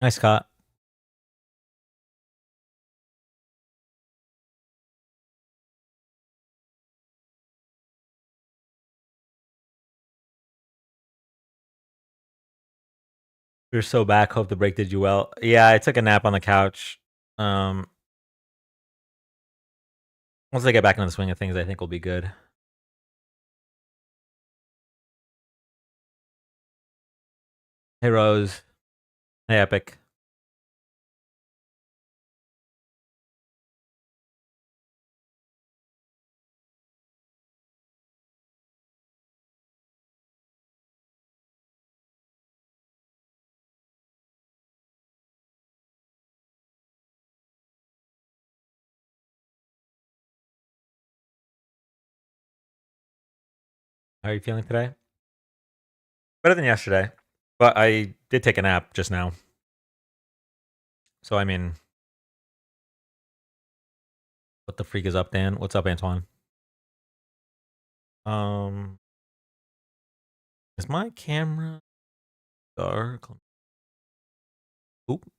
Nice, Scott. You're so back. Hope the break did you well. Yeah, I took a nap on the couch. Um, Once I get back into the swing of things, I think we'll be good. Hey, Rose. Hey, Epic. How are you feeling today? Better than yesterday, but I did take a nap just now. So, I mean, what the freak is up, Dan? What's up, Antoine? Um, is my camera dark? Oop.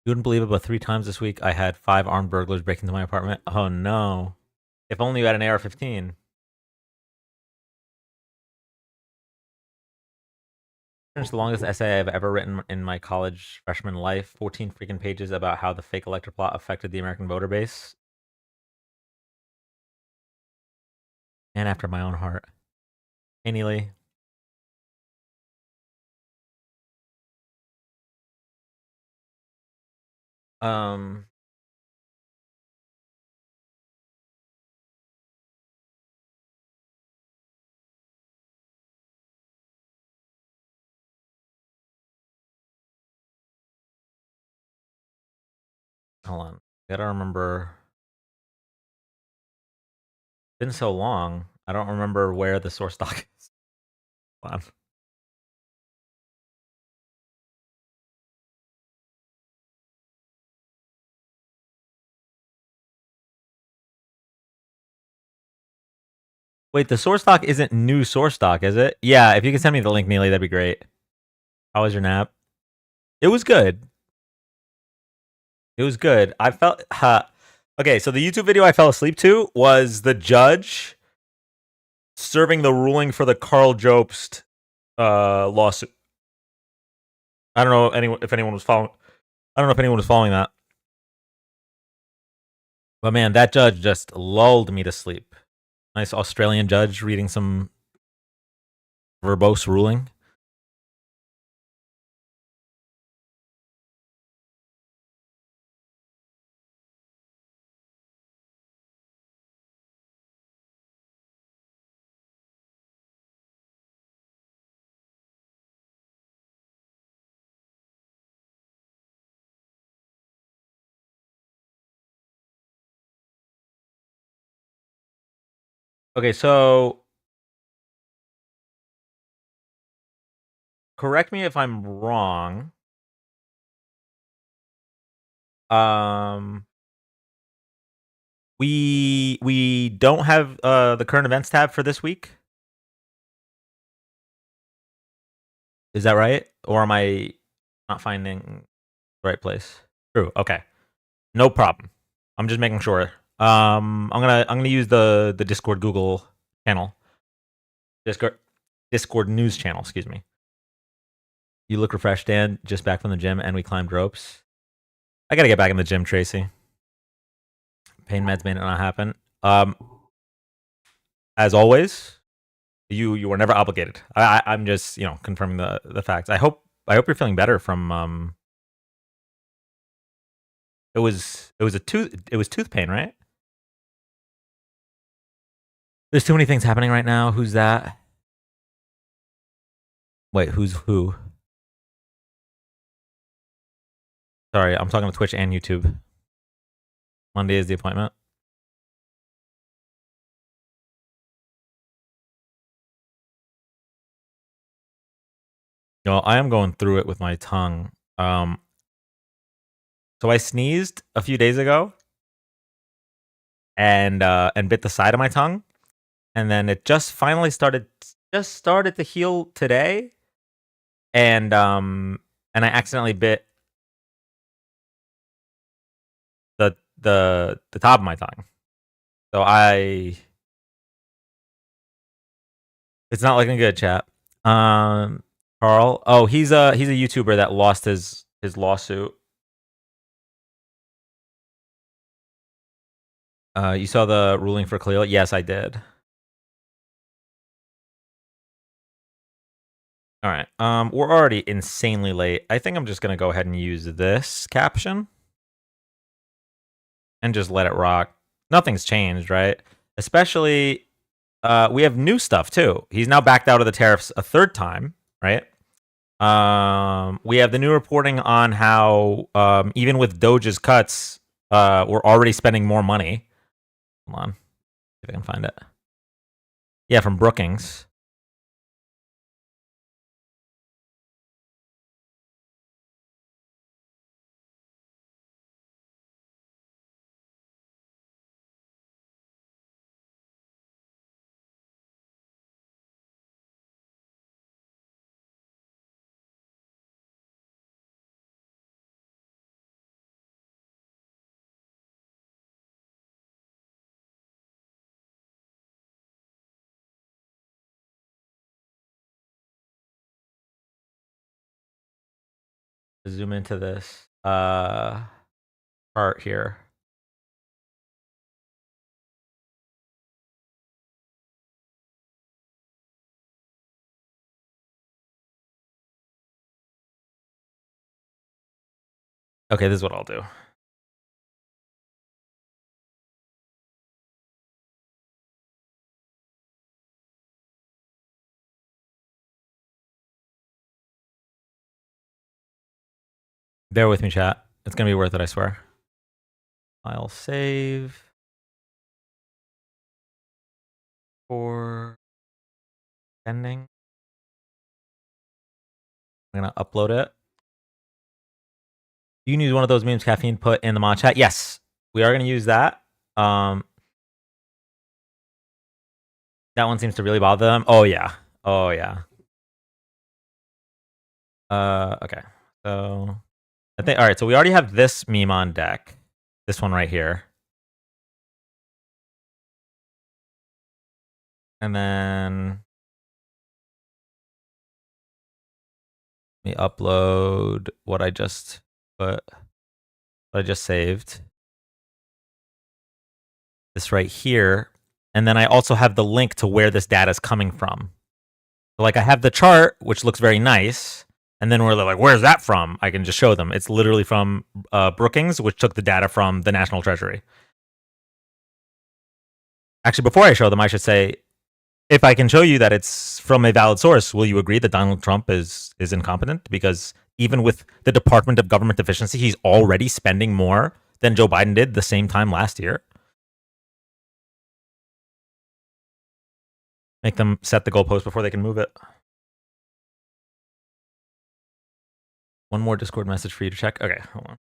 You wouldn't believe it, but 3 times this week I had 5 armed burglars break into my apartment. Oh no! If only you had an AR-15. It's the longest essay I've ever written in my college freshman life. 14 freaking pages about how the fake elector plot affected the American voter base. And after my own heart. Hey, Neely. Um, Hold on. Gotta remember. It's been so long. I don't remember where the source doc is. Hold on. Wait, the source doc isn't new source doc, is it? Yeah, if you can send me the link, Neely, that'd be great. How was your nap? It was good. It was good. I felt. Okay, so the YouTube video I fell asleep to was the judge serving the ruling for the Carl Jobst lawsuit. I don't know if anyone was following. I don't know if anyone was following that. But man, that judge just lulled me to sleep. Nice Australian judge reading some verbose ruling. Okay, so correct me if I'm wrong. Um, we don't have the current events tab for this week. Is that right? Or am I not finding the right place? True. Okay. No problem. I'm just making sure. I'm gonna use the Discord Google channel. Discord news channel, excuse me. You look refreshed, Dan. Just back from the gym and we climbed ropes. I gotta get back in the gym, Tracy. Pain meds made it not happen. As always, you were never obligated. I'm just confirming the facts. I hope you're feeling better from. It was tooth pain, right? There's too many things happening right now. Who's that? Wait, who's who? Sorry, I'm talking to Twitch and YouTube. Monday is the appointment. I am going through it with my tongue. So I sneezed a few days ago and bit the side of my tongue, and then it just finally started to heal today, and I accidentally bit the top of my tongue. So it's not looking good, chat. Carl. Oh, he's a YouTuber that lost his lawsuit. You saw the ruling for Khalil? Yes, I did. All right. We're already insanely late. I think I'm just gonna go ahead and use this caption and just let it rock. Nothing's changed, right? Especially, we have new stuff too. He's now backed out of the tariffs a third time, right? We have the new reporting on how even with Doge's cuts, we're already spending more money. Hold on, see if I can find it. Yeah, from Brookings. Zoom into this part here. Okay, this is what I'll do. Bear with me, chat. It's gonna be worth it, I swear. I'll save for pending. I'm gonna upload it. You can use one of those memes Caffeine put in the mod chat. Yes, we are gonna use that. That one seems to really bother them. Oh yeah. Oh yeah. Okay. So I think all right. So we already have this meme on deck. This one right here. And then let me upload what I just saved. This right here. And then I also have the link to where this data is coming from. So like I have the chart, which looks very nice. And then we're like, where's that from? I can just show them. It's literally from Brookings, which took the data from the National Treasury. Actually, before I show them, I should say, if I can show you that it's from a valid source, will you agree that Donald Trump is incompetent? Because even with the Department of Government Efficiency, he's already spending more than Joe Biden did the same time last year. Make them set the goalpost before they can move it. One more Discord message for you to check. Okay, hold on.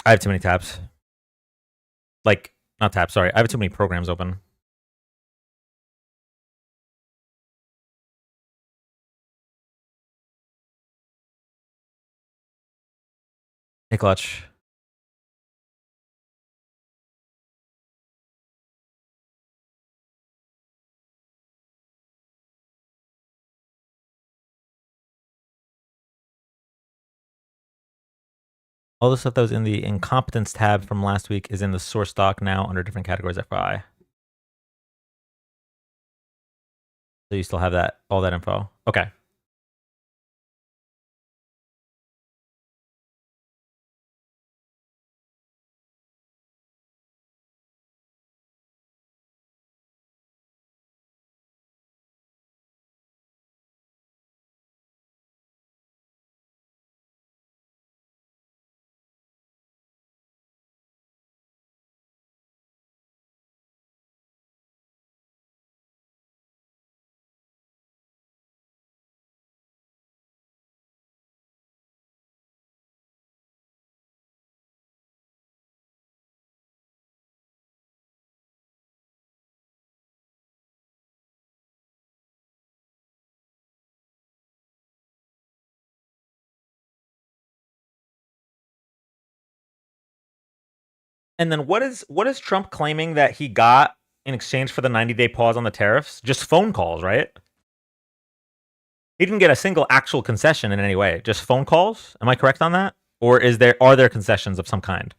I have too many tabs. Like, not tabs, sorry. I have too many programs open. Hey, Clutch. All the stuff that was in the incompetence tab from last week is in the source doc now under different categories, FYI. So you still have that, all that info. Okay. And then what is Trump claiming that he got in exchange for the 90-day pause on the tariffs? Just phone calls, right? He didn't get a single actual concession in any way. Just phone calls. Am I correct on that? Or are there concessions of some kind?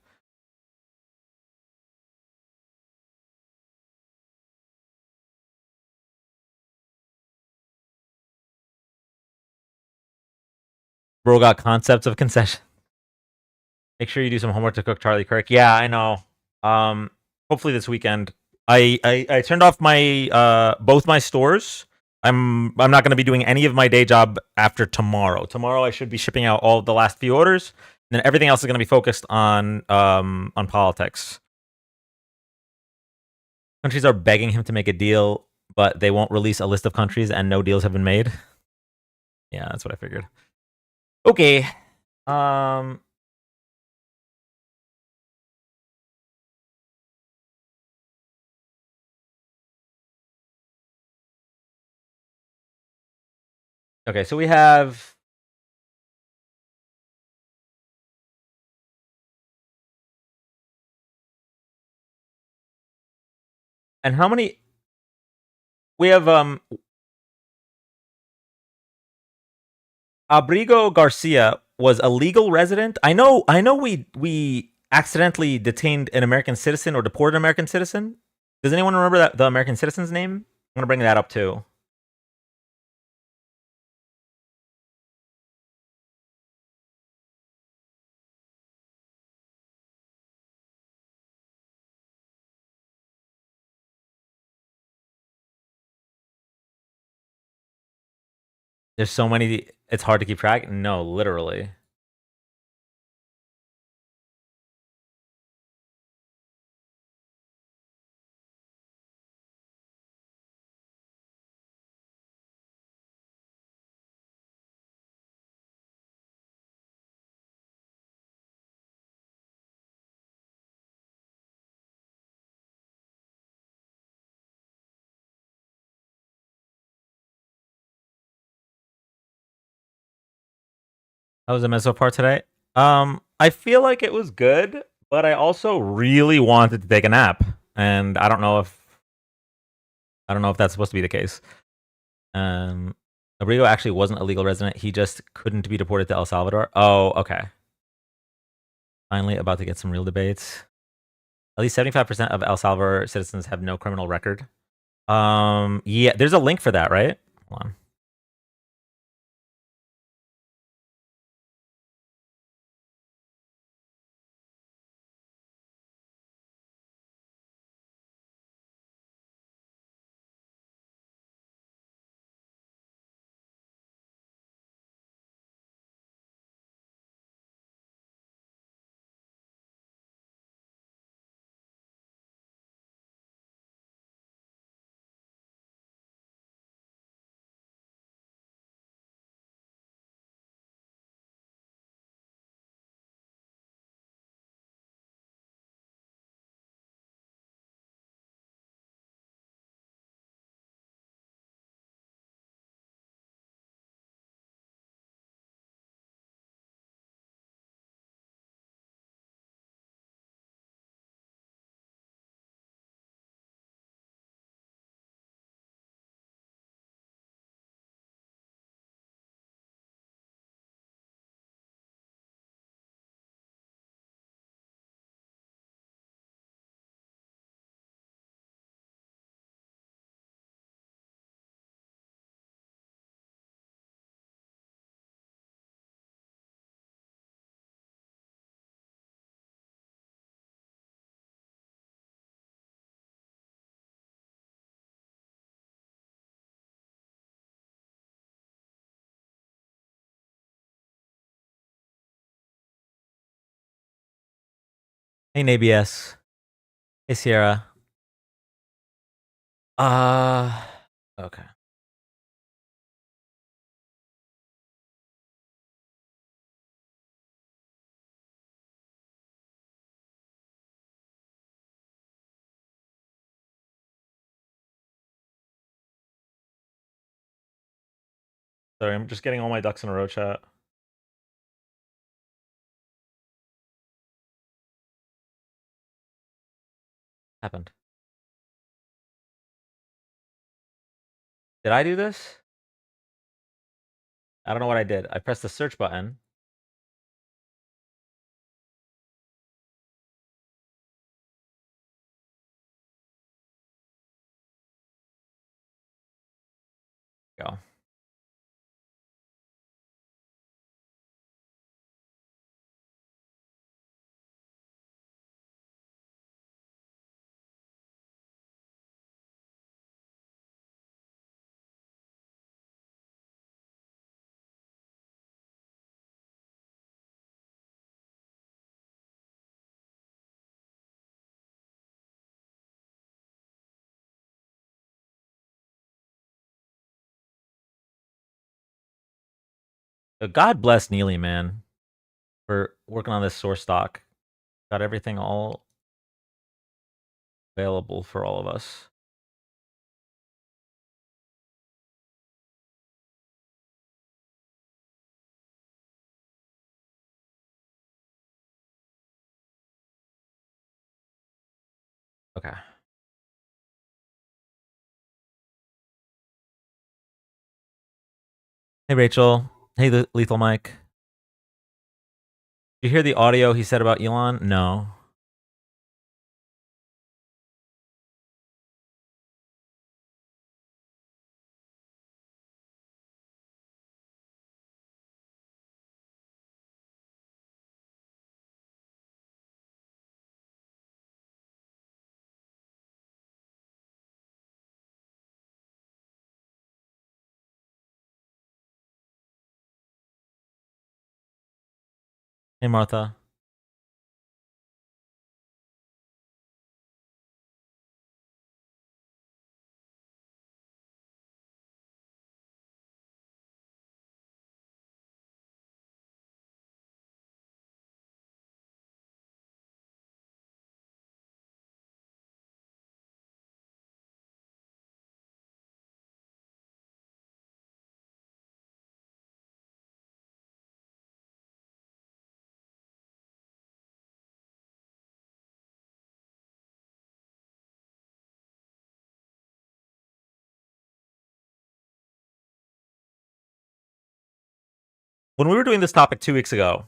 Bro got concepts of concession. Make sure you do some homework to cook Charlie Kirk. Yeah, I know. Hopefully this weekend. I turned off my both my stores. I'm not going to be doing any of my day job after tomorrow. Tomorrow I should be shipping out all of the last few orders, and then everything else is going to be focused on politics. Countries are begging him to make a deal, but they won't release a list of countries, and no deals have been made. Yeah, that's what I figured. Okay. Okay, so we have and how many we have Abrigo Garcia was a legal resident. I know we accidentally detained an American citizen or deported an American citizen. Does anyone remember that the American citizen's name? I'm gonna bring that up too. There's so many it's hard to keep track. No, literally. How was the meso part today? I feel like it was good, but I also really wanted to take a nap, and I don't know if that's supposed to be the case. Abrigo actually wasn't a legal resident. He just couldn't be deported to El Salvador. Oh, okay. Finally, about to get some real debates. At least 75% of El Salvador citizens have no criminal record. Yeah, there's a link for that, right? Hold on. Hey, ABS. Hey, Sierra. Okay. Sorry, I'm just getting all my ducks in a row, chat. Happened. Did I do this? I don't know what I did. I pressed the search button. Go. God bless Neely, man, for working on this source doc. Got everything all available for all of us. Okay. Hey, Rachel. Hey, Lethal Mike. Did you hear the audio he said about Elon? No. Hey, Martha. When we were doing this topic 2 weeks ago,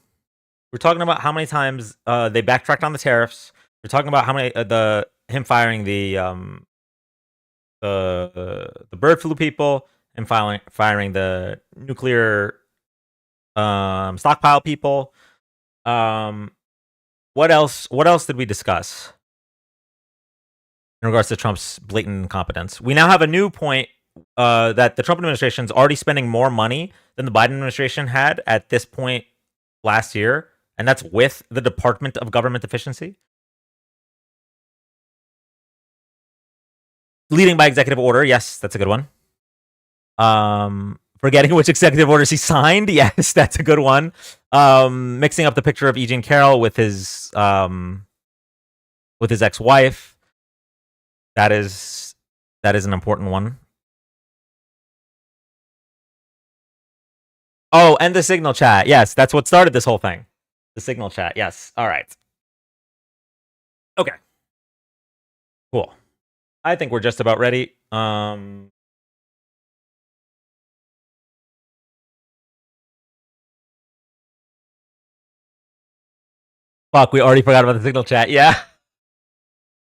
we're talking about how many times they backtracked on the tariffs. We're talking about how many him firing the bird flu people and firing the nuclear stockpile people. What else? What else did we discuss in regards to Trump's blatant incompetence? We now have a new point that the Trump administration is already spending more money than the Biden administration had at this point last year, and that's with the Department of Government Efficiency. Leading by executive order, yes, that's a good one. Forgetting which executive orders he signed, yes, that's a good one. Mixing up the picture of E. Jean Carroll with his ex-wife, that is an important one. Oh, and the Signal chat, yes, that's what started this whole thing. The Signal chat, yes. All right. Okay. Cool. I think we're just about ready. Fuck, we already forgot about the Signal chat. Yeah.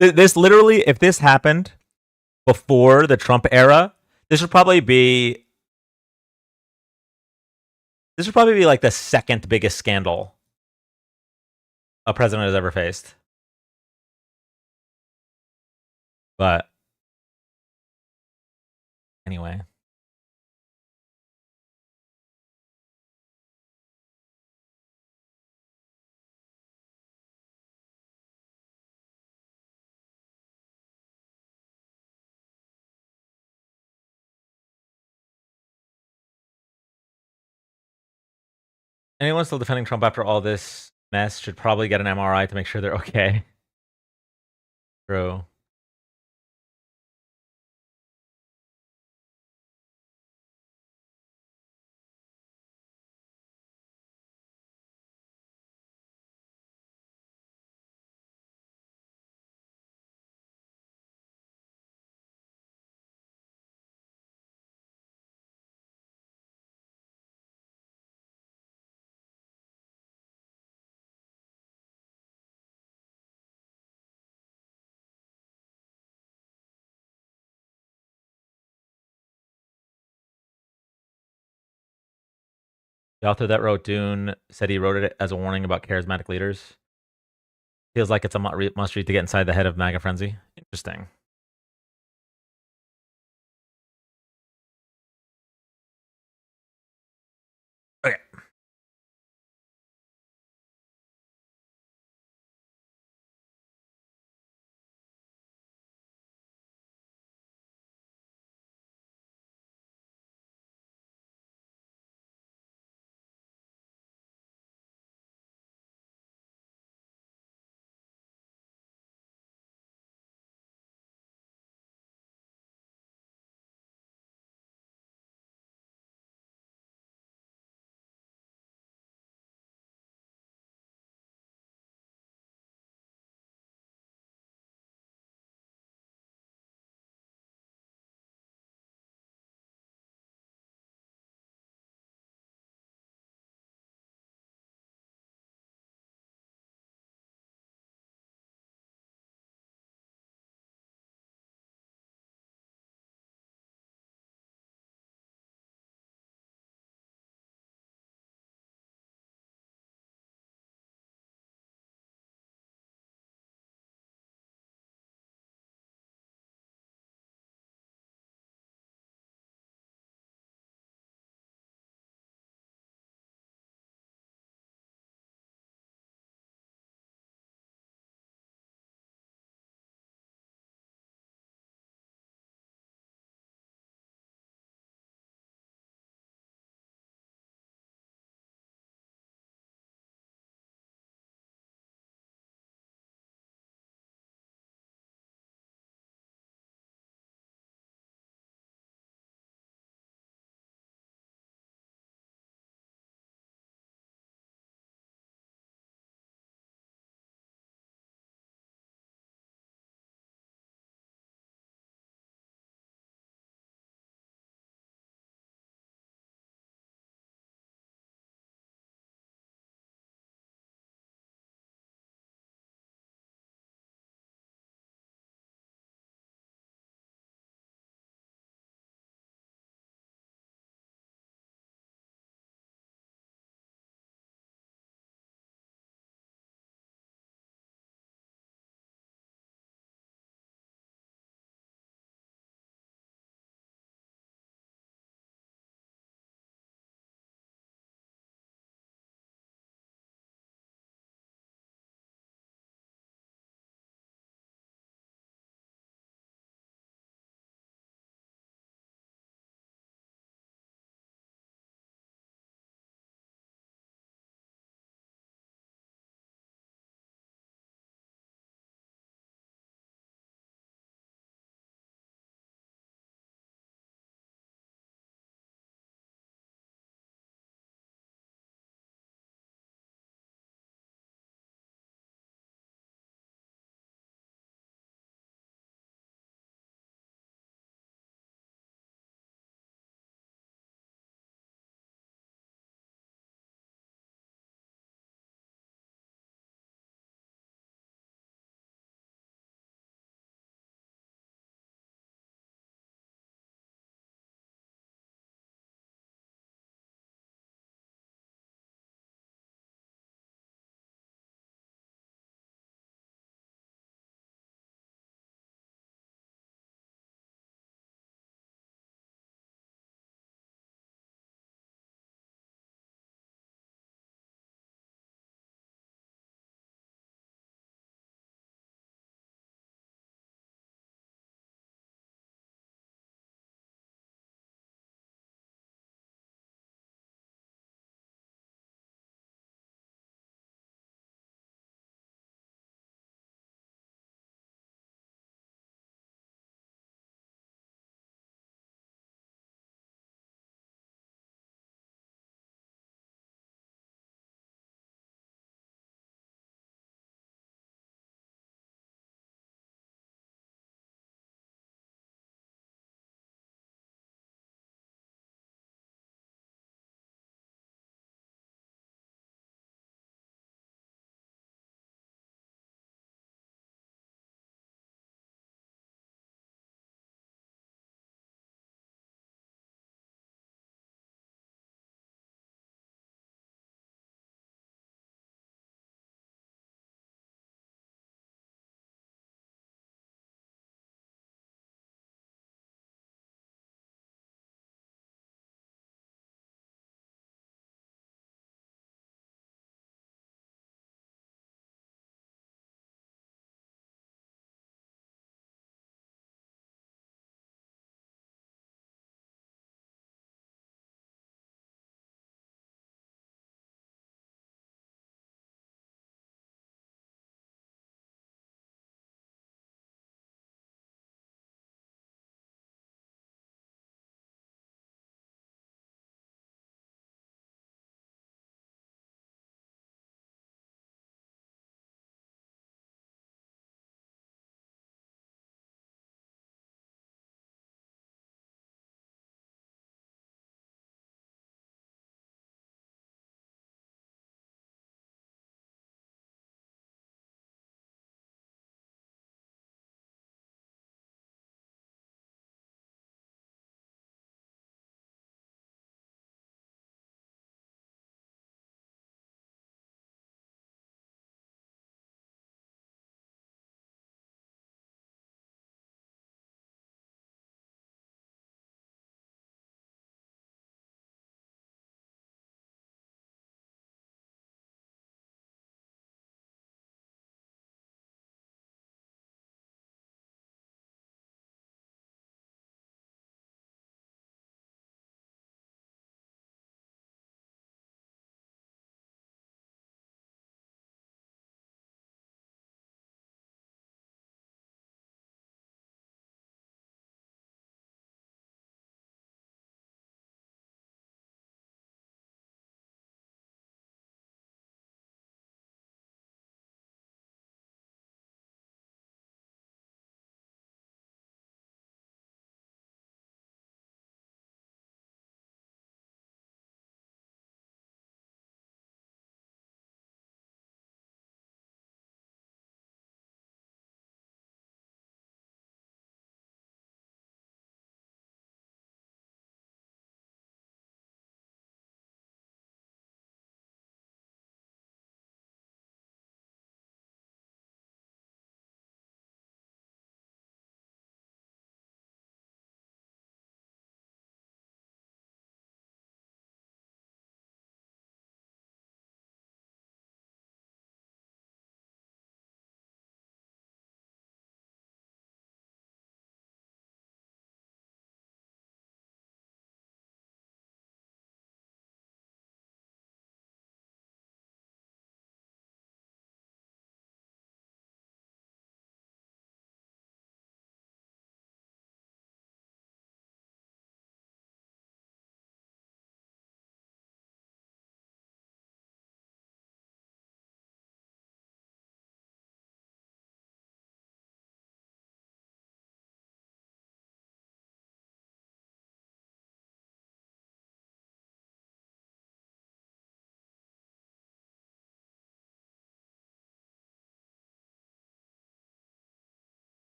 This literally, if this happened before the Trump era, this would probably be like the second biggest scandal a president has ever faced. But anyway. Anyone still defending Trump after all this mess should probably get an MRI to make sure they're okay. True. The author that wrote Dune said he wrote it as a warning about charismatic leaders. Feels like it's a must read to get inside the head of MAGA frenzy. Interesting. Okay.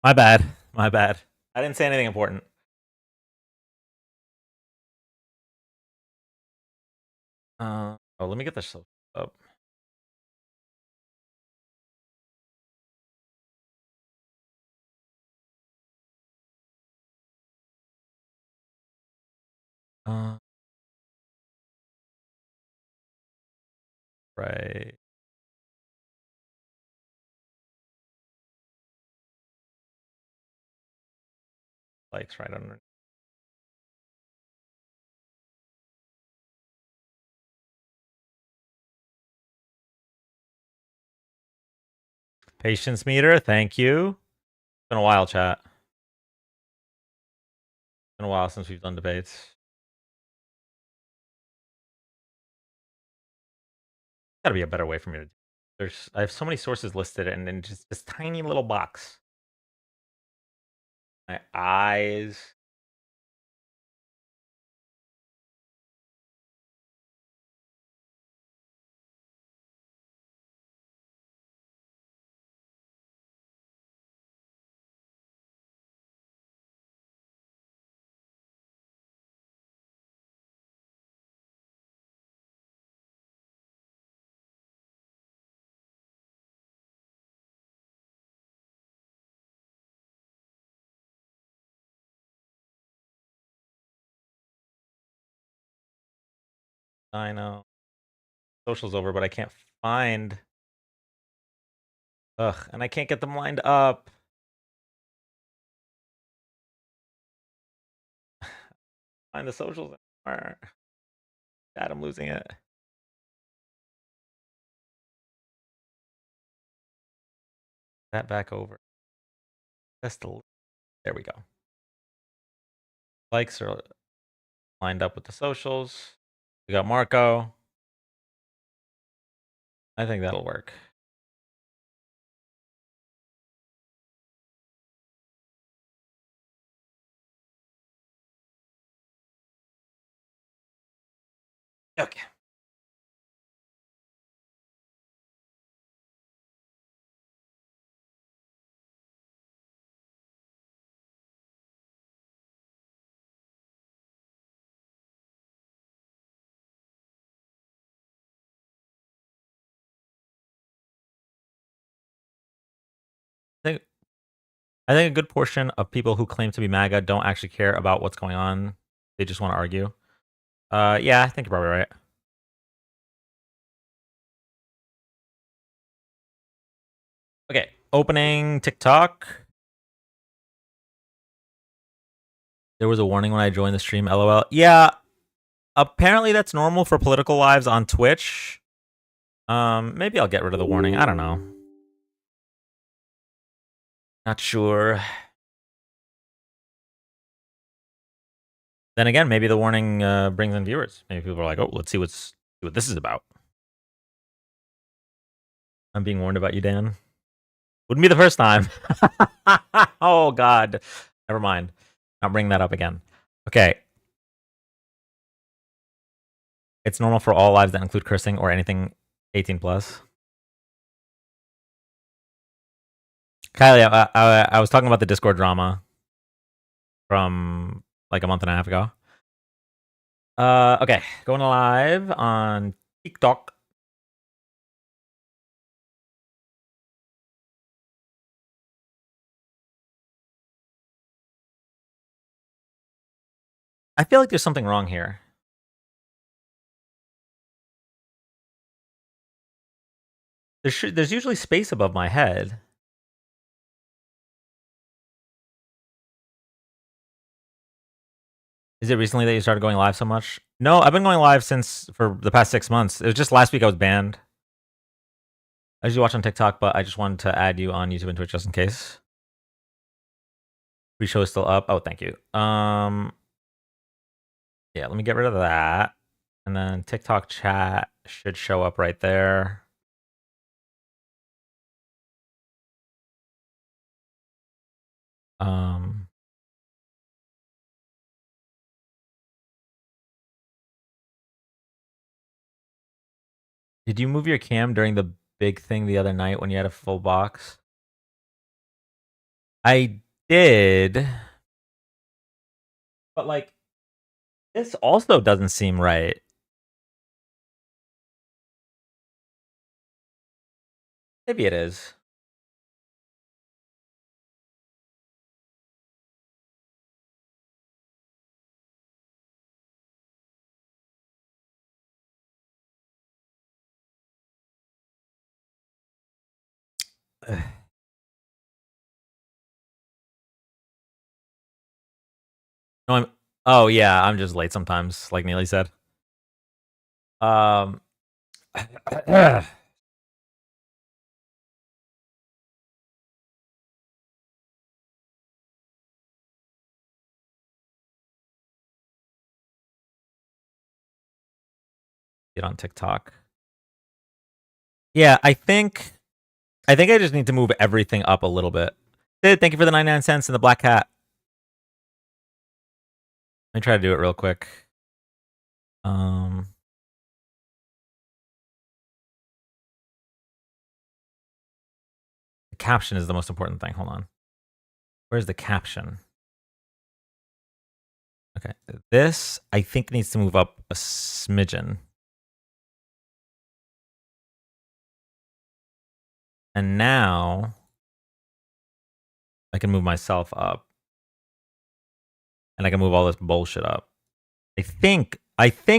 My bad. My bad. I didn't say anything important. Let me get this up. Right. Likes right under. Patience meter, thank you. It's been a while, chat. It's been a while since we've done debates. Gotta be a better way for me to. I have so many sources listed, and then just this tiny little box. My eyes. I know. Social's over, but I can't find. Ugh, and I can't get them lined up. Find the socials anymore. God, I'm losing it. That back over. That's the. There we go. Likes are lined up with the socials. We got Marco. I think that'll work. Okay. I think a good portion of people who claim to be MAGA don't actually care about what's going on. They just want to argue. Yeah, I think you're probably right. Okay, opening TikTok. There was a warning when I joined the stream, lol. Yeah, apparently that's normal for political lives on Twitch. Maybe I'll get rid of the warning. I don't know. Not sure. Then again, maybe the warning brings in viewers. Maybe people are like, "Oh, let's see what this is about." I'm being warned about you, Dan. Wouldn't be the first time. Oh God, never mind. Not bring that up again. Okay. It's normal for all lives that include cursing or anything 18 plus. Kylie, I was talking about the Discord drama from like a month and a half ago. Okay, going live on TikTok. I feel like there's something wrong here. There's usually space above my head. Is it recently that you started going live so much? No, I've been going live since for the past 6 months. It was just last week I was banned. I usually watch on TikTok, but I just wanted to add you on YouTube and Twitch just in case. Pre-show is still up. Oh, thank you. Yeah, let me get rid of that. And then TikTok chat should show up right there. Did you move your cam during the big thing the other night when you had a full box? I did, but like this also doesn't seem right. Maybe it is. No, oh yeah, I'm just late sometimes, like Neely said. Um, get on TikTok. Yeah, I think I just need to move everything up a little bit. Sid, thank you for the 99 cents and the black hat. Let me try to do it real quick. The caption is the most important thing. Hold on. Where's the caption? Okay. This, I think, needs to move up a smidgen. And now I can move myself up. And I can move all this bullshit up. I think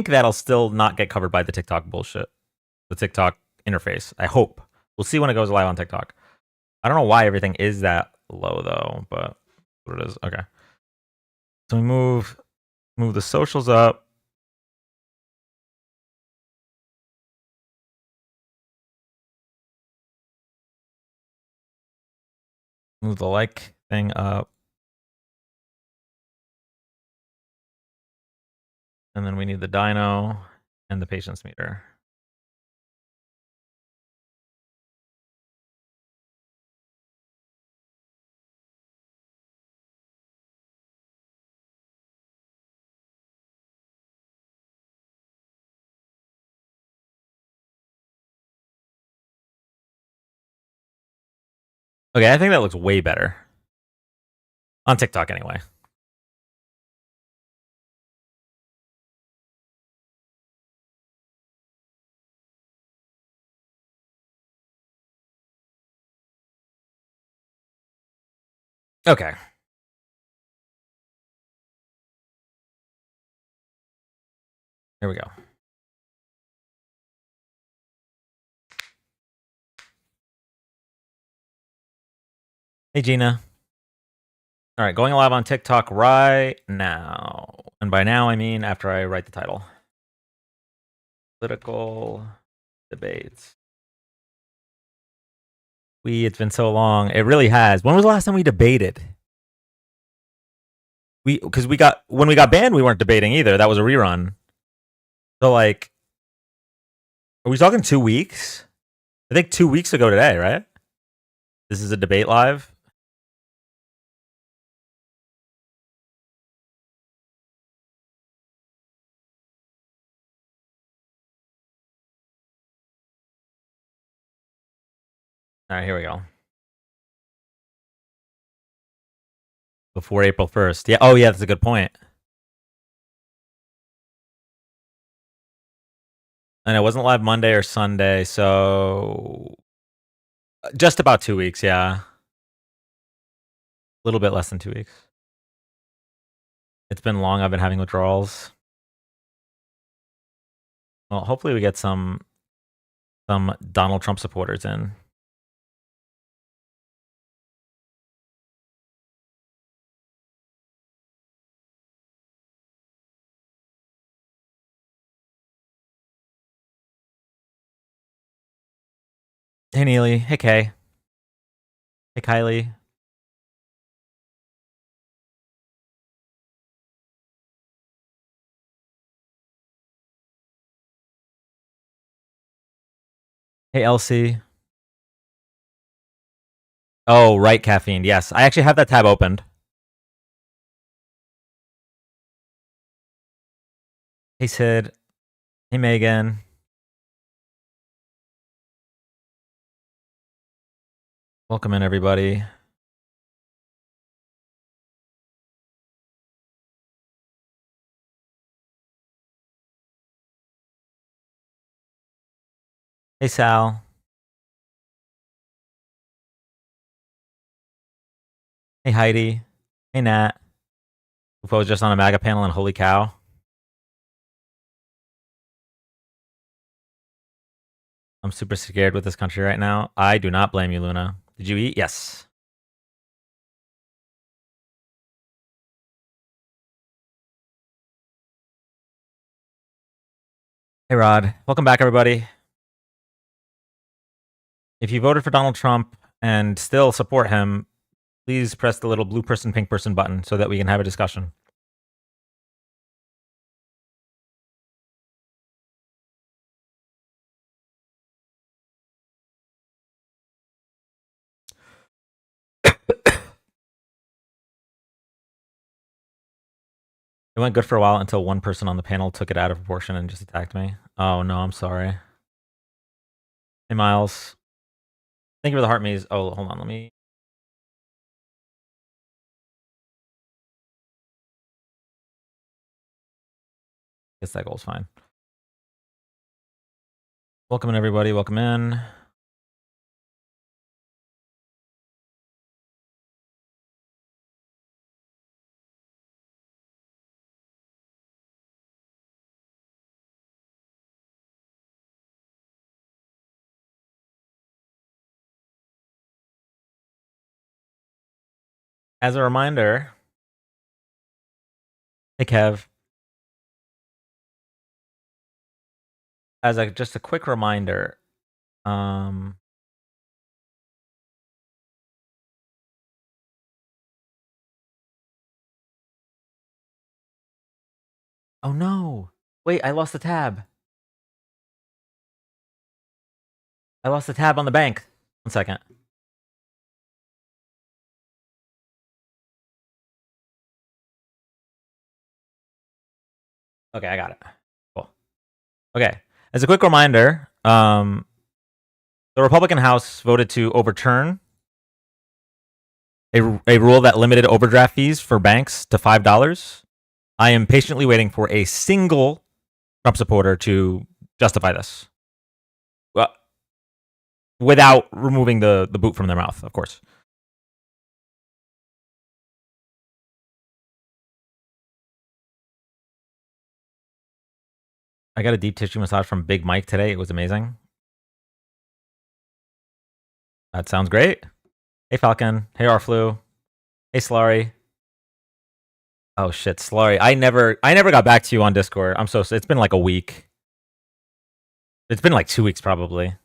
that'll still not get covered by the TikTok bullshit. The TikTok interface. I hope. We'll see when it goes live on TikTok. I don't know why everything is that low though, but what it is. Okay. So we move the socials up. Move the like thing up. And then we need the dyno and the patience meter. Okay, I think that looks way better. On TikTok anyway. Okay. Here we go. Hey, Gina. All right, going live on TikTok right now. And by now, I mean after I write the title. Political debates. It's been so long. It really has. When was the last time we debated? Because when we got banned, we weren't debating either. That was a rerun. So like, are we talking 2 weeks? I think 2 weeks ago today, right? This is a debate live. All right, here we go. Before April 1st. Yeah. Oh, yeah, that's a good point. And it wasn't live Monday or Sunday, so just about 2 weeks, yeah. A little bit less than 2 weeks. It's been long. I've been having withdrawals. Well, hopefully we get some Donald Trump supporters in. Hey, Neely. Hey, Kay. Hey, Kylie. Hey, Elsie. Oh, right, caffeine. Yes, I actually have that tab opened. Hey, Sid. Hey, Megan. Welcome in, everybody. Hey, Sal. Hey, Heidi. Hey, Nat. Ufo was just on a MAGA panel, and holy cow. I'm super scared with this country right now. I do not blame you, Luna. Did you eat? Yes. Hey, Rod. Welcome back, everybody. If you voted for Donald Trump and still support him, please press the little blue person, pink person button so that we can have a discussion. It went good for a while until one person on the panel took it out of proportion and just attacked me. Oh, no, I'm sorry. Hey, Miles. Thank you for the heart maze. Oh, hold on. Let me. Guess that goal's fine. Welcome in, everybody. Welcome in. As a reminder, hey, Kev. As just a quick reminder, oh no. Wait, I lost the tab. I lost the tab on the bank. 1 second. Okay, I got it. Cool. Okay. As a quick reminder, the Republican House voted to overturn a rule that limited overdraft fees for banks to $5. I am patiently waiting for a single Trump supporter to justify this. Without removing the boot from their mouth, of course. I got a deep tissue massage from Big Mike today. It was amazing. That sounds great. Hey, Falcon. Hey, Arflu. Hey, Slurry. Oh shit, Slurry. I never got back to you on Discord. It's been like a week. It's been like 2 weeks probably.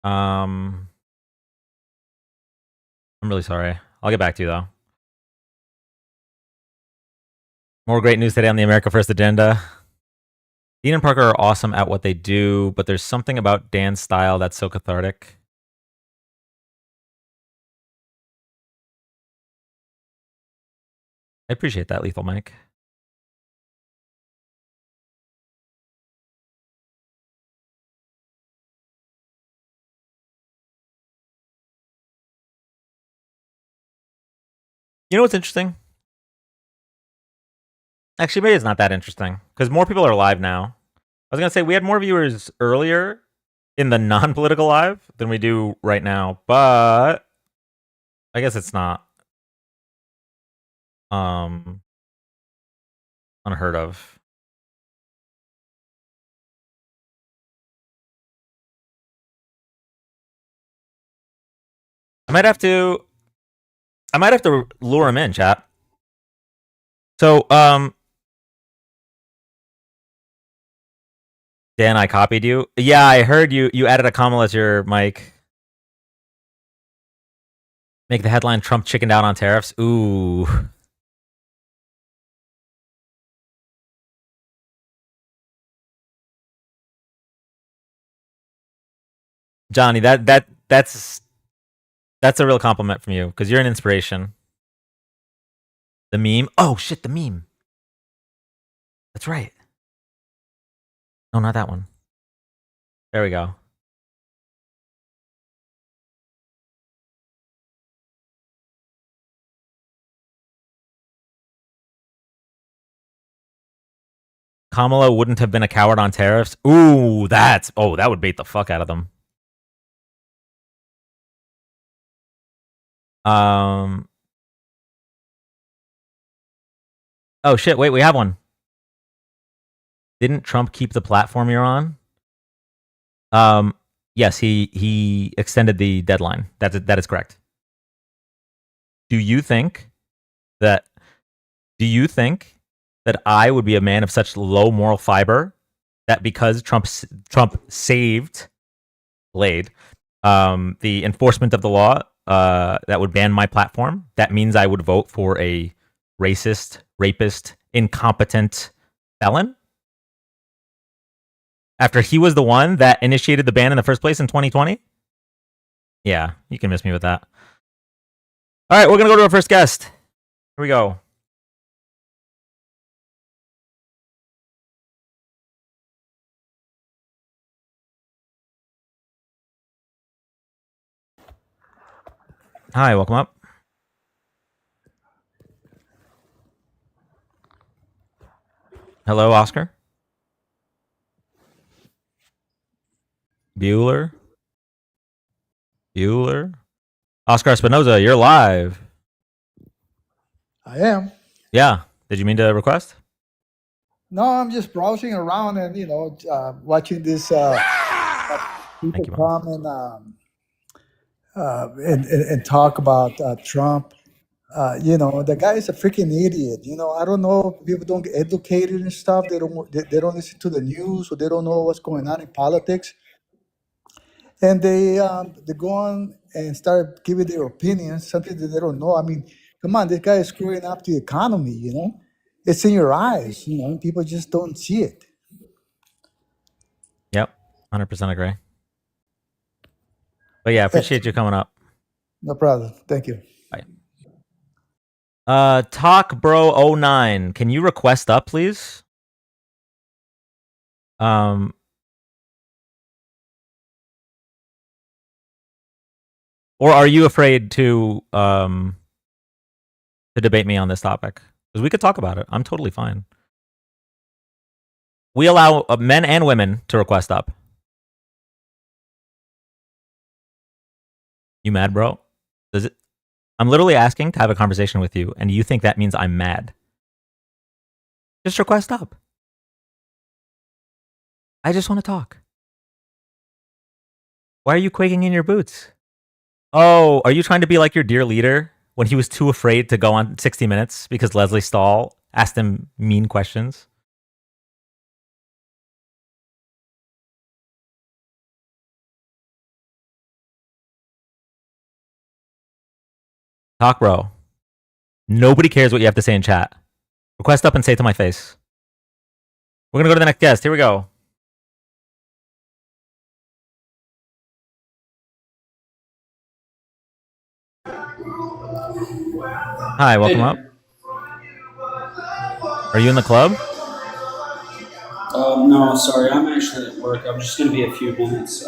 I'm really sorry. I'll get back to you though. More great news today on the America First agenda. Dean and Parker are awesome at what they do, but there's something about Dan's style that's so cathartic. I appreciate that, Lethal Mike. You know what's interesting? Actually, maybe it's not that interesting because more people are live now. I was gonna say we had more viewers earlier in the non-political live than we do right now, but I guess it's not unheard of. I might have to lure him in, chat. So, Dan, I copied you. Yeah, I heard you added a Kamala as your mic. Make the headline Trump chickened out on tariffs. Ooh. Johnny, that's a real compliment from you because you're an inspiration. The meme. Oh shit, the meme. That's right. No, not that one. There we go. Kamala wouldn't have been a coward on tariffs. Ooh, that would bait the fuck out of them. Oh shit! Wait, we have one. Didn't Trump keep the platform you're on? Yes, he extended the deadline. That is correct. Do you think that do you think that I would be a man of such low moral fiber that because Trump saved Blade, the enforcement of the law that would ban my platform, that means I would vote for a racist, rapist, incompetent felon? After he was the one that initiated the ban in the first place in 2020? Yeah, you can miss me with that. All right, we're going to go to our first guest. Here we go. Hi, welcome up. Hello, Oscar. Bueller. Oscar Espinoza, you're live. I am. Yeah. Did you mean to request? No, I'm just browsing around and watching this people Thank you, come and talk about Trump. The guy is a freaking idiot. I don't know. People don't get educated and stuff. They don't listen to the news, or they don't know what's going on in politics, and they go on and start giving their opinions, something that they don't know. I mean, come on, this guy is screwing up the economy. It's in your eyes. And people just don't see it. Yep. 100% agree. But yeah, appreciate you coming up. No problem. Thank you. Bye. Talk Bro 09. Can you request up, please? Or are you afraid to debate me on this topic? Because we could talk about it. I'm totally fine. We allow men and women to request up. You mad, bro? Does it? I'm literally asking to have a conversation with you, and you think that means I'm mad. Just request up. I just want to talk. Why are you quaking in your boots? Oh, are you trying to be like your dear leader when he was too afraid to go on 60 Minutes because Leslie Stahl asked him mean questions? Talk, bro. Nobody cares what you have to say in chat. Request up and say it to my face. We're going to go to the next guest. Here we go. Hi, welcome up. Are you in the club? No, sorry, I'm actually at work. I'm just going to be a few minutes.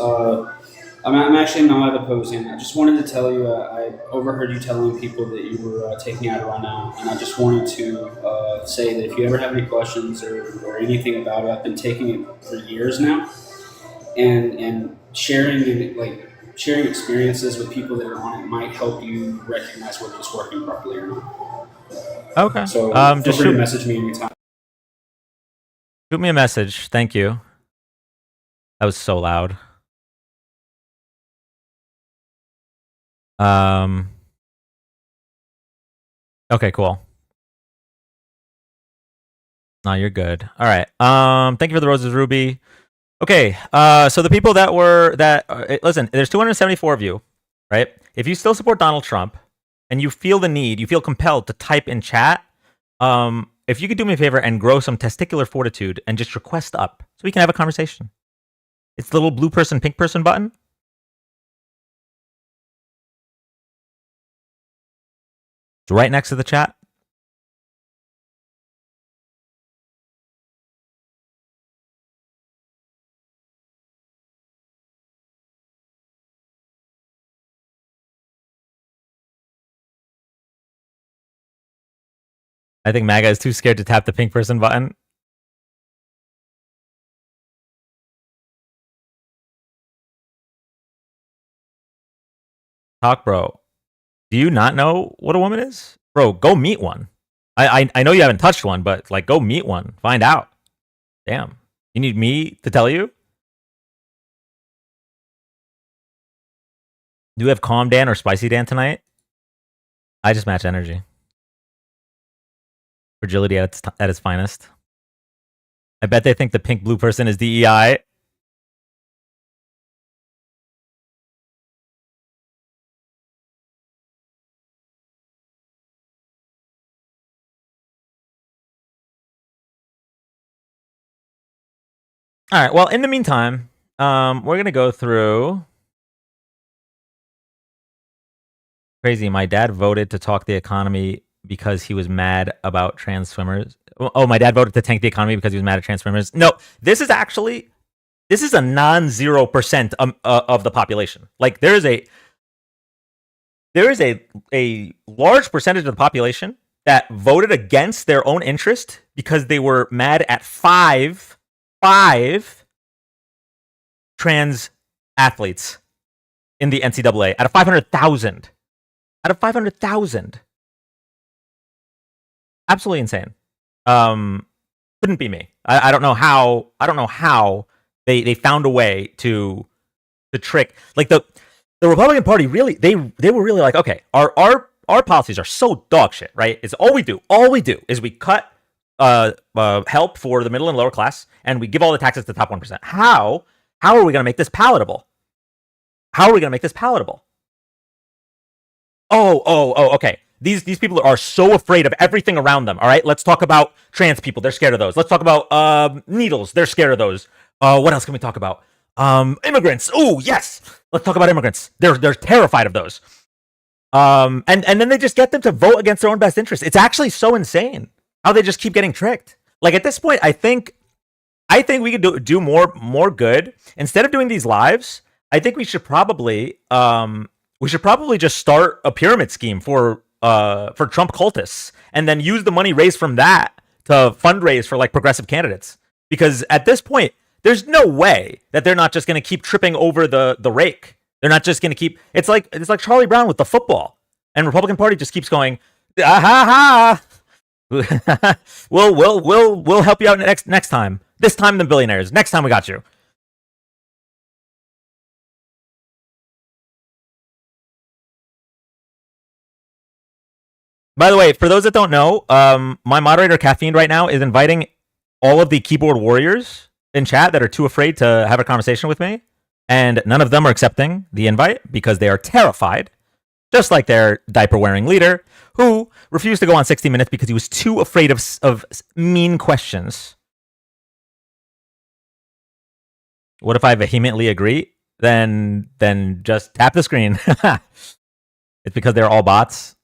I'm actually not opposing. I just wanted to tell you, I overheard you telling people that you were taking Adderall now, and I just wanted to say that if you ever have any questions or anything about it, I've been taking it for years now, and sharing experiences with people that are on it might help you recognize whether it's working properly or not. Okay. So feel Just free to message me anytime. shoot me a message. Thank you. That was so loud. Okay, cool. No, you're good. All right. Thank you for the roses, Ruby. Okay. So the people listen, there's 274 of you, right? If you still support Donald Trump and you feel compelled to type in chat, if you could do me a favor and grow some testicular fortitude and just request up so we can have a conversation. It's the little blue person, pink person button. It's right next to the chat. I think MAGA is too scared to tap the pink person button. Talk, bro. Do you not know what a woman is? Bro, go meet one. I know you haven't touched one, but like go meet one. Find out. Damn. You need me to tell you? Do we have Calm Dan or Spicy Dan tonight? I just match energy. Fragility at its finest. I bet they think the pink blue person is DEI. All right. Well, in the meantime, we're gonna go through. Crazy. My dad voted to talk the economy because he was mad about trans swimmers. Oh, my dad voted to tank the economy because he was mad at trans swimmers. No, this is a non-0% of the population. Like there is a large percentage of the population that voted against their own interest because they were mad at five trans athletes in the NCAA out of 500,000. Out of 500,000. Absolutely insane. Couldn't be me. I don't know how. I don't know how they found a way to trick. Like the Republican Party really they were really like, okay, our policies are so dog shit, right? It's all we do. All we do is we cut help for the middle and lower class, and we give all the taxes to the top 1%. How are we going to make this palatable? How are we going to make this palatable? Oh, okay. These people are so afraid of everything around them. All right, let's talk about trans people. They're scared of those. Let's talk about needles. They're scared of those. What else can we talk about? Immigrants. Oh, yes. Let's talk about immigrants. They're terrified of those. And then they just get them to vote against their own best interest. It's actually so insane how they just keep getting tricked. Like at this point, I think we could do more good. Instead of doing these lives, I think we should probably just start a pyramid scheme for Trump cultists, and then use the money raised from that to fundraise for like progressive candidates. Because at this point, there's no way that they're not just going to keep tripping over the rake. They're not just going to keep. It's like Charlie Brown with the football, and Republican Party just keeps going, ah ha ha. we'll help you out next time. This time the billionaires. Next time we got you. By the way, for those that don't know, my moderator Caffeine right now is inviting all of the keyboard warriors in chat that are too afraid to have a conversation with me, and none of them are accepting the invite because they are terrified, just like their diaper-wearing leader, who refused to go on 60 Minutes because he was too afraid of mean questions. What if I vehemently agree? Then just tap the screen. It's because they're all bots.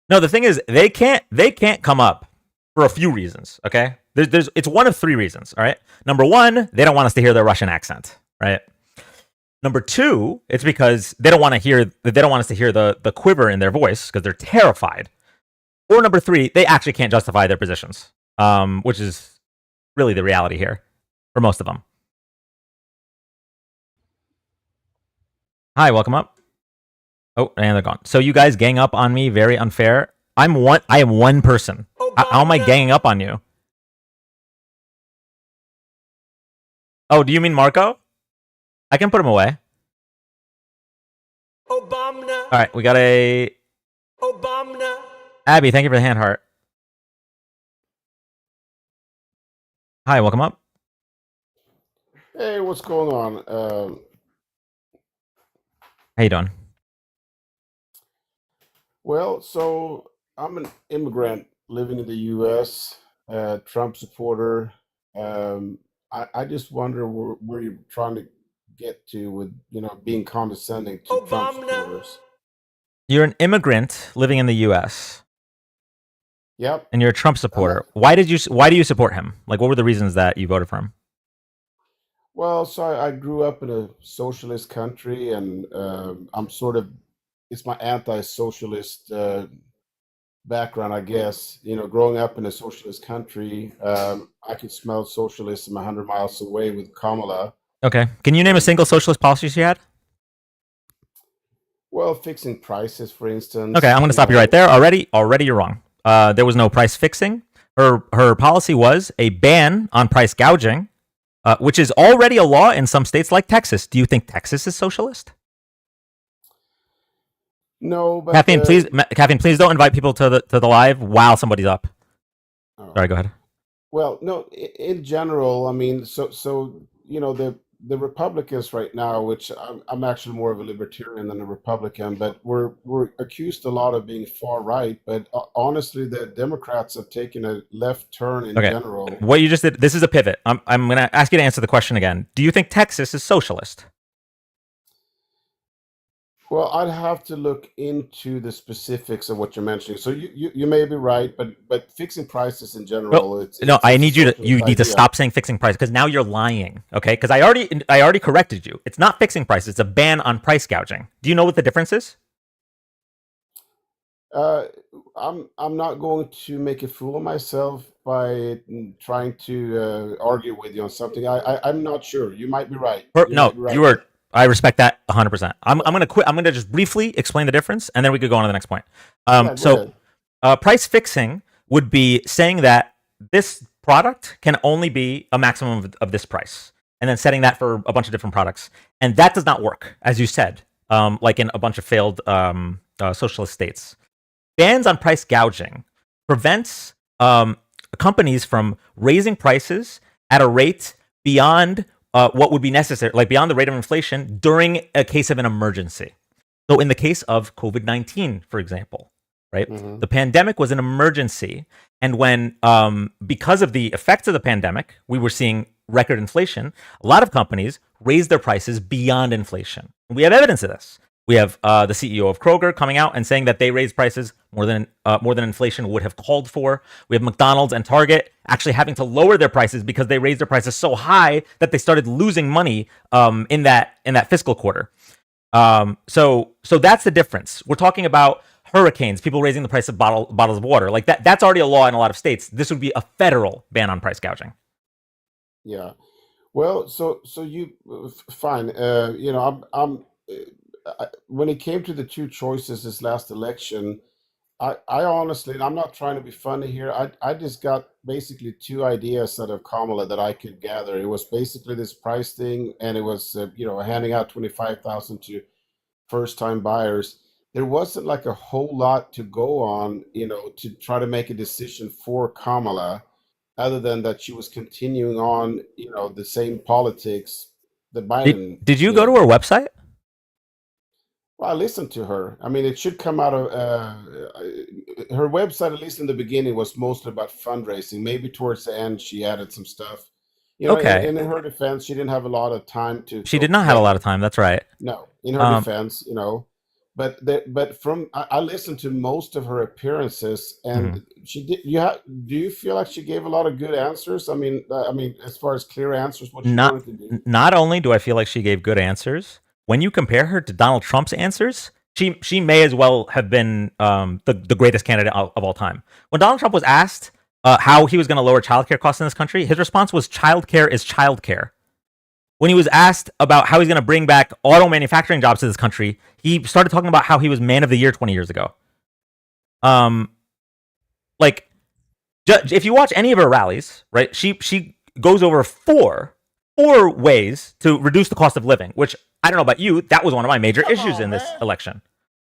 No, the thing is, they can't come up for a few reasons. Okay, it's one of three reasons. All right, number one, they don't want us to hear their Russian accent. Right. Number two, it's because they don't want us to hear the quiver in their voice because they're terrified. Or number three, they actually can't justify their positions, which is really the reality here for most of them. Hi, welcome up. Oh, and they're gone. So you guys gang up on me, very unfair. I am one person. How am I ganging up on you? Oh, do you mean Marco? I can put him away. Obama. All right, we got a Obama. Abby, thank you for the hand heart. Hi, welcome up. Hey, what's going on? How you doing? Well, so I'm an immigrant living in the U.S., Trump supporter. I just wonder where you're trying to get to with, being condescending to Trump supporters. You're an immigrant living in the U.S. Yep. And you're a Trump supporter. Why do you support him? Like, what were the reasons that you voted for him? Well, so I grew up in a socialist country, and it's my anti-socialist background, I guess. Growing up in a socialist country, I could smell socialism 100 miles away with Kamala. Okay. Can you name a single socialist policy she had? Well, fixing prices, for instance. Okay, I'm going to stop you right there. Already you're wrong. There was no price fixing. Her policy was a ban on price gouging, which is already a law in some states like Texas. Do you think Texas is socialist? No, but Caffeine, please don't invite people to the live while somebody's up. oh. Sorry, go ahead. Well, no, in general, I mean, so the Republicans right now, which I'm actually more of a libertarian than a Republican, but we're accused a lot of being far right. But honestly, the Democrats have taken a left turn in Okay. general. What you just did, this is a pivot. I'm going to ask you to answer the question again. Do you think Texas is socialist? Well, I'd have to look into the specifics of what you're mentioning. So you may be right, but fixing prices in general, I need you to socialist need to idea. stop saying fixing price, because now you're lying. Okay, because I already corrected you. It's not fixing prices. It's a ban on price gouging. Do you know what the difference is? I'm not going to make a fool of myself by trying to argue with you on something. I'm not sure. You might be right. You are. I respect that 100%. I'm going to quit. I'm going to just briefly explain the difference, and then we could go on to the next point. Yeah, go ahead. Price fixing would be saying that this product can only be a maximum of this price, and then setting that for a bunch of different products. And that does not work, as you said, like in a bunch of failed socialist states. Bans on price gouging prevents companies from raising prices at a rate beyond what would be necessary, like beyond the rate of inflation during a case of an emergency. So in the case of COVID-19, for example, right? Mhm. The pandemic was an emergency. And when, because of the effects of the pandemic, we were seeing record inflation, a lot of companies raised their prices beyond inflation. We have evidence of this. We have the CEO of Kroger coming out and saying that they raised prices more than inflation would have called for. We have McDonald's and Target actually having to lower their prices because they raised their prices so high that they started losing money in that fiscal quarter. So that's the difference. We're talking about hurricanes, people raising the price of bottles of water. Like that. That's already a law in a lot of states. This would be a federal ban on price gouging. Yeah. Well, so you fine. When it came to the two choices this last election, I honestly, and I'm not trying to be funny here. I just got basically two ideas out of Kamala that I could gather. It was basically this price thing, and it was handing out 25,000 to first-time buyers. There wasn't like a whole lot to go on, to try to make a decision for Kamala, other than that she was continuing on, the same politics that Biden Did you go to her website? Well, I listened to her. I mean, it should come out of her website, at least in the beginning, was mostly about fundraising. Maybe towards the end, she added some stuff. Okay. And in her defense, she didn't have a lot of time to. She did not have a lot of time. That's right. No, in her defense, but I listened to most of her appearances, and she did. Do you feel like she gave a lot of good answers? I mean, as far as clear answers, what she wanted to do. Not only do I feel like she gave good answers, when you compare her to Donald Trump's answers, she may as well have been the greatest candidate of all time. When Donald Trump was asked how he was going to lower childcare costs in this country, his response was childcare is childcare. When he was asked about how he's going to bring back auto manufacturing jobs to this country, he started talking about how he was man of the year 20 years ago. If you watch any of her rallies, right, she goes over four ways to reduce the cost of living, which I don't know about you, that was one of my major issues in this election.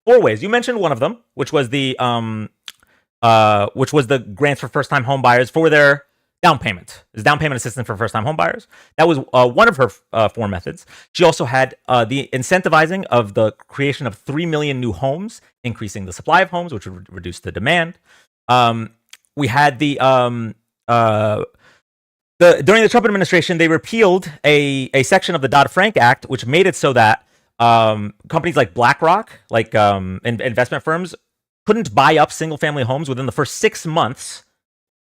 4 ways. You mentioned one of them, which was the grants for first-time home buyers for their down payment. Is down payment assistance for first-time home buyers. That was one of her 4 methods. She also had the incentivizing of the creation of 3 million new homes, increasing the supply of homes, which would reduce the demand. We had during the Trump administration, they repealed a section of the Dodd-Frank Act, which made it so that companies like BlackRock, like investment firms, couldn't buy up single-family homes within the first 6 months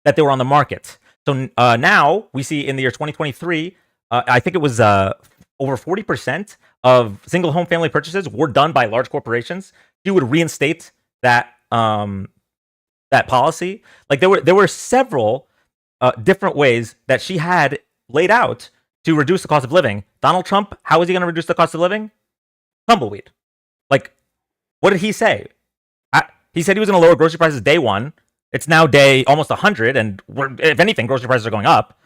that they were on the market. So now we see in the year 2023, I think it was over 40% of single-home family purchases were done by large corporations. She would reinstate that policy. Like there were several different ways that she had laid out to reduce the cost of living. Donald Trump, how is he going to reduce the cost of living? Tumbleweed. Like What did he say? He said he was going to lower grocery prices day one. It's now day almost 100, and if anything, grocery prices are going up.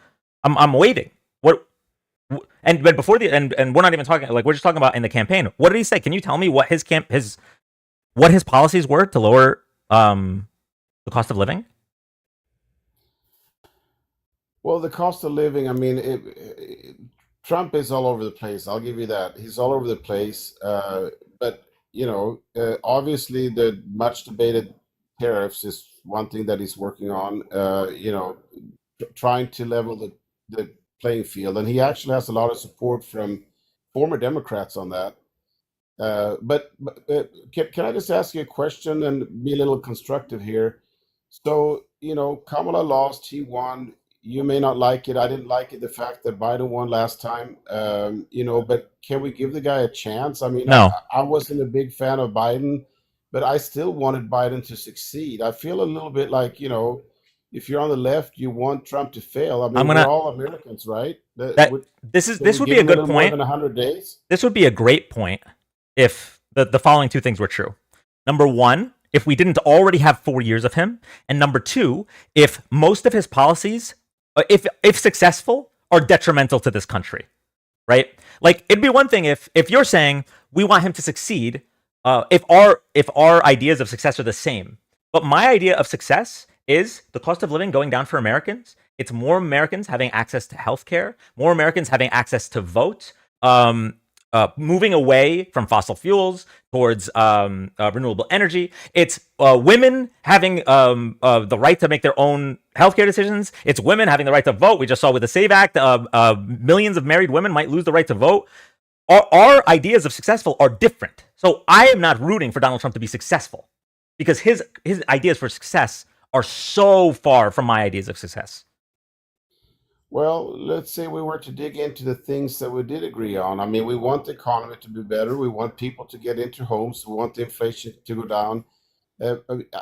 I'm waiting. But before and we're not even talking, like, we're just talking about in the campaign. What did he say? Can you tell me what his policies were to lower the cost of living? Well, the cost of living, I mean, Trump is all over the place. I'll give you that. He's all over the place. But, obviously the much debated tariffs is one thing that he's working on, trying to level the playing field. And he actually has a lot of support from former Democrats on that. But can I just ask you a question and be a little constructive here? So, Kamala lost, he won. You may not like it. I didn't like it, the fact that Biden won last time. But can we give the guy a chance? I mean, No. I wasn't a big fan of Biden, but I still wanted Biden to succeed. I feel a little bit like, if you're on the left, you want Trump to fail. I mean, we're all Americans, right? This would be a good point. More than 100 days. This would be a great point if the following two things were true. Number one, if we didn't already have 4 years of him, and number two, if most of his policies, if successful, are detrimental to this country, right? Like, it'd be one thing if you're saying we want him to succeed, if our ideas of success are the same. But my idea of success is the cost of living going down for Americans. It's more Americans having access to healthcare, more Americans having access to vote, moving away from fossil fuels towards renewable energy. It's women having the right to make their own healthcare decisions. It's women having the right to vote. We just saw with the SAVE Act, millions of married women might lose the right to vote. Our ideas of successful are different. So I am not rooting for Donald Trump to be successful because his ideas for success are so far from my ideas of success. Well, let's say we were to dig into the things that we did agree on. I mean, we want the economy to be better. We want people to get into homes. We want the inflation to go down.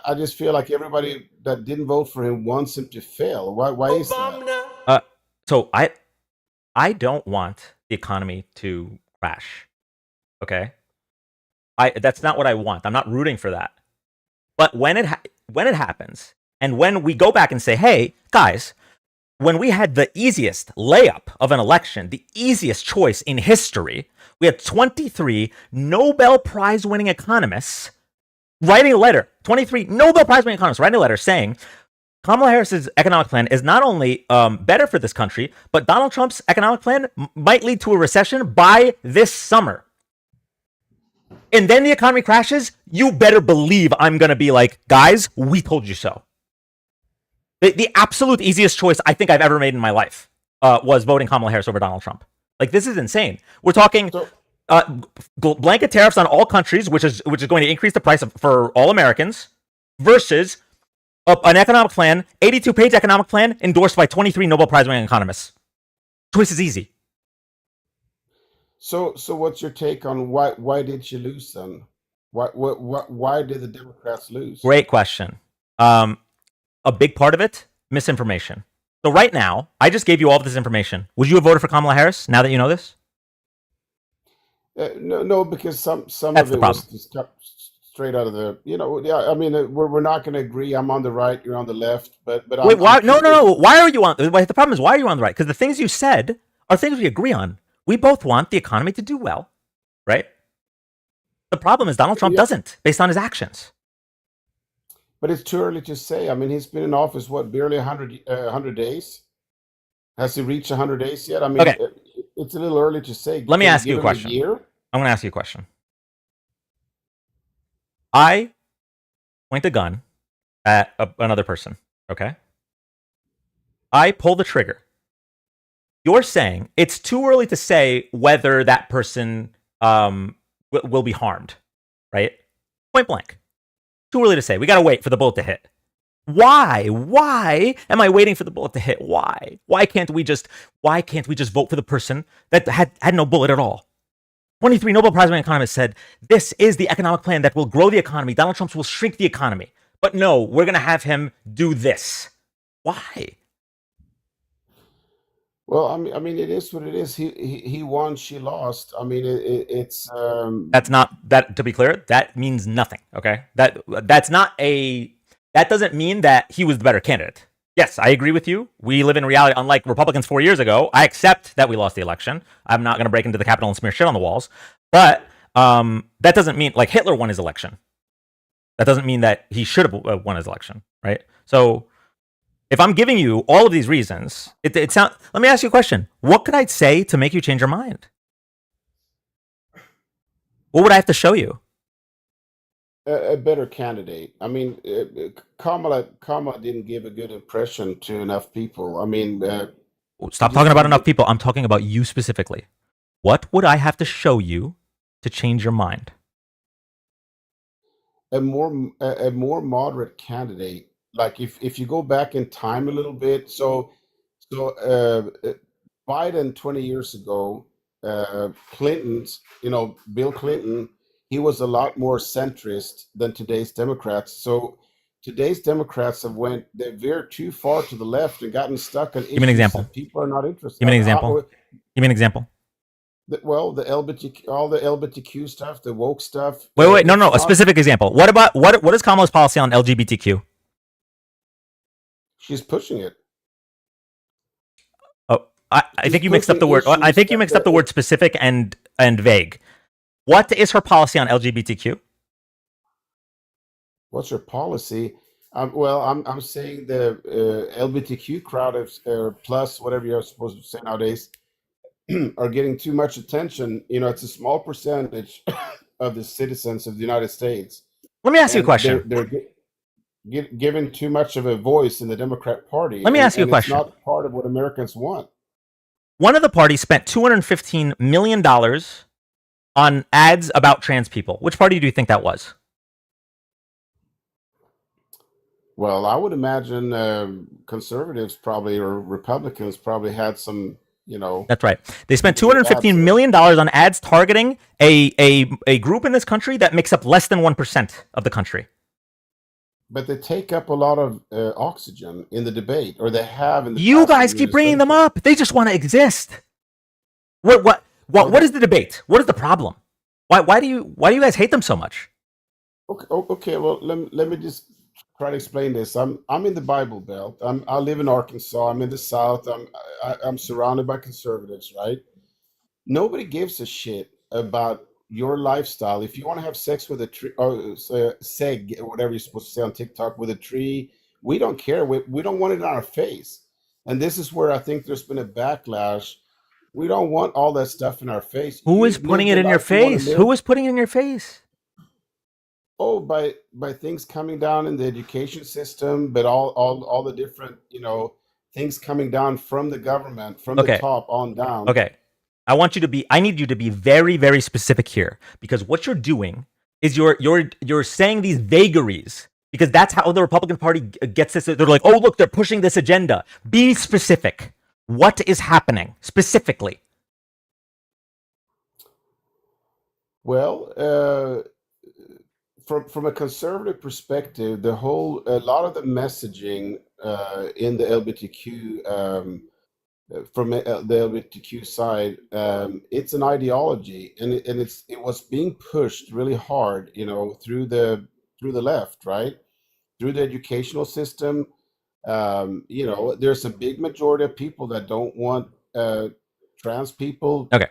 I just feel like everybody that didn't vote for him wants him to fail. Why is that? So I don't want the economy to crash. Okay, that's not what I want. I'm not rooting for that. But when it happens, and when we go back and say, hey, guys, when we had the easiest layup of an election, the easiest choice in history, we had 23 Nobel Prize winning economists writing a letter, 23 Nobel Prize winning economists writing a letter saying Kamala Harris's economic plan is not only better for this country, but Donald Trump's economic plan might lead to a recession by this summer. And then the economy crashes, you better believe I'm going to be like, guys, we told you so. The absolute easiest choice I think I've ever made in my life was voting Kamala Harris over Donald Trump. Like, this is insane. We're talking blanket tariffs on all countries, which is going to increase the price for all Americans, versus an economic plan, 82-page economic plan endorsed by 23 Nobel Prize winning economists. Choice is easy. So what's your take on why did you lose then? Why did the Democrats lose? Great question. A big part of it, misinformation. So right now, I just gave you all of this information. Would you have voted for Kamala Harris now that you know this? No, because some That's of it the was problem. just cut straight out of the. Yeah. I mean, we're not going to agree. I'm on the right. You're on the left. But Wait, why? No. Why are you on? The problem is, why are you on the right? Because the things you said are things we agree on. We both want the economy to do well, right? The problem is Donald Trump doesn't, based on his actions. But it's too early to say. I mean, he's been in office, barely 100 days? Has he reached 100 days yet? I mean, Okay. It's a little early to say. Let me Can we ask you give a him question. year? I'm going to ask you a question. I point a gun at another person, okay? I pull the trigger. You're saying it's too early to say whether that person will be harmed, right? Point blank. Too early to say. We got to wait for the bullet to hit. Why? Why am I waiting for the bullet to hit? Why? Why can't we just vote for the person that had no bullet at all? 23 Nobel Prize winning economists said this is the economic plan that will grow the economy. Donald Trump will shrink the economy. But no, we're going to have him do this. Why? Well, I mean, it is what it is. He won, she lost. I mean, it's That's not that. To be clear, that means nothing. Okay, that's not a. That doesn't mean that he was the better candidate. Yes, I agree with you. We live in reality. Unlike Republicans 4 years ago, I accept that we lost the election. I'm not going to break into the Capitol and smear shit on the walls. But that doesn't mean like Hitler won his election. That doesn't mean that he should have won his election, right? So if I'm giving you all of these reasons, it sounds. Let me ask you a question. What could I say to make you change your mind? What would I have to show you? a better candidate. I mean, Kamala didn't give a good impression to enough people. I mean, Stop just talking about to enough get people. I'm talking about you specifically. What would I have to show you to change your mind? a more moderate candidate, like if you go back in time a little bit, Biden 20 years ago, Clinton's, Bill Clinton, he was a lot more centrist than today's Democrats. So today's Democrats they veered too far to the left and gotten stuck on Give me an issues example. that people are not interested. Give me an example. Give me an example. Well, the LGBTQ, all the LGBTQ stuff, the woke stuff. Wait. No. It's A not. specific example. What is Kamala's policy on LGBTQ? She's pushing it. Oh, I She's think you mixed up pushing the word. I issues think you mixed up the word specific and vague. What is her policy on LGBTQ? What's her policy? Well, I'm saying the LGBTQ crowd of plus whatever you're supposed to say nowadays are getting too much attention. It's a small percentage of the citizens of the United States, Let me ask you a and question. they're given too much of a voice in the Democrat Party, Let me ask you a and it's question. not part of what Americans want. One of the parties spent $215 million on ads about trans people. Which party do you think that was? Well, I would imagine conservatives probably or Republicans probably had some, That's right. They spent good ads $215 there. million on ads targeting a group in this country that makes up less than 1% of the country. But they take up a lot of oxygen in the debate, or they have in the You past guys keep bringing them administration. up. They just want to exist. Well, What is the debate? What is the problem? Why do you guys hate them so much? okay. Well, let me just try to explain this. I'm in the Bible Belt. I live in Arkansas. I'm in the South. I'm surrounded by conservatives, right? Nobody gives a shit about your lifestyle. If you want to have sex with a tree or seg, or whatever you're supposed to say on TikTok with a tree, we don't care. We don't want it on our face. And this is where I think there's been a backlash. We don't want all that stuff in our face. Who is You putting live it the in your life you want to face? live. Who is putting it in your face? Oh, by things coming down in the education system, but all the different, things coming down from the government, from the Okay. top on down. Okay. I need you to be very, very specific here, because what you're doing is you're saying these vagaries, because that's how the Republican Party gets this. They're like, oh, look, they're pushing this agenda. Be specific. What is happening specifically? Well, from a conservative perspective, a lot of the messaging in the LGBTQ from the LGBTQ side, it's an ideology, and it was being pushed really hard, through the left, right, through the educational system. There's a big majority of people that don't want trans people Okay.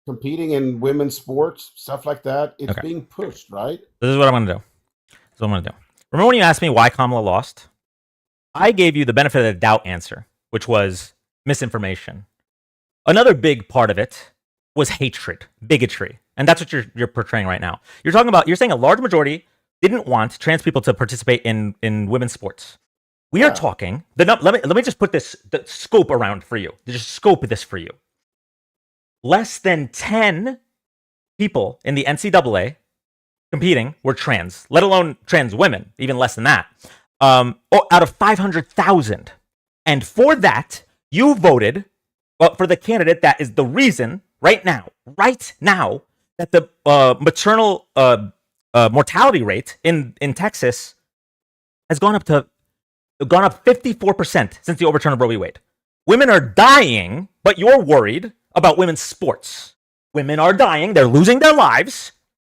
competing in women's sports, stuff like that. It's Okay. being pushed, right? This is what I'm going to do. Remember when you asked me why Kamala lost? I gave you the benefit of the doubt answer, which was misinformation. Another big part of it was hatred, bigotry. And that's what you're portraying right now. You're saying a large majority didn't want trans people to participate in women's sports. We are Yeah. talking let me just put the scope around for you. Just scope this for you. Less than 10 people in the NCAA competing were trans, let alone trans women, even less than that. Out of 500,000. And for that, you voted for the candidate that is the reason right now, that the maternal mortality rate in Texas has gone up 54% since the overturn of Roe v. Wade. Women are dying, but you're worried about women's sports. Women are dying, they're losing their lives,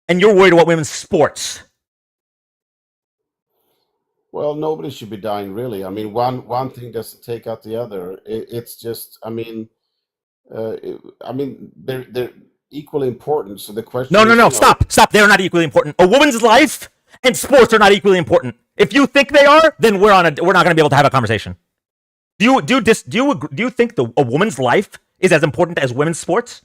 and you're worried about women's sports. Well, nobody should be dying, really. I mean, one thing doesn't take out the other. It's just, they're equally important. So the question No, is, stop. They're not equally important. A woman's life and sports are not equally important. If you think they are, then we're not going to be able to have a conversation. Do you think a woman's life is as important as women's sports?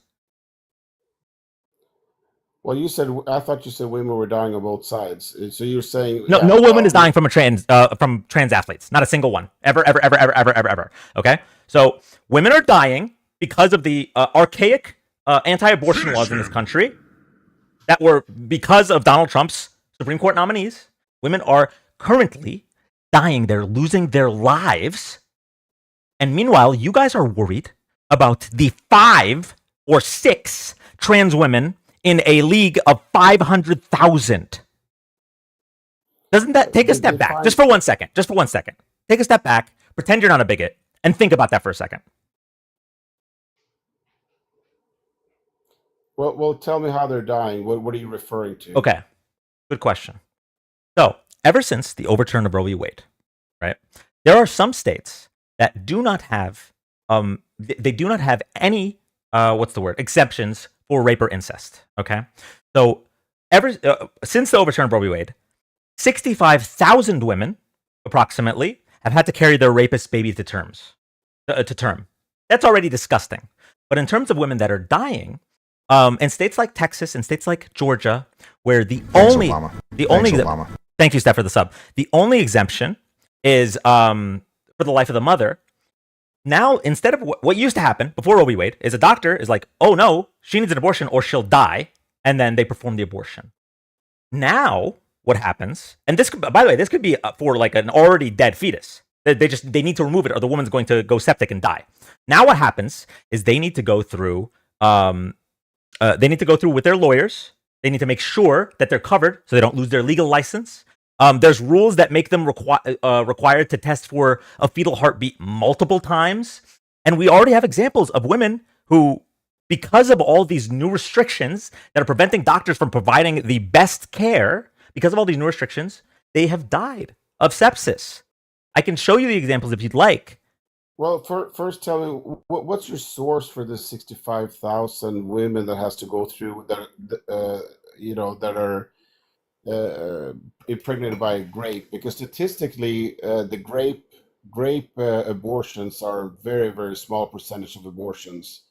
well, I thought you said women were dying on both sides. So you're saying, No, no woman is dying from trans athletes. Not a single one. Ever. Okay? So women are dying because of the archaic anti-abortion laws in this country that were because of Donald Trump's Supreme Court nominees. Women are currently dying. They're losing their lives. And meanwhile, you guys are worried about the 5 or 6 trans women in a league of 500,000. Doesn't that take a step back? Just for 1 second. Take a step back. Pretend you're not a bigot and think about that for a second. Well, tell me how they're dying. What are you referring to? Okay. Good question. So, ever since the overturn of Roe v. Wade, right, there are some states that do not have they do not have any exceptions for rape or incest. Okay, so since the overturn of Roe v. Wade, 65,000 women approximately have had to carry their rapist babies to term. That's already disgusting. But in terms of women that are dying, in states like Texas and states like Georgia, where thank you, Steph, for the sub. The only exemption is for the life of the mother. Now, instead of what used to happen before Roe v. Wade, is a doctor is like, oh no, she needs an abortion or she'll die, and then they perform the abortion. Now, what happens? And this, by the way, this could be for like an already dead fetus. They need to remove it, or the woman's going to go septic and die. Now, what happens is they need to go through with their lawyers. They need to make sure that they're covered so they don't lose their legal license. There's rules that make them required to test for a fetal heartbeat multiple times. And we already have examples of women who, because of all these new restrictions that are preventing doctors from providing the best care, because of all these new restrictions, they have died of sepsis. I can show you the examples if you'd like. Well, first tell me, what's your source for the 65,000 women that has to go through that are impregnated by grape? Because statistically, the grape abortions are a very, very small percentage of abortions.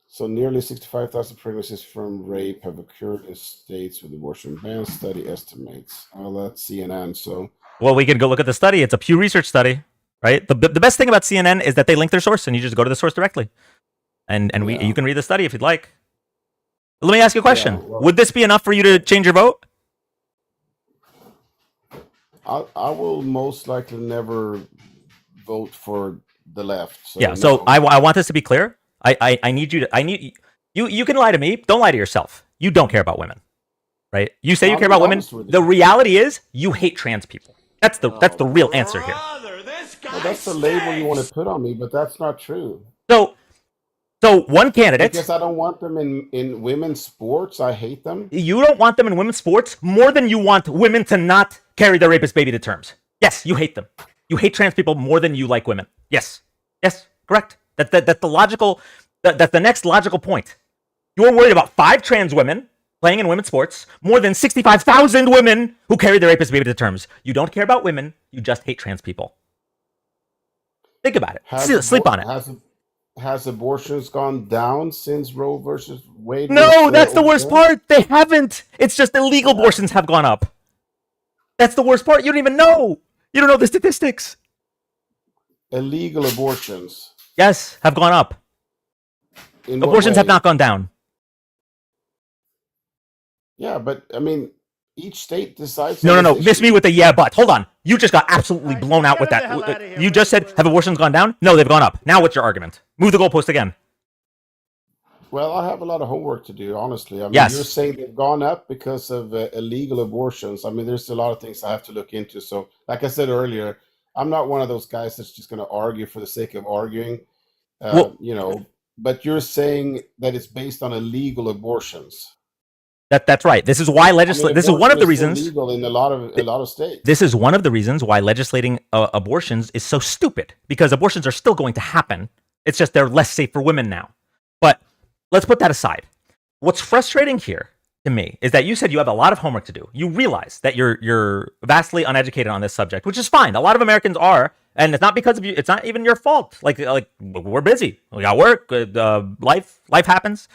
So nearly 65,000 pregnancies from rape have occurred in states with abortion ban. Study estimates. Well, that's CNN. So well, we can go look at the study. It's a Pew Research study, right? The best thing about CNN is that they link their source, and you just go to the source directly, and you can read the study if you'd like. Let me ask you a question. Yeah, well, would this be enough for you to change your vote? I will most likely never vote for the left. So Yeah. So no. I want this to be clear. I need you to you can lie to me. Don't lie to yourself. You don't care about women, right? You say you care about women. honest with you. The reality is you hate trans people. That's the real answer here. Well, that's the label you want to put on me, but that's not true. So one candidate. Because I don't want them in women's sports. I hate them. You don't want them in women's sports more than you want women to not carry their rapist baby to terms. Yes, you hate them. You hate trans people more than you like women. Yes, correct. That's the logical. That's the next logical point. You're worried about 5 trans women playing in women's sports more than 65,000 women who carry their rapist baby to terms. You don't care about women. You just hate trans people. Think about it. Sleep on it. Has abortions gone down since Roe versus Wade? No, that's the worst part. They haven't. It's just illegal abortions have gone up. That's the worst part. You don't even know. You don't know the statistics. Illegal abortions. Yes, have gone up. In what Abortions have way? not gone down. Yeah, but I mean, each state decides. No. on this Miss issue. me with the yeah, but. Hold on. You just got absolutely blown out with Get the hell outta that. here. You just said, have abortions gone down? No, they've gone up. Now what's your argument? Move the goalpost again. Well, I have a lot of homework to do, honestly. I mean, Yes. you're saying they've gone up because of illegal abortions. I mean, there's a lot of things I have to look into. So, like I said earlier, I'm not one of those guys that's just going to argue for the sake of arguing. Well, You know, but you're saying that it's based on illegal abortions. that's right. This is why I mean, this is one of the abortion is reasons. illegal in a lot of states. This is one of the reasons why legislating abortions is so stupid, because abortions are still going to happen. It's just they're less safe for women now. But let's put that aside. What's frustrating here to me is that you said you have a lot of homework to do. You realize that you're vastly uneducated on this subject, which is fine. A lot of Americans are, and it's not because of you. It's not even your fault. Like we're busy. We got work. Life happens.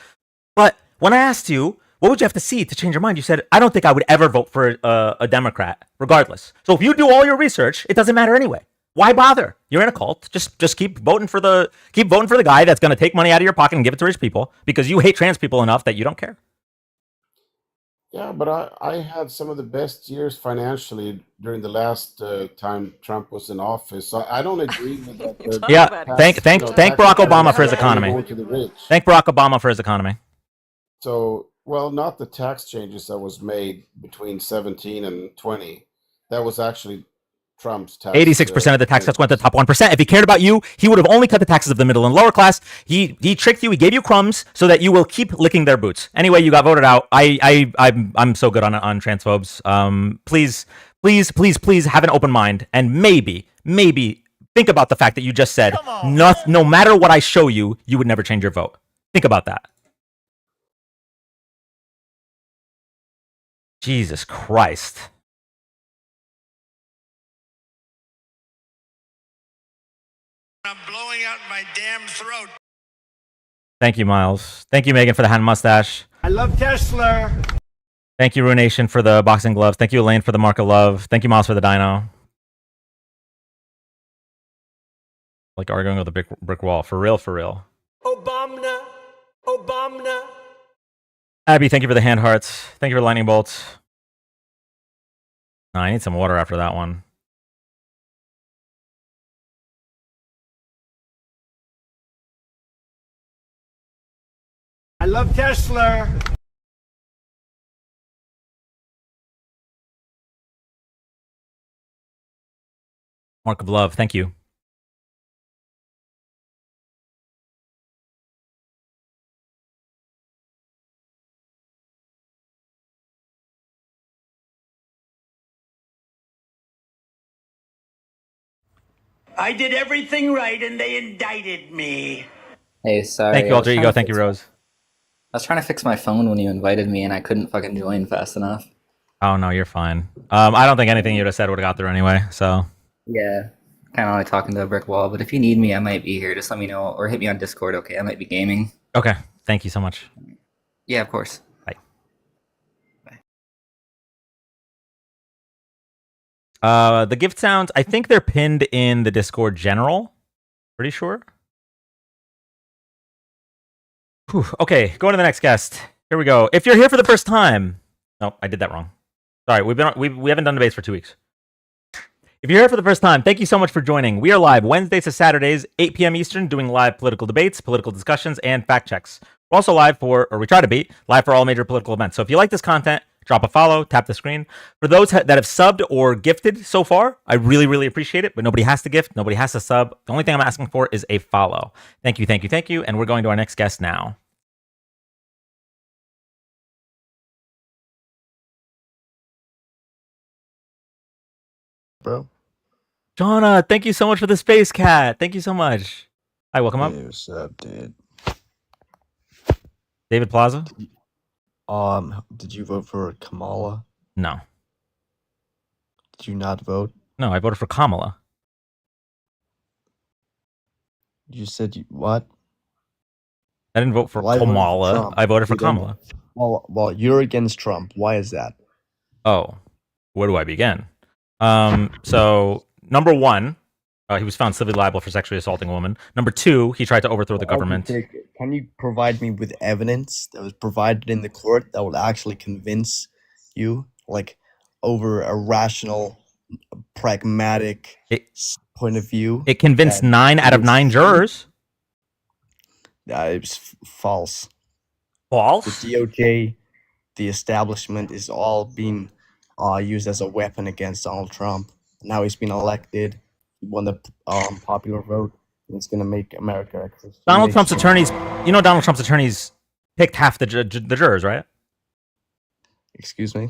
But when I asked you, what would you have to see to change your mind? You said, I don't think I would ever vote for a Democrat, regardless. So if you do all your research, it doesn't matter anyway. Why bother? You're in a cult. Just keep voting for the guy that's going to take money out of your pocket and give it to rich people because you hate trans people enough that you don't care. Yeah, but I had some of the best years financially during the last time Trump was in office. So I don't agree with that. Yeah, thank Barack Obama for his economy. Going to the rich. Thank Barack Obama for his economy. So, well, not the tax changes that was made between 17 and 20. That was actually Trump's tax. 86% of the tax cuts went to the top 1%. If he cared about you, he would have only cut the taxes of the middle and lower class. He tricked you. He gave you crumbs so that you will keep licking their boots. Anyway, you got voted out. I'm so good on transphobes. Please have an open mind and maybe think about the fact that you just said no matter what I show you, you would never change your vote. Think about that. Jesus Christ. I'm blowing out my damn throat. Thank you, Miles. Thank you, Megan, for the hand mustache. I love Tesla. Thank you, Ruination, for the boxing gloves. Thank you, Elaine, for the mark of love. Thank you, Miles, for the dino. Like arguing with a brick wall. For real, for real. Obama. Abby, thank you for the hand hearts. Thank you for the lightning bolts. No, I need some water after that one. I love Tesla. Mark of love. Thank you. I did everything right and they indicted me. Hey, sorry. Thank you, Alter Ego. Thank you, Rose. I was trying to fix my phone when you invited me, and I couldn't fucking join fast enough. Oh, no, you're fine. I don't think anything you'd have said would have got through anyway, so. Yeah, kind of like talking to a brick wall, but if you need me, I might be here. Just let me know, or hit me on Discord, okay? I might be gaming. Okay. Thank you so much. Yeah, of course. The gift sounds, I think they're pinned in the Discord general. Pretty sure. Whew. Okay, going to the next guest. Here we go. If you're here for the first time, no, I did that wrong. Sorry, we haven't done debates for 2 weeks. If you're here for the first time, thank you so much for joining. We are live Wednesdays to Saturdays, 8 p.m. Eastern, doing live political debates, political discussions, and fact checks. We're also live we try to be live for all major political events. So if you like this content, drop a follow, tap the screen. For those that have subbed or gifted so far, I really, really appreciate it, but nobody has to gift, nobody has to sub. The only thing I'm asking for is a follow. Thank you, thank you, thank you, and we're going to our next guest now. Bro. Jonah, thank you so much for the space cat. Thank you so much. Hi, welcome up. Hey, what's up, dude? David Plaza? Did you vote for Kamala? No. Did you not vote? No, I voted for Kamala. You said what? I didn't vote for Well, I voted for Kamala. Trump. I voted for You didn't- Kamala. Well, you're against Trump. Why is that? Oh, where do I begin? So number one, he was found civilly liable for sexually assaulting a woman. Number two, he tried to overthrow the government. Can you provide me with evidence that was provided in the court that will actually convince you, like, over a rational, pragmatic point of view? It convinced that 9 out of 9 jurors. It was false. False? The DOJ, the establishment is all being used as a weapon against Donald Trump. Now he's been elected. He won the popular vote. It's gonna make America. Donald Trump's attorneys. You know, Donald Trump's attorneys picked half the jurors, right? Excuse me.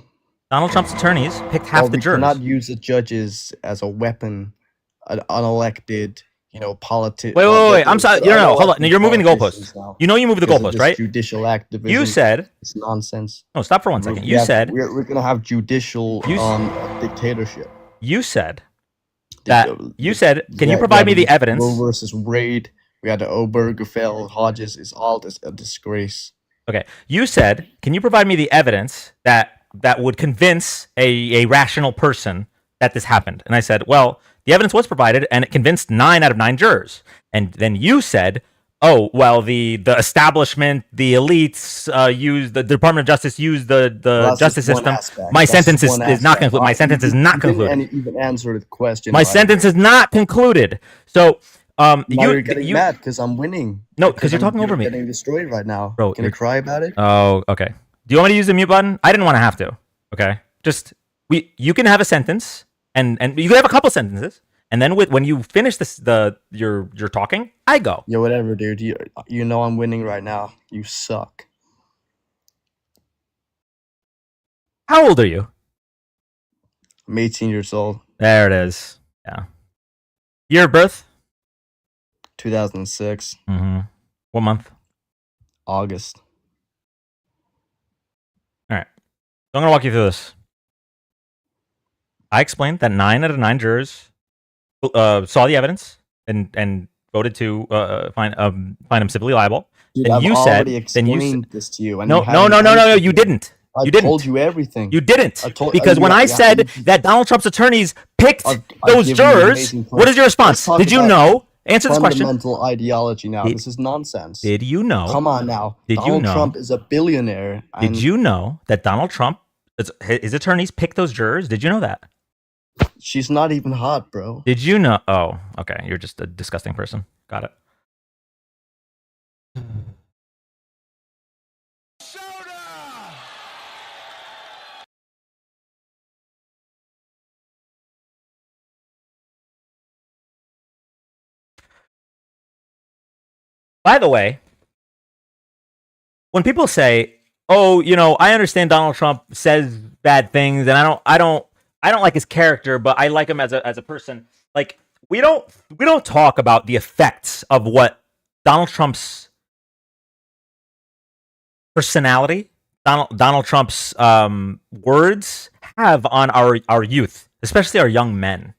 Donald Trump's attorneys picked half Well, the we jurors. cannot use the judges as a weapon, an unelected, politician. Wait. I'm sorry. No. Hold on. You're moving the goalposts. You know you moved the goalposts, right? Judicial activism. You said. It's nonsense. No, stop for 1 second. You said. We're gonna have judicial dictatorship. You said that. You said. Can you provide me the evidence? Roe versus Wade. We had the Obergefell, Hodges. It's all a disgrace. Okay. You said. Can you provide me the evidence that would convince a rational person that this happened? And I said, well, the evidence was provided, and it convinced 9 out of 9 jurors. And then you said, oh, well, the establishment, the elites used the Department of Justice used the justice system. My sentence is not concluded. My sentence is not concluded. And even answer the question. My sentence is not concluded. So you're getting mad because I'm winning. No, because you're talking over me. Getting destroyed right now, bro. Can you cry about it? Oh, okay. Do you want me to use the mute button? I didn't want to have to. Okay, just you can have a sentence, and you can have a couple sentences, and then when you finish your talking, I go. Yeah, whatever, dude. You know I'm winning right now. You suck. How old are you? I'm 18 years old. There it is. Yeah. Year of birth? 2006. Mm-hmm. What month? August. All right. So I'm going to walk you through this. I explained that 9 out of 9 jurors saw the evidence and voted to find him civilly liable. Dude, and I've you already said, explained this to you. And no, you didn't. I didn't. told you everything. You didn't. Because when I said that Donald Trump's attorneys picked those jurors, what is your response? Did you know? Answer this question. Fundamental ideology now. This is nonsense. Did you know? Come on now. Did you know? Donald Trump is a billionaire. Did you know that Donald Trump, his attorneys picked those jurors? Did you know that? She's not even hot, bro. Did you know? Oh, okay. You're just a disgusting person. Got it. By the way, when people say, "Oh, I understand Donald Trump says bad things, and I don't like his character, but I like him as a person," like we don't talk about the effects of what Donald Trump's personality, Donald Trump's words have on our youth, especially our young men.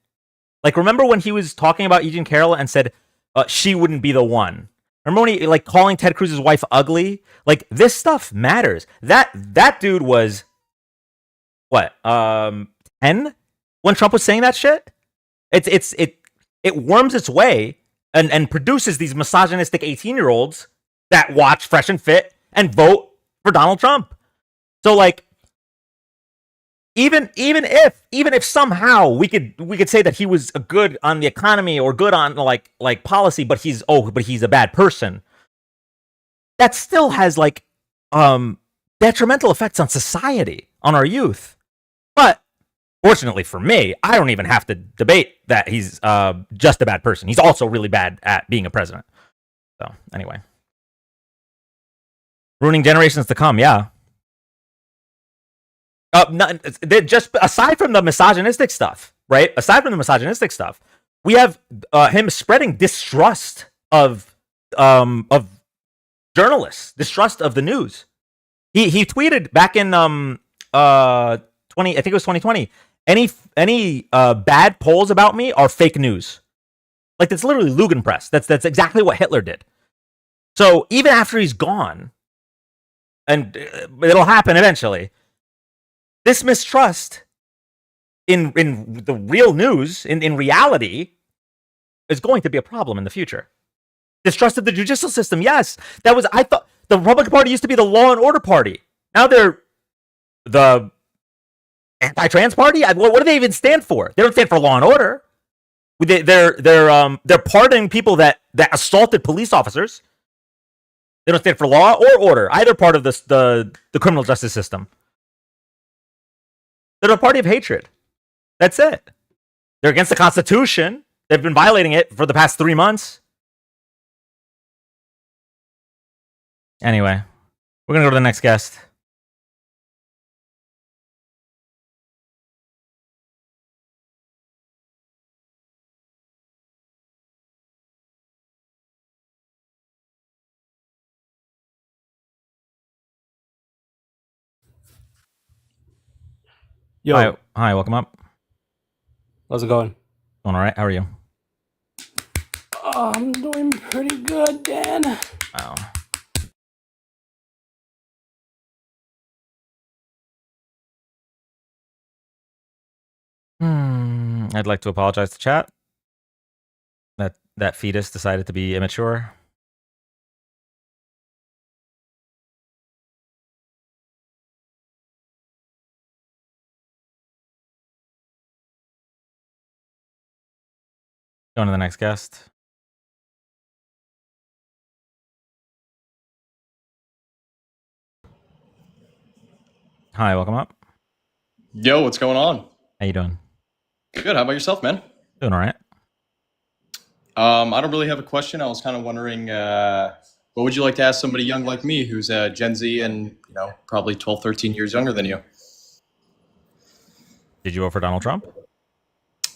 Like, remember when he was talking about E. Jean Carroll and said she wouldn't be the one? Remember when he calling Ted Cruz's wife ugly? Like, this stuff matters. That dude was what 10 when Trump was saying that shit. It worms its way and produces these misogynistic 18-year-olds that watch Fresh and Fit and vote for Donald Trump. So like, even if somehow we could say that he was good on the economy or good on like policy, but he's a bad person, that still has detrimental effects on society, on our youth. But fortunately for me, I don't even have to debate that he's just a bad person. He's also really bad at being a president. So anyway, ruining generations to come. Yeah. Just aside from the misogynistic stuff, right? Aside from the misogynistic stuff, we have him spreading distrust of journalists, distrust of the news. He tweeted back in I think it was 2020. Any bad polls about me are fake news. Like, that's literally Lugenpress. That's exactly what Hitler did. So even after he's gone, and it'll happen eventually, this mistrust in the real news, in reality, is going to be a problem in the future. Distrust of the judicial system, yes. I thought the Republican Party used to be the law and order party. Now they're the anti-trans party. What do they even stand for? They don't stand for law and order. They're pardoning people that assaulted police officers. They don't stand for law or order, either part of the criminal justice system. They're a party of hatred. That's it. They're against the Constitution. They've been violating it for the past 3 months. Anyway, we're going to go to the next guest. Yo, Hi, welcome up. how's it going? Doing all right? How are you? I'm doing pretty good, Dan. Wow. I'd like to apologize to chat. That fetus decided to be immature. Going to the next guest. Hi, welcome up. Yo, what's going on? How you doing? Good. How about yourself, man? Doing all right. I don't really have a question. I was kind of wondering, what would you like to ask somebody young like me who's Gen Z and, probably 12, 13 years younger than you? Did you vote for Donald Trump?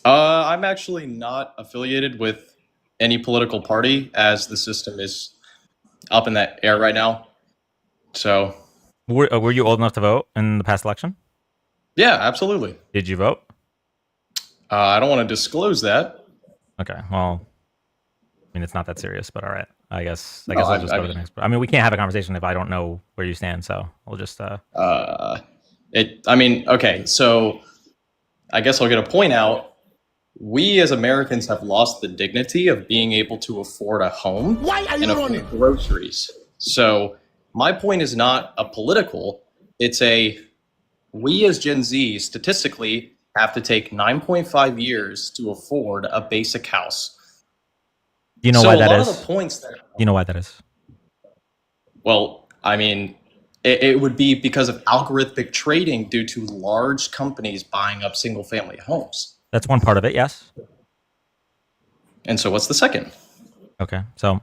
I'm actually not affiliated with any political party as the system is up in that air right now. So, Were you old enough to vote in the past election? yeah, absolutely. Did you vote? I don't want to disclose that. Okay, well, I mean, it's not that serious, but all right. I guess No, I'll just I go to the mean- next. I mean, we can't have a conversation if I don't know where you stand, so we'll just. Okay, so I guess I'll get a point out. We as Americans have lost the dignity of being able to afford a home and afford groceries. So my point is not a political, it's we as Gen Z statistically have to take 9.5 years to afford a basic house. Do you know So why a that lot is? of the points that, Do you know why that is? well, I mean, it would be because of algorithmic trading due to large companies buying up single family homes. That's one part of it. Yes. And so what's the second? Okay. So,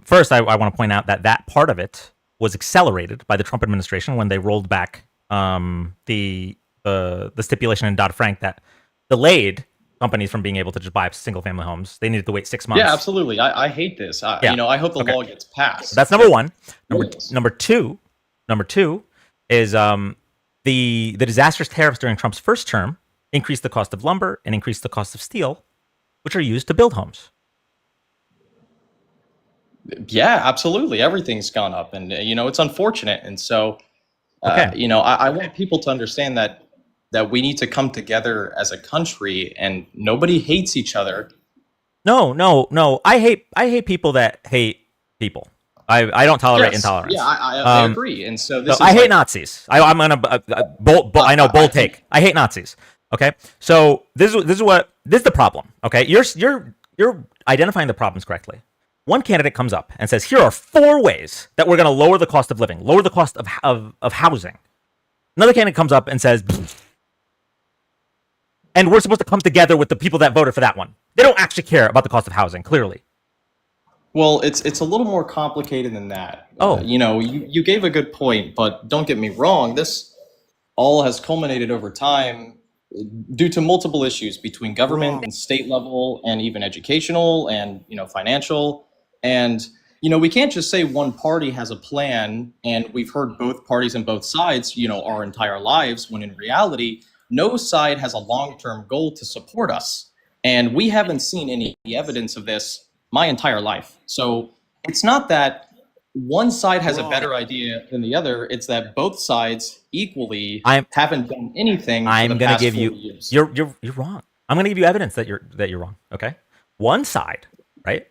first, I want to point out that part of it was accelerated by the Trump administration when they rolled back the stipulation in Dodd-Frank that delayed companies from being able to just buy single family homes. They needed to wait 6 months. Yeah, absolutely. I hate this. Yeah. I hope the Okay. law gets passed. That's number one. Yes. Number two is the disastrous tariffs during Trump's first term increased the cost of lumber and increased the cost of steel, which are used to build homes. Yeah, absolutely. Everything's gone up, and it's unfortunate. And so, Okay. I want people to understand that we need to come together as a country, and nobody hates each other. No. I hate people that hate people. I don't tolerate Yes. intolerance. Yeah, I Um, agree. And so So this is I hate like, Nazis. I'm gonna I know bold take. I hate Nazis. Okay, so this is the problem. Okay, you're identifying the problems correctly. One candidate comes up and says, "Here are 4 ways that we're going to lower the cost of living, lower the cost of housing." Another candidate comes up and says, and we're supposed to come together with the people that voted for that one. They don't actually care about the cost of housing, clearly. well, it's a little more complicated than that. Oh. You gave a good point, but don't get me wrong. This all has culminated over time due to multiple issues between government and state level, and even educational and financial. And we can't just say one party has a plan, and we've heard both parties and both sides our entire lives, when in reality no side has a long-term goal to support us, and we haven't seen any evidence of this my entire life. So it's not that one side has a better idea than the other, it's that both sides equally haven't done anything for I'm the gonna past give 4 you years. you're wrong. I'm gonna give you evidence that you're wrong. Okay, one side, right,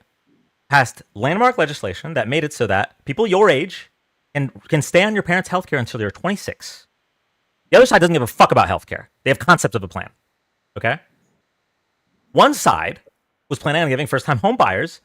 passed landmark legislation that made it so that people your age can stay on your parents' health care until they're 26. The other side doesn't give a fuck about healthcare. They have concepts of a plan. Okay, one side was planning on giving first-time home buyers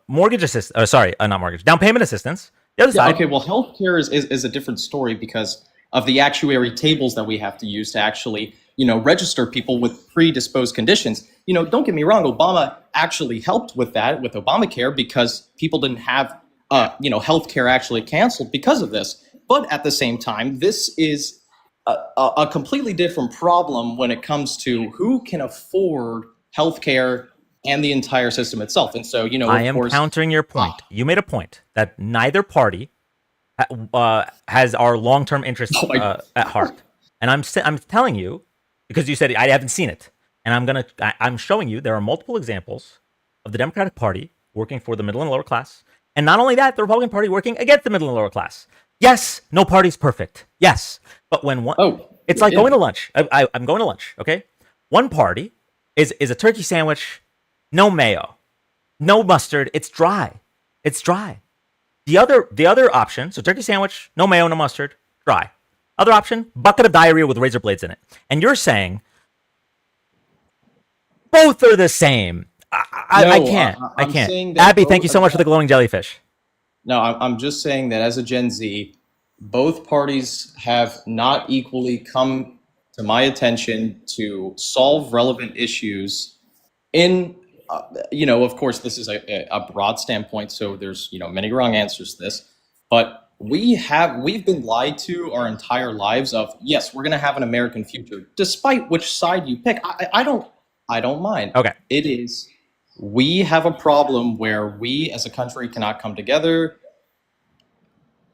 mortgage assistance. Not mortgage, down payment assistance. The other Yeah, side, okay, well, healthcare is a different story because of the actuary tables that we have to use to actually, register people with predisposed conditions. don't get me wrong, Obama actually helped with that with Obamacare because people didn't have healthcare actually canceled because of this. But at the same time, this is a completely different problem when it comes to who can afford healthcare and the entire system itself. And so, I am countering your point. You made a point that neither party has our long-term interests at heart, and I'm telling you because you said I haven't seen it, and I'm showing you there are multiple examples of the Democratic Party working for the middle and lower class, and not only that, the Republican Party working against the middle and lower class. Yes, no party's perfect. Yes, but when one, it's like going to lunch. I'm going to lunch. Okay, one party is a turkey sandwich, no mayo, no mustard. It's dry. It's dry. The other option, so turkey sandwich, no mayo, no mustard, dry. Other option, bucket of diarrhea with razor blades in it. And you're saying both are the same. I can't. I can't. Abby, thank you so much for the glowing jellyfish. No, I'm just saying that as a Gen Z, both parties have not equally come to my attention to solve relevant issues in of course, this is a broad standpoint, so there's many wrong answers to this, but we've been lied to our entire lives of yes, we're going to have an American future, despite which side you pick. I don't mind. Okay, it is we have a problem where we as a country cannot come together.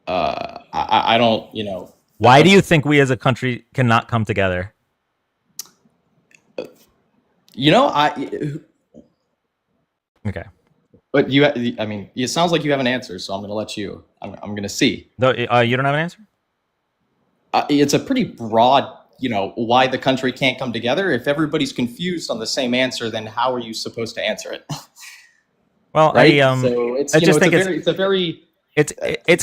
I don't. Why do you think we as a country cannot come together? Okay. But it sounds like you have an answer, so I'm going to let you. I'm going to see. No, you don't have an answer? It's a pretty broad, why the country can't come together. If everybody's confused on the same answer, then how are you supposed to answer it? Well, right? So it's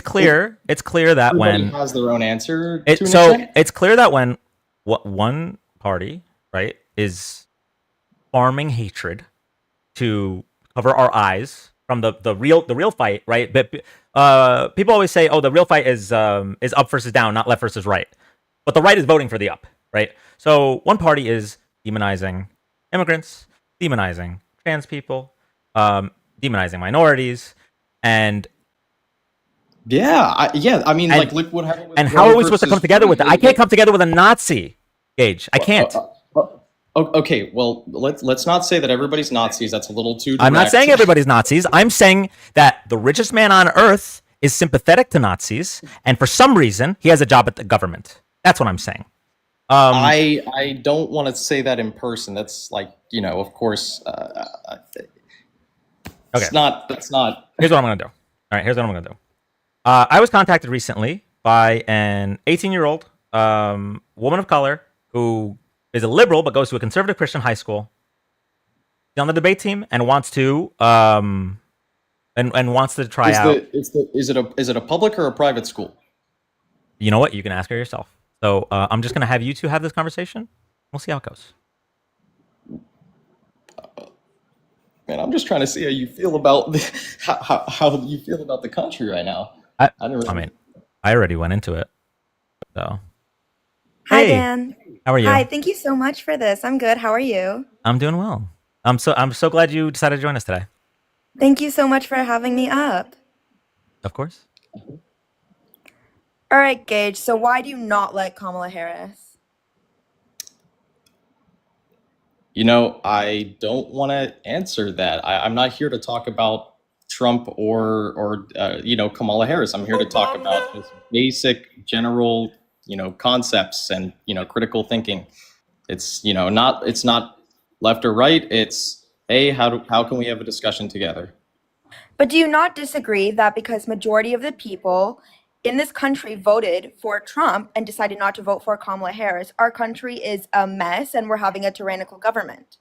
clear. It's clear that everybody when has their own answer. It's clear that when one party, right, is farming hatred to cover our eyes from the real fight, right? But people always say, "Oh, the real fight is up versus down, not left versus right." But the right is voting for the up, right? So one party is demonizing immigrants, demonizing trans people, demonizing minorities, and like look what happened with and how are we supposed to come together with that? I can't come together with a Nazi, Gage. I can't. Okay, well, let's not say that everybody's Nazis. That's a little too direct. I'm not saying everybody's Nazis. I'm saying that the richest man on earth is sympathetic to Nazis, and for some reason, he has a job at the government. That's what I'm saying. I don't want to say that in person. That's like, of course. Okay. That's not. Here's what I'm going to do. All right, here's what I'm going to do. I was contacted recently by an 18-year-old woman of color who is a liberal but goes to a conservative Christian high school. She's on the debate team and wants to and wants to try out. Is it a public or a private school? You know what? You can ask her yourself. So I'm just gonna have you two have this conversation. We'll see how it goes. Man, I'm just trying to see how you feel about how you feel about the country right now. I already went into it. So. Hi, Hey, Dan. how are you? Hi, thank you so much for this. I'm good. How are you? I'm doing well. I'm so glad you decided to join us today. Thank you so much for having me up. Of course. All right, Gage. So why do you not like Kamala Harris? I don't want to answer that. I'm not here to talk about Trump or Kamala Harris. I'm here to talk about just basic general concepts and critical thinking. It's not left or right. It's how can we have a discussion together? But do you not disagree that because majority of the people in this country voted for Trump and decided not to vote for Kamala Harris, our country is a mess and we're having a tyrannical government?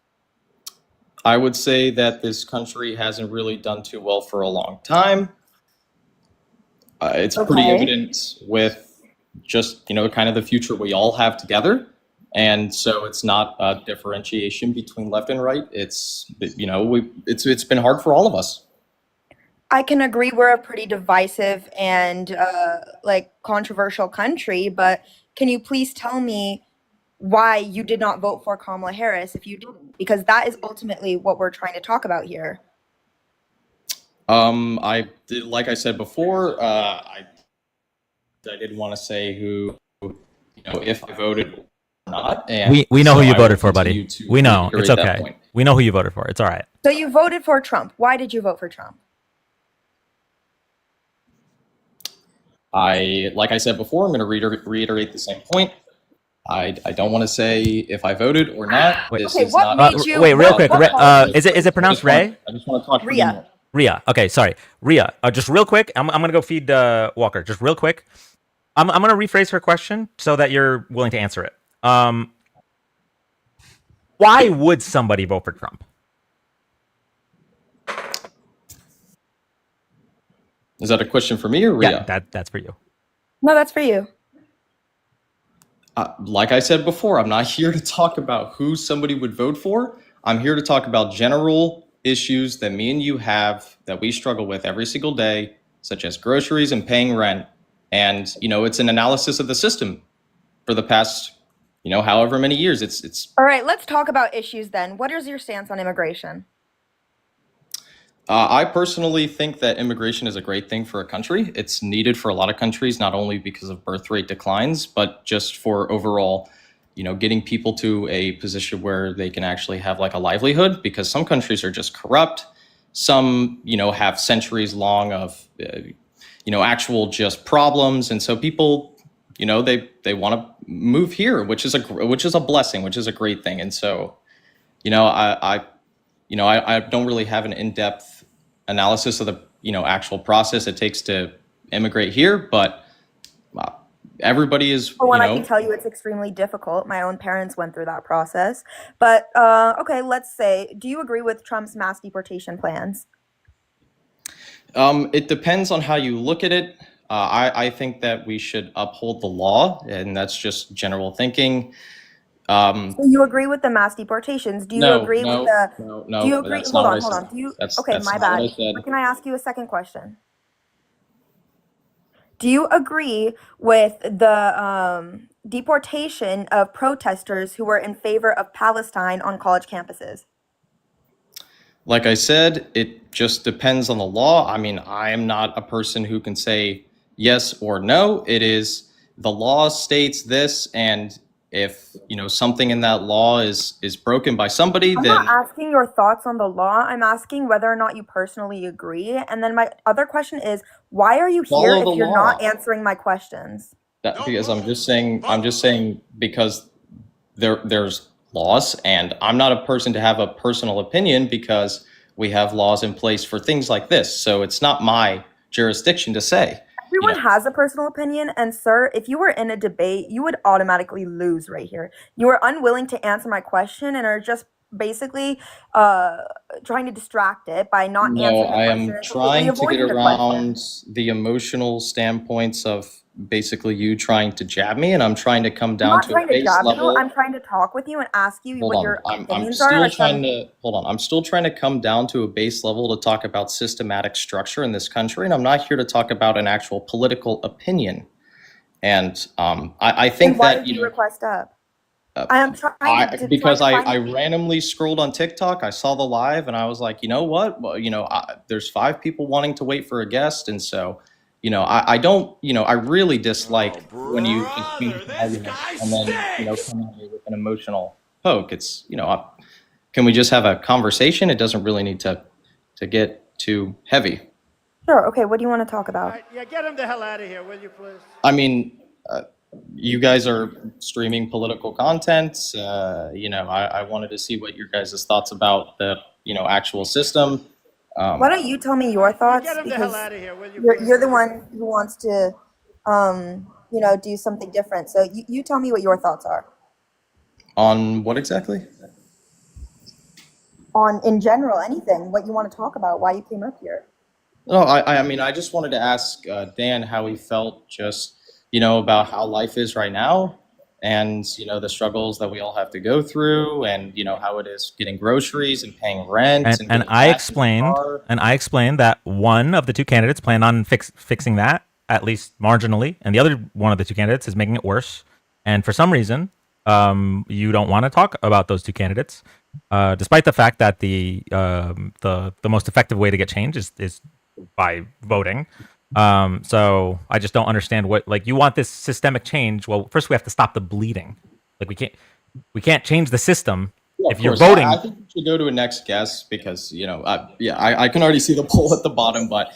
I would say that this country hasn't really done too well for a long time. It's pretty evident with just kind of the future we all have together, and so it's not a differentiation between left and right. It's it's been hard for all of us. I can agree we're a pretty divisive and controversial country, but can you please tell me why you did not vote for Kamala Harris if you didn't, because that is ultimately what we're trying to talk about here. I did, like I said before, I didn't want to say who, if I voted or not. And We know so who you I voted will for, buddy. continue to We know. It's reiterate that okay. point. We know who you voted for. It's all right. So you voted for Trump. Why did you vote for Trump? Like I said before, I'm going to reiterate the same point. I don't want to say if I voted or not. Wait. This Okay, is what not. made you? Wait, real what- quick. what caused you- Is it pronounced Ray? I just want to talk. Rhea. Rhea. Okay, sorry. Rhea. Just real quick. I'm gonna go feed Walker. Just real quick. I'm gonna rephrase her question so that you're willing to answer it. Why would somebody vote for Trump? Is that a question for me or Rhea? Yeah, that's for you. No, that's for you. Like I said before, I'm not here to talk about who somebody would vote for. I'm here to talk about general issues that me and you have that we struggle with every single day, such as groceries and paying rent. And, it's an analysis of the system for the past, however many years. It's All right, let's talk about issues then. What is your stance on immigration? I personally think that immigration is a great thing for a country. It's needed for a lot of countries, not only because of birth rate declines, but just for overall, getting people to a position where they can actually have like a livelihood, because some countries are just corrupt. Some, have centuries long of, actual just problems. And so people, they want to move here, which is a blessing, which is a great thing. And so, I don't really have an in-depth analysis of the, actual process it takes to immigrate here, but everybody is, For one, I can tell you it's extremely difficult. My own parents went through that process. But okay, let's say, do you agree with Trump's mass deportation plans? It depends on how you look at it. I think that we should uphold the law, and that's just general thinking. So you agree with the mass deportations? Do you agree with the? No, Do you agree? that's Hold not on, what I hold said. on. Do you? That's Okay, not my what bad. I said. But can I ask you a second question? Do you agree with the deportation of protesters who were in favor of Palestine on college campuses? Like I said, it just depends on the law. I mean, I am not a person who can say yes or no. It is the law states this, and if something in that law is broken by somebody, I'm then not asking your thoughts on the law. I'm asking whether or not you personally agree. And then my other question is, why are you here Follow if the you're not law. answering my questions? because I'm just saying because there's laws, and I'm not a person to have a personal opinion because we have laws in place for things like this. So it's not my jurisdiction to say. Everyone has a personal opinion, and sir, if you were in a debate, you would automatically lose right here. You are unwilling to answer my question and are just basically trying to distract it by not No, answering the I question. am and trying to completely get avoiding the question. around the emotional standpoints of basically you trying to jab me, and I'm trying to come I'm down not to a trying to base jab you. level. I'm trying to talk with you and ask you Hold what on, your I'm opinions are. still Like trying to hold on. I'm still trying to come down to a base level to talk about systematic structure in this country, and I'm not here to talk about an actual political opinion. And I then think why that did you request up? uh, I am trying to because find I randomly scrolled on TikTok, I saw the live, and I was like, you know what? Well, there's 5 people wanting to wait for a guest, and so, I don't, I really dislike when you just change the argument and then, come at me with an emotional poke. It's, can we just have a conversation? It doesn't really need to get too heavy. Sure. Okay. What do you want to talk about? Yeah, get him the hell out of here, will you, please? I mean, you guys are streaming political content. I wanted to see what your guys' thoughts about the, actual system. Why don't you tell me your thoughts? Get him the hell Because out of here, will you, you're, please? you're the one who wants to, do something different. So you tell me what your thoughts are On what exactly? on, in general, anything, what you want to talk about, why you came up here. No, I mean, I just wanted to ask Dan how he felt just, about how life is right now, and, the struggles that we all have to go through, and, how it is getting groceries and paying rent. And getting I gas in the explained car. that one of the two candidates planned on fixing that, at least marginally, and the other one of the two candidates is making it worse. And for some reason, you don't want to talk about those two candidates, despite the fact that the most effective way to get change is by voting. So I just don't understand what, like, you want this systemic change. Well, first we have to stop the bleeding. Like, we can't change the system Yeah, if of you're course. voting. I think we should go to a next guest because I can already see the poll at the bottom, but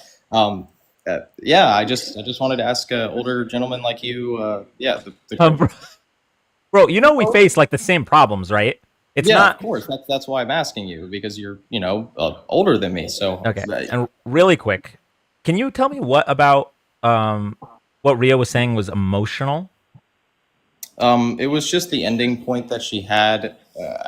yeah, I just wanted to ask older gentlemen like you. Bro, you know we face like the same problems, right? It's yeah, not of course. That's why I'm asking you because you're older than me. So okay. And really quick, can you tell me what about what Ria was saying was emotional? It was just the ending point that she had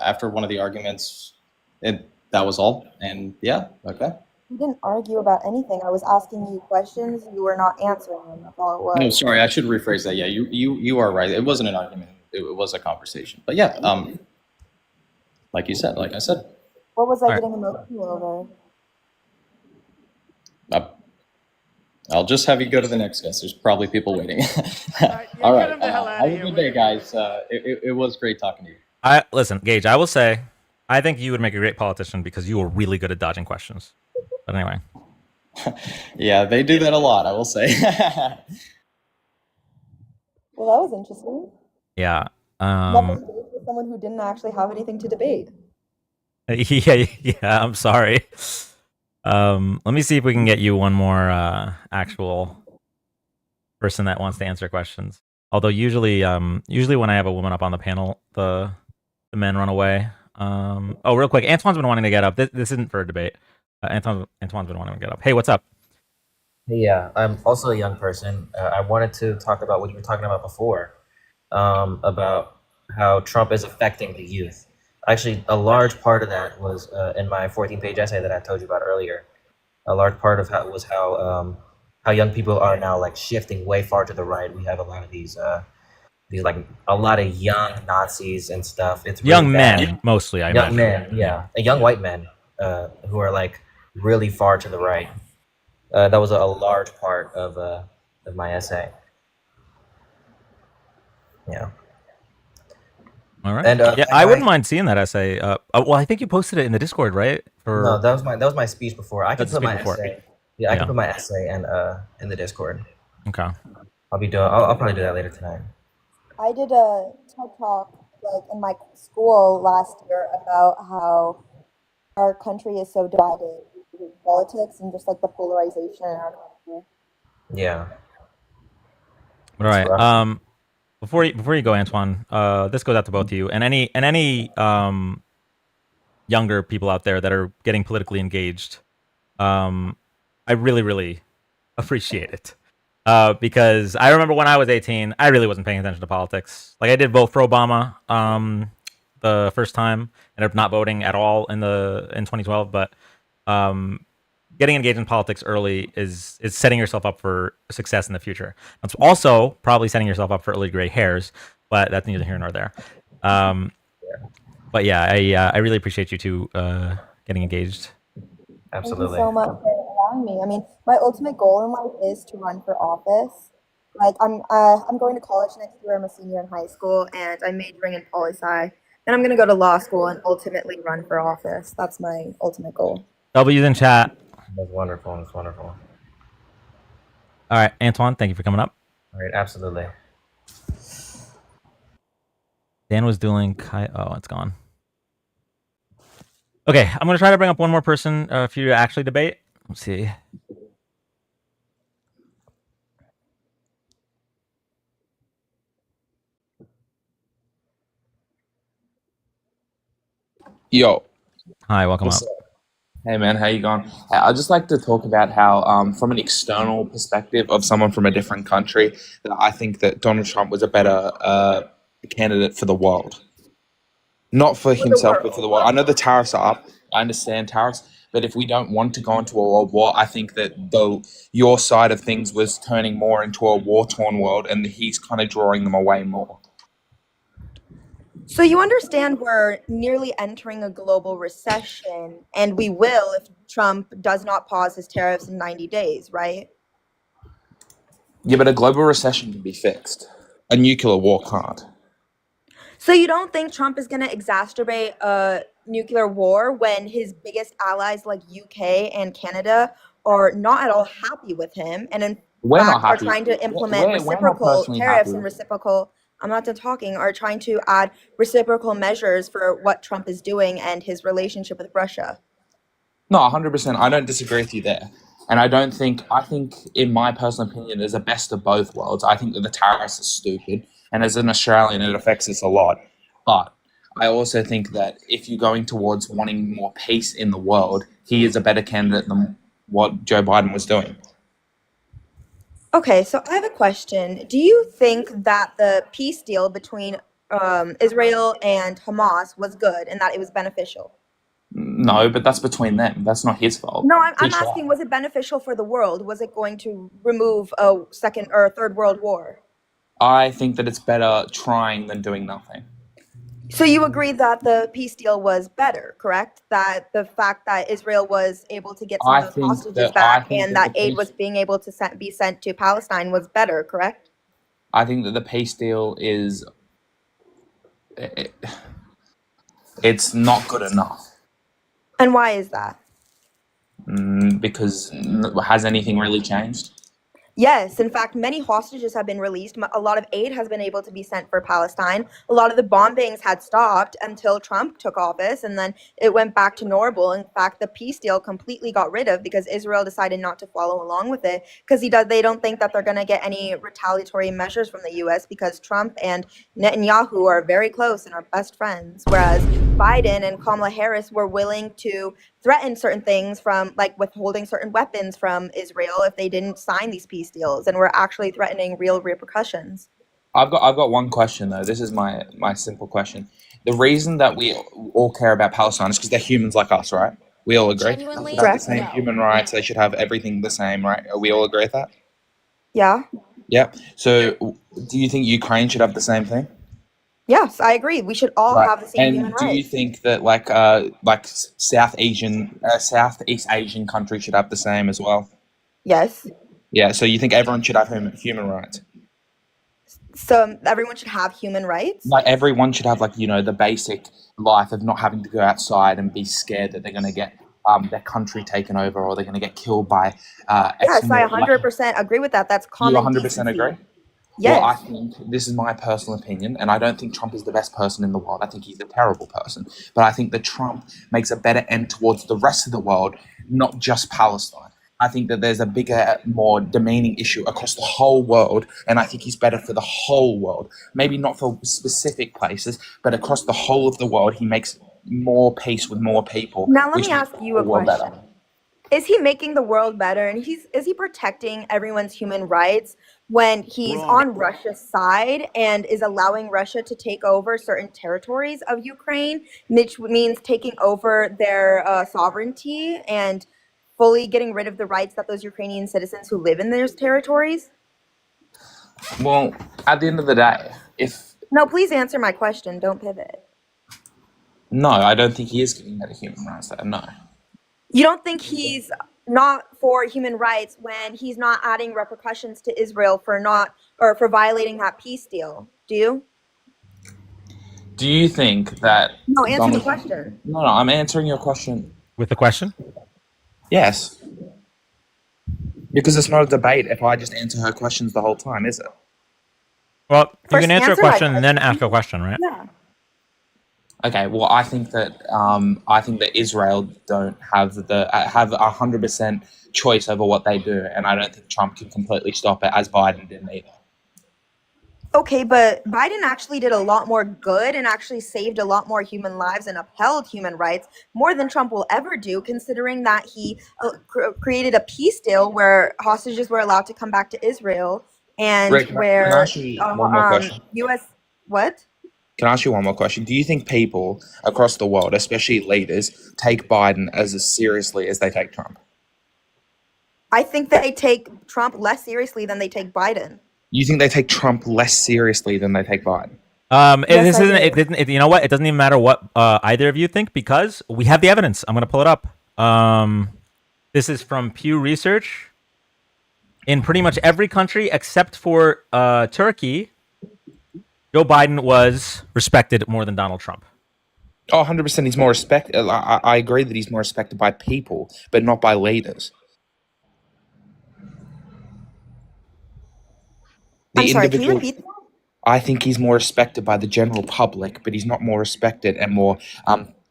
after one of the arguments. That was all. And yeah, okay. We didn't argue about anything. I was asking you questions. You were not answering them. That's all it was. No, sorry, I should rephrase that. Yeah, you are right. It wasn't an argument. It was a conversation. But yeah, like I said, What was I All right. getting emotional over? I'll just have you go to the next guest. There's probably people waiting. All right. Have a good day, guys. It was great talking to you. Listen, Gage, I will say, I think you would make a great politician because you were really good at dodging questions. But anyway, Yeah, they do that a lot, I will say. Well, that was interesting. yeah. Never engaged with someone who didn't actually have anything to debate. Yeah, I'm sorry. Let me see if we can get you one more actual person that wants to answer questions. Although usually when I have a woman up on the panel, the men run away. Oh, real quick, Antoine's been wanting to get up. This isn't for a debate. Antoine's been wanting to get up. Hey, what's up? Yeah, I'm also a young person. I wanted to talk about what you were talking about before, about how Trump is affecting the youth. Actually, a large part of that was in my 14-page essay that I told you about earlier. A large part of how young people are now like shifting way far to the right. We have a lot of these like a lot of young Nazis and stuff. It's really Young bad. men, mostly. I Young imagine. men, yeah, and young white men who are like really far to the right. That was a large part of my essay. Yeah. All right. And yeah, I wouldn't mind seeing that essay. Well, I think you posted it in the Discord, right? No, that was my speech before. I could That's the put my speech before. essay. Yeah, I Yeah. can put my essay in the Discord. Okay. I'll probably do that later tonight. I did a TED talk like in my school last year about how our country is so divided with politics and just like the polarization in our country. Yeah. All right. rough. Before you go, Antoine, this goes out to both of you and any younger people out there that are getting politically engaged. I really, really appreciate it. Because I remember when I was 18, I really wasn't paying attention to politics. Like, I did vote for Obama the first time, ended up not voting at all in 2012. But getting engaged in politics early is setting yourself up for success in the future. It's also probably setting yourself up for early gray hairs, but that's neither here nor there. But yeah, I really appreciate you two getting engaged. Absolutely. Thank you so much for allowing me. I mean, my ultimate goal in life is to run for office. Like I'm going to college next year. I'm a senior in high school, and I'm majoring in poli sci. Then I'm going to go to law school and ultimately run for office. That's my ultimate goal. W's in chat. That's wonderful. That's wonderful. All right, Antoine, thank you for coming up. All right, absolutely. Dan was dueling Kai. Oh, it's gone. Okay, I'm going to try to bring up one more person for you to actually debate. Let's see. Yo. Hi, welcome up. Hey man, how you going? I'd just like to talk about how, from an external perspective of someone from a different country, that I think that Donald Trump was a better candidate for the world. Not for himself, but for the world. I know the tariffs are up. I understand tariffs. But if we don't want to go into a world war, I think that your side of things was turning more into a war-torn world, and he's kind of drawing them away more. So you understand we're nearly entering a global recession, and we will if Trump does not pause his tariffs in 90 days, right? Yeah, but a global recession can be fixed. A nuclear war can't. So you don't think Trump is going to exacerbate a nuclear war when his biggest allies like UK and Canada are not at all happy with him, and in We're not fact are happy. trying to implement We're not reciprocal personally tariffs happy. and reciprocal, I'm not done talking, are trying to add reciprocal measures for what Trump is doing and his relationship with Russia? No, 100%. I don't disagree with you there. And I think, in my personal opinion, there's a best of both worlds. I think that the tariffs are stupid. And as an Australian, it affects us a lot. But I also think that if you're going towards wanting more peace in the world, he is a better candidate than what Joe Biden was doing. Okay, so I have a question. Do you think that the peace deal between Israel and Hamas was good and that it was beneficial? No, but that's between them. That's not his fault. No, I'm He tried. asking, was it beneficial for the world? Was it going to remove a second or third world war? I think that it's better trying than doing nothing. So you agree that the peace deal was better, correct? That the fact that Israel was able to get some I of those think hostages that back the and that aid peace was being able to be sent to Palestine was better, correct? I think that the peace deal is it's not good enough. And why is that? Because has anything really changed? Yes, in fact, many hostages have been released. A lot of aid has been able to be sent for Palestine. A lot of the bombings had stopped until Trump took office, and then it went back to normal. In fact, the peace deal completely got rid of because Israel decided not to follow along with it because they don't think that they're going to get any retaliatory measures from the U.S. because Trump and Netanyahu are very close and are best friends, whereas Biden and Kamala Harris were willing to threaten certain things from like withholding certain weapons from Israel if they didn't sign these peace deals, and were actually threatening real repercussions. I've got one question though. This is my simple question. The reason that we all care about Palestine is because they're humans like us, right? We all agree. They should have the Correct. same human rights. They should have everything the same, right? We all agree with that. Yeah. Yep. So, do you think Ukraine should have the same thing? Yes, I agree. We should all have the same human And do you rights. think that like Southeast Asian countries should have the same as well? Yes. Yeah. So you think everyone should have human rights? So everyone should have human rights. Like everyone should have the basic life of not having to go outside and be scared that they're going to get their country taken over or they're going to get killed by Yes, I 100% agree with that. That's you common 100% decency. agree? Yes. Well, I think this is my personal opinion, and I don't think Trump is the best person in the world. I think he's a terrible person. But I think that Trump makes a better end towards the rest of the world, not just Palestine. I think that there's a bigger, more demeaning issue across the whole world, and I think he's better for the whole world. Maybe not for specific places, but across the whole of the world, he makes more peace with more people. Now let which me makes ask you the a world question. better. Is he making the world better, and is he protecting everyone's human rights when he's on Russia's side and is allowing Russia to take over certain territories of Ukraine, which means taking over their sovereignty and fully getting rid of the rights that those Ukrainian citizens who live in those territories? Well, at the end of the day, No, please answer my question. Don't pivot. no, I don't think he is giving better human rights there, no. You don't think he's not for human rights when he's not adding repercussions to Israel for for violating that peace deal, do you? Do you think that No, answer the Donald- question. No, I'm answering your question. With the question? Yes. Because it's not a debate if I just answer her questions the whole time, is it? Well, you First can answer a answer my question and then ask a question, right? Yeah. Okay, well, I think that Israel don't have have 100% choice over what they do, and I don't think Trump can completely stop it, as Biden didn't either. Okay, but Biden actually did a lot more good and actually saved a lot more human lives and upheld human rights more than Trump will ever do, considering that he created a peace deal where hostages were allowed to come back to Israel and Rick, can I where ask you one more question? U.S. What? Can I ask you one more question? Do you think people across the world, especially leaders, take Biden as seriously as they take Trump? I think they take Trump less seriously than they take Biden. You think they take Trump less seriously than they take Biden? Yes, I do. It didn't. You know what? It doesn't even matter what either of you think because we have the evidence. I'm going to pull it up. This is from Pew Research. In pretty much every country except for Turkey, Joe Joe Biden was respected more than Donald Trump. Oh, 100%. He's more respected. I agree that he's more respected by people, but not by leaders. I'm sorry, can you repeat that? I think he's more respected by the general public, but he's not more respected and more,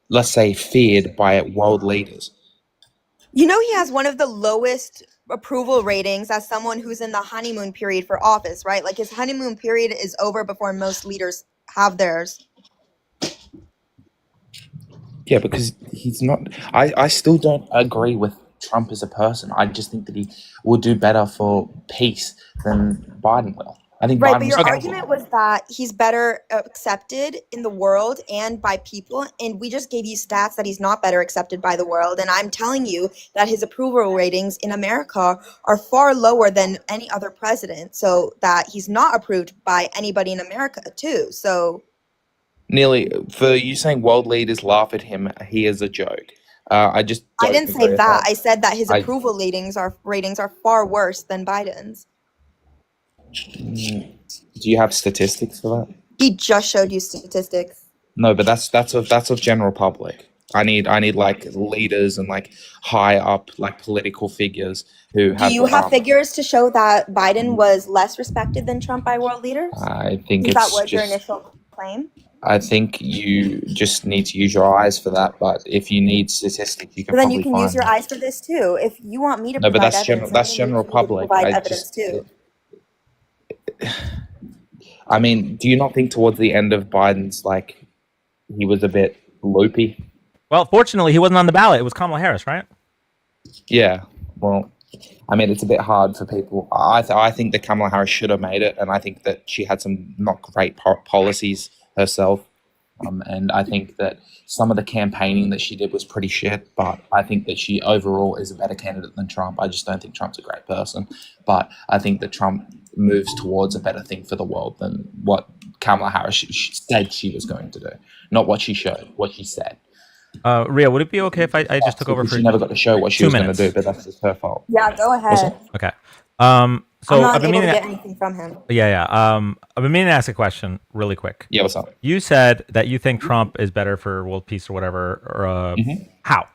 let's say, feared by world leaders. You know, he has one of the lowest approval ratings as someone who's in the honeymoon period for office, right? Like his honeymoon period is over before most leaders have theirs. Yeah, because he's not. I still don't agree with Trump as a person. I just think that he will do better for peace than Biden will. I think Right, Biden but was your terrible. argument was that he's better accepted in the world and by people, and we just gave you stats that he's not better accepted by the world, and I'm telling you that his approval ratings in America are far lower than any other president, so that he's not approved by anybody in America too. So Nearly, for you saying world leaders laugh at him, he is a joke. I just I don't didn't agree say with that. I said that his I- approval ratings are far worse than Biden's. Do you have statistics for that? He just showed you statistics. No, but that's of general public. I need like leaders and like high up like political figures who have. Do you have figures to show that Biden was less respected than Trump by world leaders? I think Is that it's what your just. initial claim? I think you just need to use your eyes for that. But if you need statistics, you can So then probably you can find use your them. eyes for this too. If you want me to No, but provide that's evidence, that's then general you need to public. provide I evidence just. too. I mean, do you not think towards the end of Biden's like he was a bit loopy? Well, fortunately, he wasn't on the ballot. It was Kamala Harris, right? Yeah. Well, I mean, it's a bit hard for people. I think that Kamala Harris should have made it, and I think that she had some not great policies herself. And I think that some of the campaigning that she did was pretty shit, but I think that she overall is a better candidate than Trump. I just don't think Trump's a great person, but I think that Trump moves towards a better thing for the world than what Kamala Harris said she was going to do, not what she showed, what she said. Ria, would it be okay if I just took over Because for she never got to show what she 2 was going to minutes? do, but that's just her fault. Yeah, go ahead. Okay. So I'm not I've been able to meaning get anything from him. yeah. I've been meaning to ask a question really quick. Yeah, what's up? You said that you think Trump is better for world peace or whatever. Or, how?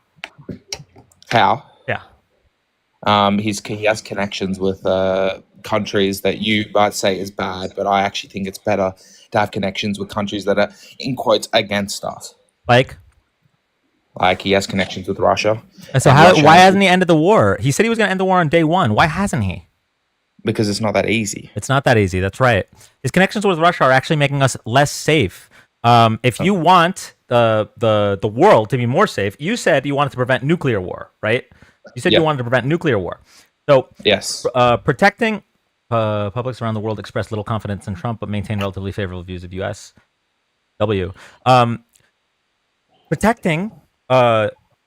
How? Yeah. He has connections with countries that you might say is bad, but I actually think it's better to have connections with countries that are, in quotes, against us. Like he has connections with Russia. And so And how? Russia Why has- hasn't he ended the war? He said he was going to end the war on day one. Why hasn't he? Because it's not that easy. It's not that easy. That's right. His connections with Russia are actually making us less safe. If you want the world to be more safe, you said you wanted to prevent nuclear war, right? You said you wanted to prevent nuclear war. So yes, protecting publics around the world express little confidence in Trump, but maintain relatively favorable views of U.S. Protecting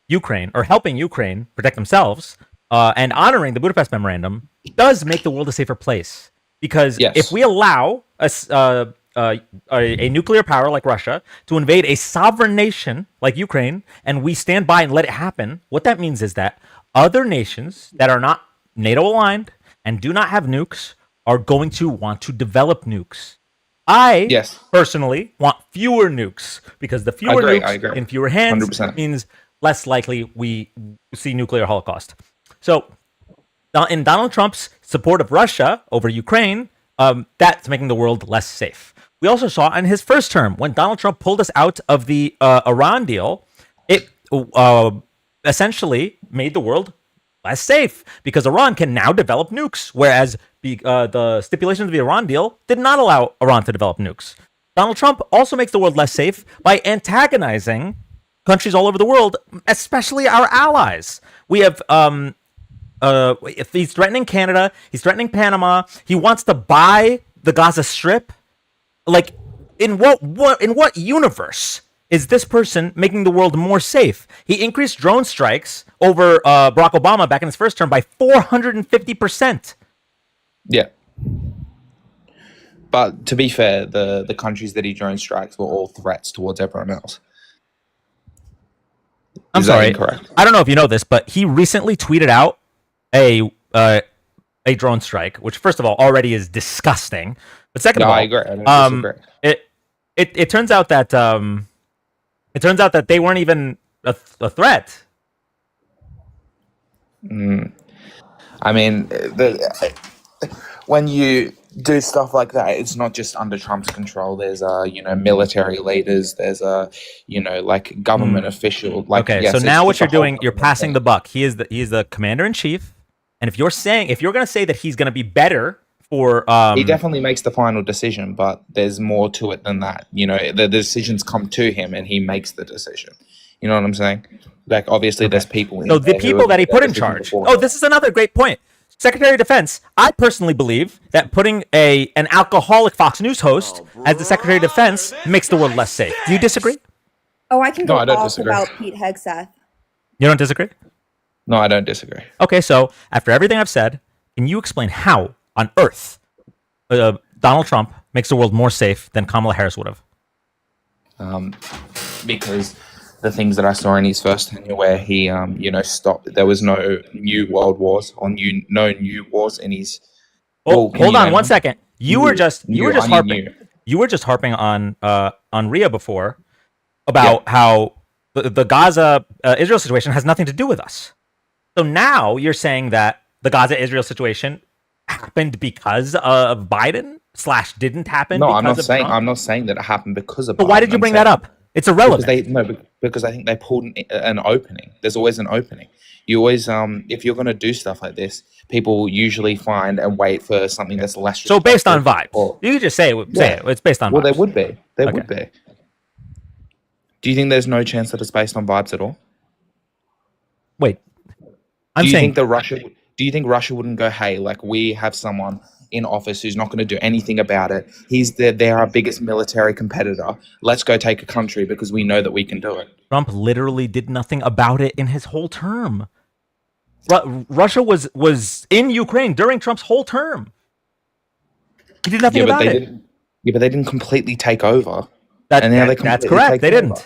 Ukraine or helping Ukraine protect themselves and honoring the Budapest Memorandum does make the world a safer place. Because if we allow a nuclear power like Russia to invade a sovereign nation like Ukraine, and we stand by and let it happen, what that means is that other nations that are not NATO aligned and do not have nukes are going to want to develop nukes. I personally want fewer nukes because the fewer nukes in fewer hands 100%. means less likely we see nuclear holocaust. So in Donald Trump's support of Russia over Ukraine, that's making the world less safe. We also saw in his first term when Donald Trump pulled us out of the Iran deal, it essentially made the world less safe because Iran can now develop nukes, whereas the stipulations of the Iran deal did not allow Iran to develop nukes. Donald Trump also makes the world less safe by antagonizing countries all over the world, especially our allies. We have if he's threatening Canada, he's threatening Panama. He wants to buy the Gaza Strip. Like, in what universe is this person making the world more safe? He increased drone strikes over Barack Obama back in his first term by 450%. Yeah. But to be fair, the countries that he drone strikes were all threats towards everyone else. I'm Is that sorry. incorrect? I don't know if you know this, but he recently tweeted out a a drone strike, which first of all already is disgusting. But second No, of all, I agree. I don't disagree. it turns out that they weren't even a threat. I mean, when you do stuff like that, it's not just under Trump's control. There's military leaders. There's like government official. Like, Okay, yes, so it's now what just a you're whole doing, you're government passing thing. the buck. He is the commander in chief, and if you're going to say that he's going to be better for He definitely makes the final decision, but there's more to it than that. The decisions come to him, and he makes the decision. You know what I'm saying? Like, obviously, there's people. So the people that he put in charge. Oh, this is another great point. Secretary of Defense. I personally believe that putting an alcoholic Fox News host as the Secretary of Defense makes the world less safe. Do you disagree? Oh, I can No, go I don't off disagree. about Pete Hegseth. You don't disagree? No, I don't disagree. Okay, so after everything I've said, can you explain how on earth Donald Trump makes the world more safe than Kamala Harris would have? Because the things that I saw in his first tenure, where he, stopped. There was no new world wars or no new wars in his. Oh, Can hold you on name one them? second. You were just harping. new. You were just harping on Rhea before about how the Gaza Israel situation has nothing to do with us. So now you're saying that the Gaza Israel situation happened because of Biden / didn't happen. No, because I'm not of saying. Trump? I'm not saying that it happened because of. But why Biden. did you I'm bring saying- that up? It's irrelevant. Because I think they pulled an opening. There's always an opening. You always, if you're going to do stuff like this, people usually find and wait for something that's less. So based on vibes, Or- you could just say it. It's based on. Well, vibes. there would be. There Okay. would be. Do you think there's no chance that it's based on vibes at all? Wait, I'm do you saying think that Russia? Do you think Russia wouldn't go, hey, like we have someone in office who's not going to do anything about it. They're our biggest military competitor. Let's go take a country because we know that we can do it. Trump literally did nothing about it in his whole term. Russia was in Ukraine during Trump's whole term. He did nothing about it. But they didn't completely take over. That's completely correct. They taking didn't. over.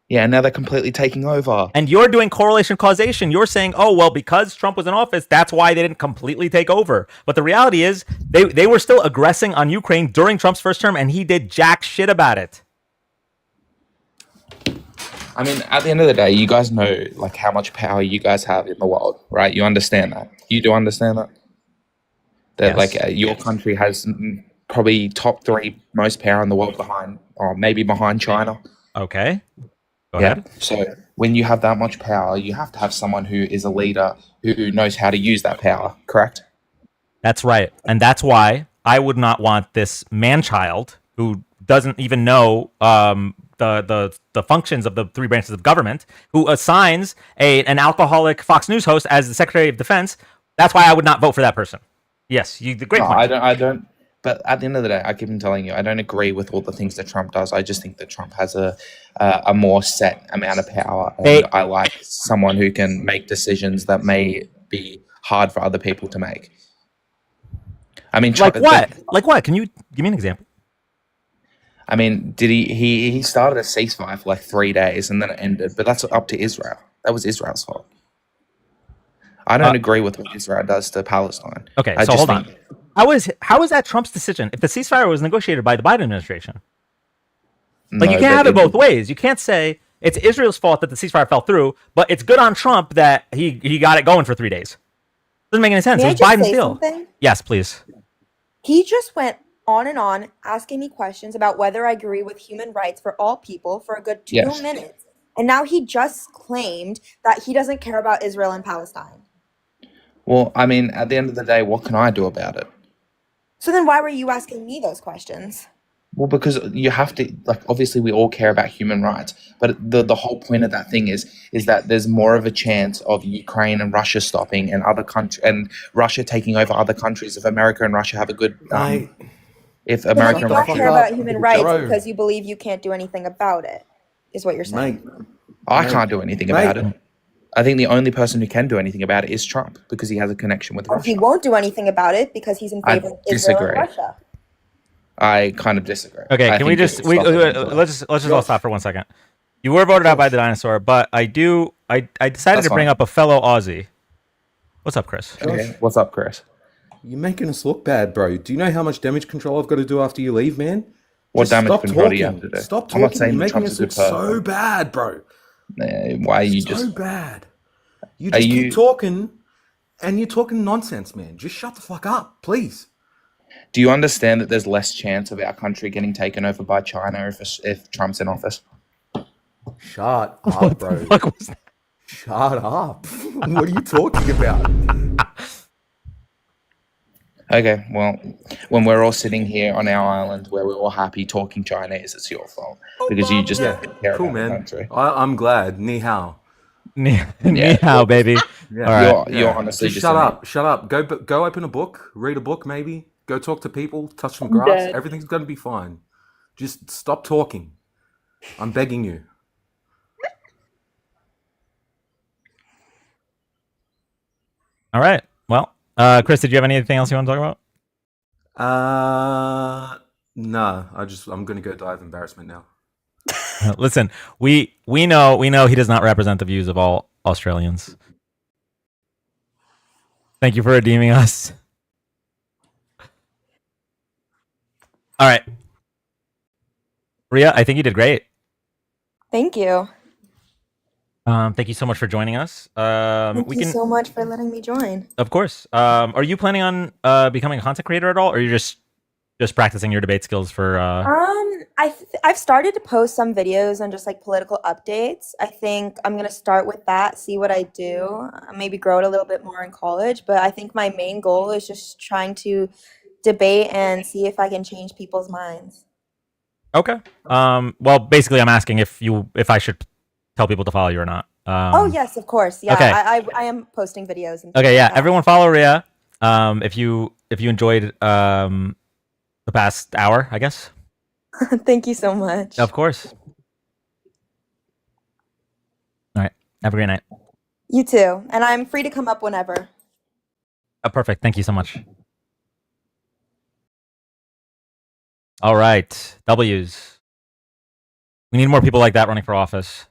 Yeah, and now they're completely taking over. And you're doing correlation causation. You're saying, oh, well, because Trump was in office, that's why they didn't completely take over. But the reality is they were still aggressing on Ukraine during Trump's first term, and he did jack shit about it. I mean, at the end of the day, you guys know like how much power you guys have in the world, right? You understand that. You do understand that? That Yes. your country has probably top 3 most power in the world behind, or maybe behind China. Okay. Go ahead. So when you have that much power, you have to have someone who is a leader who knows how to use that power, correct? That's right. And that's why I would not want this man-child who doesn't even know the functions of the 3 branches of government, who assigns an alcoholic Fox News host as the Secretary of Defense. That's why I would not vote for that person. Yes, the great No, point. I don't. But at the end of the day, I keep on telling you, I don't agree with all the things that Trump does. I just think that Trump has a more set amount of power. And I like someone who can make decisions that may be hard for other people to make. I mean, Like what? Like what? Can you give me an example? I mean, did he started a ceasefire for like 3 days and then it ended, but that's up to Israel. That was Israel's fault. I don't agree with what Israel does to Palestine. Okay, I so just hold on. think- How is that Trump's decision if the ceasefire was negotiated by the Biden administration? Like No, you can't but have it it- both ways. You can't say it's Israel's fault that the ceasefire fell through, but it's good on Trump that he got it going for 3 days. Doesn't make any sense. May I It was just Biden's say deal. something? Yes, please. He just went on and on asking me questions about whether I agree with human rights for all people for a good 2 Yes. minutes. And now he just claimed that he doesn't care about Israel and Palestine. Well, I mean, at the end of the day, what can I do about it? So then why were you asking me those questions? Well, because you have to, like, obviously we all care about human rights, but the whole point of that thing is that there's more of a chance of Ukraine and Russia stopping and Russia taking over other countries if America and Russia have a good, if So America then you and don't Russia. care about human rights Bro. because you believe you can't do anything about it, is what you're saying. Mate, I can't do anything about it. I think the only person who can do anything about it is Trump because he has a connection with Or Russia. he won't do anything about it because he's in I favor of Israel and disagree. Russia. I kind of disagree. Okay, I can we think just it will stop it. let's just all stop for 1 second. You were voted out by the dinosaur, but I decided That's to bring fine. up a fellow Aussie. What's up, Chris? Okay, what's up, Chris? you're making us look bad, bro. Do you know how much damage control I've got to do after you leave, man? What Just damage stop control do you talking. have to do? Stop I'm not talking. saying You're that making Trump's us a look good person. so bad, bro. Why are you So just? bad. You Are just keep you? talking, and you're talking nonsense, man. Just shut the fuck up, please. Do you understand that there's less chance of our country getting taken over by China if Trump's in office? Shut up, bro. What was that? Shut up. What are you talking about? Okay, well, when we're all sitting here on our island where we're all happy talking Chinese, it's your fault because you just Yeah, don't care cool, about the man. country. I'm glad. Ni hao. Ni Yeah, hao, well, baby. Yeah. All right. You're honestly Just just shut an up. Shut up. Go open a book. Read a book, maybe. Go talk to people. Touch some grass. Everything's gonna be fine. Just stop talking. I'm begging you. All right. Well, Chris, did you have anything else you want to talk No. I'm gonna go die of embarrassment now. about? Listen, we know he does not represent the views of all Australians. Thank you for redeeming us. All right. Ria, I think you did great. Thank you. Thank you so much for joining us. Thank We you can, so much for letting me join. of course. Are you planning on becoming a content creator at all, or you're just practicing your debate skills for? I've started to post some videos on just like political updates. I think I'm gonna start with that, see what I do, maybe grow it a little bit more in college. But I think my main goal is just trying to debate and see if I can change people's minds. Okay. Well, basically, I'm asking if I should tell people to follow you or not. Oh yes, of course. Yeah, okay. I am posting videos and things Okay. Yeah. like that. Everyone follow Ria. If you enjoyed the past hour, I guess. Thank you so much. Of course. All right. Have a great night. You too. And I'm free to come up whenever. Perfect. Thank you so much. All right. W's. We need more people like that running for office.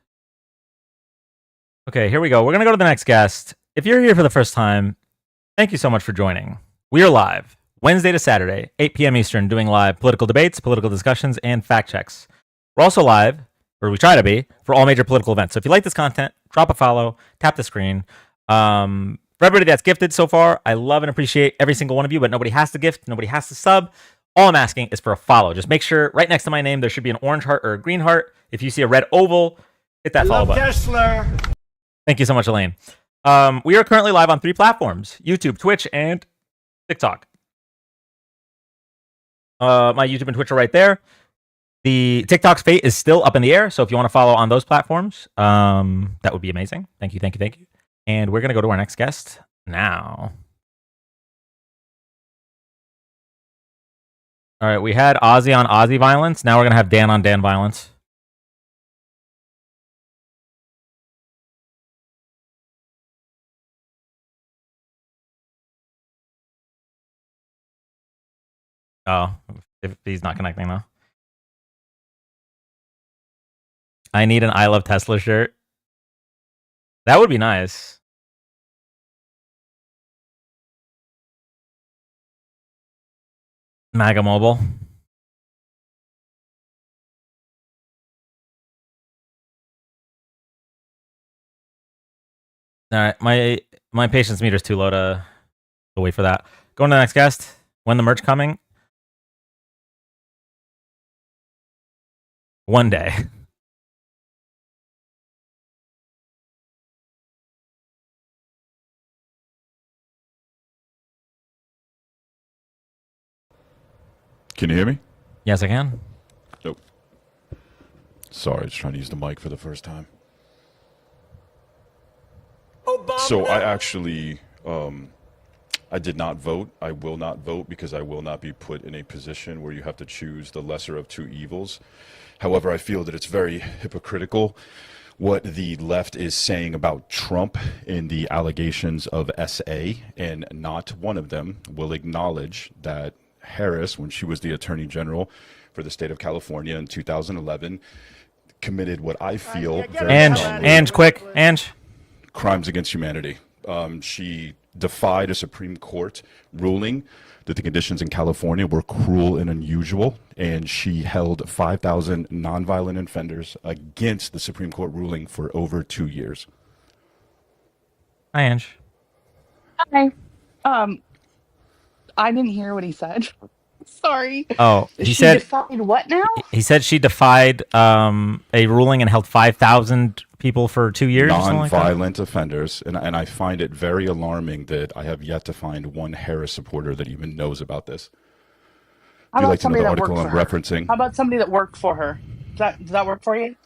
Okay, here we go. We're going to go to the next guest. If you're here for the first time, thank you so much for joining. We are live Wednesday to Saturday, 8 p.m. Eastern, doing live political debates, political discussions, and fact checks. We're also live, or we try to be, for all major political events. So if you like this content, drop a follow, tap the screen. For everybody that's gifted so far, I love and appreciate every single one of you, but nobody has to gift, nobody has to sub. All I'm asking is for a follow. Just make sure right next to my name there should be an orange heart or a green heart. If you see a red oval, hit that follow button. Kessler. Thank you so much, Elaine. We are currently live on 3 platforms: YouTube, Twitch, and TikTok. My YouTube and Twitch are right there. The TikTok's fate is still up in the air, so if you want to follow on those platforms, that would be amazing. Thank you. And we're going to go to our next guest now. All right, we had Ozzy on Ozzy violence. Now we're going to have Dan on Dan violence. Oh, if he's not connecting though. I need an I Love Tesla shirt. That would be nice. MAGA Mobile. All right, my patience meter's too low to wait for that. Going to the next guest. When the merch coming? One day. Can you hear me? Yes, I can. Nope. Sorry, I was trying to use the mic for the first time. So I actually, I did not vote. I will not vote because I will not be put in a position where you have to choose the lesser of two evils. However, I feel that it's very hypocritical what the left is saying about Trump in the allegations of SA, and not one of them will acknowledge that Harris, when she was the Attorney General for the state of California in 2011, committed what I feel very strongly Ange, quick, Ange. crimes against humanity. She defied a Supreme Court ruling that the conditions in California were cruel and unusual, and she held 5,000 nonviolent offenders against the Supreme Court ruling for over 2 years. Hi, Ange. Hi. I didn't hear what he said. Sorry. Oh, he She said defied what now? he said she defied a ruling and held 5,000 people for 2 years. Or something like that? Non-violent offenders, and I find it very alarming that I have yet to find one Harris supporter that even knows about this. How Would you about like to know somebody the that article worked I'm for her? referencing? How about somebody that worked for her? Does that work for you?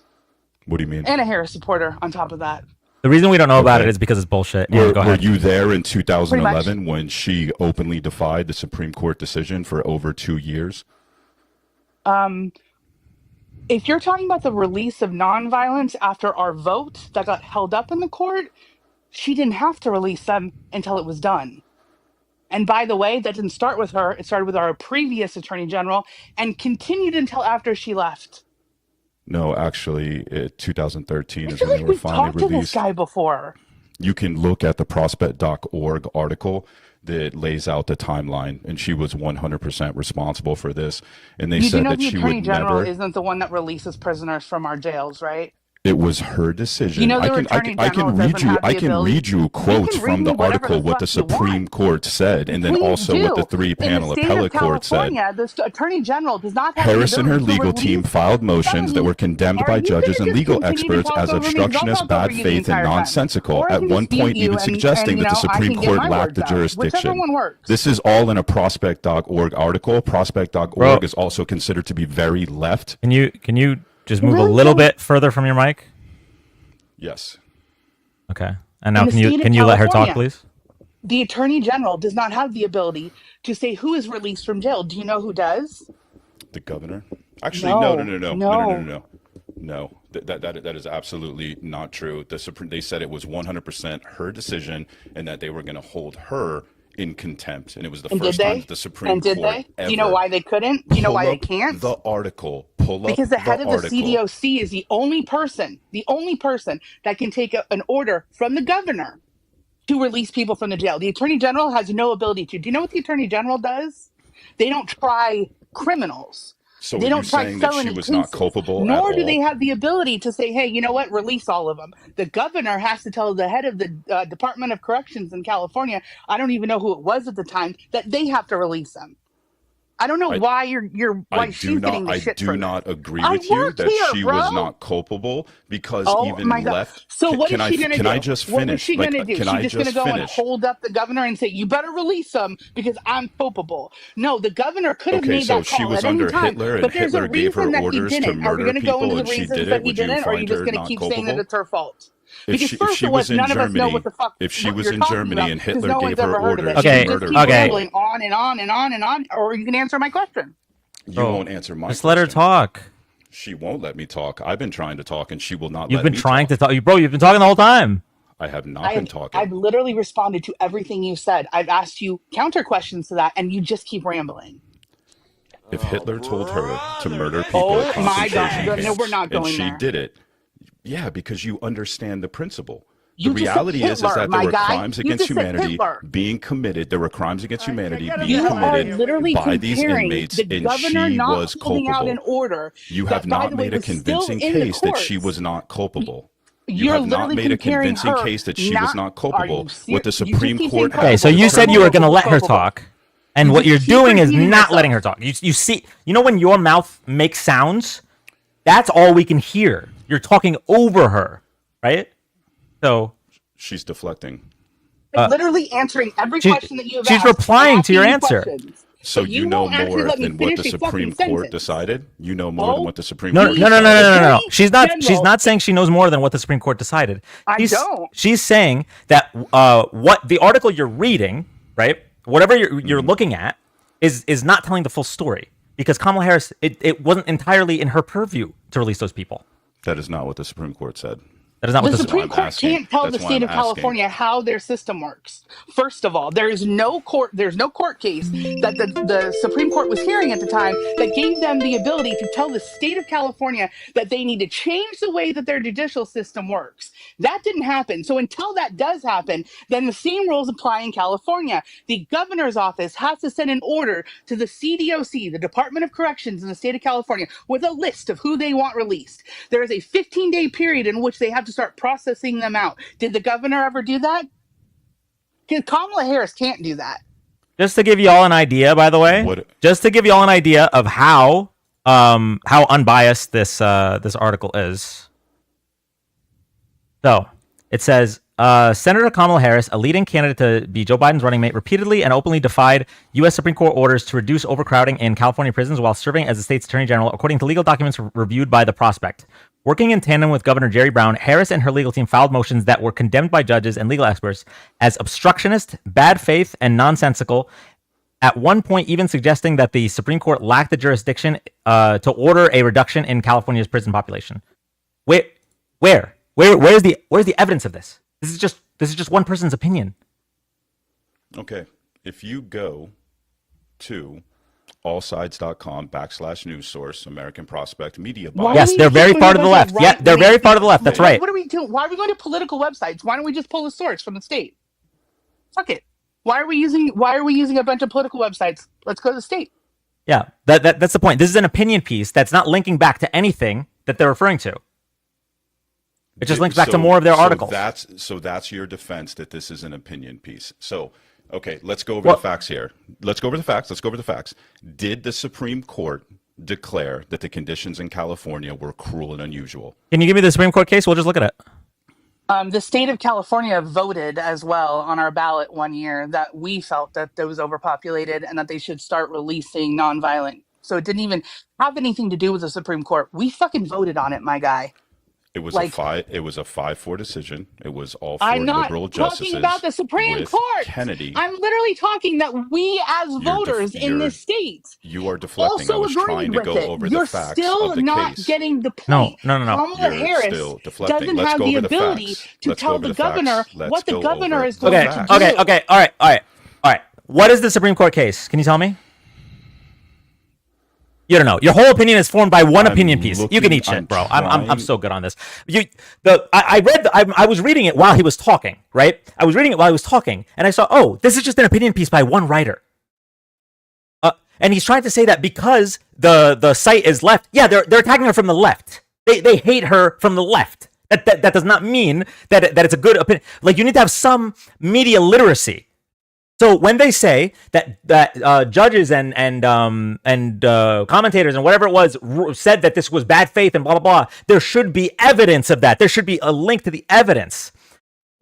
What do you mean? And a Harris supporter on top of that. The reason we don't know about Okay. it is because it's bullshit. Yeah, go Were ahead. you there in Pretty 2011 when she openly defied the Supreme Court decision for over 2 years? If you're talking about the release of nonviolence after our vote that got held up in the court, she didn't have to release them until it was done. And by the way, that didn't start with her. It started with our previous attorney general and continued until after she left. No, actually, 2013 I is feel when like they were we've finally talked to this released. guy before. You can look at the prospect.org article that lays out the timeline, and she was 100% responsible for this. And they You do said know that the she attorney would general never. isn't the one that releases prisoners from our jails, right? It was her decision. You know I the can, I attorney can, I general can read doesn't you. have I the can ability. read you You quotes can read from me the whatever article the what the fuck you Supreme want. Court said, and then Please also what the do. three In the panel state of appellate court said. California, the attorney general does not have the Harris and her ability to legal team release filed motions that felons. were condemned Are by you going judges to and just legal continue to experts talk as over me? 'Cause I'll obstructionist, talk over bad you the faith, and entire time. nonsensical. Or I At can one dispute point, you even and suggesting you that the know, I Supreme can get Court my lacked the words out. Whichever jurisdiction. one works. This is all in a prospect.org article. Prospect.org Bro, is also considered to be very left. can you just I move a really little don't. bit further from your mic? Yes. Okay. And In now the state can of you let her talk, California, please? the attorney general does not have the ability to say who is released from jail. Do you know who does? The governor? Actually, no. No. No, that is absolutely not true. They said it was 100% her decision, and that they were going to hold her in contempt. And it was the And did first time they? that the Supreme And did Court they? ever. Do you know why they couldn't? Do you know Pull why they up can't? the article. Pull up Because the head the of the article. CDOC is the only person that can take an order from the governor to release people from the jail. The attorney general has no ability to. Do you know what the attorney general does? They don't try criminals. So They are you don't try saying that she felony was not cases. culpable at Nor do they all? have the ability to say, hey, you know what, release all of them. The governor has to tell the head of the Department of Corrections in California, I don't even know who it was at the time, that they have to release them. I don't know I, why why she's getting the I shit do for not that. agree I with you worked that here, she bro. was not culpable, because Oh even my God. left. So what is she gonna Can do? I just What is finish? she Like, gonna do? can She I just gonna just go and finish? hold up the governor and say, you better release them because I'm culpable. No, the governor could have Okay, made so that she call was at any under time. Hitler, and But there's a Hitler gave her reason that he orders to didn't. Are we murder gonna go people, into the and she reasons did that it. he Would you didn't, or are you find just her gonna not keep saying that culpable? it's her fault? If Because she first of all, was in none of us know Germany, what the fuck if she what was you're in talking Germany about and because Hitler no gave one's her ever heard of it. orders You to can just murder keep people, rambling on and on and on and on, or you can answer my question. you Bro, won't answer my just let her question. talk. She won't let me talk. I've been trying to talk, and she will not You've let been me trying talk. to talk. Bro, you've been talking the whole time. I have not been talking. I've literally responded to everything you said. I've asked you counter questions to that, and you just keep rambling. If Hitler told her to murder people Oh at my concentration God. No, we're camps, not and going she there. did it, yeah, because you understand the principle. The You just said reality is Hitler, that there my were guy. crimes You against just said humanity Hitler. being committed. There were crimes against humanity being You are committed literally by these comparing inmates, the and governor she not was holding out an culpable. order You that, have by not the way, made a was still convincing in the case that she courts. was not culpable. You You're have not literally made a comparing convincing her case that she was not Are culpable. you What serious? the You just Supreme keep saying Court Okay, has so you said you were gonna let her culpable. talk, and You what just you're keep doing is repeating not letting her yourself. talk. You see, you know when your mouth makes sounds, that's all we can hear. You're talking over her, right? So She's deflecting. I'm literally answering every she- question that you have she's asked. replying I'm to your asking you answer. questions. So But you know won't actually more let me than what finish the a fucking Supreme Court sentence. decided? You know more than Oh, what the Supreme No, Court no, no, no, decided? no, no, no. Attorney She's not General. saying she knows more than what the Supreme Court decided. I don't. She's saying that what the article you're reading, right? Whatever you're looking at is not telling the full story, because Kamala Harris, it wasn't entirely in her purview to release those people. That is not what the Supreme Court said. That is not what The this. Supreme I'm Court asking. can't tell That's the why state I'm of asking. California how their system works. First of all, there's no court case that the Supreme Court was hearing at the time that gave them the ability to tell the state of California that they need to change the way that their judicial system works. That didn't happen. So until that does happen, then the same rules apply in California. The governor's office has to send an order to the CDOC, the Department of Corrections in the state of California, with a list of who they want released. There is a 15-day period in which they have to start processing them out. Did the governor ever do that? Kamala Harris can't do that. Just to give you all an idea, by the way, just to give you all an idea of how unbiased this article is. So it says Senator Kamala Harris, a leading candidate to be Joe Biden's running mate, repeatedly and openly defied U.S. Supreme Court orders to reduce overcrowding in California prisons while serving as the state's attorney general, according to legal documents reviewed by The Prospect. Working in tandem with Governor Jerry Brown, Harris and her legal team filed motions that were condemned by judges and legal experts as obstructionist, bad faith, and nonsensical, at one point even suggesting that the Supreme Court lacked the jurisdiction to order a reduction in California's prison population. Where's the evidence of this? This is just one person's opinion. Okay. If you go to allsides.com/news source, American Prospect Media Bias. Yes, they're very far to the left. Yeah, they're very far to the left. That's right. What are we doing? Why are we going to political websites? Why don't we just pull the source from the state? Fuck it. Why are we using a bunch of political websites? Let's go to the state. Yeah, that's the point. This is an opinion piece that's not linking back to anything that they're referring to. It just links back to more of their articles. That's your defense that this is an opinion piece. So, okay, let's go over the facts here. Let's go over the facts. Did the Supreme Court declare that the conditions in California were cruel and unusual? Can you give me the Supreme Court case? We'll just look at it. The state of California voted as well on our ballot one year that we felt that it was overpopulated and that they should start releasing nonviolent. So it didn't even have anything to do with the Supreme Court. We fucking voted on it, my guy. It was a 5-4 decision. It was all four I'm not liberal justices. talking about the Supreme Court. Kennedy. I'm literally talking that we as voters in this state you are deflecting. I was trying to go over the facts of the case. You're still not getting the point. No. Kamala Harris doesn't have the ability to tell the governor what the governor is going to do. Okay. All right. What is the Supreme Court case? Can you tell me? You don't know. Your whole opinion is formed by one opinion piece. You can eat shit, bro. I'm so good on this. I was reading it while he was talking, right? I was reading it while he was talking, and I saw, oh, this is just an opinion piece by one writer. And he's trying to say that because the site is left, yeah, they're attacking her from the left. They hate her from the left. That does not mean that it's a good opinion. Like, you need to have some media literacy. So when they say that judges and commentators and whatever it was said that this was bad faith and blah, blah, blah, there should be evidence of that. There should be a link to the evidence.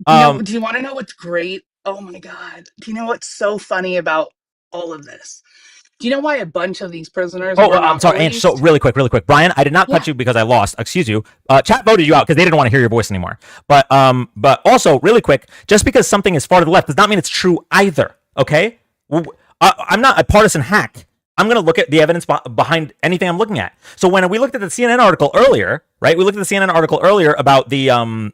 Do you want to know what's great? Oh, my God. Do you know what's so funny about all of this? Do you know why a bunch of these prisoners were not I'm sorry. And so really quick. Brian, I did not cut you because I lost. Excuse you. Chat voted you out because they didn't want to hear your voice anymore. But also, really quick, just because something is far to the left does not mean it's true either. Okay? I'm not a partisan hack. I'm going to look at the evidence behind anything I'm looking at. So when we looked at the CNN article earlier, right? We looked at the CNN article earlier about the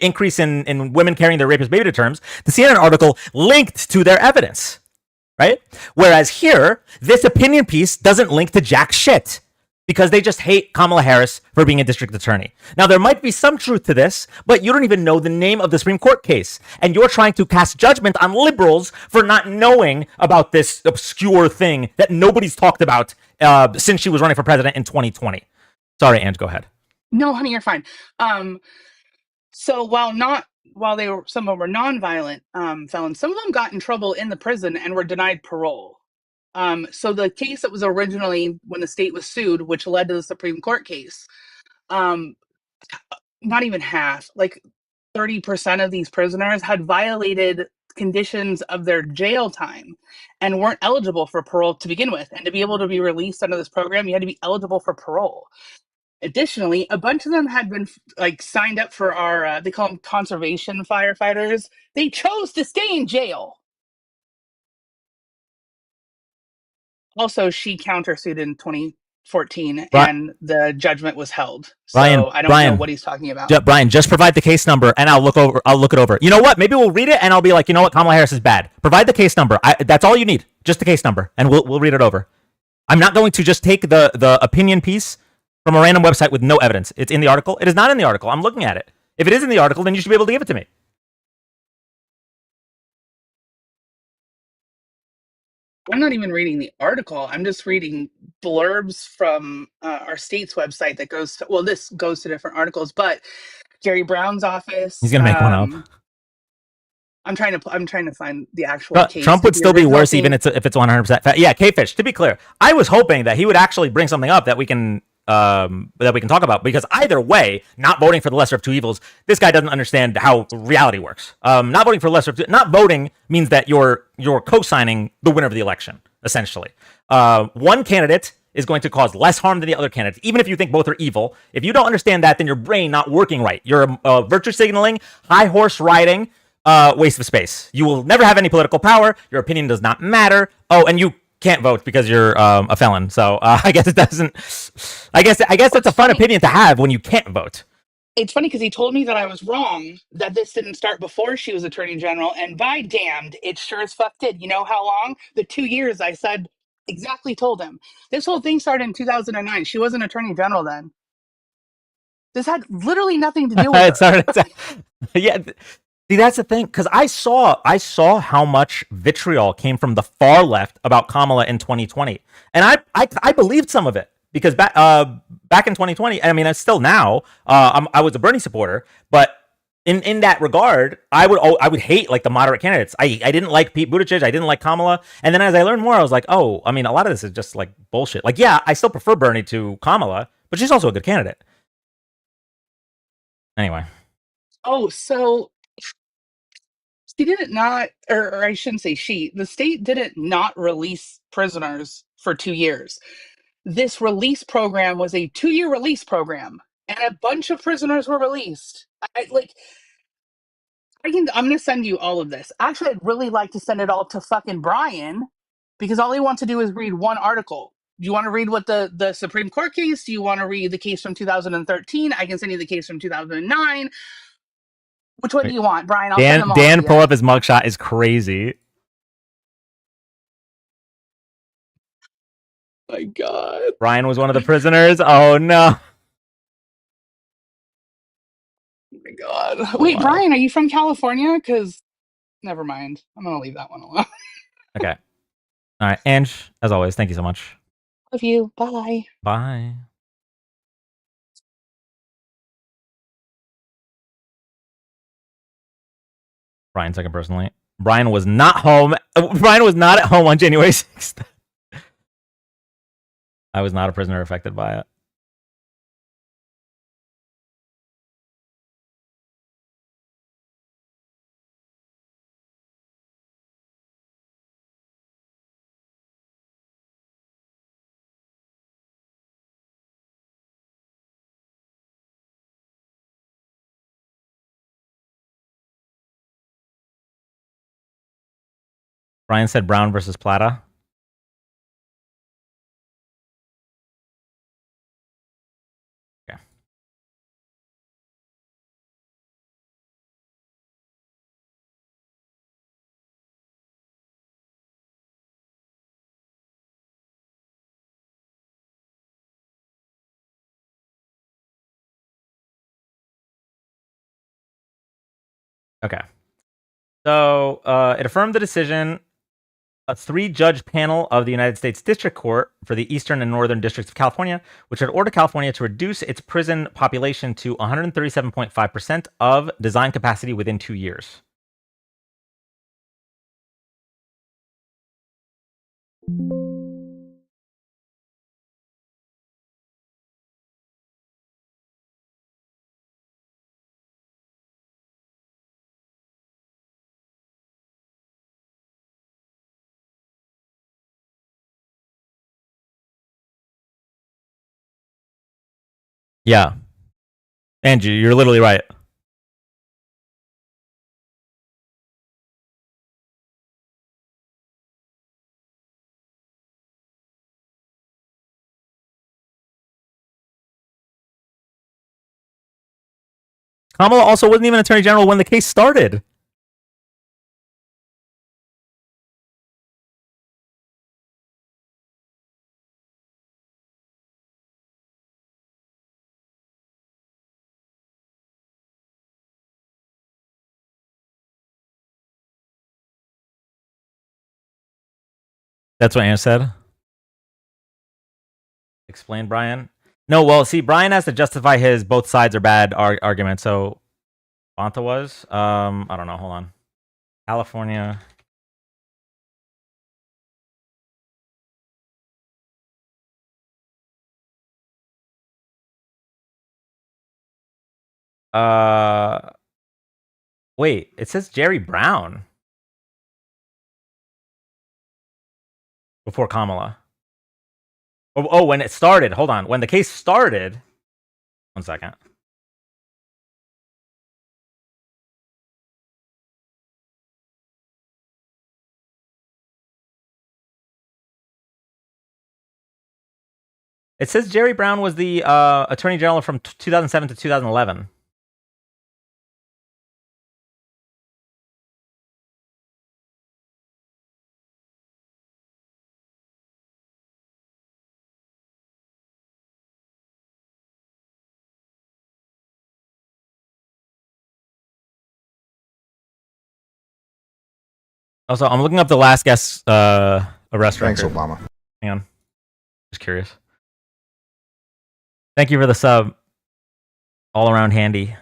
increase in women carrying their rapist baby to terms. The CNN article linked to their evidence. Right? Whereas here, this opinion piece doesn't link to jack shit because they just hate Kamala Harris for being a district attorney. Now, there might be some truth to this, but you don't even know the name of the Supreme Court case. And you're trying to cast judgment on liberals for not knowing about this obscure thing that nobody's talked about since she was running for president in 2020. Sorry, Ange, go ahead. No, honey, you're fine. So some of them were nonviolent felons, some of them got in trouble in the prison and were denied parole. So the case that was originally when the state was sued, which led to the Supreme Court case, not even half, like 30% of these prisoners had violated conditions of their jail time and weren't eligible for parole to begin with. And to be able to be released under this program, you had to be eligible for parole. Additionally, a bunch of them had been signed up for our, they call them conservation firefighters. They chose to stay in jail. Also, she countersued in 2014, Bri- and the judgment was held. Brian, So I don't know Brian, what he's talking about. Brian, just provide the case number and I'll look it over. You know what? Maybe we'll read it and I'll be like, you know what? Kamala Harris is bad. Provide the case number. That's all you need. Just the case number and we'll read it over. I'm not going to just take the opinion piece from a random website with no evidence. It's in the article. It is not in the article. I'm looking at it. If it is in the article, then you should be able to give it to me. I'm not even reading the article. I'm just reading blurbs from our state's website that goes to, well, this goes to different articles, but Gary Brown's office. He's gonna make one up. I'm trying to find the actual case. Trump would still be worse even if it's 100% fat. Yeah, K-Fish, to be clear, I was hoping that he would actually bring something up that we can talk about, because either way, not voting for the lesser of two evils, this guy doesn't understand how reality works. Not voting for the lesser of two, not voting means that you're co-signing the winner of the election, essentially. One candidate is going to cause less harm than the other candidate, even if you think both are evil. If you don't understand that, then your brain not working right. You're virtue signaling, high horse riding, waste of space. You will never have any political power. Your opinion does not matter. Oh, and you can't vote because you're a felon. So I guess it doesn't. I guess that's a fun opinion to have when you can't vote. It's funny because he told me that I was wrong, that this didn't start before she was attorney general, and by damned, it sure as fuck did. You know how long? The 2 years I said exactly told him. This whole thing started in 2009. She wasn't attorney general then. This had literally nothing to do with her. Yeah. See, that's the thing, because I saw how much vitriol came from the far left about Kamala in 2020, and I believed some of it, because back in 2020, I mean, still now, I was a Bernie supporter, but in that regard, I would hate like the moderate candidates. I didn't like Pete Buttigieg, I didn't like Kamala, and then as I learned more, I was like, oh, I mean, a lot of this is just like bullshit. Like, yeah, I still prefer Bernie to Kamala, but she's also a good candidate. Anyway. Oh, so she didn't not, or I shouldn't say she, the state didn't not release prisoners for 2 years. This release program was a 2-year release program, and a bunch of prisoners were released. I'm going to send you all of this. Actually, I'd really like to send it all to fucking Brian, because all he wants to do is read one article. Do you want to read what the Supreme Court case? Do you want to read the case from 2013? I can send you the case from 2009. Which one do you want, Brian? I'll send them all Dan to you. pull up his mugshot is crazy. My God. Brian was one of the prisoners. Oh no. Oh my God. Wait, Brian, are you from California? Because never mind. I'm gonna leave that one alone. Okay. All right, Ange, as always, thank you so much. Love you. Bye. Bye. Brian, second personally. Brian was not home. Brian was not at home on January 6th. I was not a prisoner affected by it. Brian said Brown versus Plata. Okay. Okay. So it affirmed the decision. A 3-judge panel of the United States District Court for the Eastern and Northern Districts of California, which had ordered California to reduce its prison population to 137.5% of design capacity within 2 years. Yeah. Angie, you're literally right. Kamala also wasn't even Attorney General when the case started. That's what Anna said. Explain, Brian. No, well, see, Brian has to justify his both sides are bad argument. So, Bonta was, I don't know. Hold on. California. Wait, it says Jerry Brown before Kamala. Oh, when it started. Hold on. When the case started. 1 second. It says Jerry Brown was the Attorney General from 2007 to 2011. Also, I'm looking up the last guest arrest Thanks, record. Obama. Hang on. Just curious. Thank you for the sub. All around handy.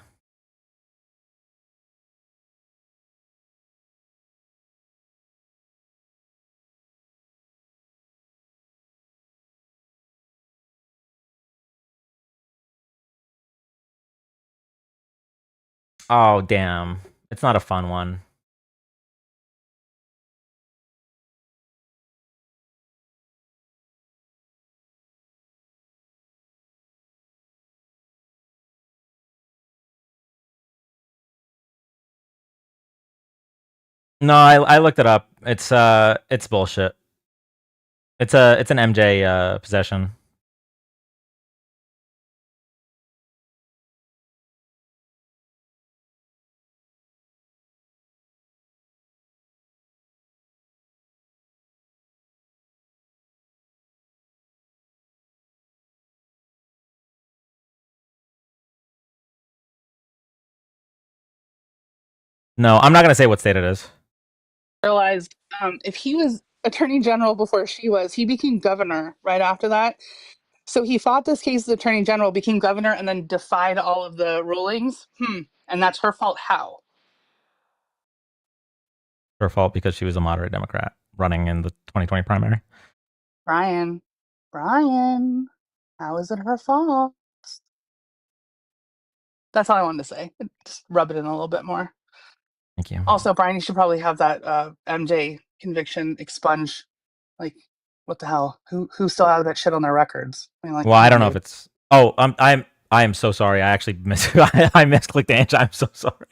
Oh, damn. It's not a fun one. No, I looked it up. It's bullshit. It's an MJ possession. No, I'm not gonna say what state it is. Realized if he was attorney general before she was, he became governor right after that. So he fought this case as attorney general, became governor, and then defied all of the rulings. And that's her fault. How? Her fault because she was a moderate Democrat running in the 2020 primary. Brian, how is it her fault? That's all I wanted to say. Just rub it in a little bit more. Thank you. Also, Brian, you should probably have that MJ conviction expunged. Like, what the hell? Who still have that shit on their records? I mean, like, Well, I don't know if it's. Oh, I am so sorry. I actually I misclicked the answer. I'm so sorry.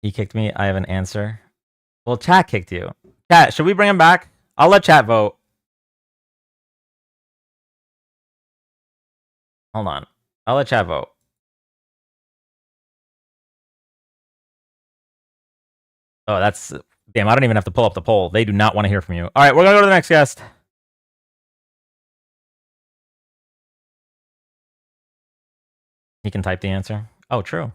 He kicked me. I have an answer. Well, chat kicked you. Chat, should we bring him back? I'll let chat vote. Hold on. I'll let chat vote. Oh, that's... Damn, I don't even have to pull up the poll. They do not want to hear from you. All right, we're going to go to the next guest. He can type the answer. Oh, true.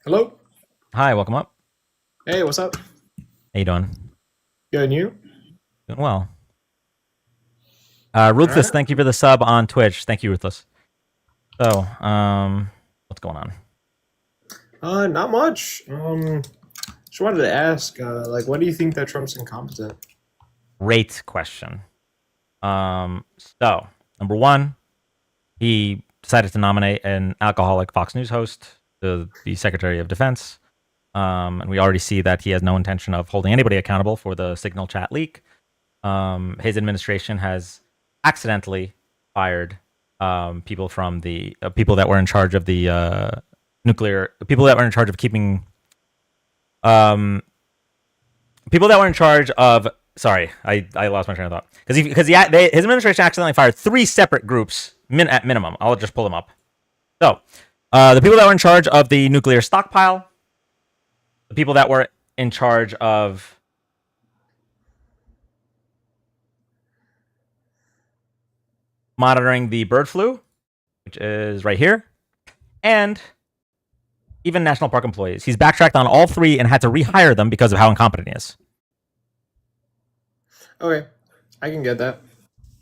Hello. Hi, welcome up. Hey, what's up? How you doing? Good, and you? Doing well. Ruthless, thank you for the sub on Twitch. Thank you, Ruthless. So, what's going on? Not much. Just wanted to ask, like, what do you think that Trump's incompetent? Great question. So, number one, he decided to nominate an alcoholic Fox News host to be Secretary of Defense. And we already see that he has no intention of holding anybody accountable for the Signal chat leak. His administration has accidentally fired people from the people that were in charge of the nuclear, people that were in charge of keeping people that were in charge of. Sorry, I lost my train of thought because his administration accidentally fired 3 separate groups at minimum. I'll just pull them up. So, the people that were in charge of the nuclear stockpile, the people that were in charge of monitoring the bird flu, which is right here, and even national park employees. He's backtracked on all 3 and had to rehire them because of how incompetent he is. Okay, I can get that.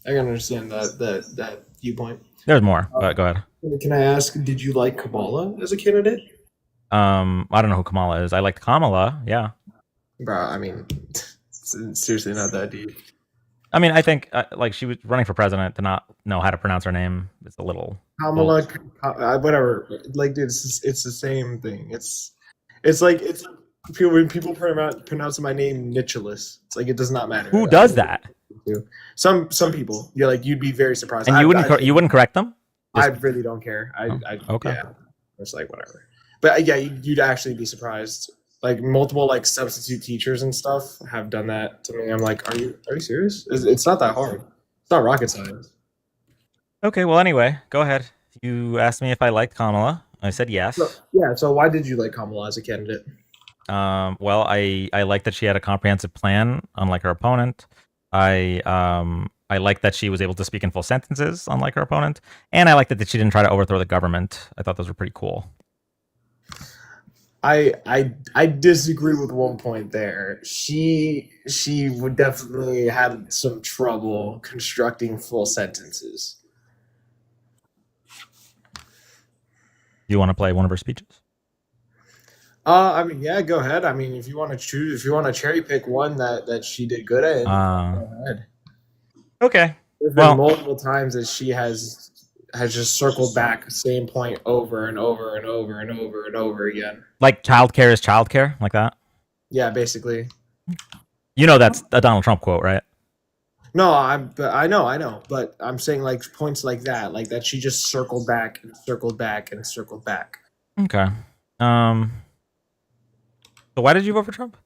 I can understand that viewpoint. There's more, but go ahead. Can I ask, did you like Kamala as a candidate? I don't know who Kamala is. I liked Kamala, yeah. Bro, I mean, it's seriously not that deep. I mean, I think like she was running for president to not know how to pronounce her name. It's a little Kamala, whatever. Like, dude, it's the same thing. It's like when people pronounce my name Nicholas. It's like it does not matter. Who does that? Some people. You're like, you'd be very surprised. And you wouldn't correct them? I really don't care. Okay. Yeah, it's like whatever. But yeah, you'd actually be surprised. Like multiple like substitute teachers and stuff have done that to me. I'm like, are you serious? It's not that hard. It's not rocket science. Okay, well anyway, go ahead. You asked me if I liked Kamala. I said yes. So why did you like Kamala as a candidate? Well, I like that she had a comprehensive plan, unlike her opponent. I like that she was able to speak in full sentences, unlike her opponent, and I like that she didn't try to overthrow the government. I thought those were pretty cool. I disagree with one point there. She would definitely have some trouble constructing full sentences. You want to play one of her speeches? I mean, yeah, go ahead. I mean, if you want to cherry pick one that she did good at, go ahead. Okay. There's been multiple times that she has just circled back the same point over and over and over and over and over again. Like childcare is childcare, like that? Yeah, basically. You know that's a Donald Trump quote, right? No, I know, but I'm saying like points like that she just circled back and circled back and circled back. Okay. So why did you vote for Trump?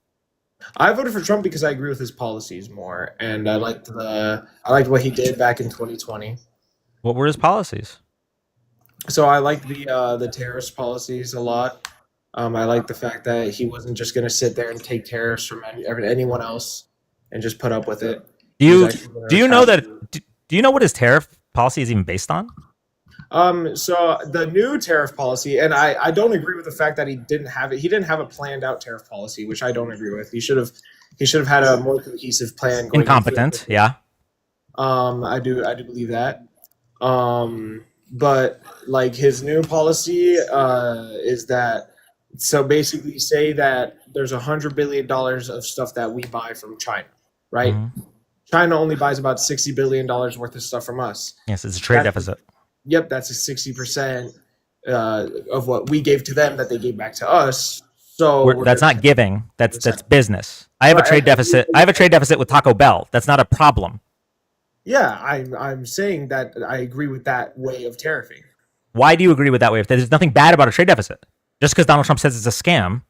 I voted for Trump because I agree with his policies more, and I liked what he did back in 2020. What were his policies? So I liked the terrorist policies a lot. I like the fact that he wasn't just going to sit there and take tariffs from anyone else and just put up with it. Do you know what his tariff policy is even based on? So the new tariff policy, and I don't agree with the fact that he didn't have it. He didn't have a planned out tariff policy, which I don't agree with. He should have had a more cohesive plan. Incompetent, yeah. I do believe that. But like his new policy is that, so basically say that there's $100 billion of stuff that we buy from China, right? Mm-hmm. China only buys about $60 billion worth of stuff from us. Yes, it's a trade deficit. Yep, that's a 60% of what we gave to them that they gave back to us. So that's not giving. That's business. I have a trade deficit. I have a trade deficit with Taco Bell. That's not a problem. Yeah, I'm saying that I agree with that way of tariffing. Why do you agree with that way? If there's nothing bad about a trade deficit, just because Donald Trump says it's a scam.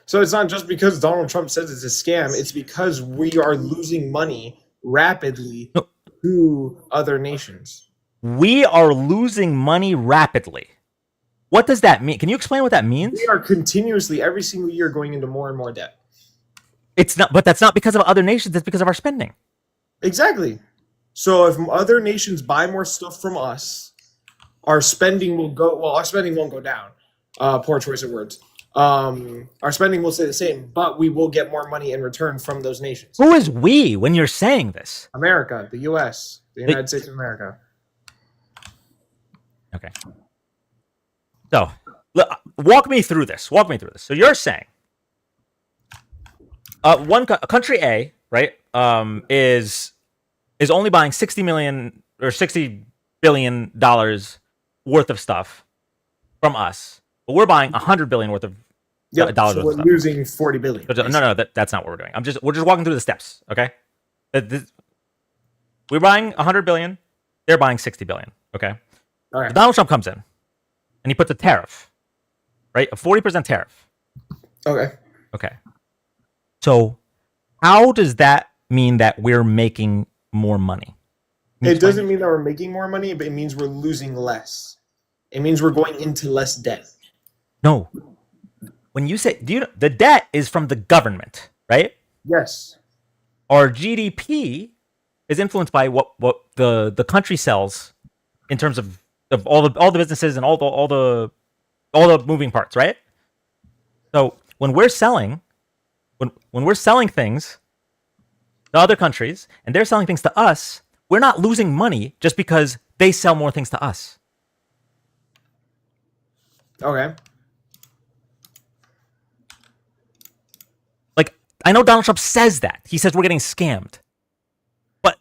So it's not just because Donald Trump says it's a scam. It's because we are losing money rapidly to other nations. We are losing money rapidly. What does that mean? Can you explain what that means? We are continuously, every single year, going into more and more debt. It's not, but that's not because of other nations. It's because of our spending. Exactly. So if other nations buy more stuff from us, our spending will go. Well, our spending won't go down. Poor choice of words. Our spending will stay the same, but we will get more money in return from those nations. Who is we when you're saying this? America, the U.S., the United States of America. Okay. So, walk me through this. So you're saying, country A, right, is only buying $60 million or $60 billion worth of stuff from us, but we're buying $100 billion worth of dollars. So we're losing $40 billion. No, that's not what we're doing. We're just walking through the steps. Okay, we're buying $100 billion. They're buying $60 billion. Okay. All right. So Donald Trump comes in, and he puts a tariff, right, a 40% tariff. Okay. Okay. So how does that mean that we're making more money? Can you It explain? doesn't mean that we're making more money, but it means we're losing less. It means we're going into less debt. No. When you say, the debt is from the government, right? Yes. Our GDP is influenced by what the country sells in terms of all the businesses and all the moving parts, right? So when we're selling things to other countries and they're selling things to us, we're not losing money just because they sell more things to us. Okay. Like, I know Donald Trump says that. He says we're getting scammed. But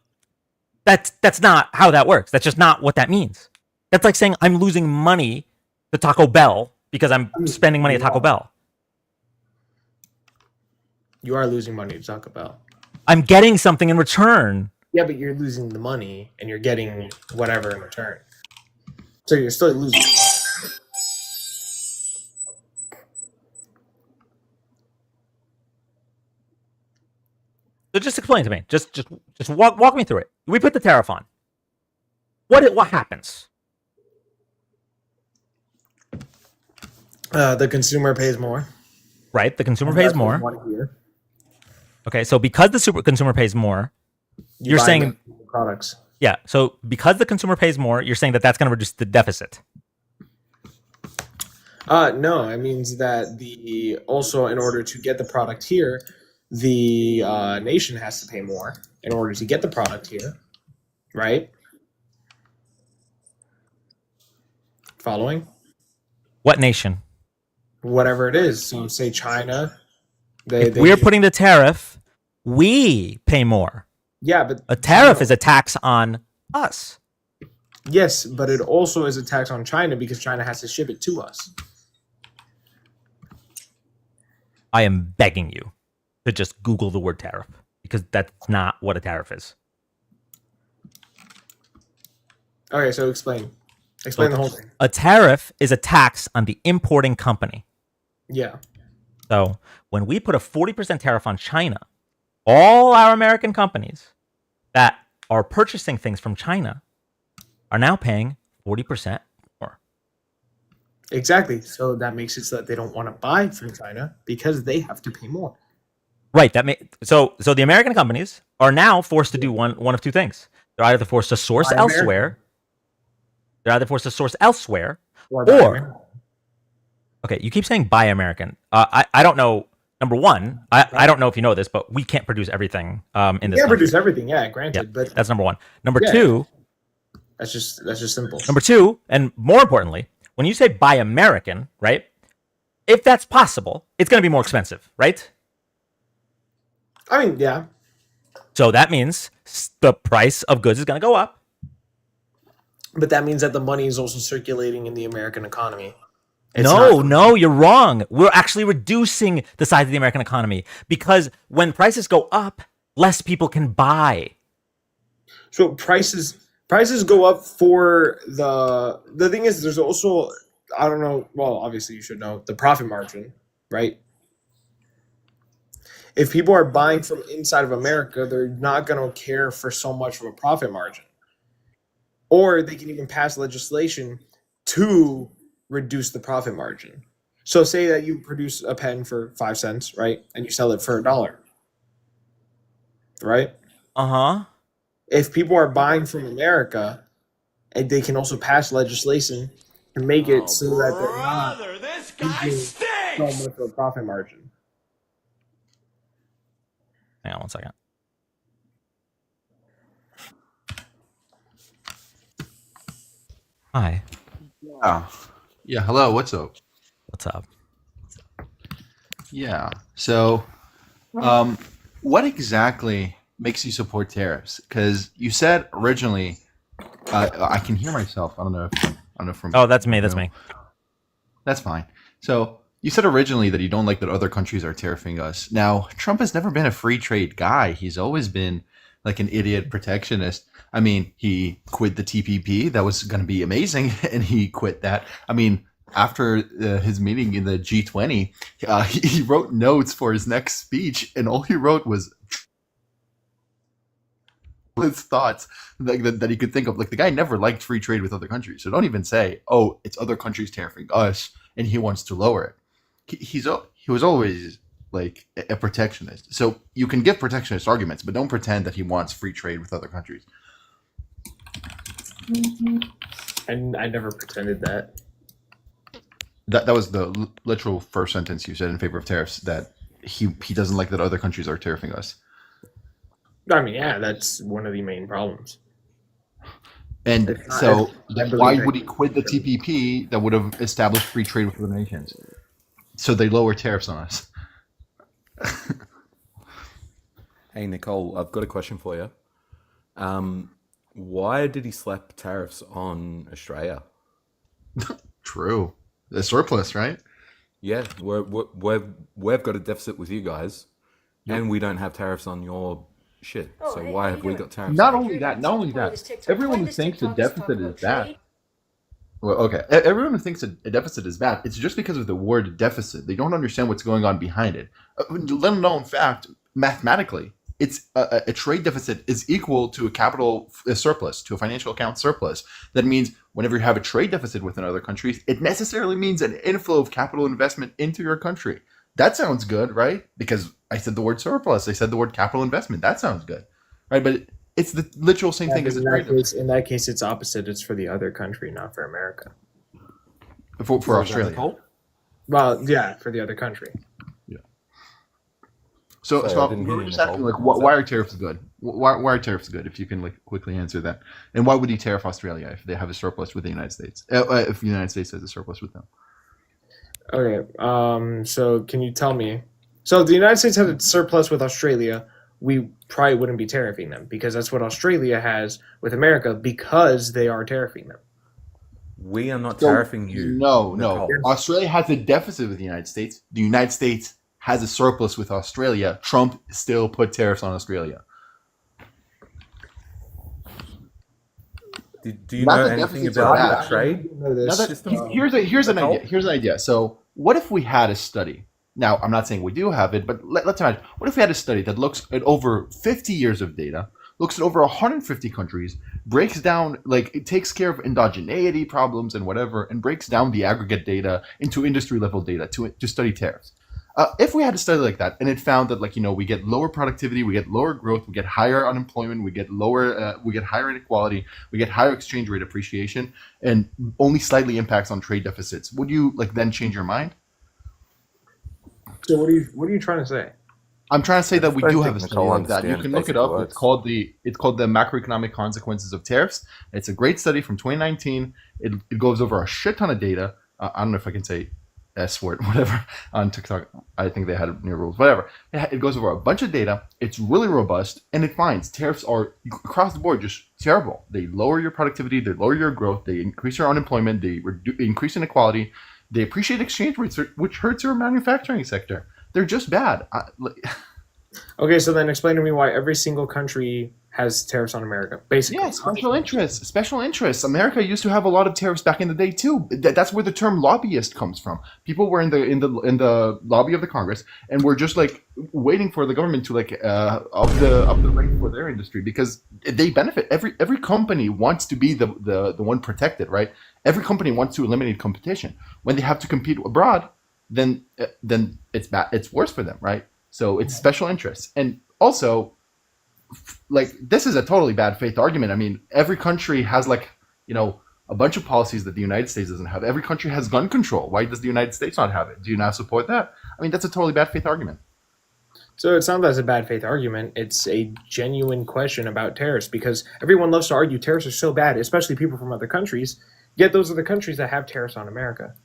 that's not how that works. That's just not what that means. That's like saying I'm losing money to Taco Bell because I'm spending money at Taco Bell. You are losing money to Taco Bell. I'm getting something in return. Yeah, but you're losing the money and you're getting whatever in return. So you're still losing money. So just explain to me. Just walk me through it. We put the tariff on. What happens? The consumer pays more. Right, the consumer And pays that's what more. we want here. Okay, so because the consumer pays more, you're buy saying the products. yeah. So because the consumer pays more, you're saying that's going to reduce the deficit. No, it means that also in order to get the product here, the nation has to pay more in order to get the product here, right? Following? What nation? Whatever it is. So say China. If we're putting the tariff, we pay more. Yeah, but a tariff is a tax on us. Yes, but it also is a tax on China because China has to ship it to us. I am begging you to just Google the word tariff because that's not what a tariff is. Okay, so explain the whole thing. A tariff is a tax on the importing company. Yeah. So when we put a 40% tariff on China, all our American companies that are purchasing things from China are now paying 40% more. Exactly. So that makes it so that they don't want to buy from China because they have to pay more. Right. So the American companies are now forced to do one of two things. They're either forced to source Buy elsewhere. They're either forced to source elsewhere, Or buy American. okay, you keep saying buy American. I don't know. Number one, I don't know if you know this, but we can't produce everything in this You can't country. produce everything, yeah, granted, Yeah, but that's number one. Number Yeah. two, that's just simple. Number two, and more importantly, when you say buy American, right? If that's possible, it's going to be more expensive, right? I mean, yeah. So that means the price of goods is going to go up. But that means that the money is also circulating in the American economy. No, you're wrong. We're actually reducing the size of the American economy because when prices go up, less people can buy. So prices go up for the thing is there's also, I don't know, well, obviously you should know the profit margin, right? If people are buying from inside of America, they're not going to care for so much of a profit margin. Or they can even pass legislation to reduce the profit margin. So say that you produce a pen for 5 cents, right? And you sell it for $1. Right? Uh-huh. If people are buying from America, and they can also pass legislation to make it so that they're not losing so much of a profit margin. Hang on one second. Hi. Yeah. Hello. What's up? What's up? Yeah. So, what exactly makes you support tariffs? Because you said originally, I can hear myself. I don't know if from. Oh, that's me. That's me. That's fine. So you said originally that you don't like that other countries are tariffing us. Now, Trump has never been a free trade guy. He's always been like an idiot protectionist. I mean, he quit the TPP. That was going to be amazing, and he quit that. I mean, after his meeting in the G20, he wrote notes for his next speech, and all he wrote was his thoughts that he could think of. Like, the guy never liked free trade with other countries, so don't even say, "Oh, it's other countries tariffing us," and he wants to lower it. He was always like a protectionist. So you can give protectionist arguments, but don't pretend that he wants free trade with other countries. And I never pretended that. That was the literal first sentence you said in favor of tariffs, that he doesn't like that other countries are tariffing us. I mean, yeah, that's one of the main problems. And so then why would he quit the TPP that would have established free trade with other nations? So they lower tariffs on us. Hey, Nicole, I've got a question for you. Why did he slap tariffs on Australia? True. The surplus, right? Yeah, we've got a deficit with you guys, and we don't have tariffs on your shit. So why have we got tariffs? Not only that. Everyone who thinks a deficit is bad. Well, okay. Everyone who thinks a deficit is bad, it's just because of the word deficit. They don't understand what's going on behind it. Let alone fact, mathematically, it's a trade deficit is equal to a surplus, to a financial account surplus. That means whenever you have a trade deficit with other countries, it necessarily means an inflow of capital investment into your country. That sounds good, right? Because I said the word surplus, I said the word capital investment. That sounds good, right? But it's the literal same thing as a trade deficit. In that case, it's opposite. It's for the other country, not for America. For Australia. Well, yeah, for the other country. So we're just asking, like, why are tariffs good? Why are tariffs good? If you can, like, quickly answer that. And why would he tariff Australia if they have a surplus with the United States? If the United States has a surplus with them? Okay. So can you tell me? So if the United States had a surplus with Australia, we probably wouldn't be tariffing them, because that's what Australia has with America, because they are tariffing them. We are not tariffing you. No. Australia has a deficit with the United States. The United States has a surplus with Australia. Trump still put tariffs on Australia. Do you know anything about that trade? Here's an idea. So what if we had a study? Now, I'm not saying we do have it, but let's imagine. What if we had a study that looks at over 50 years of data, looks at over 150 countries, breaks down, like, it takes care of endogeneity problems and whatever, and breaks down the aggregate data into industry level data to study tariffs. If we had a study like that, and it found that, like, we get lower productivity, we get lower growth, we get higher unemployment, we get higher inequality, we get higher exchange rate appreciation, and only slightly impacts on trade deficits, would you, like, then change your mind? So what are you trying to say? I'm trying to say that we do have a study like that. You can look it up. It's called the Macroeconomic Consequences of Tariffs. It's a great study from 2019. It goes over a shit ton of data. I don't know if I can say S word, whatever, on TikTok. I think they had new rules, whatever. It goes over a bunch of data. It's really robust, and it finds tariffs are across the board just terrible. They lower your productivity, they lower your growth, they increase your unemployment, they increase inequality, they appreciate exchange rates, which hurts your manufacturing sector. They're just bad. Okay, so then explain to me why every single country has tariffs on America, basically. Yeah, special interests. America used to have a lot of tariffs back in the day too. That's where the term lobbyist comes from. People were in the lobby of the Congress, and were just, like, waiting for the government to, like, up the rate for their industry, because they benefit. Every company wants to be the one protected, right? Every company wants to eliminate competition. When they have to compete abroad, then it's bad. It's worse for them, right? So it's special interests. And also, like, this is a totally bad faith argument. I mean, every country has, like, a bunch of policies that the United States doesn't have. Every country has gun control. Why does the United States not have it? Do you not support that? I mean, that's a totally bad faith argument. So it's not that it's a bad faith argument. It's a genuine question about tariffs, because everyone loves to argue tariffs are so bad, especially people from other countries. Yet those are the countries that have tariffs on America.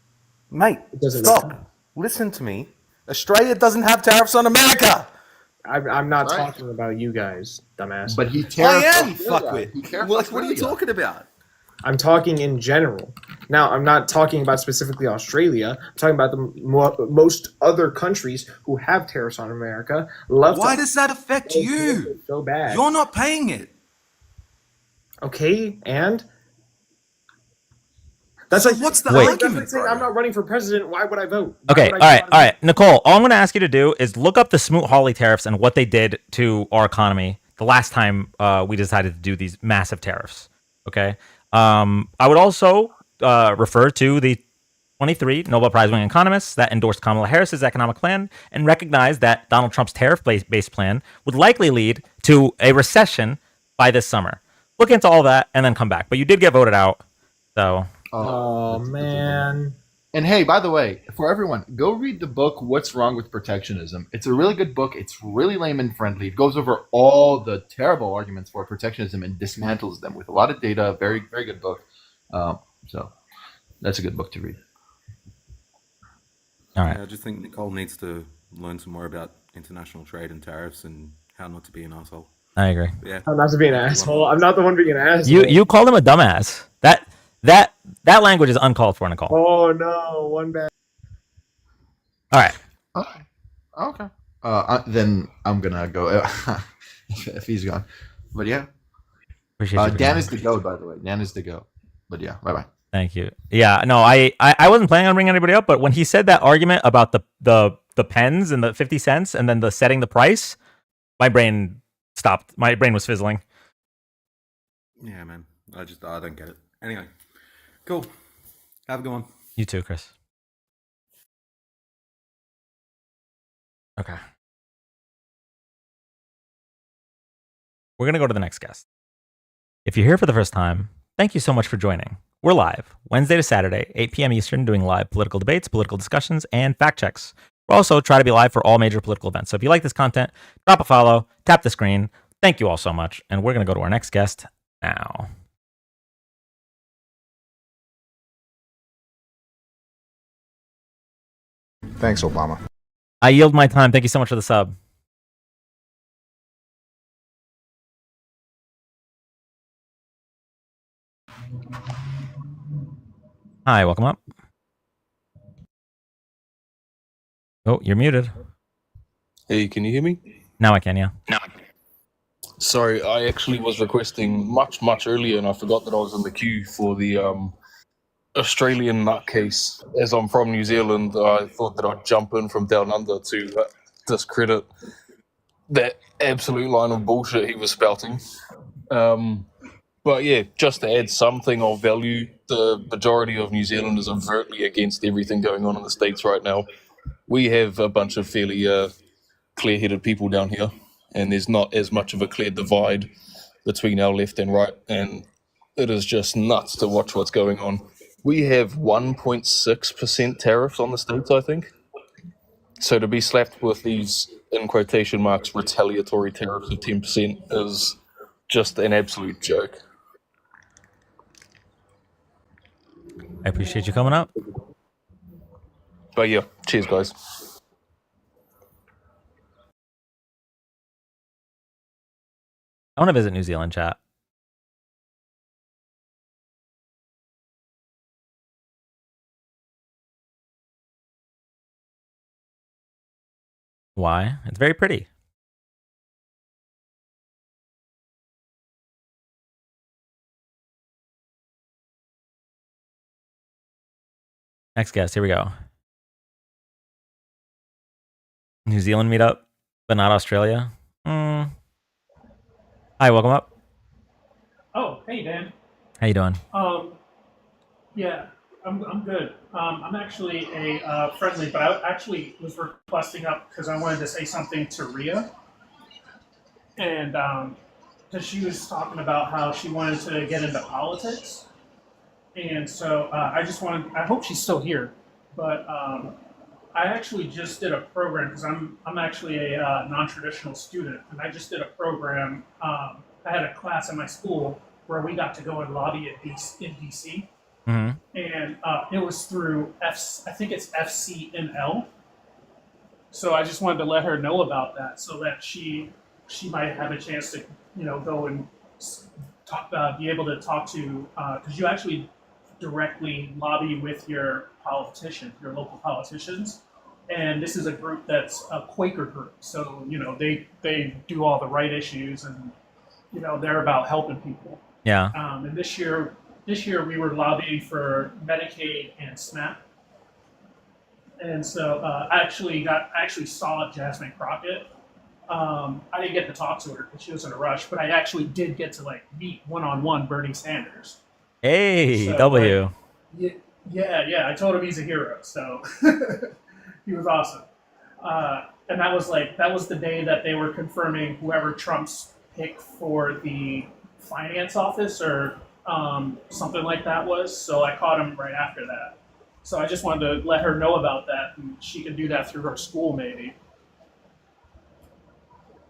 Mate, stop. Listen to me. Australia doesn't have tariffs on America. I'm not talking about you guys, dumbass. But he I am, fuckwit. What are you talking about? I'm talking in general. Now, I'm not talking about specifically Australia. I'm talking about most other countries who have tariffs on America. Why does that affect you? So bad. You're not paying it. Okay, and That's like What's the Wait. That's argument, like saying bro? I'm not running for president. Why would I vote? Why Okay, would all I right, all right. Nicole, all I'm going to ask you to do is look up the Smoot-Hawley tariffs and what they did to our economy the last time we decided to do these massive tariffs. Okay. I would also refer to the 23 Nobel Prize winning economists that endorsed Kamala Harris's economic plan and recognized that Donald Trump's tariff-based plan would likely lead to a recession by this summer. Look into all that and then come back. But you did get voted out, so. Oh man. And hey, by the way, for everyone, go read the book "What's Wrong with Protectionism." It's a really good book. It's really layman friendly. It goes over all the terrible arguments for protectionism and dismantles them with a lot of data. Very, very good book. So that's a good book to read. All right. Yeah, I just think Nicole needs to learn some more about international trade and tariffs and how not to be an asshole. I agree. But yeah, I'm not to be an asshole. I'm not the one being an asshole. You called him a dumbass. That language is uncalled for, Nicole. Oh no, one bad. All right. Okay. Then I'm gonna go if he's gone. But yeah. Appreciate you. Dan is the go, by the way. Dan is the go. But yeah, bye bye. Thank you. Yeah, no, I wasn't planning on bringing anybody up, but when he said that argument about the pens and the 50 cents and then the setting the price, my brain stopped. My brain was fizzling. yeah, man. I don't get it. Anyway, cool. Have a good one. You too, Chris. Okay. We're going to go to the next guest. If you're here for the first time, thank you so much for joining. We're live, Wednesday to Saturday, 8 p.m. Eastern, doing live political debates, political discussions, and fact checks. We'll also try to be live for all major political events. So if you like this content, drop a follow, tap the screen. Thank you all so much. And we're going to go to our next guest now. Thanks, Obama. I yield my time. Thank you so much for the sub. Hi, welcome up. Oh, you're muted. Hey, can you hear me? Now I can, yeah. Sorry, I actually was requesting much earlier, and I forgot that I was in the queue for the Australian nutcase. As I'm from New Zealand, I thought that I'd jump in from down under to discredit that absolute line of bullshit he was spouting. But yeah, just to add something of value, the majority of New Zealanders are overtly against everything going on in the States right now. We have a bunch of fairly clear-headed people down here, and there's not as much of a clear divide between our left and right, and it is just nuts to watch what's going on. We have 1.6% tariffs on the States, I think. So to be slapped with these, in quotation marks, retaliatory tariffs of 10% is just an absolute joke. I appreciate you coming up. But yeah, cheers, guys. I want to visit New Zealand, chat. Why? It's very pretty. Next guest, here we go. New Zealand meetup, but not Australia. Hi, welcome up. Oh, hey Dan. How you doing? Yeah, I'm good. I'm actually a friendly, but I actually was requesting up because I wanted to say something to Rhea, and because she was talking about how she wanted to get into politics, and so I just wanted. I hope she's still here, but I actually just did a program because I'm actually a non-traditional student, and I just did a program. I had a class at my school where we got to go and lobby in DC. Mm-hmm. And it was through I think it's FCNL. So I just wanted to let her know about that, so that she might have a chance to go and talk, be able to talk to because you actually directly lobby with your politician, your local politicians, and this is a group that's a Quaker group. So they do all the right issues, and they're about helping people. Yeah. And this year this year we were lobbying for Medicaid and SNAP. And so I actually saw Jasmine Crockett. I didn't get to talk to her because she was in a rush, but I actually did get to like meet one-on-one Bernie Sanders. Hey, So, W. Yeah. I told him he's a hero, so he was awesome. And that was the day that they were confirming whoever Trump's pick for the finance office or something like that was. So I caught him right after that. So I just wanted to let her know about that, and she can do that through her school maybe.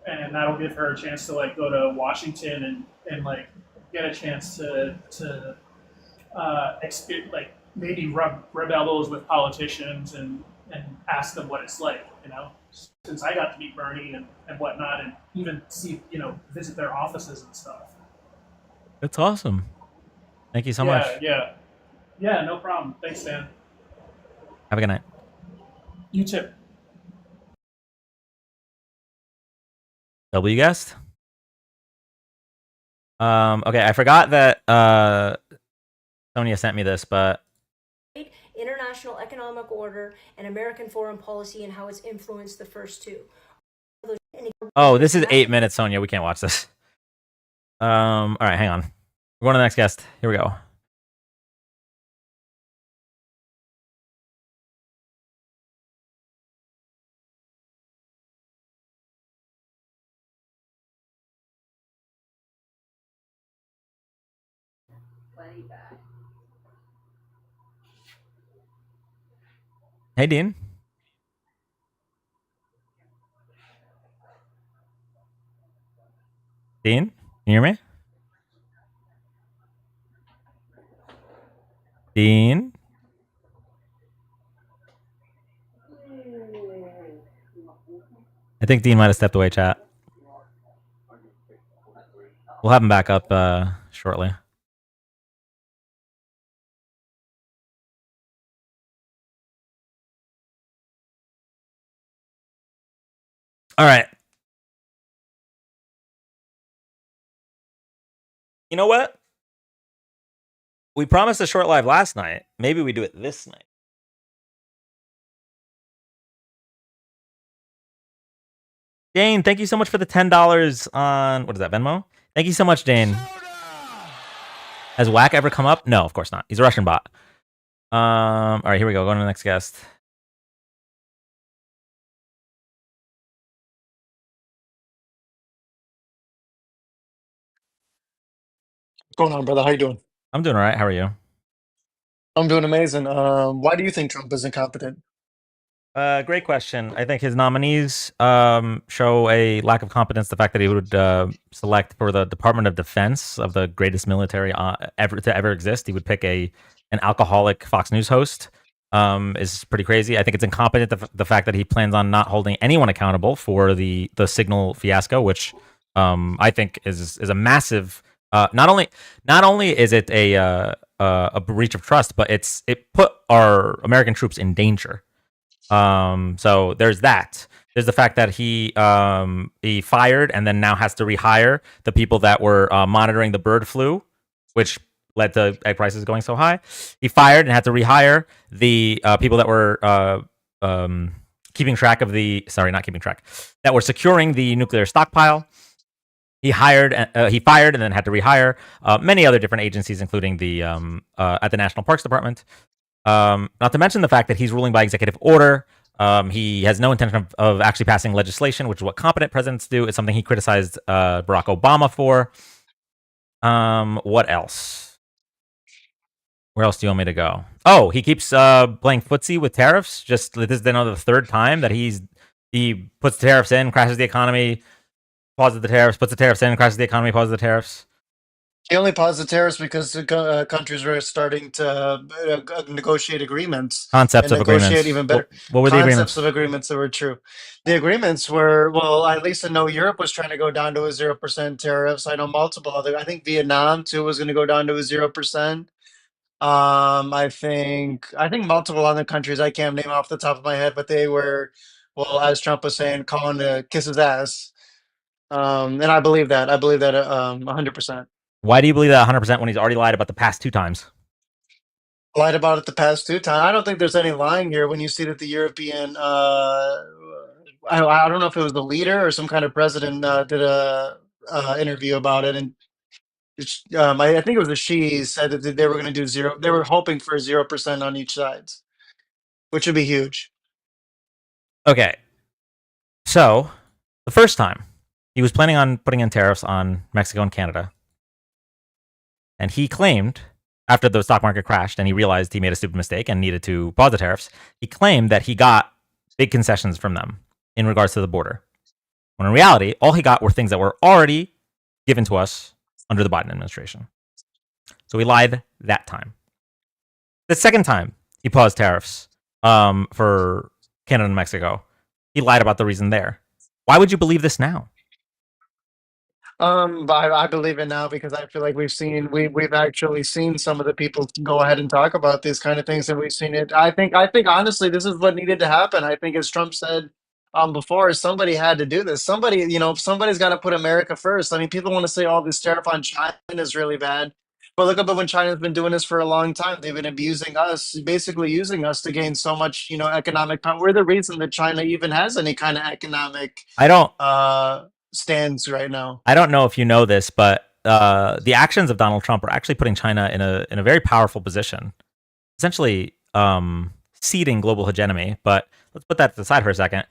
And that'll give her a chance to like go to Washington and like get a chance to like maybe rub elbows with politicians and ask them what it's like, you know. Since I got to meet Bernie and whatnot, and even see, you know, visit their offices and stuff. That's awesome. Thank you so much. Yeah, no problem. Thanks, Dan. Have a good night. You too. W guest. Okay, I forgot that Sonia sent me this, but international economic order and American foreign policy and how it's influenced the first two. oh, this is 8 minutes, Sonia. We can't watch this. All right, hang on. We're going to the next guest. Here we go. Hey, Dean. Dean, can you hear me? Dean? I think Dean might have stepped away, chat. We'll have him back up shortly. All right. You know what? We promised a short live last night. Maybe we do it this night. Dane, thank you so much for the $10 on, what is that, Venmo? Thank you so much, Dane. Has Whack ever come up? No, of course not. He's a Russian bot. All right, here we go. Going to the next guest. What's going on, brother? How you doing? I'm doing all right. How are you? I'm doing amazing. Why do you think Trump is incompetent? Great question. I think his nominees show a lack of competence. The fact that he would select for the Department of Defense of the greatest military ever to ever exist, he would pick an alcoholic Fox News host is pretty crazy. I think it's incompetent the fact that he plans on not holding anyone accountable for the Signal fiasco, which I think is a massive. Not only is it a breach of trust, but it put our American troops in danger. So there's that. There's the fact that he fired and then now has to rehire the people that were monitoring the bird flu, which led to egg prices going so high. He fired and had to rehire the people that were that were securing the nuclear stockpile. He fired and then had to rehire many other different agencies, including the at the National Parks Department. Not to mention the fact that he's ruling by executive order. He has no intention of actually passing legislation, which is what competent presidents do. It's something he criticized Barack Obama for. What else? Where else do you want me to go? Oh, he keeps playing footsie with tariffs. Just this is the third time that he puts tariffs in, crashes the economy, pauses the tariffs, puts the tariffs in, crashes the economy, pauses the tariffs. He only paused the tariffs because the countries were starting to negotiate agreements. Concepts and of negotiate agreements. even better. What were the agreements? Concepts of agreements that were true. The agreements were, well, at least I know Europe was trying to go down to a 0% tariffs. I know multiple other. I think Vietnam too was going to go down to a 0%. I think multiple other countries I can't name off the top of my head, but they were, well, as Trump was saying, calling to kiss his ass. And I believe that. I believe that 100%. Why do you believe that 100% when he's already lied about the past 2 times? Lied about it the past 2 times. I don't think there's any lying here when you see that the European, I don't know if it was the leader or some kind of president did a interview about it, and I think it was the she said that they were going to do zero. They were hoping for 0% on each side, which would be huge. Okay. So, the first time, he was planning on putting in tariffs on Mexico and Canada. And he claimed, after the stock market crashed and he realized he made a stupid mistake and needed to pause the tariffs, he claimed that he got big concessions from them in regards to the border. When in reality, all he got were things that were already given to us under the Biden administration. So he lied that time. The second time he paused tariffs for Canada and Mexico, he lied about the reason there. Why would you believe this now? But I believe it now because I feel like we've actually seen some of the people go ahead and talk about these kind of things, and we've seen it. I think honestly, this is what needed to happen. I think, as Trump said before, somebody had to do this. Somebody's got to put America first. I mean, people want to say, "Oh, this tariff on China is really bad," but look at when China's been doing this for a long time. They've been abusing us, basically using us to gain so much, economic power. We're the reason that China even has any kind of economic stands right now. I don't know if you know this, but the actions of Donald Trump are actually putting China in a very powerful position, essentially ceding global hegemony. But let's put that to the side for a second.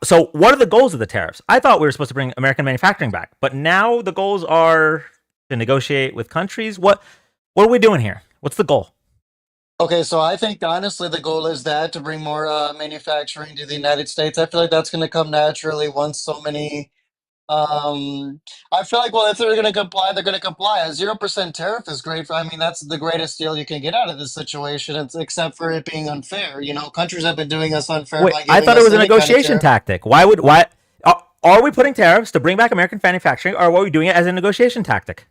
So what are the goals of the tariffs? I thought we were supposed to bring American manufacturing back, but now the goals are to negotiate with countries. What are we doing here? What's the goal? Okay, so I think honestly the goal is that to bring more manufacturing to the United States. I feel like that's going to come naturally once so many. I feel like, well, if they're going to comply, they're going to comply. A 0% tariff is great. I mean, that's the greatest deal you can get out of this situation. Except for it being unfair. Countries have been doing us unfair. Wait, by I giving thought it us was a any kind of negotiation tariff. tactic. Are we putting tariffs to bring back American manufacturing, or are we doing it as a negotiation tactic?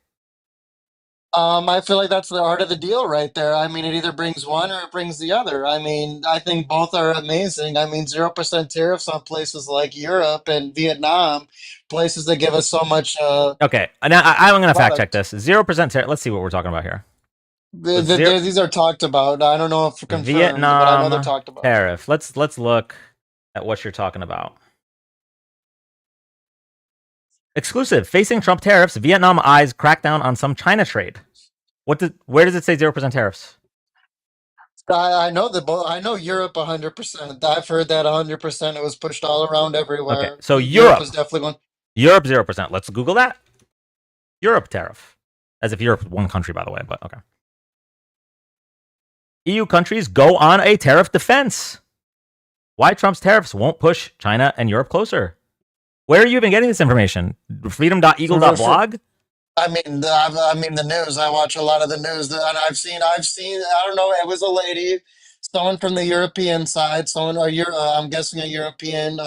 I feel like that's the art of the deal right there. I mean, it either brings one or it brings the other. I mean, I think both are amazing. I mean, 0% tariffs on places like Europe and Vietnam, places that give us so much. Okay, now I'm going to fact check product. this. 0% tariff. Let's see what we're talking about here. So These are talked about. I don't know if confirmed, but I know they're Vietnam talked about. tariff. Let's look at what you're talking about. Exclusive. Facing Trump tariffs, Vietnam eyes crackdown on some China trade. Where does it say 0% tariffs? I know I know Europe 100%. I've heard that 100%. It was pushed all around everywhere. Okay, so Europe is definitely one. Europe 0%. Let's Google that. Europe tariff. As if Europe is one country, by the way, but okay. EU countries go on a tariff defense. Why Trump's tariffs won't push China and Europe closer. Where are you even getting this information? Freedom.eagle.blog? I mean, the news. I watch a lot of the news, and I've seen. I don't know. It was a lady, someone from the European side. I'm guessing a European.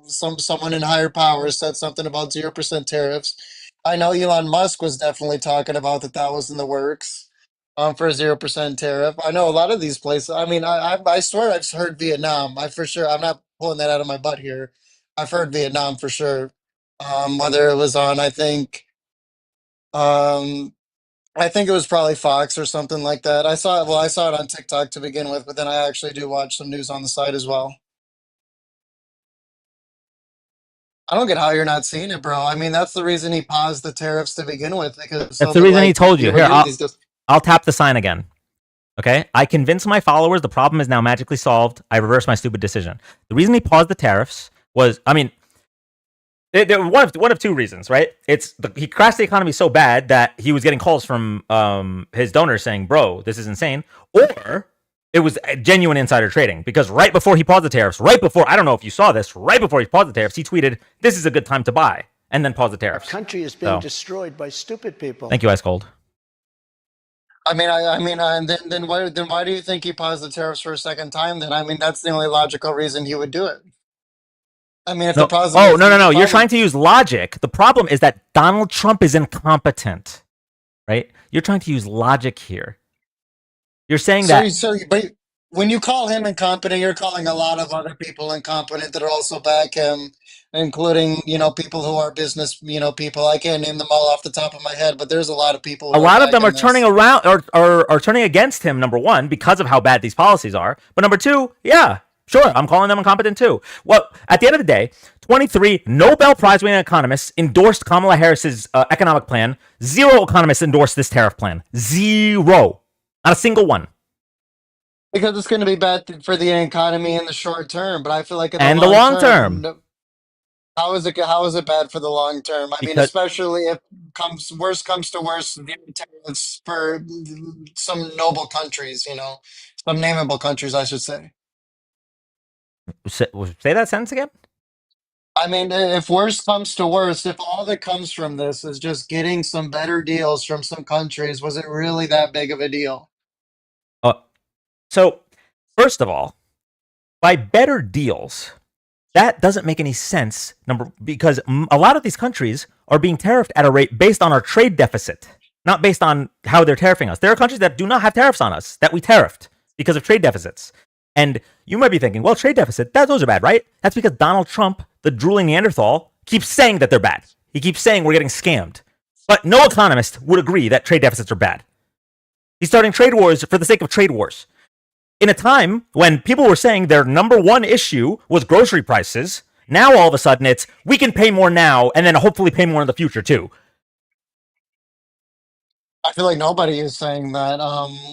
Someone in higher power said something about 0% tariffs. I know Elon Musk was definitely talking about that was in the works, for a 0% tariff. I know a lot of these places. I mean, I swear I've heard Vietnam. I'm not pulling that out of my butt here. I've heard Vietnam for sure. Whether it was on, I think it was probably Fox or something like that. I saw it on TikTok to begin with, but then I actually do watch some news on the side as well. I don't get how you're not seeing it, bro. I mean, that's the reason he paused the tariffs to begin with. Because That's the reason he told you. Here, I'll tap the sign again. Okay? I convinced my followers the problem is now magically solved. I reversed my stupid decision. The reason he paused the tariffs was, I mean, there were one of two reasons, right? He crashed the economy so bad that he was getting calls from his donors saying, "Bro, this is insane," or it was genuine insider trading because right before he paused the tariffs, I don't know if you saw this, right before he paused the tariffs, he tweeted, "This is a good time to buy," and then paused the tariffs. The country is being destroyed by stupid people. Thank you, Ice Cold. Then why do you think he paused the tariffs for a second time? Then I mean, that's the only logical reason he would do it. I mean, if the problem. No. You're trying to use logic. The problem is that Donald Trump is incompetent, right? You're trying to use logic here. You're saying that. when you call him incompetent, you're calling a lot of other people incompetent that are also back him, including, people who are business, people. I can't name them all off the top of my head, but there's a lot of people A who are lot of them are backing turning this. around or turning against him, number one, because of how bad these policies are. But number two, yeah, sure, I'm calling them incompetent too. Well, at the end of the day, 23 Nobel Prize winning economists endorsed Kamala Harris's economic plan. 0 economists endorsed this tariff plan. 0. Not a single one. Because it's going to be bad for the economy in the short term, but I feel like in And the the long term. how is it bad for the long term? I mean, Because especially if worse comes to worse, the tariffs for some noble countries, some nameable countries, I should say. say that sentence again. I mean, if worse comes to worse, if all that comes from this is just getting some better deals from some countries, was it really that big of a deal? So, first of all, by better deals, that doesn't make any sense. Because a lot of these countries are being tariffed at a rate based on our trade deficit, not based on how they're tariffing us. There are countries that do not have tariffs on us that we tariffed because of trade deficits. And you might be thinking, well, trade deficit, those are bad, right? That's because Donald Trump, the drooling Neanderthal, keeps saying that they're bad. He keeps saying we're getting scammed. But no economist would agree that trade deficits are bad. He's starting trade wars for the sake of trade wars. In a time when people were saying their number one issue was grocery prices, now all of a sudden it's, we can pay more now and then hopefully pay more in the future too. I feel like nobody is saying that.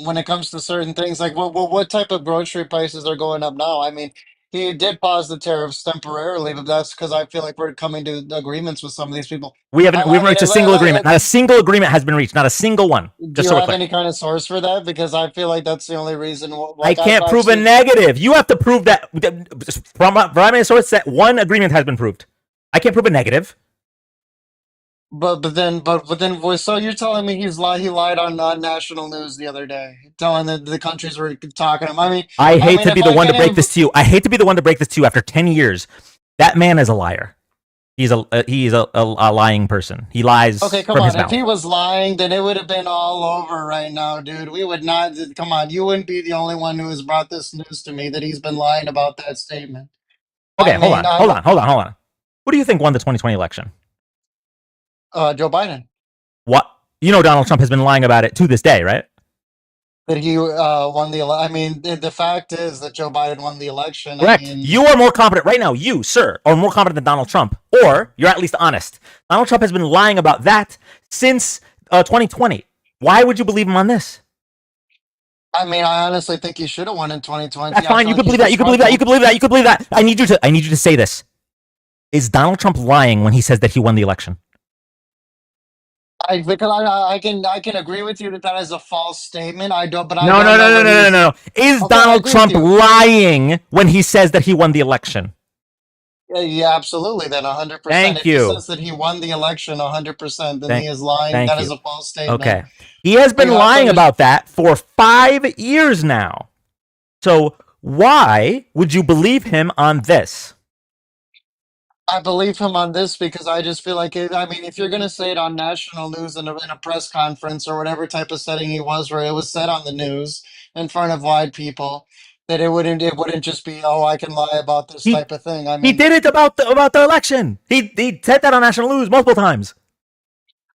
When it comes to certain things, like what type of grocery prices are going up now? I mean, he did pause the tariffs temporarily, but that's because I feel like we're coming to agreements with some of these people. We haven't reached a single agreement. Not a single agreement has been reached. Not a single one. Do Just you so we're have clear. any kind of source for that? Because I feel like that's the only reason. I can't prove a negative. You have to prove that from my source that one agreement has been proved. I can't prove a negative. But then, so you're telling me he lied on national news the other day, telling that the countries were talking to him. I mean, I hate to be the one to break this to you. I hate to be the one to break this to you after 10 years. That man is a liar. He's a lying person. He lies. Okay, come from on. his If mouth. he was lying, then it would have been all over right now, dude. We would not. Come on, you wouldn't be the only one who has brought this news to me that he's been lying about that statement. Okay, I mean, hold on. Who do you think won the 2020 election? Joe Biden. What? You know Donald Trump has been lying about it to this day, right? That he won the election. I mean, the fact is that Joe Biden won the election. Correct. I mean, You are more competent right now. You, sir, are more competent than Donald Trump, or you're at least honest. Donald Trump has been lying about that since 2020. Why would you believe him on this? I mean, I honestly think he should have won in 2020. That's fine. You could believe that. You could believe that. You could believe that. You could believe that. I need you to say this. Is Donald Trump lying when he says that he won the election? Because I can agree with you that is a false statement. I don't, but I No. don't know what he's- No. Is Okay, I Donald agree Trump with you. lying when he says that he won the election? Yeah, absolutely. Then 100%. Thank If you. he says that he won the election 100%, then Thank- he is lying. thank That you. is a false statement. Okay. He has been You have to lying under- about that for 5 years now. So why would you believe him on this? I believe him on this because I just feel like I mean, if you're gonna say it on national news in a press conference or whatever type of setting he was, where it was said on the news in front of wide people, that it wouldn't just be, oh, I can lie about this type of thing. I mean, He did it about the election. He said that on national news multiple times.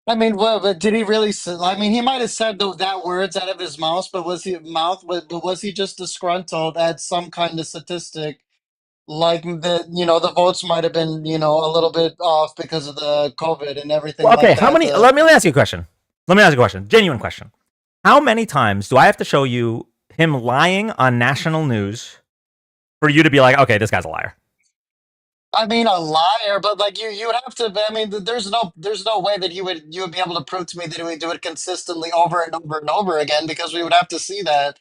well, but did he really? I mean, he might have said that words out of his mouth, but was he just disgruntled at some kind of statistic? Like the votes might have been, a little bit off because of the COVID and everything. Well, okay, like how that. many? Let me ask you a question. Genuine question. How many times do I have to show you him lying on national news for you to be like, okay, this guy's a liar? I mean, a liar, but like you would have to. I mean, there's no way that you would be able to prove to me that he would do it consistently over and over and over again, because we would have to see that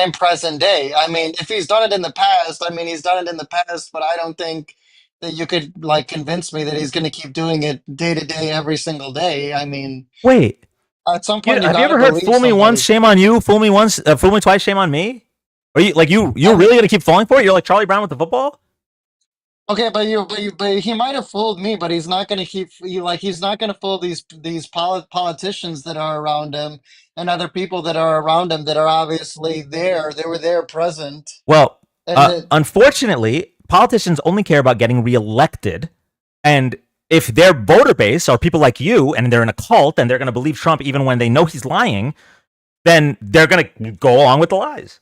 in present day. I mean, if he's done it in the past, I mean, he's done it in the past, but I don't think that you could like convince me that he's going to keep doing it day to day, every single day. I mean, Wait, at some point, have you gotta ever heard believe "fool me somebody. once, shame on you"? Fool me once, fool me twice, shame on me. Are you like you're really gonna keep falling for it? You're like Charlie Brown with the football. Okay, but he might have fooled me, but he's not going to he's not going to fool these politicians that are around him and other people that are around him that are obviously there. They were there present, Well, and that unfortunately, politicians only care about getting reelected. And if their voter base are people like you and they're in a cult and they're going to believe Trump even when they know he's lying, then they're going to go along with the lies.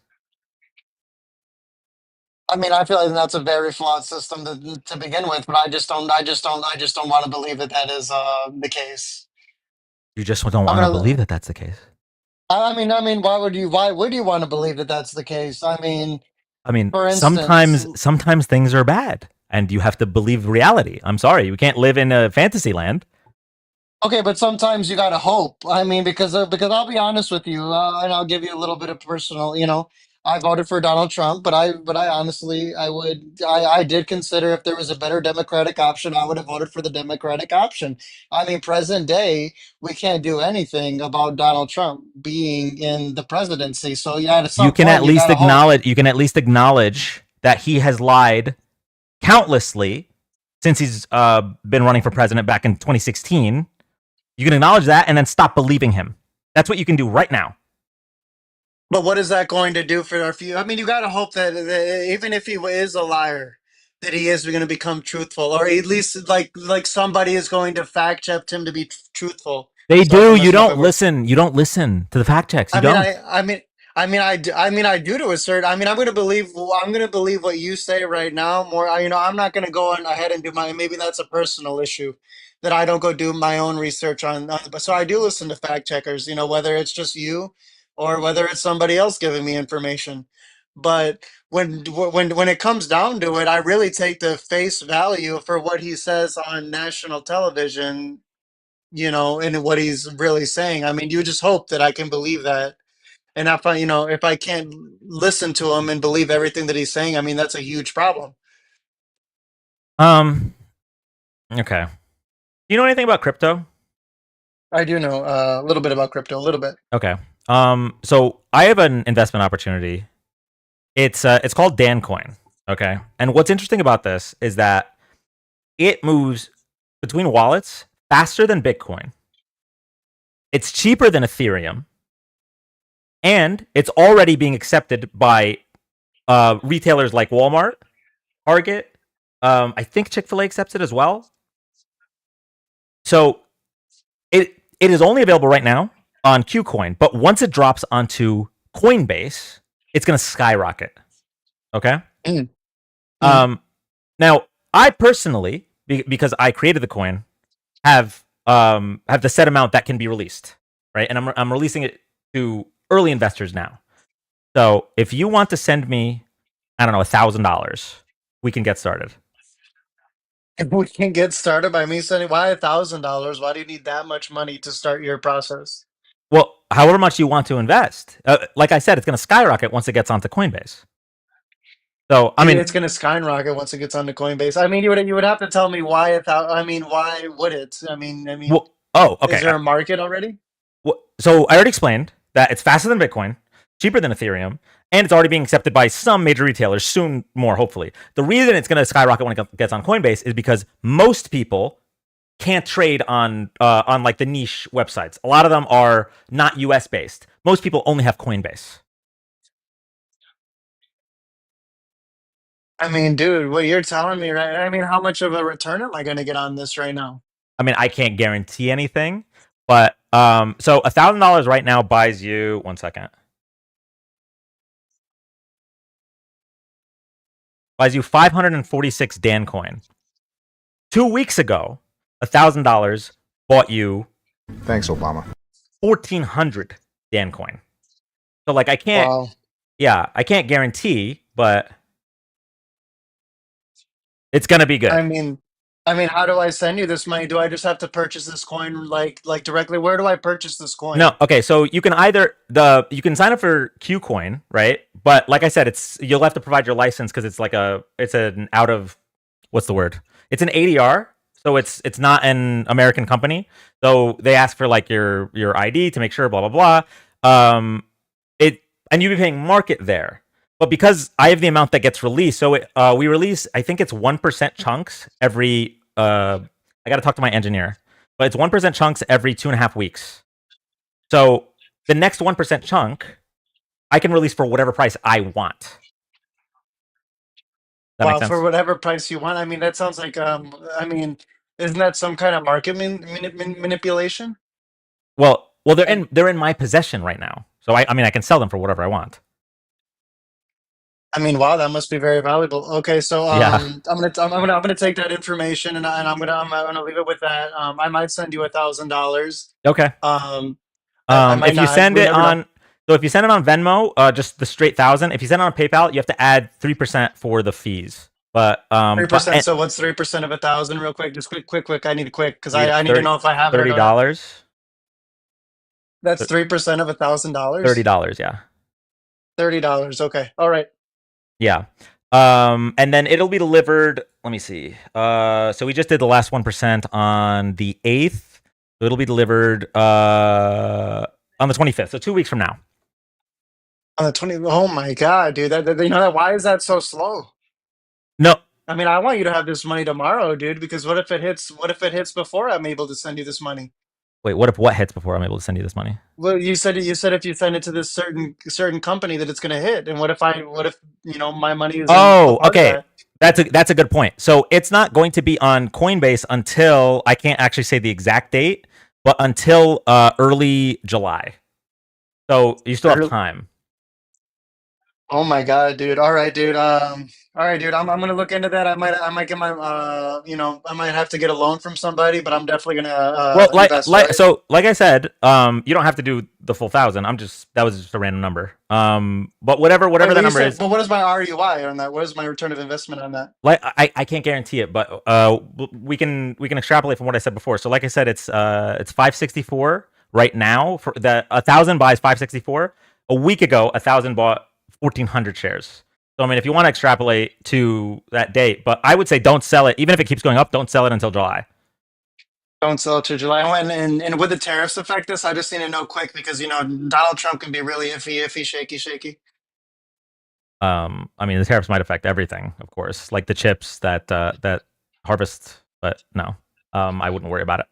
I mean, I feel like that's a very flawed system to begin with, but I just don't want to believe that that is the case. You just don't want to believe that that's the case. I mean, why would you want to believe that that's the case? I mean, for instance, sometimes things are bad and you have to believe reality. I'm sorry, you can't live in a fantasy land. okay, but sometimes you gotta hope. I mean, because I'll be honest with you, and I'll give you a little bit of personal. I voted for Donald Trump, but I honestly, I did consider if there was a better Democratic option, I would have voted for the Democratic option. I mean, present day, we can't do anything about Donald Trump being in the presidency. So yeah, at some You can point, at you least gotta hope. acknowledge. You can at least acknowledge that he has lied countlessly since he's been running for president back in 2016. You can acknowledge that and then stop believing him. That's what you can do right now. But what is that going to do for our future? I mean, you got to hope that even if he is a liar, that he is going to become truthful, or at least like somebody is going to fact check him to be truthful. They So do. from a You stuff don't listen. You don't listen to the fact checks. You I mean, don't. I do to a certain. I mean, I'm going to believe what you say right now. More, I'm not going to go on ahead and do my. Maybe that's a personal issue that I don't go do my own research on. But so I do listen to fact checkers. Whether it's just you or whether it's somebody else giving me information. But when it comes down to it, I really take the face value for what he says on national television. And what he's really saying. I mean, you just hope that I can believe that. And if I can't listen to him and believe everything that he's saying, I mean, that's a huge problem. Okay. Do you know anything about crypto? I do know a little bit about crypto, a little bit. Okay. So I have an investment opportunity. It's called Dancoin. Okay. And what's interesting about this is that it moves between wallets faster than Bitcoin. It's cheaper than Ethereum. And it's already being accepted by retailers like Walmart, Target. I think Chick-fil-A accepts it as well. So it is only available right now on KuCoin, but once it drops onto Coinbase, it's going to skyrocket. Okay. Now I personally, because I created the coin, have the set amount that can be released, right? And I'm releasing it to early investors now. So if you want to send me, I don't know, $1,000, we can get started. If we can get started by me sending, why $1,000? Why do you need that much money to start your process? Well, however much you want to invest. Like I said, it's going to skyrocket once it gets onto Coinbase. So I mean, it's going to skyrocket once it gets onto Coinbase. I mean, you would have to tell me why. Why would it? I mean, well, oh, okay. Is there a market already? Well, so I already explained that it's faster than Bitcoin, cheaper than Ethereum, and it's already being accepted by some major retailers, soon more, hopefully. The reason it's going to skyrocket when it gets on Coinbase is because most people can't trade on like the niche websites. A lot of them are not US based. Most people only have Coinbase. I mean, dude, what you're telling me, right? I mean, how much of a return am I going to get on this right now? I mean, I can't guarantee anything, but so $1,000 right now buys you 1 second. Buys you 546 Dancoin. 2 weeks ago, $1,000 bought you. Thanks, Obama. 1,400 Dancoin. So like I can't. Wow. Yeah, I can't guarantee, but it's gonna be good. I mean, how do I send you this money? Do I just have to purchase this coin like directly? Where do I purchase this coin? No, okay, so you can you can sign up for KuCoin, right? But like I said, you'll have to provide your license because it's an out of what's the word? It's an ADR, so it's not an American company. So they ask for like your ID to make sure, blah blah blah. And you'd be paying market there. But because I have the amount that gets released, so we release, I think it's 1% chunks every. I got to talk to my engineer, but it's 1% chunks every 2.5 weeks. So the next 1% chunk, I can release for whatever price I want. That Wow, makes sense. for whatever price you want. I mean, that sounds like isn't that some kind of market manipulation? Well, they're in my possession right now. So I mean, I can sell them for whatever I want. I mean, wow, that must be very valuable. Okay, so Yeah. I'm gonna take that information and I'm gonna leave it with that. I might send you $1,000. Okay. I might If you not. send We it never know. on, so if you send it on Venmo, just the straight 1,000. If you send it on PayPal, you have to add 3% for the fees. But 3%. So what's 3% of 1,000? Real quick, just quick. I need quick because I need to know if I have it or not. $30. That's 3% of $1,000. $30, yeah. $30. Okay. All right. Yeah. And then it'll be delivered. Let me see. So we just did the last 1% on the 8th. So it'll be delivered on the 25th. So 2 weeks from now. On the 20. Oh my God, dude. That why is that so slow? No. I mean, I want you to have this money tomorrow, dude, because what if it hits before I'm able to send you this money? Wait, what hits before I'm able to send you this money? Well, you said if you send it to this certain company that it's gonna hit, and what if my money is Oh, okay. That's a good point. So it's not going to be on Coinbase until, I can't actually say the exact date, but until early July. So you still have time. Oh my God, dude. All right, dude. I'm gonna look into that. I might get my I might have to get a loan from somebody, but I'm definitely gonna Well, invest, right? like I said, you don't have to do the full 1,000. That was just a random number. But whatever Wait, that you number said- is, But what is my RUI on that? What is my return of investment on that? like I can't guarantee it, but we can extrapolate from what I said before. So like I said, it's 564 right now. For the 1,000 buys 564. A week ago, 1,000 bought 1,400 shares. So I mean, if you want to extrapolate to that date, but I would say don't sell it, even if it keeps going up. Don't sell it until July. Don't sell to July. And would the tariffs affect this? I just need to know quick because Donald Trump can be really iffy, shaky. I mean, the tariffs might affect everything, of course, like the chips that harvest. But no, I wouldn't worry about it.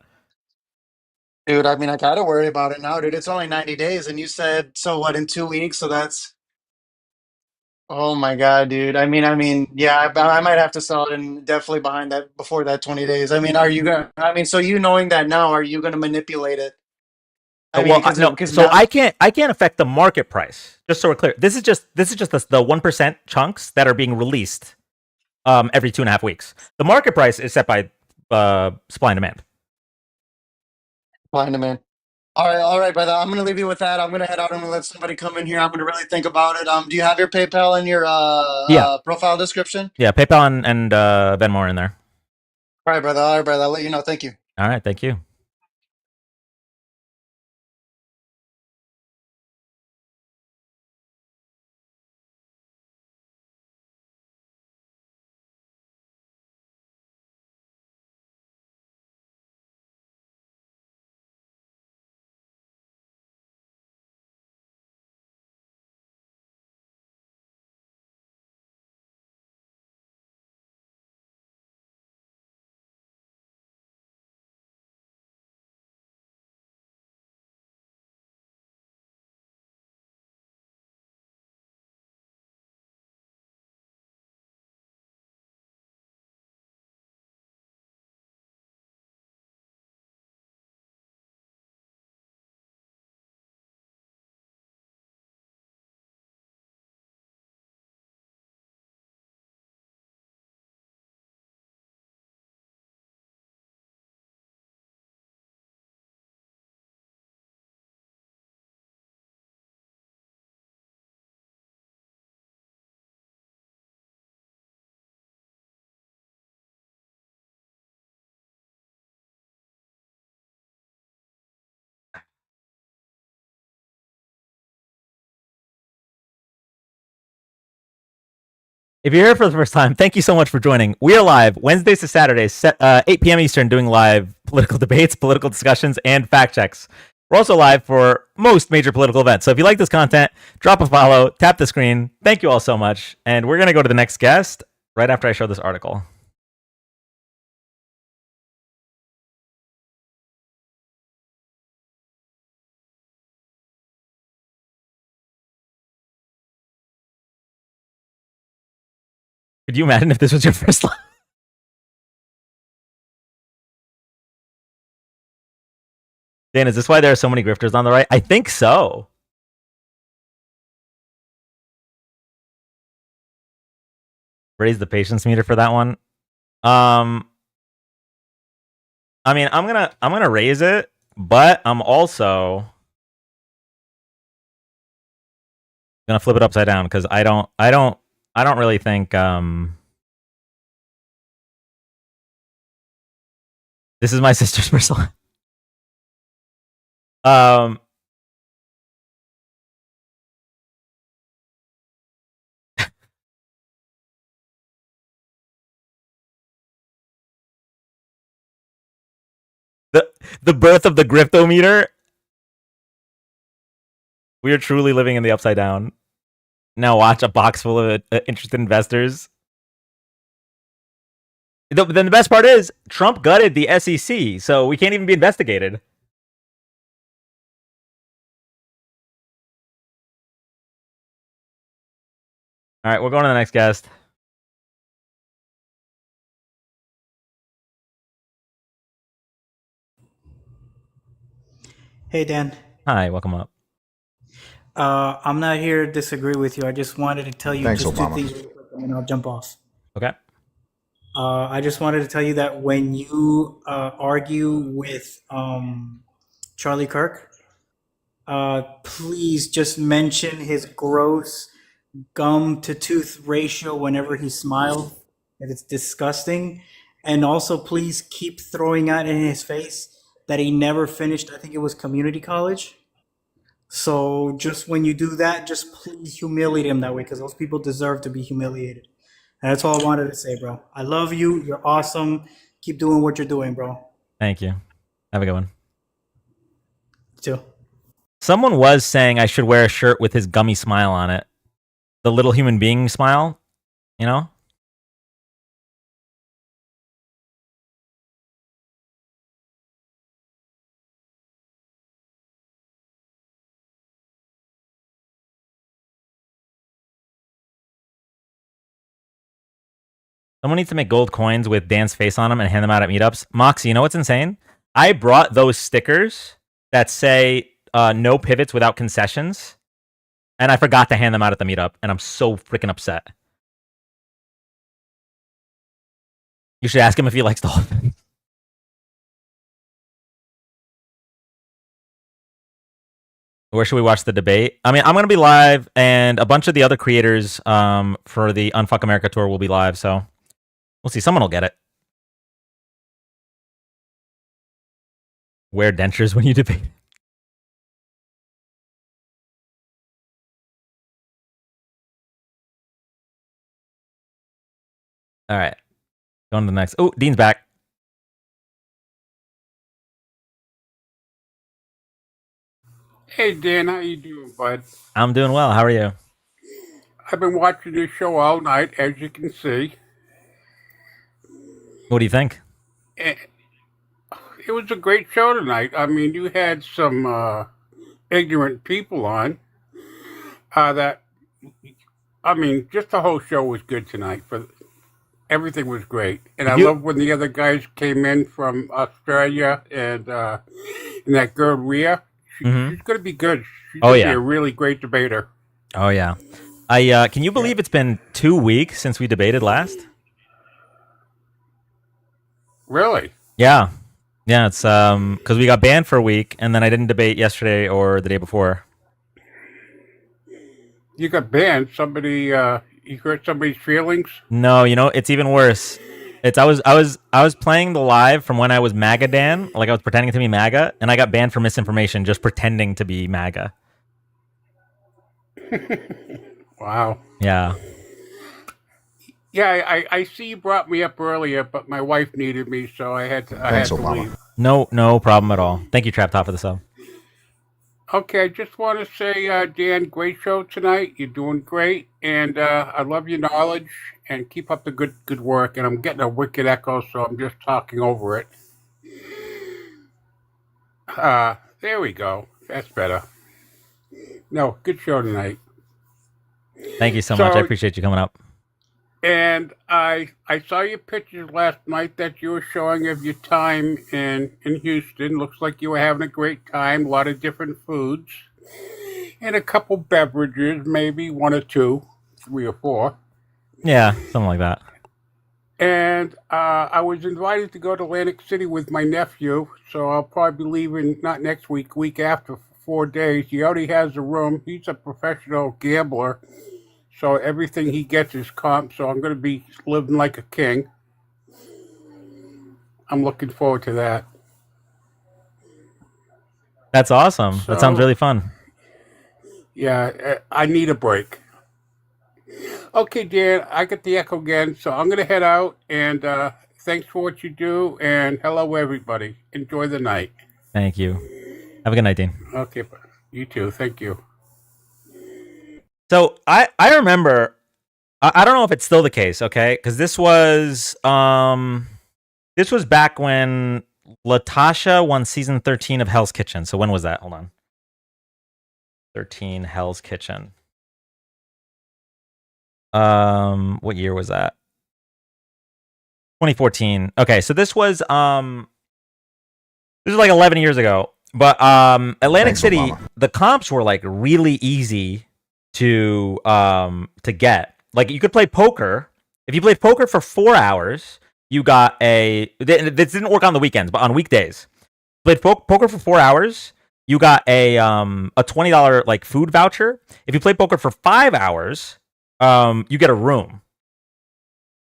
Dude, I mean, I gotta worry about it now, dude. It's only 90 days, and you said so. What, in 2 weeks? So that's. Oh my God, dude. I mean, yeah, I might have to sell it, and definitely behind that before that 20 days. I mean, are you gonna? I mean, so knowing that now, are you gonna manipulate it? No, so I can't affect the market price. Just so we're clear, this is just the 1% chunks that are being released every 2.5 weeks. The market price is set by supply and demand. Supply and demand. All right, brother. I'm gonna leave you with that. I'm gonna head out and let somebody come in here. I'm gonna really think about it. Do you have your PayPal in your Yeah. profile description? Yeah, PayPal and Venmo are in there. All right, brother. I'll let you know. Thank you. All right, thank you. If you're here for the first time, thank you so much for joining. We are live Wednesdays to Saturdays, 8 p.m. Eastern, doing live political debates, political discussions, and fact checks. We're also live for most major political events. So if you like this content, drop a follow, tap the screen. Thank you all so much. And we're going to go to the next guest right after I show this article. Could you imagine if this was your first live? Dan, is this why there are so many grifters on the right? I think so. Raise the patience meter for that one. I mean, I'm gonna raise it, but I'm also gonna flip it upside down because I don't really think this is my sister's personal. The birth of the griftometer. We are truly living in the upside down. Now watch a box full of interested investors. Then the best part is Trump gutted the SEC, so we can't even be investigated. All right, we're going to the next guest. Hey, Dan. Hi, welcome up. I'm not here to disagree with you. I just wanted to tell you Thanks, just Obama. two things real quick, and then I'll jump off. Okay. I just wanted to tell you that when you argue with Charlie Kirk, please just mention his gross gum to tooth ratio whenever he smiles. And it's disgusting. And also, please keep throwing out in his face that he never finished, I think it was community college. So just when you do that, just please humiliate him that way, because those people deserve to be humiliated. And that's all I wanted to say, bro. I love you. You're awesome. Keep doing what you're doing, bro. Thank you. Have a good one. You too. Someone was saying I should wear a shirt with his gummy smile on it. The little human being smile, you know? Someone needs to make gold coins with Dan's face on them and hand them out at meetups. Moxie, you know what's insane? I brought those stickers that say no pivots without concessions, and I forgot to hand them out at the meetup, and I'm so freaking upset. You should ask him if he likes dolphins. Where should we watch the debate? I mean, I'm going to be live, and a bunch of the other creators for the Unfuck America tour will be live, so we'll see. Someone will get it. Wear dentures when you debate. All right. Going to the next. Oh, Dean's back. Hey Dan, how you doing, bud? I'm doing well. How are you? I've been watching this show all night, as you can see. What do you think? It was a great show tonight. I mean, you had some ignorant people on. Just the whole show was good tonight. Everything was great, and I love when the other guys came in from Australia and that girl Rhea. She's going to be good. She's going to be a really great debater. Oh yeah. Can you believe it's been 2 weeks since we debated last? Really? Yeah. Yeah, it's because we got banned for a week, and then I didn't debate yesterday or the day before. You got banned. Somebody, you hurt somebody's feelings? No, you know, it's even worse. I was playing the live from when I was MAGA Dan, like I was pretending to be MAGA, and I got banned for misinformation just pretending to be MAGA. Wow. Yeah. Yeah, I see you brought me up earlier, but my wife needed me, so I had to leave. No problem at all. Thank you, Trap Top, for the sub. Okay, I just want to say, Dan, great show tonight. You're doing great, and I love your knowledge. And keep up the good work. And I'm getting a wicked echo, so I'm just talking over it. There we go. That's better. No, good show tonight. Thank you so much. I appreciate you coming up. And I saw your pictures last night that you were showing of your time in Houston. Looks like you were having a great time. A lot of different foods. And a couple beverages, maybe 1 or 2, 3 or 4. Yeah, something like that. And I was invited to go to Atlantic City with my nephew, so I'll probably be leaving not next week, week after, for 4 days. He already has a room. He's a professional gambler, so everything he gets is comp, so I'm going to be living like a king. I'm looking forward to that. That's awesome. That sounds really fun. Yeah, I need a break. Okay, Dan, I got the echo again, so I'm going to head out, and thanks for what you do, and hello, everybody. Enjoy the night. Thank you. Have a good night, Dean. Okay, you too. Thank you. So I remember, I don't know if it's still the case, okay? Because this was back when Latasha won season 13 of Hell's Kitchen. So when was that? Hold on. 13 Hell's Kitchen. What year was that? 2014. Okay, so this was like 11 years ago. But Atlantic City, Obama. the comps were like really easy to get. Like you could play poker. If you played poker for 4 hours, you got this didn't work on the weekends, but on weekdays. Played poker for 4 hours, you got a $20 like food voucher. If you play poker for 5 hours, you get a room.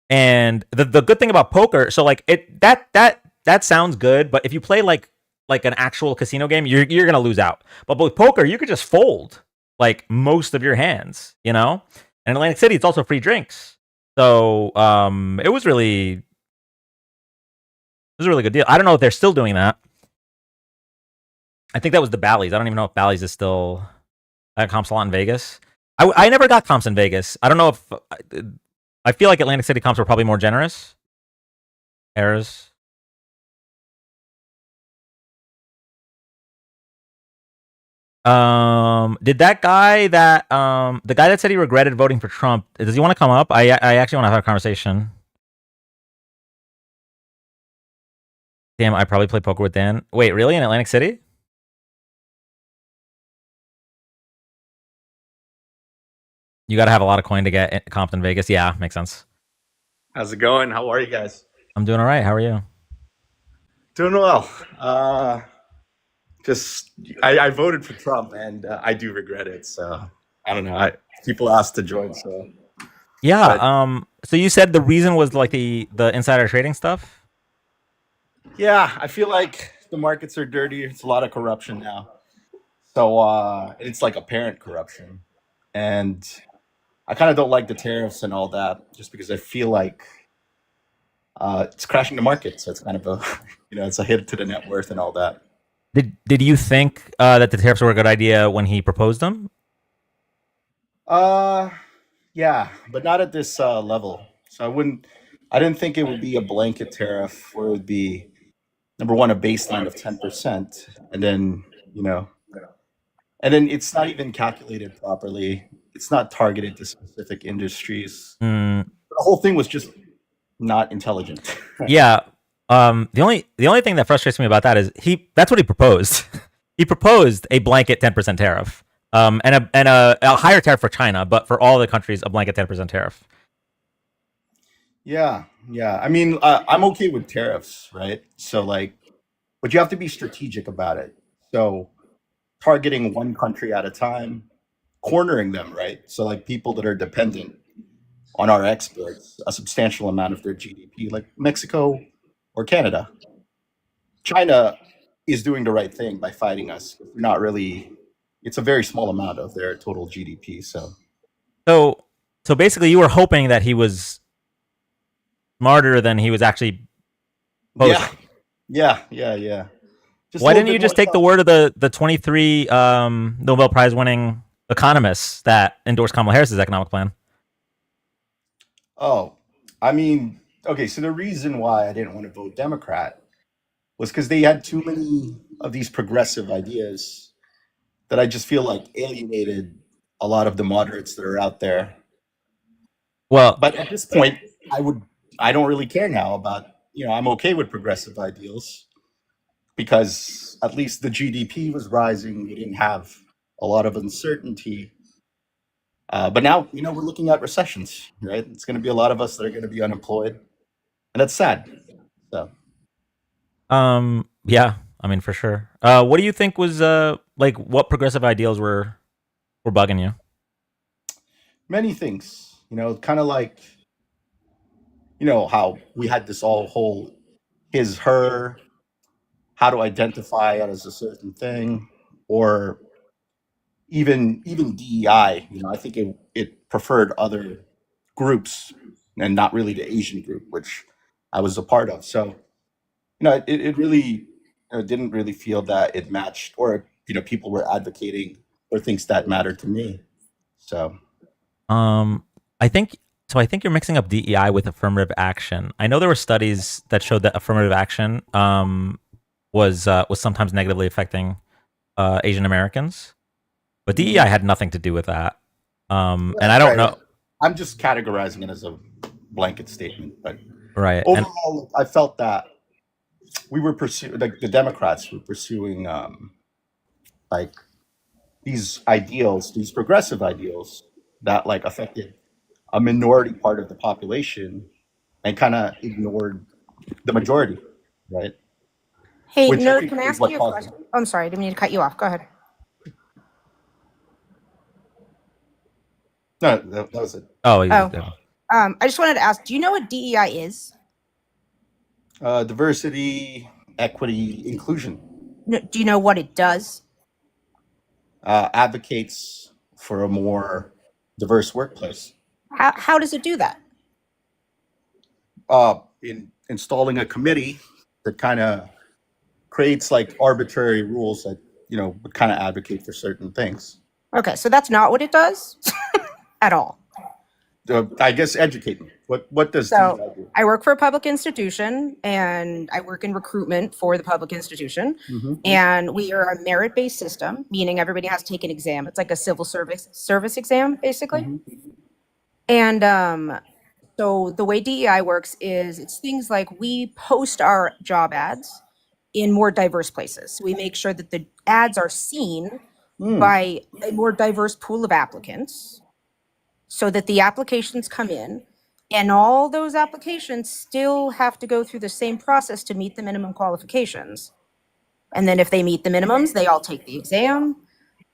And the good thing about poker, so like that sounds good, but if you play like an actual casino game, you're gonna lose out. But with poker, you could just fold like most of your hands, you know. And in Atlantic City, it's also free drinks, so it was a really good deal. I don't know if they're still doing that. I think that was the Bally's. I don't even know if Bally's is still at comp slot in Vegas. I never got comps in Vegas. I don't know if I feel like Atlantic City comps were probably more generous. Errors. Did that guy that the guy that said he regretted voting for Trump, does he want to come up? I actually want to have a conversation. Damn, I probably play poker with Dan. Wait, really? In Atlantic City? You got to have a lot of coin to get comped in Vegas. Yeah, makes sense. How's it going? How are you guys? I'm doing all right. How are you? Doing well. I voted for Trump, and I do regret it. So I don't know. People asked to join, so Yeah. but So you said the reason was like the insider trading stuff. yeah, I feel like the markets are dirty. It's a lot of corruption now. So it's like apparent corruption, and I kind of don't like the tariffs and all that, just because I feel like it's crashing the market. So it's kind of a it's a hit to the net worth and all that. Did you think that the tariffs were a good idea when he proposed them? Yeah, but not at this level. So I didn't think it would be a blanket tariff where it would be number one, a baseline of 10%, and then, and then it's not even calculated properly. It's not targeted to specific industries. Mm, The whole thing was just not intelligent. yeah. The only thing that frustrates me about that is that's what he proposed. He proposed a blanket 10% tariff. And a higher tariff for China, but for all the countries, a blanket 10% tariff. Yeah, yeah. I mean, I'm okay with tariffs, right? So like, but you have to be strategic about it. So targeting one country at a time, cornering them, right? So like people that are dependent on our exports, a substantial amount of their GDP, like Mexico or Canada. China is doing the right thing by fighting us. We're not really, it's a very small amount of their total GDP. So So basically, you were hoping that he was smarter than he was actually posing. yeah, yeah, yeah, yeah. Just a Why little didn't you bit just more take the word of the 23 Nobel Prize winning economists that endorsed Kamala Harris's economic plan? Oh, I mean, okay, so the reason why I didn't want to vote Democrat was because they had too many of these progressive ideas that I just feel like alienated a lot of the moderates that are out there. Well, But at this point, I don't really care now about, I'm okay with progressive ideals because at least the GDP was rising. We didn't have a lot of uncertainty. But now, we're looking at recessions, right? It's going to be a lot of us that are going to be unemployed, and that's sad. So, yeah, I mean, for sure. What do you think was like what progressive ideals were bugging you? many things, kind of like, how we had this whole his, her, how to identify it as a certain thing, or even DEI. I think it preferred other groups and not really the Asian group, which I was a part of. So, it really didn't really feel that it matched, or people were advocating for things that mattered to me. So, I think so. I think you're mixing up DEI with affirmative action. I know there were studies that showed that affirmative action was sometimes negatively affecting Asian Americans, but DEI had nothing to do with that. And I don't know. I'm just categorizing it as a blanket statement, but Right. And overall, I felt that we were pursuing, like the Democrats were pursuing, like these ideals, these progressive ideals that like affected a minority part of the population and kind of ignored the majority, right? Hey, Which I Nerd, think can I is ask what you a caused question? I'm sorry, I didn't mean to cut you off. Go ahead. No, that was it. Oh, I just wanted to ask, do you know what DEI is? Diversity, equity, inclusion. Do you know what it does? Advocates for a more diverse workplace. How does it do that? In installing a committee that kind of creates like arbitrary rules that would kind of advocate for certain things. Okay, so that's not what it does at all. I guess educate me. What does So DEI do? I work for a public institution and I work in recruitment for the public institution. Mhm. And we are a merit-based system, meaning everybody has to take an exam. It's like a civil service exam, basically. And so the way DEI works is it's things like we post our job ads in more diverse places. We make sure that the ads are seen by a more diverse pool of applicants so that the applications come in and all those applications still have to go through the same process to meet the minimum qualifications. And then if they meet the minimums, they all take the exam,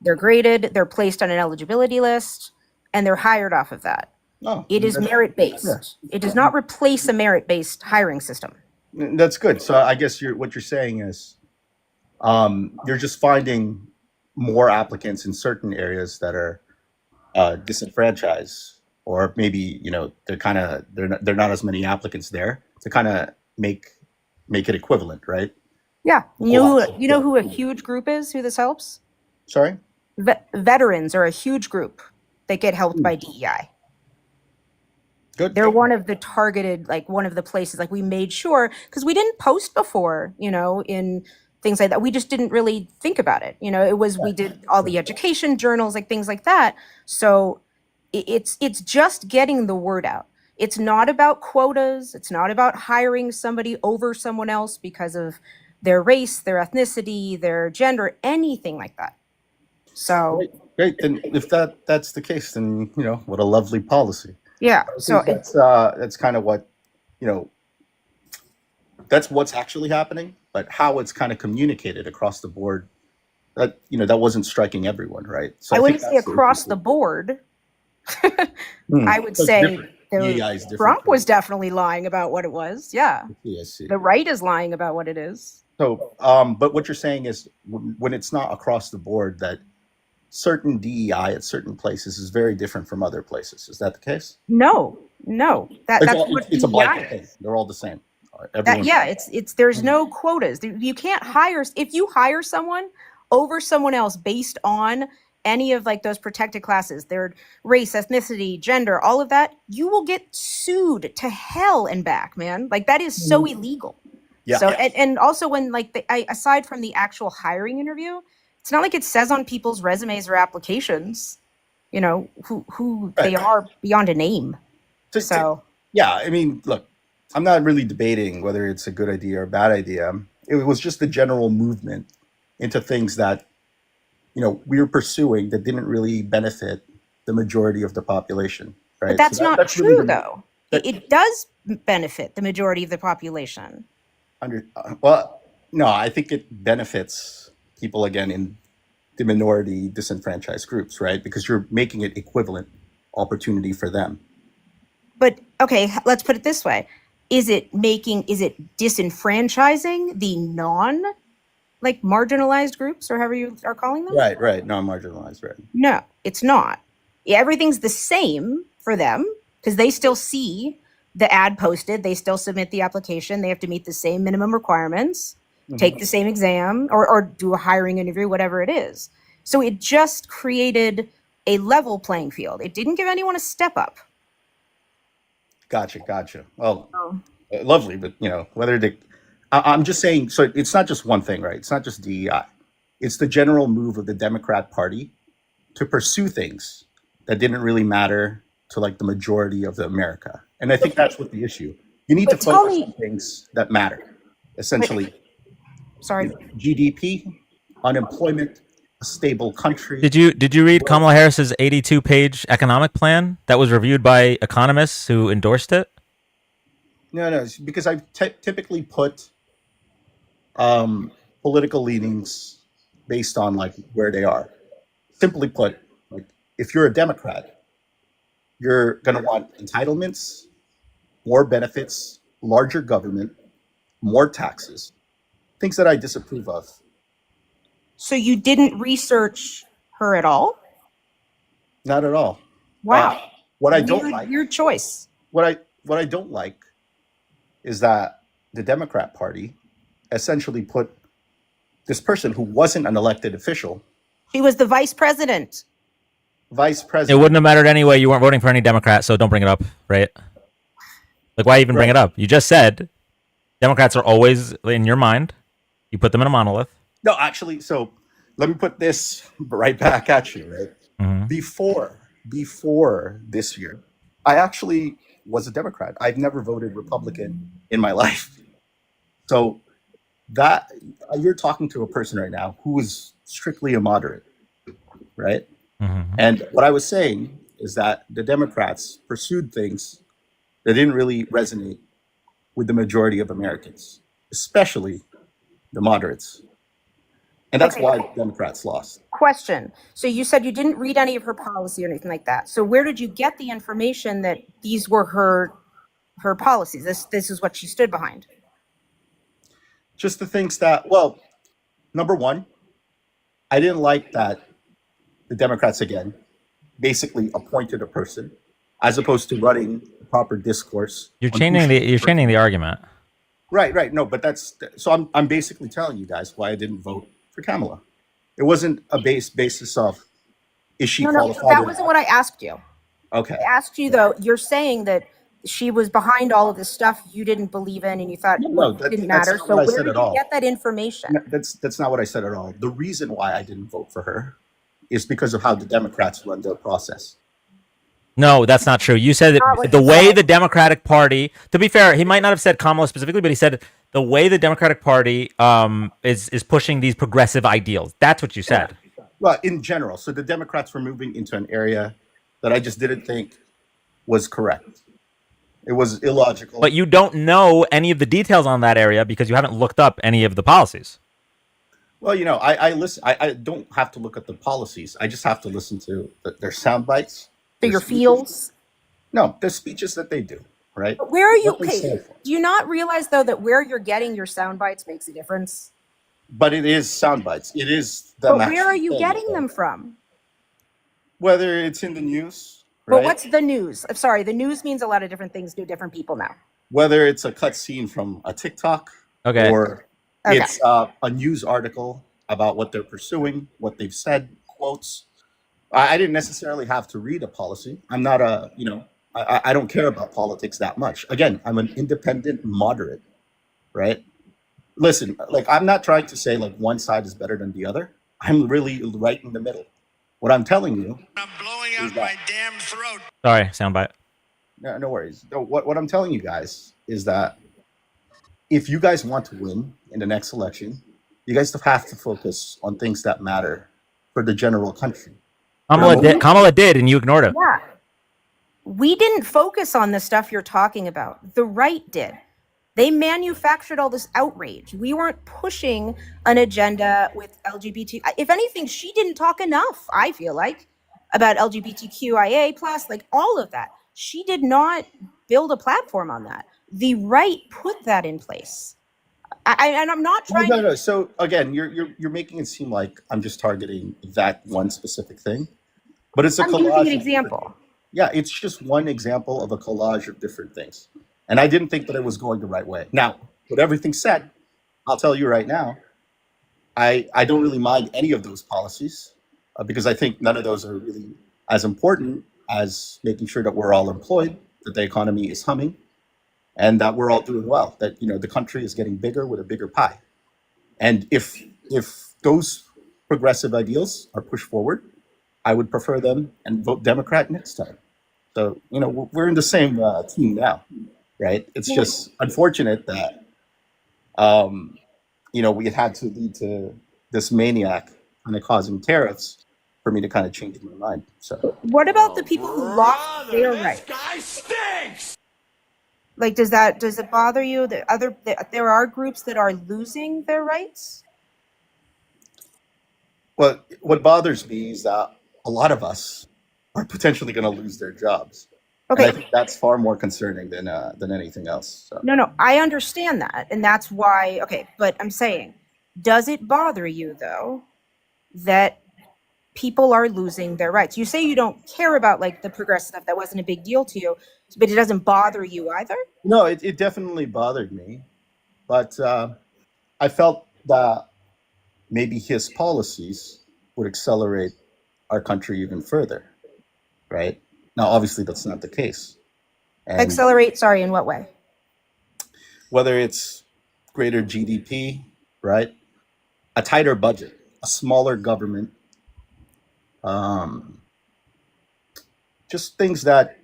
they're graded, they're placed on an eligibility list, and they're hired off of that. Oh, It is that's- merit-based. yeah. It does not replace a merit-based hiring system. That's good. So I guess what you're saying is, you're just finding more applicants in certain areas that are disenfranchised, or maybe they're not as many applicants there to kind of make it equivalent, right? Yeah. You know who a huge group is, who this helps? Sorry. Veterans are a huge group that get helped by DEI. Good. They're one of the targeted, like one of the places, like we made sure, because we didn't post before, in things like that. We just didn't really think about it. We did all the education journals, like things like that. So it's just getting the word out. It's not about quotas. It's not about hiring somebody over someone else because of their race, their ethnicity, their gender, anything like that. So Great. And if that's the case, then what a lovely policy. yeah, I so think that's kind of what that's what's actually happening, but how it's kind of communicated across the board, that wasn't striking everyone, right? So I think wouldn't say that's the across the board. I would So it's say different. there- DEI is different Trump from- was definitely lying about what it was. Yeah. Yeah, I see. The right is lying about what it is. So, but what you're saying is when it's not across the board, that certain DEI at certain places is very different from other places. Is that the case? No. That's It's what a DEI blanket is. thing. They're all the same. Everyone. Yeah, it's there's no quotas. You can't hire if you hire someone over someone else based on any of like those protected classes, their race, ethnicity, gender, all of that, you will get sued to hell and back, man. Like that is so illegal. Yeah. So and also when like aside from the actual hiring interview, it's not like it says on people's resumes or applications, you know, who they are beyond a name. So yeah, I mean, look, I'm not really debating whether it's a good idea or a bad idea. It was just the general movement into things that, you know, we were pursuing that didn't really benefit the majority of the population, right? But that's So not that's true, really though. It does benefit the majority of the population. Well, no, I think it benefits people again in the minority disenfranchised groups, right? Because you're making it equivalent opportunity for them. But okay, let's put it this way. Is it disenfranchising the like marginalized groups or however you are calling them? Right. Non-marginalized, right. No, it's not. Everything's the same for them because they still see the ad posted. They still submit the application. They have to meet the same minimum requirements, take the same exam or do a hiring interview, whatever it is. So it just created a level playing field. It didn't give anyone a step up. Gotcha. Well, lovely, but you know, I'm just saying, so it's not just one thing, right? It's not just DEI. It's the general move of the Democrat Party to pursue things that didn't really matter to like the majority of the America. And I think that's what the issue. You need to focus on things that matter. Essentially, GDP, unemployment, a stable country. Did you read Kamala Harris's 82-page economic plan that was reviewed by economists who endorsed it? No, it's because I typically put political leanings based on like where they are. Simply put, like if you're a Democrat, you're going to want entitlements, more benefits, larger government, more taxes, things that I disapprove of. So you didn't research her at all? Not at all. Wow. What I don't like. Your choice. What I don't like is that the Democrat Party essentially put this person who wasn't an elected official. She was the vice president. It wouldn't have mattered anyway. You weren't voting for any Democrat, so don't bring it up, right? Like, why even bring it up? You just said Democrats are always in your mind. You put them in a monolith. No, actually, so let me put this right back at you, right? Mm-hmm. Before this year, I actually was a Democrat. I've never voted Republican in my life. So that you're talking to a person right now who is strictly a moderate, right? Mm-hmm. And what I was saying is that the Democrats pursued things that didn't really resonate with the majority of Americans, especially the moderates. And that's why Democrats lost. Question. So you said you didn't read any of her policy or anything like that. So where did you get the information that these were her policies? This is what she stood behind. Just the things that, well, number one, I didn't like that the Democrats, again, basically appointed a person as opposed to running the proper discourse. You're changing the argument. Right. No, but so I'm basically telling you guys why I didn't vote for Kamala. It wasn't a basis of is she qualified? No, that wasn't what I asked you. Okay. I asked you though. You're saying that she was behind all of this stuff you didn't believe in, and you thought it didn't matter. So where did you get that information? No, that's not what I said at all. The reason why I didn't vote for her is because of how the Democrats run their process. No, that's not true. You said that the way the Democratic Party, to be fair, he might not have said Kamala specifically, but he said the way the Democratic Party is pushing these progressive ideals. That's what you said. Well, in general. So the Democrats were moving into an area that I just didn't think was correct. It was illogical. But you don't know any of the details on that area because you haven't looked up any of the policies. Well, you know, I listen. I don't have to look at the policies. I just have to listen to their sound bites. So your feels? No, the speeches that they do, right? But where are you? What they stand for. Do you not realize though that where you're getting your sound bites makes a difference? But it is sound bites. It is them. But where are actually you saying getting it. them from? Whether it's in the news, But right? what's the news? I'm sorry, the news means a lot of different things to different people now. whether it's a cut scene from a TikTok Okay. or Okay. it's a news article about what they're pursuing, what they've said, quotes. I didn't necessarily have to read a policy. I'm not a, I don't care about politics that much. Again, I'm an independent moderate, right? Listen, like I'm not trying to say like one side is better than the other. I'm really right in the middle. What I'm telling you is that, Sorry, soundbite. no worries. No, what I'm telling you guys is that if you guys want to win in the next election, you guys have to focus on things that matter for the general country. Kamala did, and you ignored him. Yeah. We didn't focus on the stuff you're talking about. The right did. They manufactured all this outrage. We weren't pushing an agenda with LGBT. If anything, she didn't talk enough, I feel like, about LGBTQIA plus, like all of that. She did not build a platform on that. The right put that in place. And I'm not trying No. So again, you're making it seem like I'm just targeting that one specific thing, but it's a I'm collage. using an of different- example. Yeah, it's just one example of a collage of different things, and I didn't think that it was going the right way. Now, with everything said, I'll tell you right now, I don't really mind any of those policies because I think none of those are really as important as making sure that we're all employed, that the economy is humming, and that we're all doing well, that the country is getting bigger with a bigger pie. And if those progressive ideals are pushed forward, I would prefer them and vote Democrat next time. So we're in the same team now, right? It's just unfortunate that we had to lead to this maniac kind of causing tariffs for me to kind of change my mind. So What about the people who lost their rights? Guy stinks. Like, does it bother you that there are groups that are losing their rights? what bothers me is that a lot of us are potentially going to lose their jobs. Okay. And I think that's far more concerning than anything else. So. No, I understand that, and that's why. Okay, but I'm saying, does it bother you though that people are losing their rights? You say you don't care about like the progressive stuff; that wasn't a big deal to you, but it doesn't bother you either. No, it definitely bothered me, but I felt that maybe his policies would accelerate our country even further, right? Now, obviously, that's not the case. And Accelerate, sorry, in what way? whether it's greater GDP, right? A tighter budget, a smaller government, just things that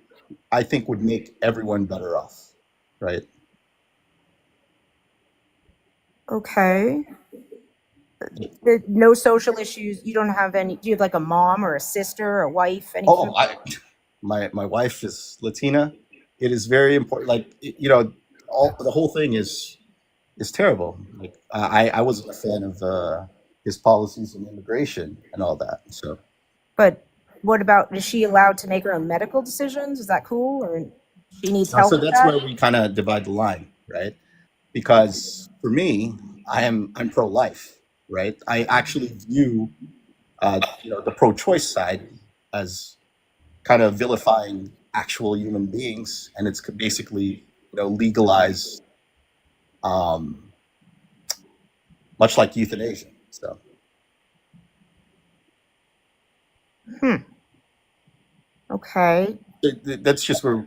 I think would make everyone better off, right? Okay. No social issues. You don't have any. Do you have like a mom or a sister or a wife? Anything? Oh, my wife is Latina. It is very important. Like the whole thing is terrible. Like I wasn't a fan of his policies on immigration and all that. So, But what about, is she allowed to make her own medical decisions? Is that cool, or she needs help? so with that's that? where we kind of divide the line, right? Because for me, I'm pro-life, right? I actually view the pro-choice side as kind of vilifying actual human beings, and it's basically legalized, much like euthanasia. So Okay. that's just where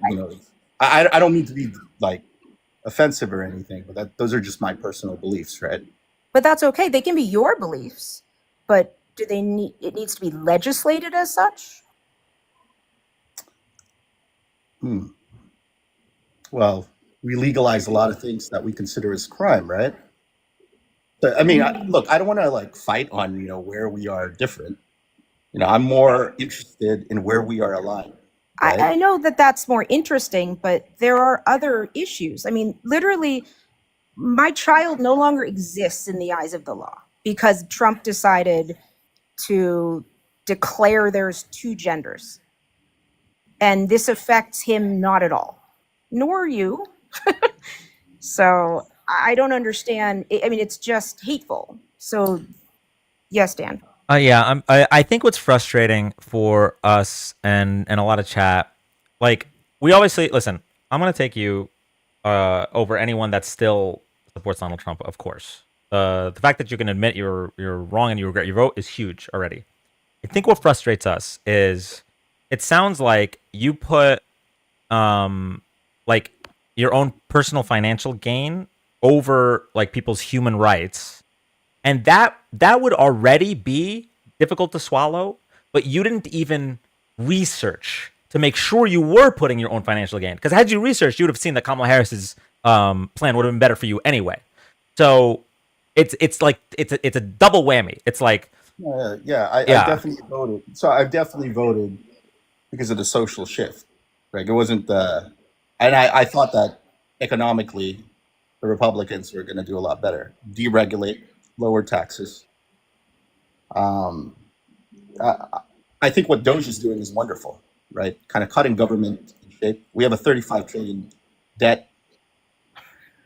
I don't mean to be like offensive or anything, but those are just my personal beliefs, right? But that's okay. They can be your beliefs, but do they need? It needs to be legislated as such. Well, we legalize a lot of things that we consider as crime, right? So, I mean, look, I don't want to like fight on where we are different. I'm more interested in where we are aligned. Right? I know that that's more interesting, but there are other issues. I mean, literally, my child no longer exists in the eyes of the law because Trump decided to declare there's two genders. And this affects him not at all, nor you. So I don't understand. I mean, it's just hateful. So yes, Dan. Yeah, I think what's frustrating for us and a lot of chat, like we obviously listen. I'm gonna take you over anyone that still supports Donald Trump, of course. The fact that you can admit you're wrong and you regret your vote is huge already. I think what frustrates us is it sounds like you put like your own personal financial gain over like people's human rights, and that would already be difficult to swallow, but you didn't even research to make sure you were putting your own financial gain, because had you researched, you would have seen that Kamala Harris's plan would have been better for you anyway. So it's like it's a double whammy. It's like I definitely voted. So I definitely voted because of the social shift. Right? It wasn't and I thought that economically, the Republicans were going to do a lot better, deregulate, lower taxes. I think what Doge is doing is wonderful, right? Kind of cutting government in shape. We have a 35 trillion debt,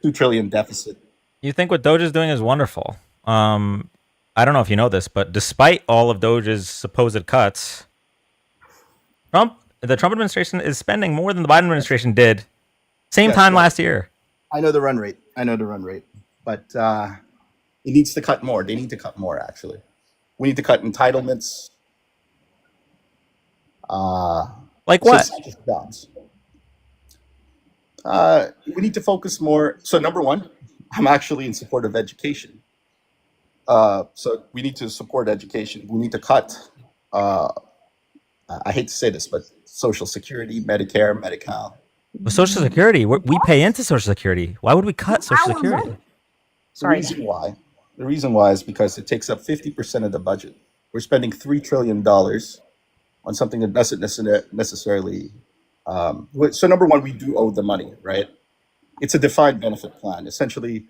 2 trillion deficit. You think what Doge is doing is wonderful. I don't know if you know this, but despite all of Doge's supposed cuts, the Trump administration is spending more than the Biden administration did same Yes, time right. last year. I know the run rate. But it needs to cut more. They need to cut more, actually. We need to cut entitlements. Like what? So it's not just jobs. We need to focus more. So number one, I'm actually in support of education. So we need to support education. We need to cut, I hate to say this, but Social Security, Medicare, Medi-Cal. But Social Security, we pay into Social Security. Why would we cut Social Security? The reason why is because it takes up 50% of the budget. We're spending $3 trillion on something that doesn't necessarily. So number one, we do owe the money, right? It's a defined benefit plan. Essentially,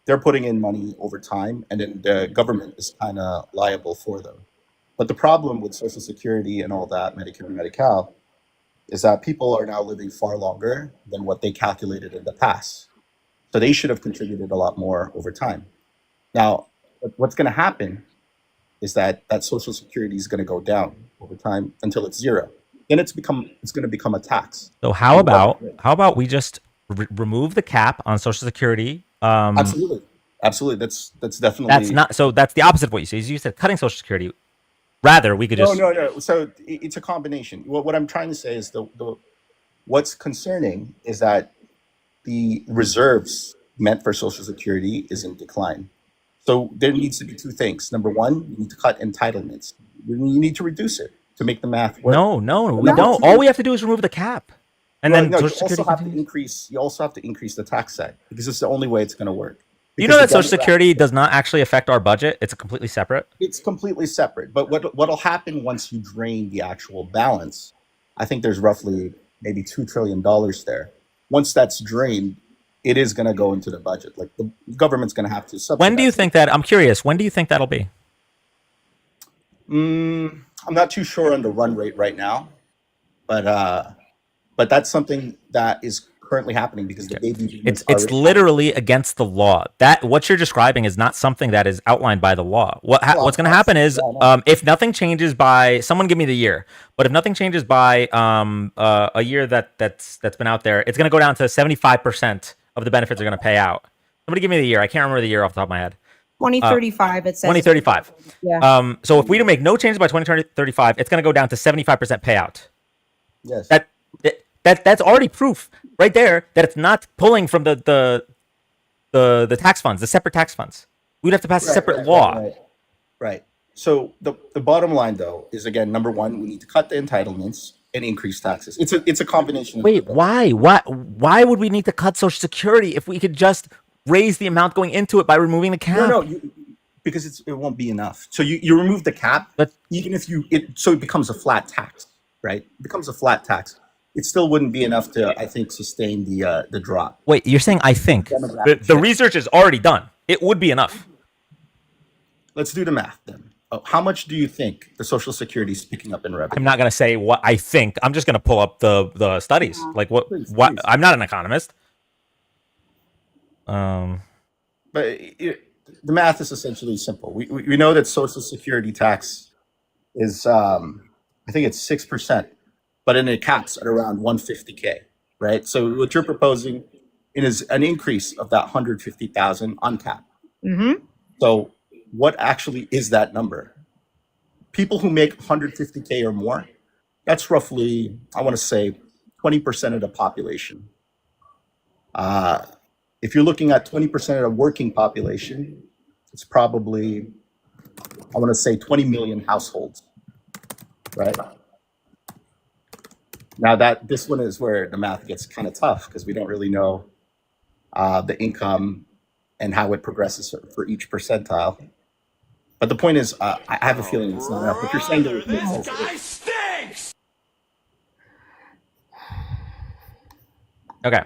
they're putting in money over time, and then the government is kind of liable for them. But the problem with Social Security and all that, Medicare and Medi-Cal, is that people are now living far longer than what they calculated in the past. So they should have contributed a lot more over time. Now, what's going to happen is that Social Security is going to go down over time until it's zero. Then it's going to become a tax. So how about we just remove the cap on Social Security? Absolutely. That's definitely. That's not. So that's the opposite of what you say. You said cutting Social Security. Rather, we could just. No. So it's a combination. What I'm trying to say is what's concerning is that the reserves meant for Social Security is in decline. So there needs to be two things. Number one, you need to cut entitlements. You need to reduce it to make the math work. No, we don't. All we have to do is remove the cap, and then you Social Security also have to increase. You also have to increase the tax side because it's the only way it's going to work. You know that Social Security does not actually affect our budget. It's completely separate. It's completely separate. But what'll happen once you drain the actual balance? I think there's roughly maybe $2 trillion there. Once that's drained, it is going to go into the budget. Like the government's going to have to subsidize. When do you think that? I'm curious. When do you think that'll be? I'm not too sure on the run rate right now, but that's something that is currently happening because the baby boomers It's literally against the law. That what you're describing is not something that is outlined by the law. What's going to happen is if nothing changes by someone give me the year, but if nothing changes by a year that's been out there, it's going to go down to 75% of the benefits are going to pay out. Somebody give me the year. I can't remember the year off the top of my head. 2035. It says 2035. Yeah. So if we don't make no changes by 2035, it's going to go down to 75% payout. Yes. That's already proof right there that it's not pulling from the tax funds, the separate tax funds. We'd have to pass a separate law. Right. So the bottom line though is again, number one, we need to cut the entitlements and increase taxes. It's a combination. Wait, why would we need to cut Social Security if we could just raise the amount going into it by removing the cap? No, because it won't be enough. So you remove the cap, but even if so it becomes a flat tax, right? It becomes a flat tax. It still wouldn't be enough to, I think, sustain the drop. Wait, you're saying I think the research is already done. It would be enough. Let's do the math then. How much do you think the Social Security is picking up in revenue? I'm not going to say what I think. I'm just going to pull up the studies. Like what? I'm not an economist. But the math is essentially simple. We know that Social Security tax is, I think it's 6%, but then it caps at around 150K, right? So what you're proposing It is an increase of that 150,000 uncapped. Mm-hmm. So what actually is that number? People who make 150K or more, that's roughly, I want to say, 20% of the population. If you're looking at 20% of the working population, it's probably, I want to say, 20 million households, right? Now this one is where the math gets kind of tough because we don't really know the income and how it progresses for each percentile. But the point is, I have a feeling it's not enough. But you're saying that This guy stinks! Okay.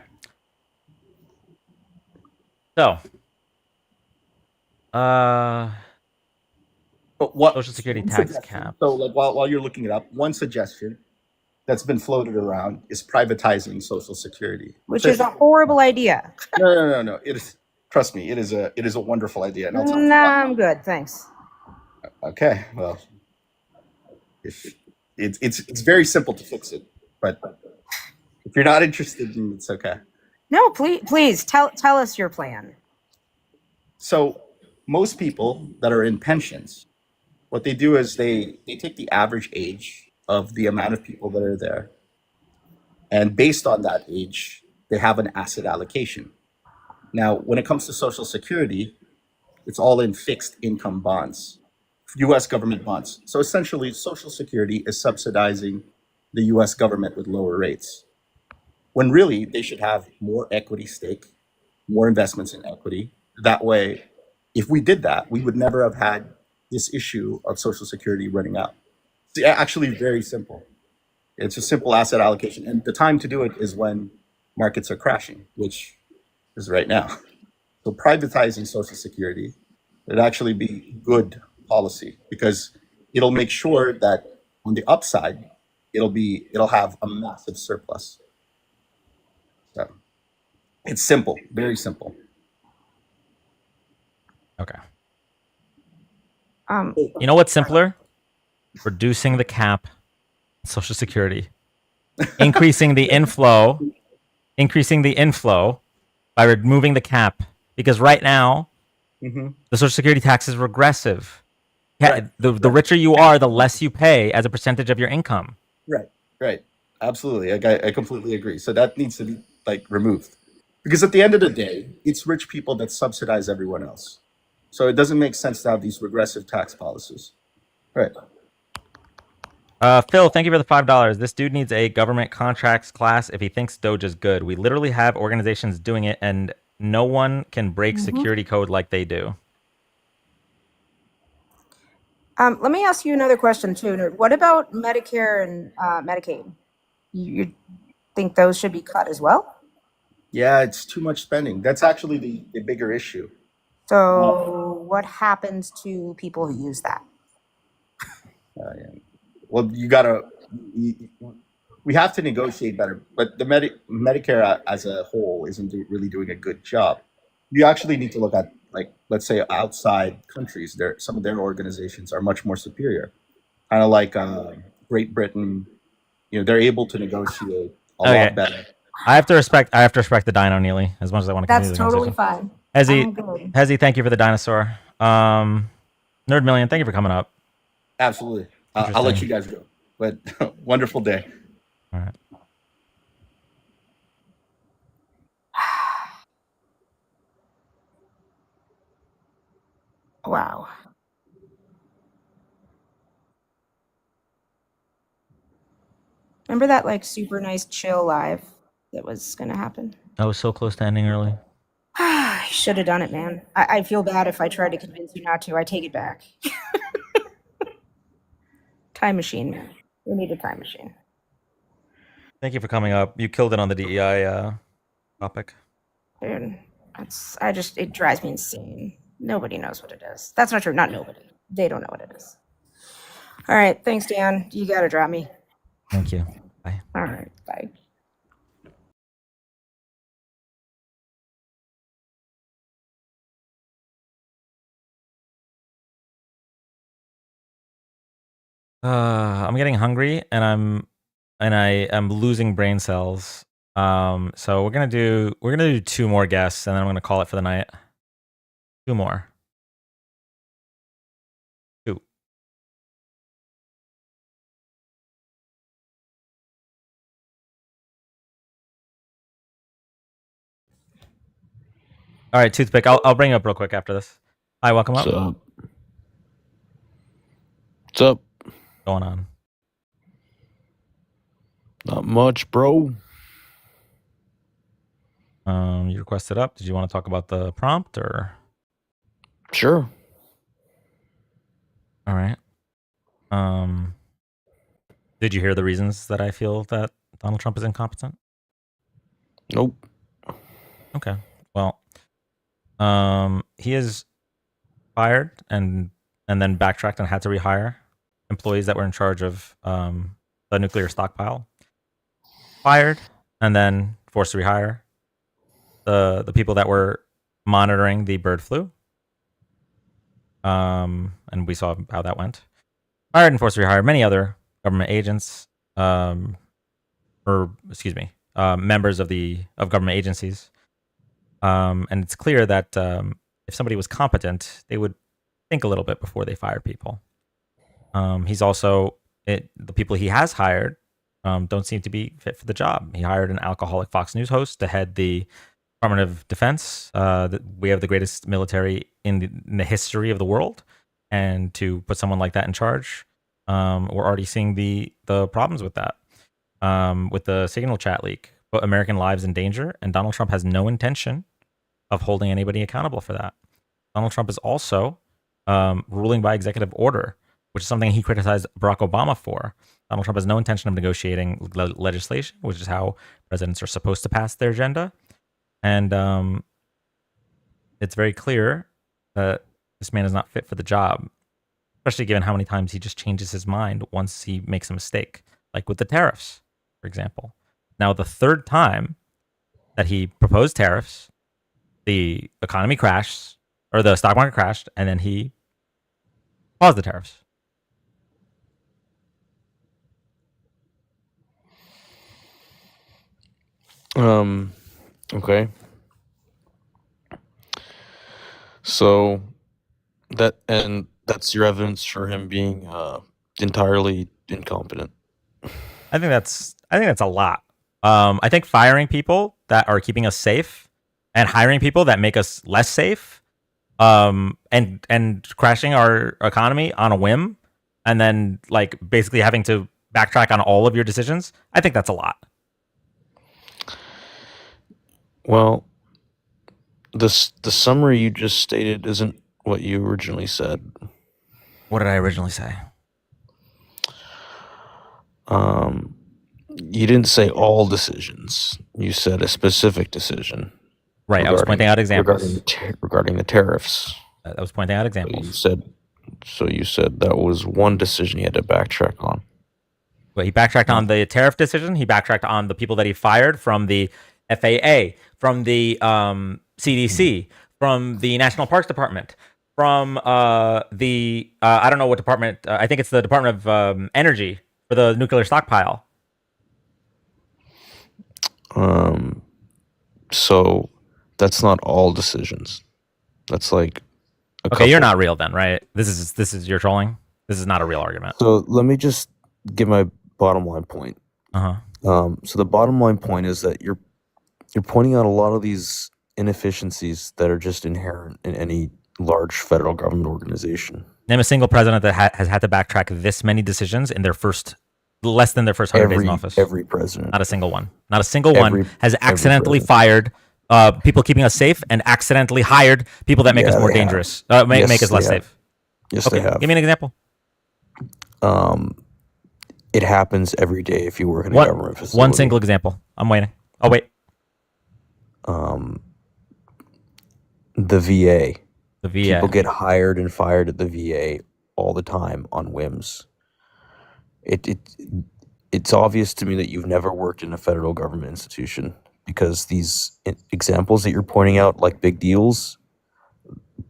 So, But what Social Security one tax suggestion- cap. So, like while you're looking it up, one suggestion that's been floated around is privatizing Social Security, Which is a horrible idea. No. It is. Trust me, it is a wonderful idea. And I'll talk to you Nah, about I'm good, thanks. it. Okay, well, if it's very simple to fix it, but if you're not interested, then it's okay. No, please tell us your plan. So most people that are in pensions, what they do is they take the average age of the amount of people that are there, and based on that age, they have an asset allocation. Now, when it comes to Social Security, it's all in fixed income bonds, U.S. government bonds. So essentially, Social Security is subsidizing the U.S. government with lower rates, when really they should have more equity stake, more investments in equity. That way, if we did that, we would never have had this issue of Social Security running out. It's actually very simple. It's a simple asset allocation. And the time to do it is when markets are crashing, which is right now. So privatizing Social Security would actually be good policy because it'll make sure that on the upside, it'll have a massive surplus. So it's simple, very simple. Okay. Um, You know what's simpler? Reducing the cap, Social Security, increasing the inflow by removing the cap. Because right now, Mhm. the Social Security tax is regressive. Yeah, Right. the richer you are, the less you pay as a percentage of your income. Right. Absolutely. I completely agree. So that needs to be removed. Because at the end of the day, it's rich people that subsidize everyone else. So it doesn't make sense to have these regressive tax policies. Right. Phil, thank you for the $5. This dude needs a government contracts class if he thinks Doge is good. We literally have organizations doing it, and no one can break security code like they do. Let me ask you another question too. Nerd. What about Medicare and Medicaid? You think those should be cut as well? Yeah, it's too much spending. That's actually the bigger issue. So what happens to people who use that? Yeah. Well, we have to negotiate better, but the Medicare as a whole isn't really doing a good job. You actually need to look at, let's say outside countries, some of their organizations are much more superior. Kind of like Great Britain, they're able to negotiate a lot better. I have to respect the Dino Neely as much as I want to continue That's the totally conversation. fine. I'm good. Hezzy, thank you for the dinosaur. Nerd Million, thank you for coming up. Absolutely. I'll let you guys go, but wonderful day. All right. Wow. Remember that super nice chill live that was gonna happen? I was so close to ending early. I should have done it, man. I feel bad if I tried to convince you not to. I take it back. Time machine, man. We need a time machine. Thank you for coming up. You killed it on the DEI topic. Dude, it drives me insane. Nobody knows what it is. That's not true. Not nobody. They don't know what it is. All right. Thanks, Dan. You gotta drop me. Thank you. Bye. All right. Bye. I'm getting hungry, and I am losing brain cells. So we're gonna do 2 more guests, and then I'm gonna call it for the night. 2 more. 2. All right, Toothpick. I'll bring you up real quick after this. Hi, welcome up. What's up? What's up? What's going on? Not much, bro. You requested up. Did you want to talk about the prompt or? Sure. All right. Did you hear the reasons that I feel that Donald Trump is incompetent? Nope. Okay. Well, he is fired and then backtracked and had to rehire employees that were in charge of the nuclear stockpile. Fired and then forced to rehire the people that were monitoring the bird flu. And we saw how that went. Fired and forced to rehire many other government agents, members of government agencies. And it's clear that if somebody was competent, they would think a little bit before they fired people. He's also the people he has hired don't seem to be fit for the job. He hired an alcoholic Fox News host to head the Department of Defense. We have the greatest military in the history of the world, and to put someone like that in charge, we're already seeing the problems with that. With the Signal chat leak, put American lives in danger, and Donald Trump has no intention of holding anybody accountable for that. Donald Trump is also ruling by executive order, which is something he criticized Barack Obama for. Donald Trump has no intention of negotiating legislation, which is how presidents are supposed to pass their agenda. And it's very clear that this man is not fit for the job, especially given how many times he just changes his mind once he makes a mistake, like with the tariffs, for example. Now, the 3rd time that he proposed tariffs, the economy crashed, or the stock market crashed, and then he paused the tariffs. Okay. So that's your evidence for him being entirely incompetent. I think that's a lot. I think firing people that are keeping us safe and hiring people that make us less safe, and crashing our economy on a whim, and then like basically having to backtrack on all of your decisions, I think that's a lot. Well, the summary you just stated isn't what you originally said. What did I originally say? You didn't say all decisions. You said a specific decision. Right. I was pointing out examples regarding the tariffs. I was pointing out examples. So you said that was one decision you had to backtrack on. But he backtracked on the tariff decision. He backtracked on the people that he fired from the FAA, from the CDC, from the National Parks Department, from the I don't know what department. I think it's the Department of Energy for the nuclear stockpile. So that's not all decisions. That's like Okay, you're not real then, right? This is your trolling. This is not a real argument. So let me just give my bottom line point. So the bottom line point is that you're pointing out a lot of these inefficiencies that are just inherent in any large federal government organization. Name a single president that has had to backtrack this many decisions in less than their first 100 days in office. Every president. Not a single one. Not a single one has accidentally fired people keeping us safe and accidentally hired people that make us more dangerous. Make us less safe. Yes, they have. Give me an example. It happens every day if you work in a government facility. One single example. I'm waiting. I'll wait. The VA. The VA. People get hired and fired at the VA all the time on whims. It's obvious to me that you've never worked in a federal government institution, because these examples that you're pointing out, like big deals,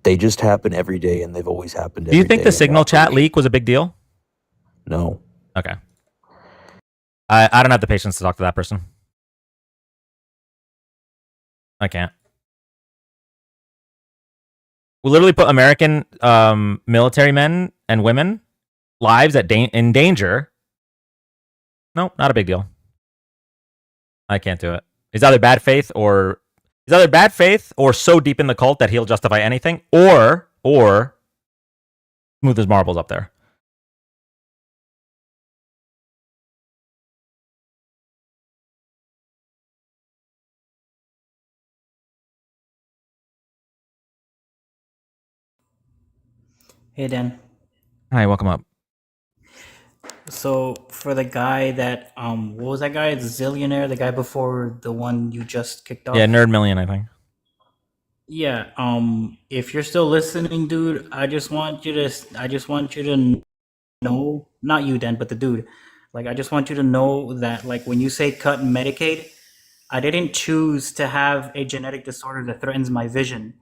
they just happen every day, and they've always happened every day. Do you think the Signal chat leak was a big deal? No. Okay. I don't have the patience to talk to that person. I can't. We literally put American military men and women lives in danger. No, not a big deal. I can't do it. He's either bad faith or so deep in the cult that he'll justify anything, or smooth his marbles up there. Hey, Dan. Hi, welcome up. So for the guy that what was that guy? The Zillionaire, the guy before the one you just kicked off? Yeah, Nerd Million, I think. Yeah, if you're still listening, dude, I just want you to know, not you, Dan, but the dude. Like, I just want you to know that, like, when you say cut Medicaid, I didn't choose to have a genetic disorder that threatens my vision.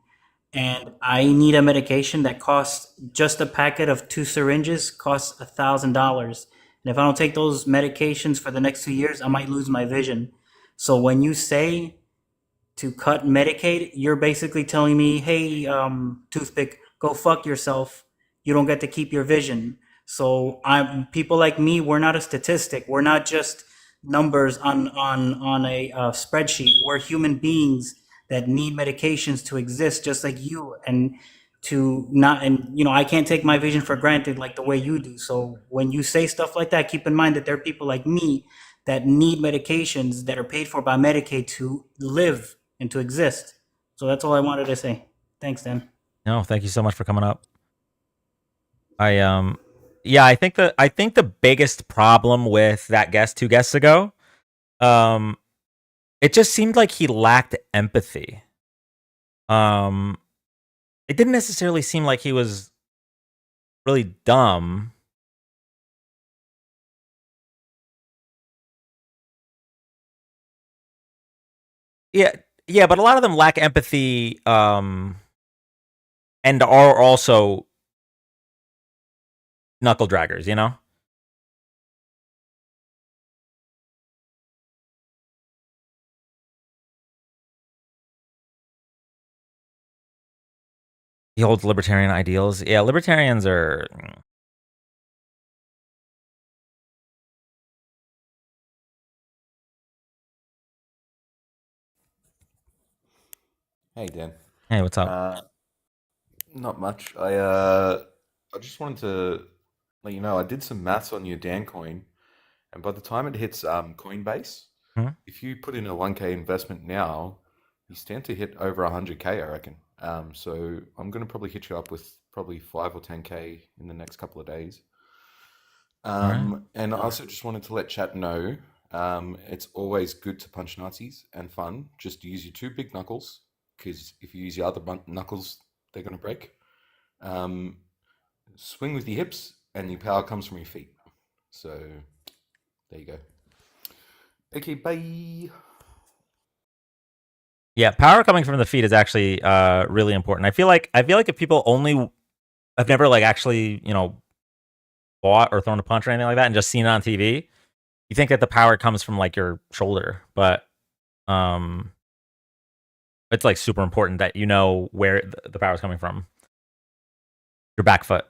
And I need a medication that costs, just a packet of 2 syringes costs $1,000. And if I don't take those medications for the next 2 years, I might lose my vision. So when you say to cut Medicaid, you're basically telling me, hey, Toothpick, go fuck yourself. You don't get to keep your vision. So people like me, we're not a statistic. We're not just numbers on a spreadsheet. We're human beings that need medications to exist, just like you. And I can't take my vision for granted like the way you do. So when you say stuff like that, keep in mind that there are people like me that need medications that are paid for by Medicaid to live and to exist. So that's all I wanted to say. Thanks, Dan. No, thank you so much for coming up. I think the biggest problem with that guest 2 guests ago, it just seemed like he lacked empathy. It didn't necessarily seem like he was really dumb. Yeah, but a lot of them lack empathy, and are also knuckle draggers, you know? He holds libertarian ideals. Yeah, libertarians are... Hey, Dan. Hey, what's up? Not much. I just wanted to let you know I did some maths on your Dan coin, and by the time it hits Coinbase, if you put in a 1K investment now, you stand to hit over 100K, I reckon. So I'm going to probably hit you up with probably 5 or 10K in the next couple of days. Alright. And I also just wanted to let chat know it's always good to punch Nazis and fun. Just use your 2 big knuckles, because if you use your other knuckles, they're going to break. Swing with your hips, and your power comes from your feet. So there you go. Okay, bye. Yeah, power coming from the feet is actually really important. I feel like if people only have never like actually, bought or thrown a punch or anything like that and just seen it on TV, you think that the power comes from like your shoulder, but it's like super important that you know where the power is coming from. Your back foot.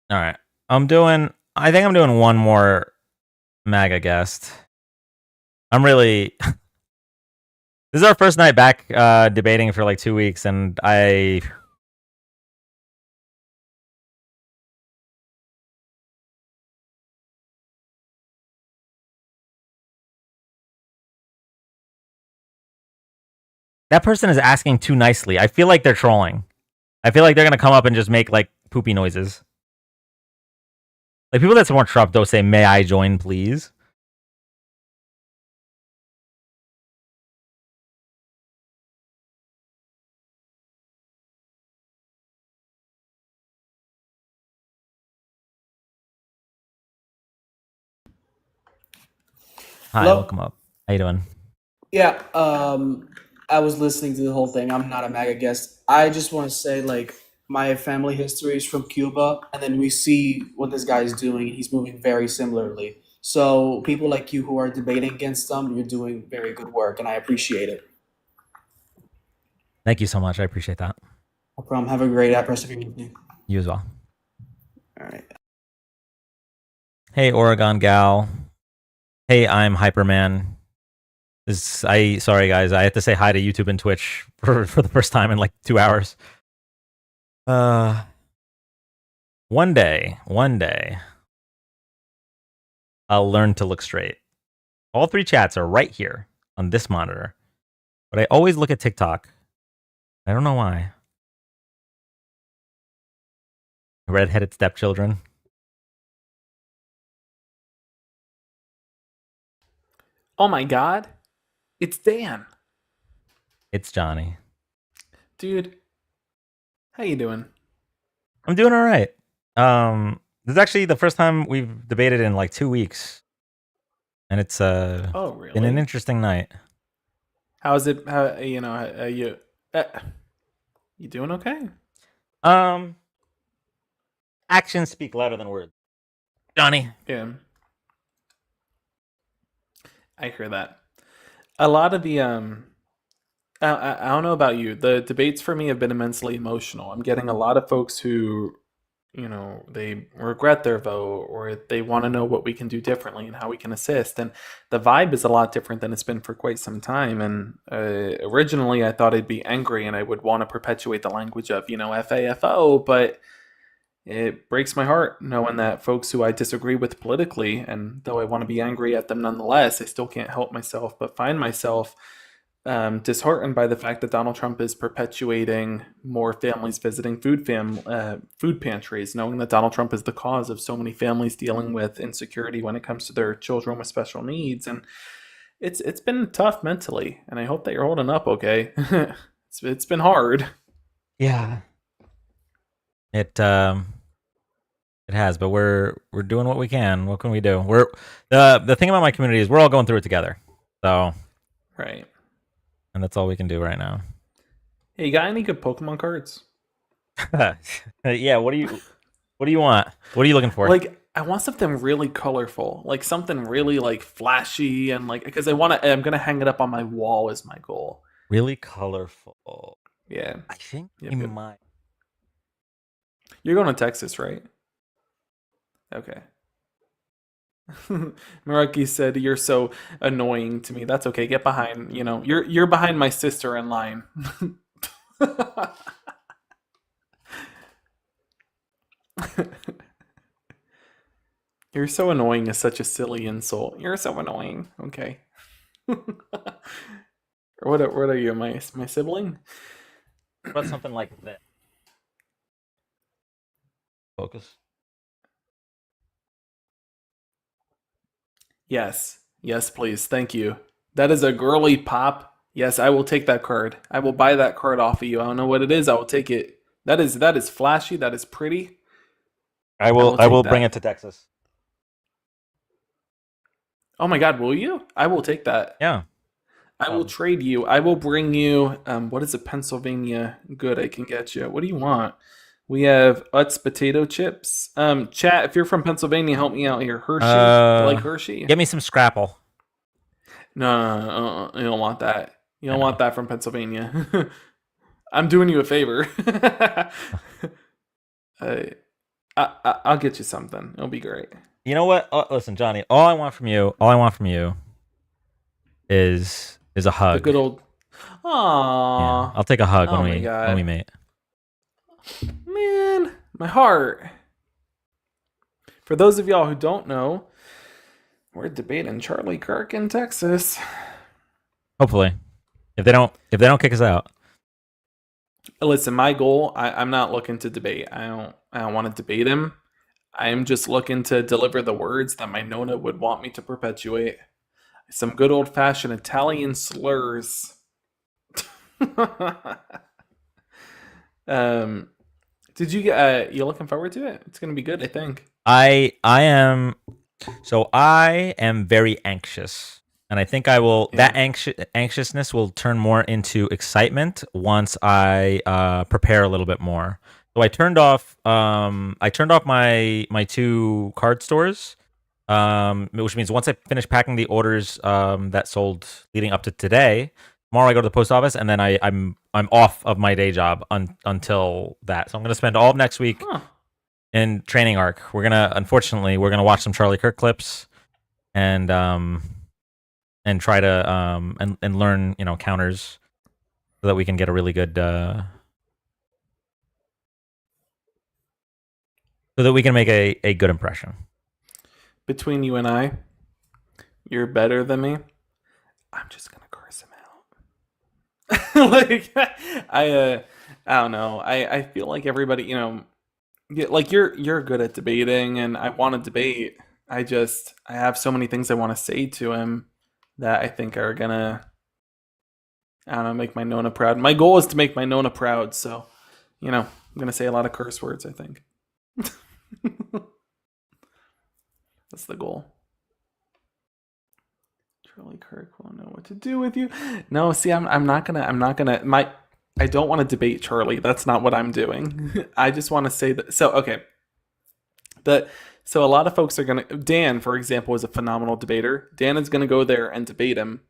All right. I think I'm doing one more MAGA guest. This is our first night back debating for like 2 weeks, and that person is asking too nicely. I feel like they're trolling. I feel like they're going to come up and just make like poopy noises. Like people that support Trump don't say, "May I join, please?" Hi, Hello? welcome up. How you doing? Yeah, I was listening to the whole thing. I'm not a MAGA guest. I just want to say, like, my family history is from Cuba, and then we see what this guy is doing. He's moving very similarly. So people like you who are debating against them, you're doing very good work, and I appreciate it. Thank you so much. I appreciate that. No problem. Have a great rest of your evening. You as well. All right. Hey, Oregon gal. Hey, I'm Hyperman. Sorry guys, I have to say hi to YouTube and Twitch for the first time in like 2 hours. One day, I'll learn to look straight. All 3 chats are right here on this monitor, but I always look at TikTok. I don't know why. Redheaded stepchildren. Oh my god. It's Dan. It's Johnny. Dude. How you doing? I'm doing all right. This is actually the first time we've debated in like 2 weeks. And it's Oh, really? been an interesting night. How's it? How you doing okay? Actions speak louder than words. Johnny. Yeah. I hear that. A lot of the I don't know about you. The debates for me have been immensely emotional. I'm getting a lot of folks who, they regret their vote, or they want to know what we can do differently and how we can assist. And the vibe is a lot different than it's been for quite some time. And originally I thought I'd be angry and I would want to perpetuate the language of, FAFO, but it breaks my heart knowing that folks who I disagree with politically, and though I want to be angry at them nonetheless, I still can't help myself but find myself disheartened by the fact that Donald Trump is perpetuating more families visiting food pantries, knowing that Donald Trump is the cause of so many families dealing with insecurity when it comes to their children with special needs. And it's been tough mentally, and I hope that you're holding up okay. It's been hard. Yeah. It has, but we're doing what we can. What can we do? We're the thing about my community is we're all going through it together. So Right. And that's all we can do right now. Hey, you got any good Pokemon cards? Yeah, what do you want? What are you looking for? Like, I want something really colorful, like something really like flashy, and like because I'm gonna hang it up on my wall is my goal. Really colorful. Yeah. I think Yep, you yep. might. You're going to Texas, right? Okay. Meraki said, "You're so annoying to me." That's okay. Get behind. You're behind my sister in line. You're so annoying is such a silly insult. You're so annoying. Okay. What are you? My sibling? What about something like that? Focus. Yes. Yes, please. Thank you. That is a girly pop. Yes, I will take that card. I will buy that card off of you. I don't know what it is. I will take it. That is flashy. That is pretty. I will take bring that. it to Texas. Oh my God, will you? I will take that. Yeah. I will trade you. I will bring you. What is a Pennsylvania good I can get you? What do you want? We have Utz potato chips. Chat, if you're from Pennsylvania, help me out here. Hershey, you like Hershey? Get me some Scrapple. No, you don't want that. You don't want that from Pennsylvania. I'm doing you a favor. I'll get you something. It'll be great. You know what? Listen, Johnny. All I want from you is a hug. The good old. Aww. Yeah, I'll take a hug Oh when my we God. meet. Man, my heart. For those of y'all who don't know, we're debating Charlie Kirk in Texas. Hopefully, if they don't kick us out. Listen, my goal, I'm not looking to debate. I don't want to debate him. I'm just looking to deliver the words that my Nona would want me to perpetuate. Some good old-fashioned Italian slurs. Did you get you looking forward to it? It's gonna be good, I think. I am very anxious, and I think I will. That anxiousness will turn more into excitement once I prepare a little bit more. So I turned off my 2 card stores, which means once I finish packing the orders that sold leading up to today, tomorrow I go to the post office, and then I'm off of my day job until that. So I'm gonna spend all of next week in training arc. Unfortunately, we're gonna watch some Charlie Kirk clips and try to and learn, you know, counters so that we can get a really good so that we can make a good impression. Between you and I, you're better than me. I'm just gonna curse him out. Like I don't know. I feel like everybody, you know, like you're good at debating, and I want to debate. I have so many things I want to say to him that I think are gonna, I don't know, make my Nona proud. My goal is to make my Nona proud, so, you know, I'm gonna say a lot of curse words, I think. That's the goal. Charlie Kirk won't know what to do with you. No, see, I'm not gonna I don't want to debate Charlie. That's not what I'm doing. I just want to say that. So, okay. So a lot of folks are going to... Dan, for example, is a phenomenal debater. Dan is going to go there and debate him.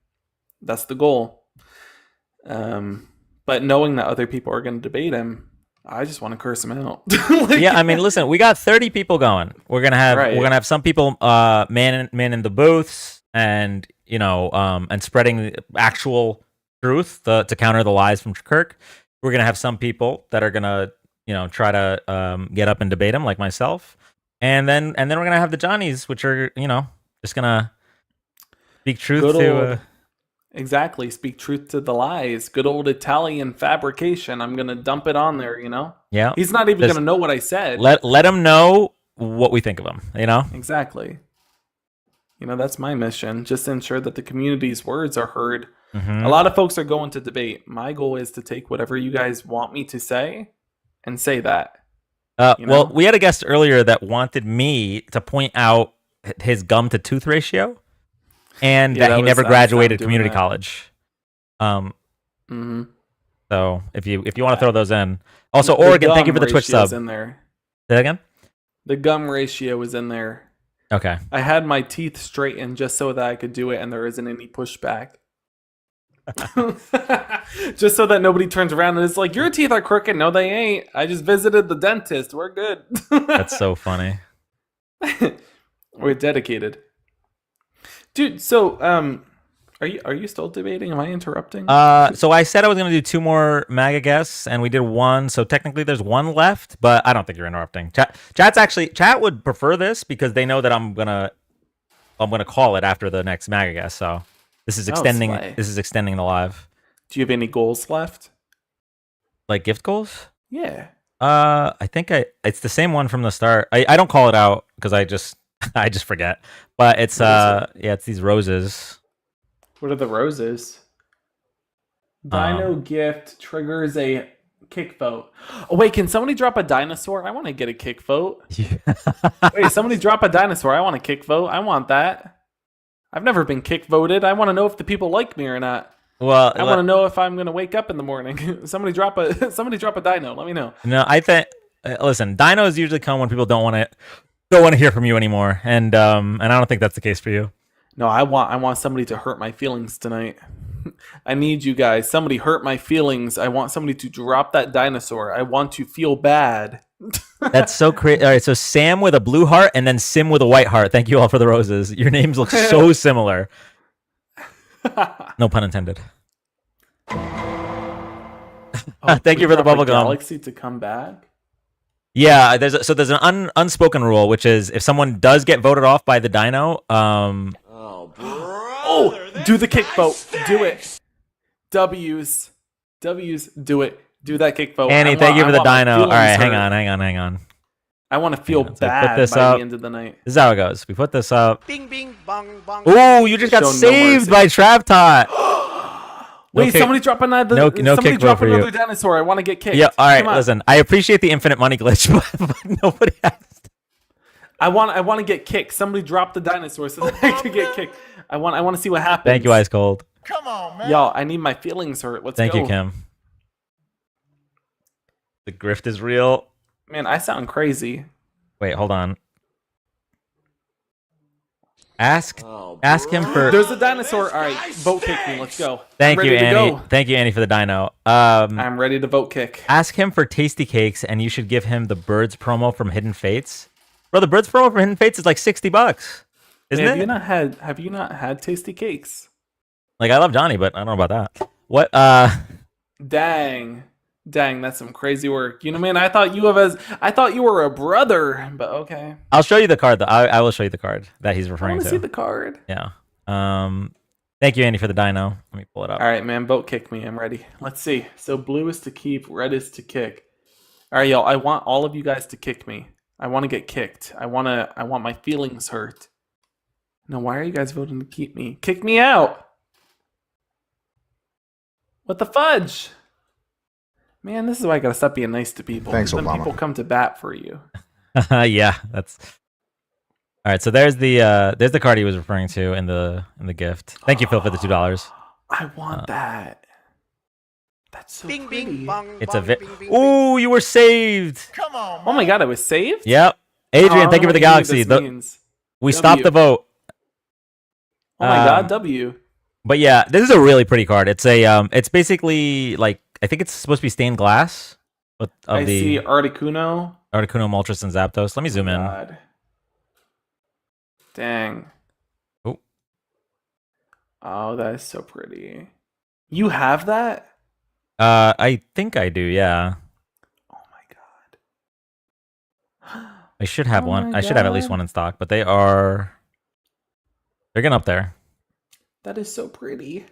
That's the goal. But knowing that other people are going to debate him, I just want to curse him out. Yeah, I mean, listen, we got 30 people going. We're gonna have some people man in the booths, and you know, and spreading the actual truth to counter the lies from Kirk. We're gonna have some people that are gonna, you know, try to get up and debate him, like myself, and then we're gonna have the Johnnies, which are, you know, just gonna speak truth to. Exactly. Speak truth to the lies. Good old Italian fabrication. I'm going to dump it on there, you know? Yeah. He's not even going to know what I said. Let him know what we think of him, you know? Exactly. You know, that's my mission. Just to ensure that the community's words are heard. Mm-hmm. A lot of folks are going to debate. My goal is to take whatever you guys want me to say and say that. You know? Well, we had a guest earlier that wanted me to point out his gum to tooth ratio. And that he never graduated community college. So if you want to throw those in, also Oregon, thank you for the Twitch sub. In there. Say that again. The gum ratio is in there. Okay. I had my teeth straightened just so that I could do it, and there isn't any pushback. Just so that nobody turns around and it's like, your teeth are crooked. No, they ain't. I just visited the dentist. We're good. That's so funny. We're dedicated. Dude, so are you still debating? Am I interrupting? So I said I was going to do 2 more MAGA guests, and we did 1. So technically, there's 1 left, but I don't think you're interrupting. Chat would prefer this because they know that I'm gonna call it after the next MAGA guest. So this is extending. This is extending the live. Do you have any goals left? Like gift goals? Yeah. I think it's the same one from the start. I don't call it out because I just forget. But it's it's these roses. What are the roses? Dino gift triggers a kick vote. Oh wait, can somebody drop a dinosaur? I want to get a kick vote. Wait, somebody drop a dinosaur. I want a kick vote. I want that. I've never been kick voted. I want to know if the people like me or not. Well, I want to know if I'm gonna wake up in the morning. Somebody drop a dino. Let me know. No, I think. Listen, dinos usually come when people don't want to hear from you anymore, and I don't think that's the case for you. No, I want somebody to hurt my feelings tonight. I need you guys. Somebody hurt my feelings. I want somebody to drop that dinosaur. I want to feel bad. That's so crazy. All right, so Sam with a blue heart and then Sim with a white heart. Thank you all for the roses. Your names look so similar. No pun intended. Thank you for the bubble gum. Galaxy to come back. Yeah, there's an unspoken rule, which is if someone does get voted off by the dino, do the kick vote. Do it. W's, do it. Do that kick vote. Annie, thank you for the dino. All right, hang on. I want to feel bad by the end of the night. This is how it goes. We put this up. Bing, bing, bong, bong. Ooh, you just got saved by Trap Tot. Wait, somebody drop another. Somebody drop another dinosaur. I want to get kicked. Yeah, all right. Listen, I appreciate the infinite money glitch, but nobody asked. I want to get kicked. Somebody drop the dinosaur so that I could get kicked. I want to see what happens. Thank you, Ice Cold. Come on, man. Y'all, I need my feelings hurt. Let's Thank go. you, Kim. The grift is real. Man, I sound crazy. Wait, hold on. Ask him for. There's a dinosaur. All right, vote kick me. Let's go. Thank I'm you, ready to Annie. go. Thank you, Annie, for the dino. I'm ready to vote kick. Ask him for tasty cakes, and you should give him the Birds promo from Hidden Fates. Bro, the Birds promo from Hidden Fates is like $60, isn't Man, it? Have you not had tasty cakes? Like, I love Johnny, but I don't know about that. What? Dang, that's some crazy work. You know, man, I thought you were a brother, but okay. I'll show you the card though. I will show you the card that he's I referring want to. to see the card. Yeah. Thank you, Andy, for the dino. Let me pull it up. All right, man, vote kick me. I'm ready. Let's see. So blue is to keep, red is to kick. All right, y'all. I want all of you guys to kick me. I want to get kicked. I want my feelings hurt. No, why are you guys voting to keep me? Kick me out. What the fudge? Man, this is why I gotta stop being nice to people. Thanks, Then Obama. people come to bat for you. Yeah, that's. All right, so there's the card he was referring to in the gift. Thank you, Phil, for the $2. I want that. That's so pretty. It's a Ooh, you were saved. Oh my god, I was saved? Yep. Adrian, thank you for the I don't know what galaxy. this means. We W. stopped the vote. Oh my god, W. But yeah, this is a really pretty card. It's it's basically like, I think it's supposed to be stained glass. I see Articuno. Articuno, Moltres, and Zapdos. Let me zoom in. God. Dang. Oh, that is so pretty. You have that? I think I do. Yeah. Oh my god. I should have Oh one. my I should have at least God. one in stock, but they're getting up there. That is so pretty.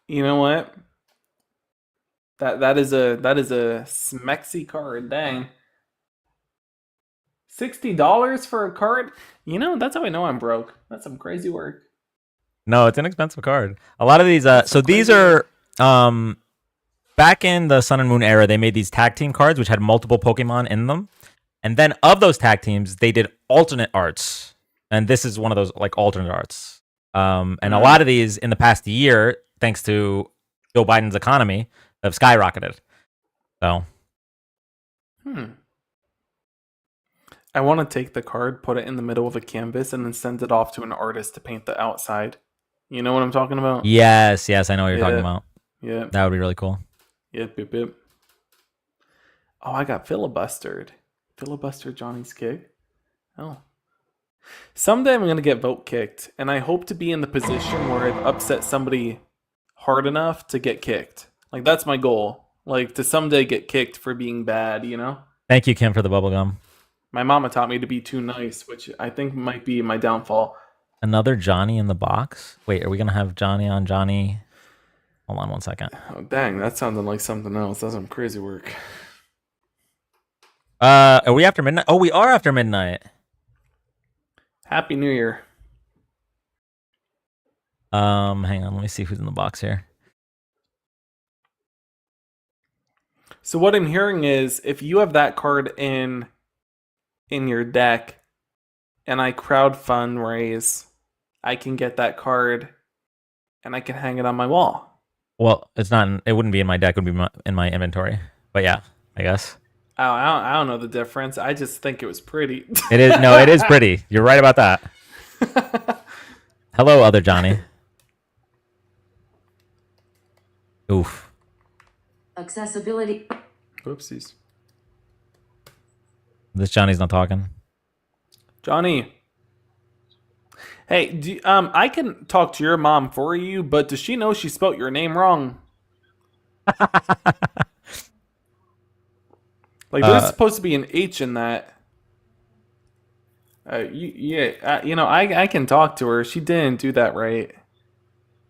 You know what? That is a smexy card. Dang. $60 for a card? You know, that's how I know I'm broke. That's some crazy work. No, it's an expensive card. A lot of these, so these are, back in the Sun and Moon era, they made these tag team cards which had multiple Pokemon in them, and then of those tag teams, they did alternate arts, and this is one of those like alternate arts. And a lot of these in the past year, thanks to Joe Biden's economy, have skyrocketed. So, I want to take the card, put it in the middle of a canvas, and then send it off to an artist to paint the outside. You know what I'm talking about? yes, I know what you're talking Yeah. about. Yeah. That would be really cool. Yep. Oh, I got filibustered. Filibuster Johnny's kick. Oh. Someday I'm going to get vote kicked, and I hope to be in the position where I've upset somebody hard enough to get kicked. Like, that's my goal. Like, to someday get kicked for being bad, you know? Thank you, Kim, for the bubblegum. My mama taught me to be too nice, which I think might be my downfall. Another Johnny in the box? Wait, are we going to have Johnny on Johnny? Hold on one second. Oh, dang, that sounded like something else. That's some crazy work. Are we after midnight? Oh, we are after midnight. Happy New Year. Hang on, let me see who's in the box here. So what I'm hearing is, if you have that card in your deck, and I crowdfund raise, I can get that card, and I can hang it on my wall. Well, it's not. It wouldn't be in my deck. It would be in my inventory. But yeah, I guess I don't know the difference. I just think it was pretty. it is. No, it is pretty. You're right about that. Hello, other Johnny. Oof. Accessibility. Whoopsies. This Johnny's not talking. Johnny. Hey, I can talk to your mom for you, but does she know she spelt your name wrong? Like, there's supposed to be an H in that. You know, I can talk to her. She didn't do that right.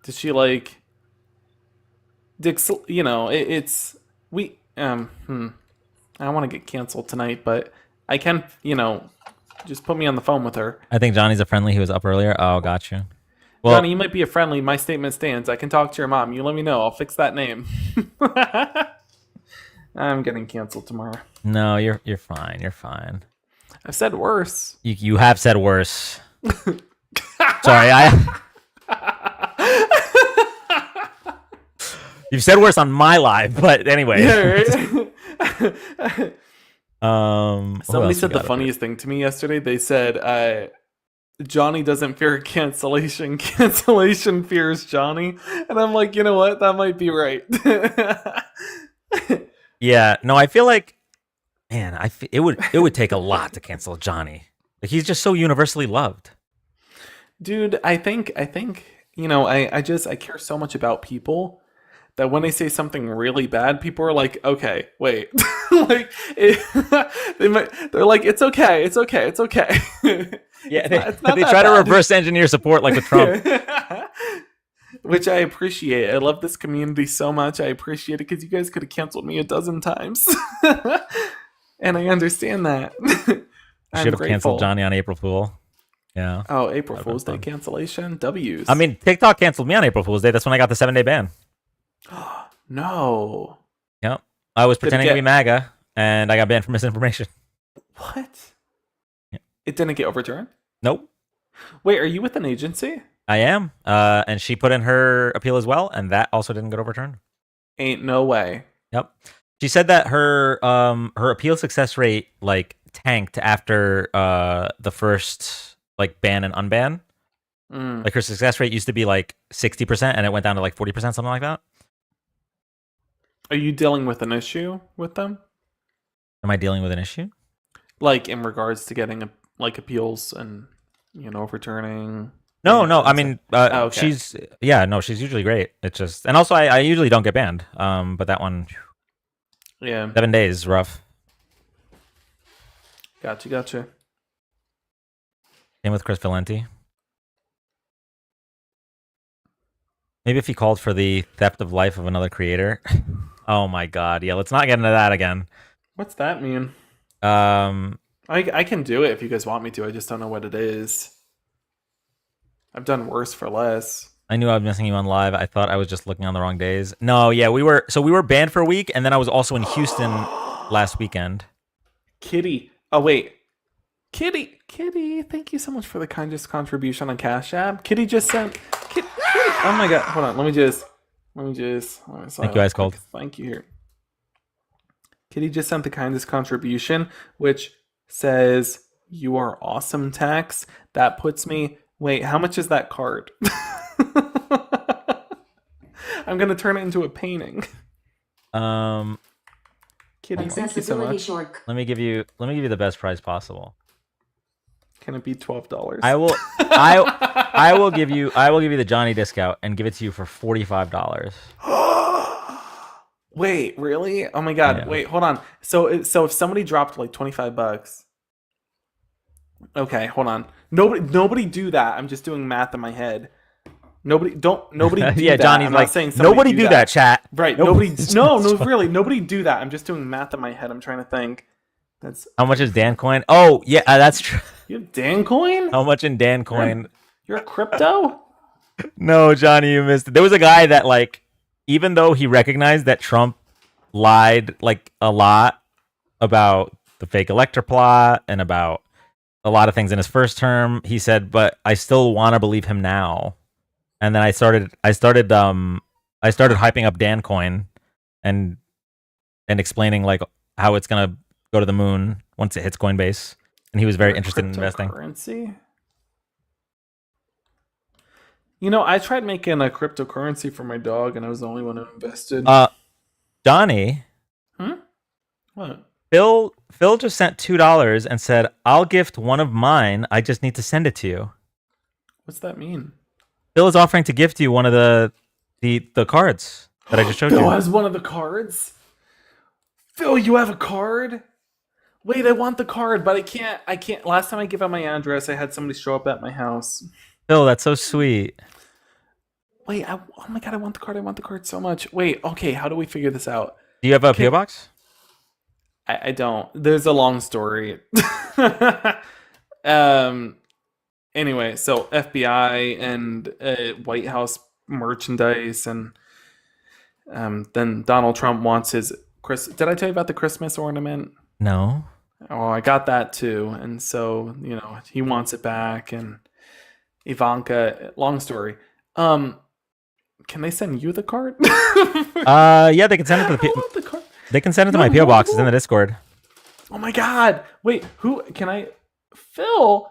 Did she, like... you know, it's... We... I don't want to get canceled tonight, but I can, you know... Just put me on the phone with her. I think Johnny's a friendly. He was up earlier. Oh, got you. Well, Johnny, you might be a friendly. My statement stands. I can talk to your mom. You let me know. I'll fix that name. I'm getting canceled tomorrow. no, you're fine. You're fine. I've said worse. You have said worse. Sorry, You've said worse on my live, but anyway. Yeah, right? Who Somebody else we said the got up here? funniest thing to me yesterday. They said, Johnny doesn't fear cancellation. Cancellation fears Johnny. And I'm like, you know what? That might be right. Yeah, no, I feel like, man, it would take a lot to cancel Johnny. Like, he's just so universally loved. Dude, I think, you know, I care so much about people that when they say something really bad, people are like, okay, wait. Like, they're like, it's okay. Yeah, it's not they that try to bad. reverse engineer support like with Trump. Which I appreciate. I love this community so much. I appreciate it because you guys could have canceled me a dozen times. And I understand that. I'm Should have grateful. canceled Johnny on April Fool. Yeah. Oh, April Fool's Day cancellation? W's. I mean, TikTok canceled me on April Fool's Day. That's when I got the 7-day ban. No. Yep. I was Did it pretending to be MAGA, and I got banned for misinformation. What? It didn't get overturned? Nope. Wait, are you with an agency? I am. And she put in her appeal as well, and that also didn't get overturned. Ain't no way. Yep. She said that her appeal success rate like tanked after the first like ban and unban. Like her success rate used to be like 60% and it went down to like 40%, something like that. Are you dealing with an issue with them? Am I dealing with an issue? Like in regards to getting like appeals and, you know, overturning? No. I mean, okay. she's usually great. It's just, and also I usually don't get banned. But that one, yeah, 7 days, rough. Gotcha. Same with Chris Valenti. Maybe if he called for the theft of life of another creator. Oh my god, yeah, let's not get into that again. What's that mean? I can do it if you guys want me to. I just don't know what it is. I've done worse for less. I knew I was missing you on live. I thought I was just looking on the wrong days. No, yeah, we were banned for a week, and then I was also in Houston last weekend. Kitty. Oh wait. Kitty, thank you so much for the kindest contribution on Cash App. Kitty just sent Kitty. Oh my god, hold on. Let me just Thank you, Ice Cold. Thank you here. Kitty just sent the kindest contribution, which says you are awesome, Tax. That puts me. Wait, how much is that card? I'm gonna turn it into a painting. Kitty, thank you so much. Let me give you the best price possible. Can it be $12? I will give you the Johnny discount and give it to you for $45. Wait, really? Oh my god! Yeah. Wait, hold on. So if somebody dropped like $25, okay, hold on. Nobody do that. I'm just doing math in my head. Nobody do yeah, that. Johnny's I'm like, not saying somebody nobody do that, chat. Right? Nobody- Really, nobody do that. I'm just doing math in my head. I'm trying to think. That's How much is Dancoin? Oh yeah, that's true. you have Dancoin? How much in Dancoin? You're a crypto? No, Johnny, you missed it. There was a guy that, like, even though he recognized that Trump lied, like, a lot about the fake elector plot and about a lot of things in his first term, he said, but I still want to believe him now. And then I started hyping up Dancoin and explaining, like, how it's going to go to the moon once it hits Coinbase. And he was very interested in investing. Cryptocurrency? You know, I tried making a cryptocurrency for my dog, and I was the only one who invested. Donnie. What? Phil just sent $2 and said, "I'll gift one of mine. I just need to send it to you." What's that mean? Phil is offering to gift you one of the cards that I just showed Phil you. has one of the cards? Phil, you have a card? Wait, I want the card, but I can't. Last time I gave out my address, I had somebody show up at my house. Phil, that's so sweet. Wait, oh my god, I want the card. I want the card so much. Wait, okay, how do we figure this out? Do you have a PO box? I don't. There's a long story. Anyway, so FBI and White House merchandise, and then Donald Trump wants his Did I tell you about the Christmas ornament? No. Oh, I got that too, and so he wants it back, and Ivanka. Long story. Can they send you the card? Yeah, they can send it to the. They can send it to my PO box. It's in the Discord. Oh my god! Wait, who can I? Phil,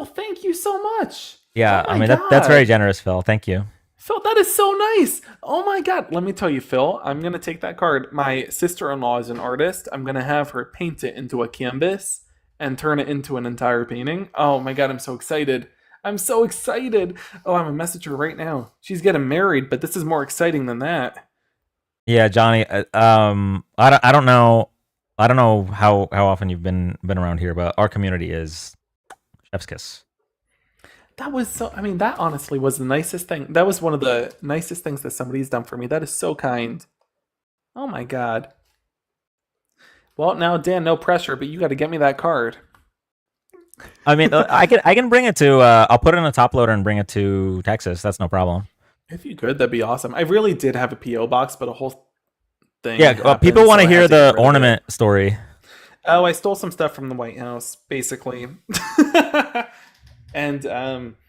thank you so much. Yeah, Oh I my mean that's very God. generous, Phil. Thank you. Phil, that is so nice. Oh my god. Let me tell you, Phil, I'm gonna take that card. My sister-in-law is an artist. I'm gonna have her paint it into a canvas and turn it into an entire painting. Oh my god, I'm so excited. I'm so excited. Oh, I'm gonna message her right now. She's getting married, but this is more exciting than that. Yeah, Johnny. I don't know. I don't know how often you've been around here, but our community is chef's kiss. That was so. I mean, that honestly was the nicest thing. That was one of the nicest things that somebody's done for me. That is so kind. Oh my god. Well, now Dan, no pressure, but you got to get me that card. I mean, I can bring it to. I'll put it in a top loader and bring it to Texas. That's no problem. If you could, that'd be awesome. I really did have a PO box, but a whole thing. Yeah, happened, people want so to I hear had to get the rid of it. ornament story. Oh, I stole some stuff from the White House, basically, and I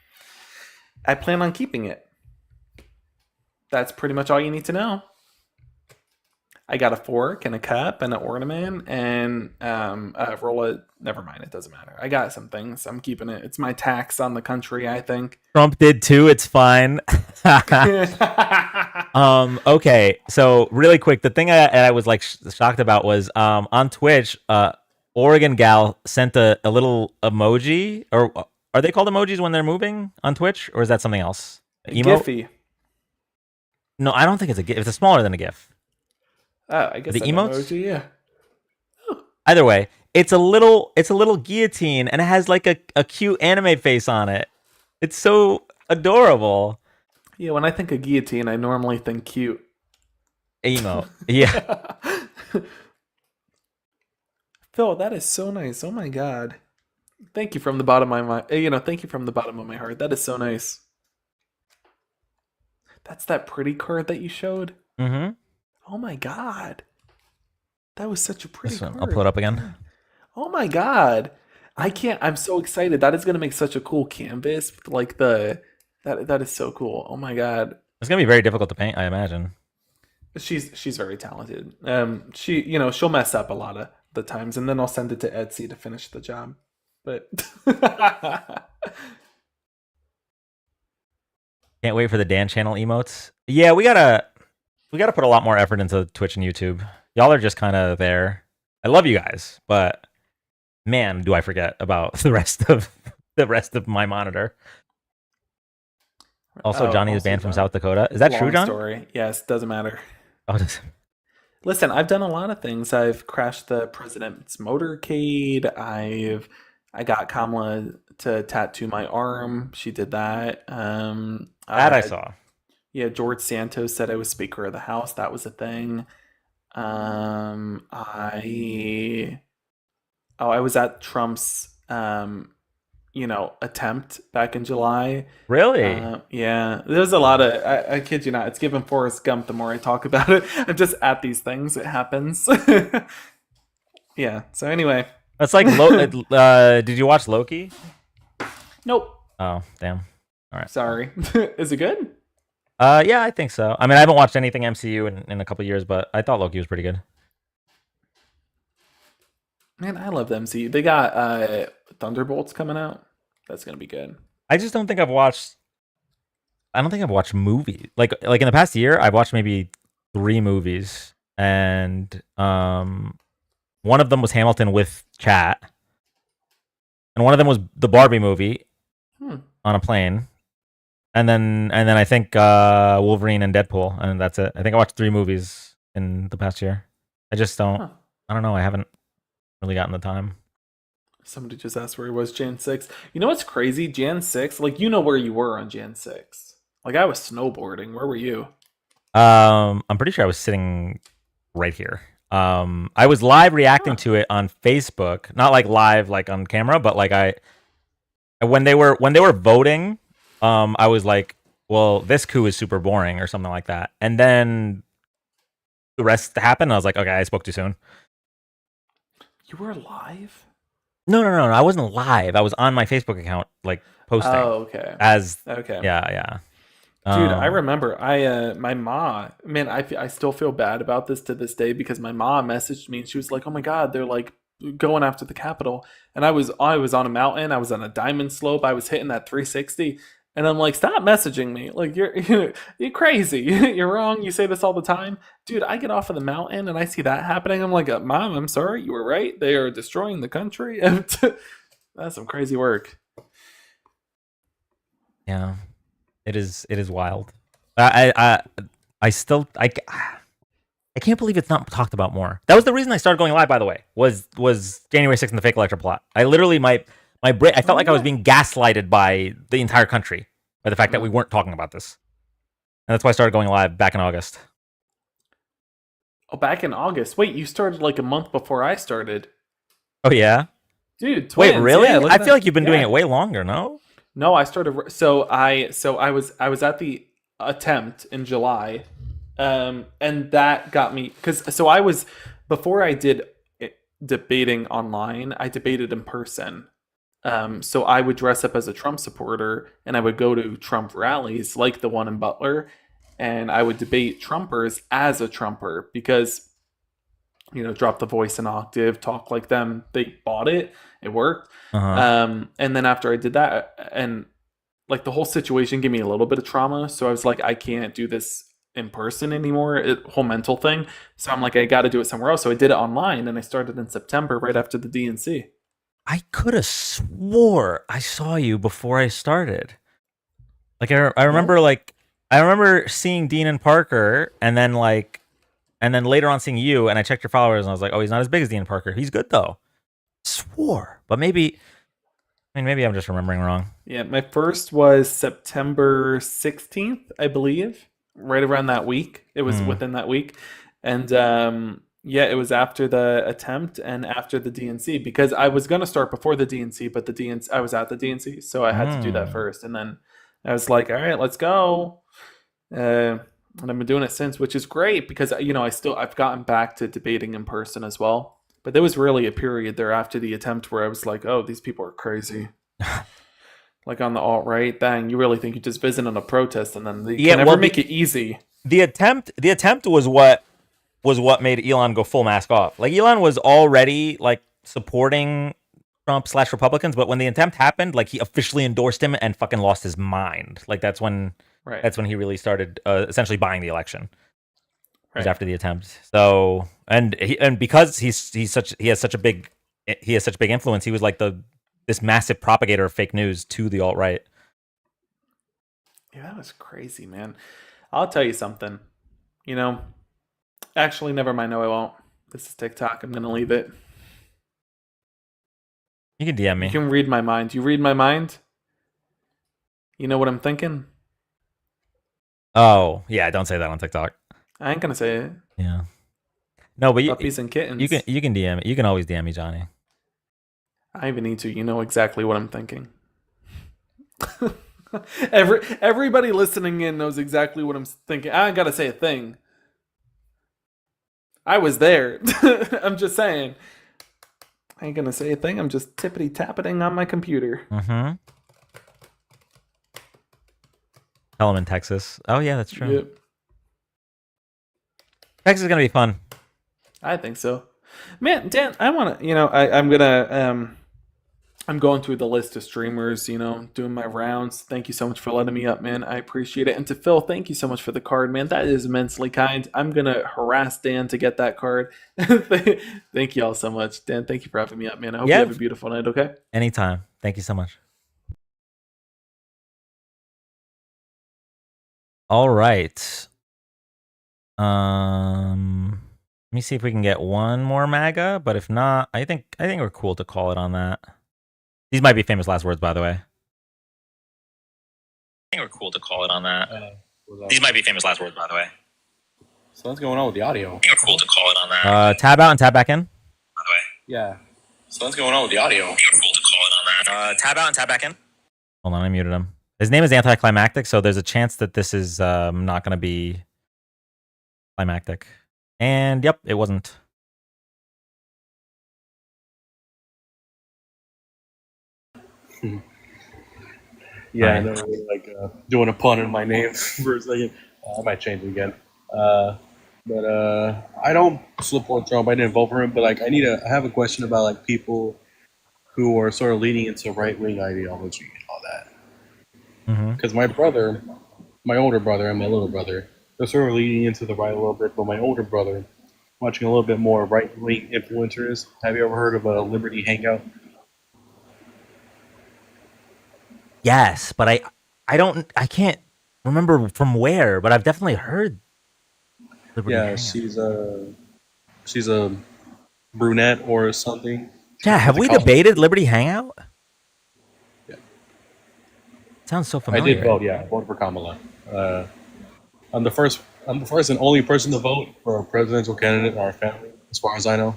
plan on keeping it. That's pretty much all you need to know. I got a fork and a cup and an ornament and a roll of. Never mind, it doesn't matter. I got some things. I'm keeping it. It's my tax on the country, I think. Trump did too. It's fine. Okay, so really quick, the thing I was like shocked about was on Twitch, Oregon gal sent a little emoji, or are they called emojis when they're moving on Twitch, or is that something else? Emote? Giphy. No, I don't think it's a GIF. It's smaller than a GIF. I guess The an emotes? emoji, yeah. Either way, it's a little guillotine, and it has like a cute anime face on it. It's so adorable. Yeah, when I think of guillotine, I normally think cute. Emo. Yeah. Phil, that is so nice. Oh my god. Thank you from the bottom of my thank you from the bottom of my heart. That is so nice. That's that pretty card that you showed? Mm-hmm. Oh my god. That was such a pretty card. I'll pull it up again. Oh my god. I'm so excited. That is gonna make such a cool canvas. Like that is so cool. Oh my god. It's gonna be very difficult to paint, I imagine. She's very talented. She'll mess up a lot of the times, and then I'll send it to Etsy to finish the job. But Can't wait for the Dan channel emotes. Yeah, we gotta put a lot more effort into Twitch and YouTube. Y'all are just kind of there. I love you guys, but man, do I forget about the rest of my monitor. Also, Johnny is banned from South Dakota. Is that true, long John? story. Yes, doesn't matter. Oh, Listen, I've done a lot of things. I've crashed the president's motorcade. I got Kamala to tattoo my arm. She did that. That I saw. Yeah, George Santos said I was Speaker of the House. That was a thing. I was at Trump's attempt back in July. Really? Yeah. There's a lot of I kid you not, it's given Forrest Gump the more I talk about it. I'm just at these things. It happens. Yeah. So anyway. That's like did you watch Loki? Nope. Oh, damn. All right. Sorry. Is it good? Yeah, I think so. I mean, I haven't watched anything MCU in a couple years, but I thought Loki was pretty good. Man, I love the MCU. They got Thunderbolts coming out. That's gonna be good. I just don't think I've watched. I don't think I've watched movies like in the past year. I've watched maybe 3 movies, and one of them was Hamilton with chat, and one of them was the Barbie movie on a plane, and then I think Wolverine and Deadpool, and that's it. I think I watched 3 movies in the past year. I just don't. I don't know. I haven't really gotten the time. Somebody just asked where he was Jan 6. You know what's crazy? Jan 6, like where you were on Jan 6. Like I was snowboarding. Where were you? I'm pretty sure I was sitting right here. I was live reacting to it on Facebook, not like live like on camera, but like when they were voting, I was like, well, this coup is super boring or something like that. And then the rest happened. I was like, okay, I spoke too soon. You were live? No. I wasn't live. I was on my Facebook account, like posting. Oh, okay. Okay. Yeah. Dude, I remember my mom, man, I still feel bad about this to this day because my mom messaged me and she was like, oh my God, they're like going after the Capitol, and I was on a mountain, I was on a diamond slope, I was hitting that 360, and I'm like, stop messaging me, like you're crazy, you're wrong, you say this all the time, dude. I get off of the mountain and I see that happening. I'm like, Mom, I'm sorry, you were right. They are destroying the country. That's some crazy work. Yeah, it is wild. I can't believe it's not talked about more. That was the reason I started going live, by the way, was January 6th and the fake electoral plot. I literally, my brain, I felt like I was being gaslighted by the entire country by the fact that we weren't talking about this. And that's why I started going live back in August. Oh, back in August. Wait, you started like a month before I started. Oh, yeah? Dude, wait, twins. really? Yeah, look I at feel that. like you've been doing Yeah. it way longer, no? No, I started. So I was at the attempt in July, and that got me because I was before I did debating online. I debated in person. So I would dress up as a Trump supporter, and I would go to Trump rallies like the one in Butler, and I would debate Trumpers as a Trumper because, drop the voice an octave, talk like them. They bought it. It worked. Uh-huh. And then after I did that, and like the whole situation gave me a little bit of trauma, so I was like, I can't do this in person anymore. Whole mental thing. So I'm like, I got to do it somewhere else. So I did it online, and I started in September, right after the DNC. I could have swore I saw you before I started. Like I remember I remember seeing Dean and Parker, and then later on seeing you, and I checked your followers, and I was like, oh, he's not as big as Dean and Parker. He's good though. Swore, but maybe I'm just remembering wrong. Yeah, my first was September 16th, I believe, right around that week. It was within that week, and yeah, it was after the attempt and after the DNC, because I was gonna start before the DNC, but I was at the DNC, so I had to do that first, and then I was like, all right, let's go. And I've been doing it since, which is great because I've gotten back to debating in person as well. But there was really a period there after the attempt where I was like, oh, these people are crazy. Like on the alt-right, dang, you really think you just visit on a protest and then they can never make it easy. The attempt was what made Elon go full mask off. Like Elon was already like supporting Trump/Republicans, but when the attempt happened, like he officially endorsed him and fucking lost his mind. Like that's when he really started essentially buying the election. Right. After the attempt. So and because he has such big influence, he was like this massive propagator of fake news to the alt-right. Yeah, that was crazy, man. I'll tell you something. Actually, never mind. No, I won't. This is TikTok. I'm gonna leave it. You can DM me. You can read my mind. You read my mind? You know what I'm thinking? Oh, yeah, don't say that on TikTok. I ain't gonna say it. Yeah. No, but puppies and kittens. You can DM me. You can always DM me, Johnny. I even need to. You know exactly what I'm thinking. Everybody listening in knows exactly what I'm thinking. I ain't gotta say a thing. I was there. I'm just saying. I ain't gonna say a thing. I'm just tippity-tappeting on my computer. Mm-hmm. Tell him in Texas. Oh, yeah, that's true. Yep. Texas is going to be fun. I think so. Man, Dan, I want to, I'm going through the list of streamers, doing my rounds. Thank you so much for letting me up, man. I appreciate it. And to Phil, thank you so much for the card, man. That is immensely kind. I'm going to harass Dan to get that card. Thank you all so much. Dan, thank you for having me up, man. I hope you have a beautiful night, okay? Anytime. Thank you so much. All right. Let me see if we can get one more MAGA, but if not, I think we're cool to call it on that. These might be famous last words, by the way. I think we're cool to call it on that. These might be famous last words, by the way. So what's going on with the audio? I think we're cool to call it on that. Tab out and tab back in. By the way. Yeah. So what's going on with the audio? I think we're cool to call it on that. Tab out and tab back in. Hold on, I muted him. His name is Anticlimactic, so there's a chance that this is not going to be climactic. And yep, it wasn't. Yeah, I know, like doing a pun in my name for a second. I might change it again. But I don't support Trump. I didn't vote for him. But like, I have a question about like people who are sort of leaning into right wing ideology and all that. Because my brother, my older brother, and my little brother, they're sort of leaning into the right a little bit. But my older brother, watching a little bit more right wing influencers. Have you ever heard of a Liberty Hangout? Yes, but I can't remember from where, but I've definitely heard Liberty Yeah, Hangout. she's a brunette or something. Yeah, have we debated Liberty Hangout? Yeah. Sounds so I familiar. did vote. Yeah, I voted for Kamala. I'm the first and only person to vote for a presidential candidate in our family, as far as I know.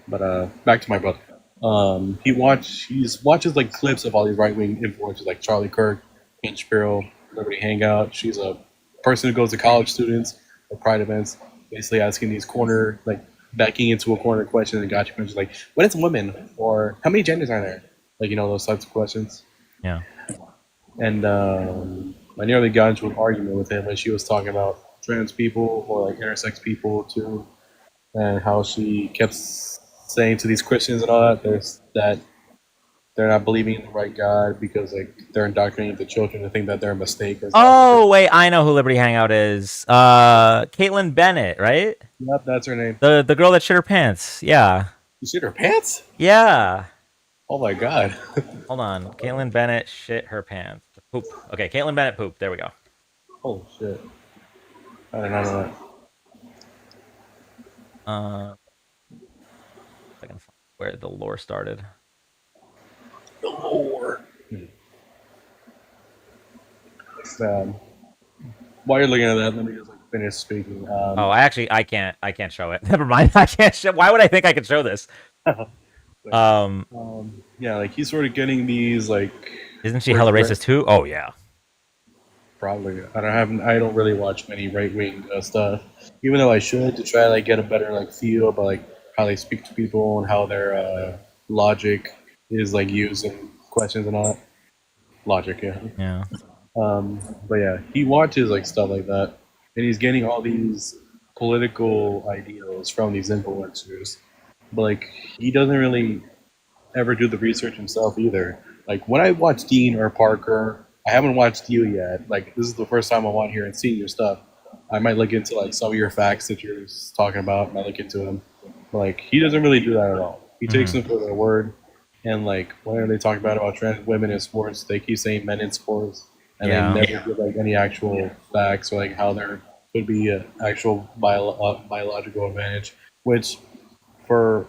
But back to my brother. He watches like clips of all these right wing influencers like Charlie Kirk, Ken Shapiro, Liberty Hangout. She's a person who goes to college students or pride events, basically asking these backing into a corner question and gotcha questions like, "What is women?" or "How many genders are there?" Like those types of questions. Yeah. And I nearly got into an argument with him when she was talking about trans people or like intersex people too, and how she kept saying to these Christians and all that they're not believing in the right God because like they're indoctrinating the children to think that they're a mistake. Oh wait, I know who Liberty Hangout is. Caitlin Bennett, right? Yep, that's her name. The girl that shit her pants. Yeah. You shit her pants? Yeah. Oh my god. Hold on. Caitlin Bennett shit her pants. Poop. Okay, Caitlin Bennett poop. There we go. Oh shit. I didn't know that. I can find where the lore started. The lore. While you're looking at that, let me just finish speaking. I can't show it. Never mind. I can't show. Why would I think I could show this? Yeah, like he's sort of getting these like. Isn't she hella racist too? Oh yeah. Probably. I don't really watch many right wing stuff, even though I should to try to get a better feel about how they speak to people and how their logic is used in questions and all that. Logic, yeah. Yeah. But yeah, he watches stuff like that, and he's getting all these political ideals from these influencers, but he doesn't really ever do the research himself either. When I watch Dean or Parker, I haven't watched you yet. This is the first time I'm on here and seeing your stuff. I might look into some of your facts that you're talking about, and I look into them. But he doesn't really do that at all. He takes them for their word. And whenever they talk about trans women in sports, they keep saying men in sports, and they never give any actual facts or how there could be an actual biological advantage. Which, for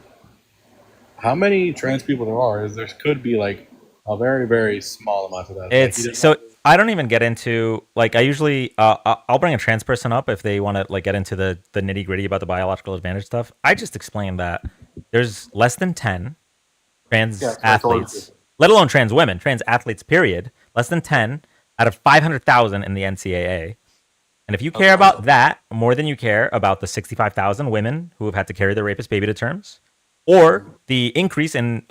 how many trans people there are, there could be a very, very small amount of that. It's so I don't even get into I usually I'll bring a trans person up if they want to get into the nitty gritty about the biological advantage stuff. I just explain that there's less than 10 trans athletes, let alone trans women, trans athletes, period. Less than 10 out of 500,000 in the NCAA. And if you care about that more than you care about the 65,000 women who have had to carry their rapist baby to terms, or the increase in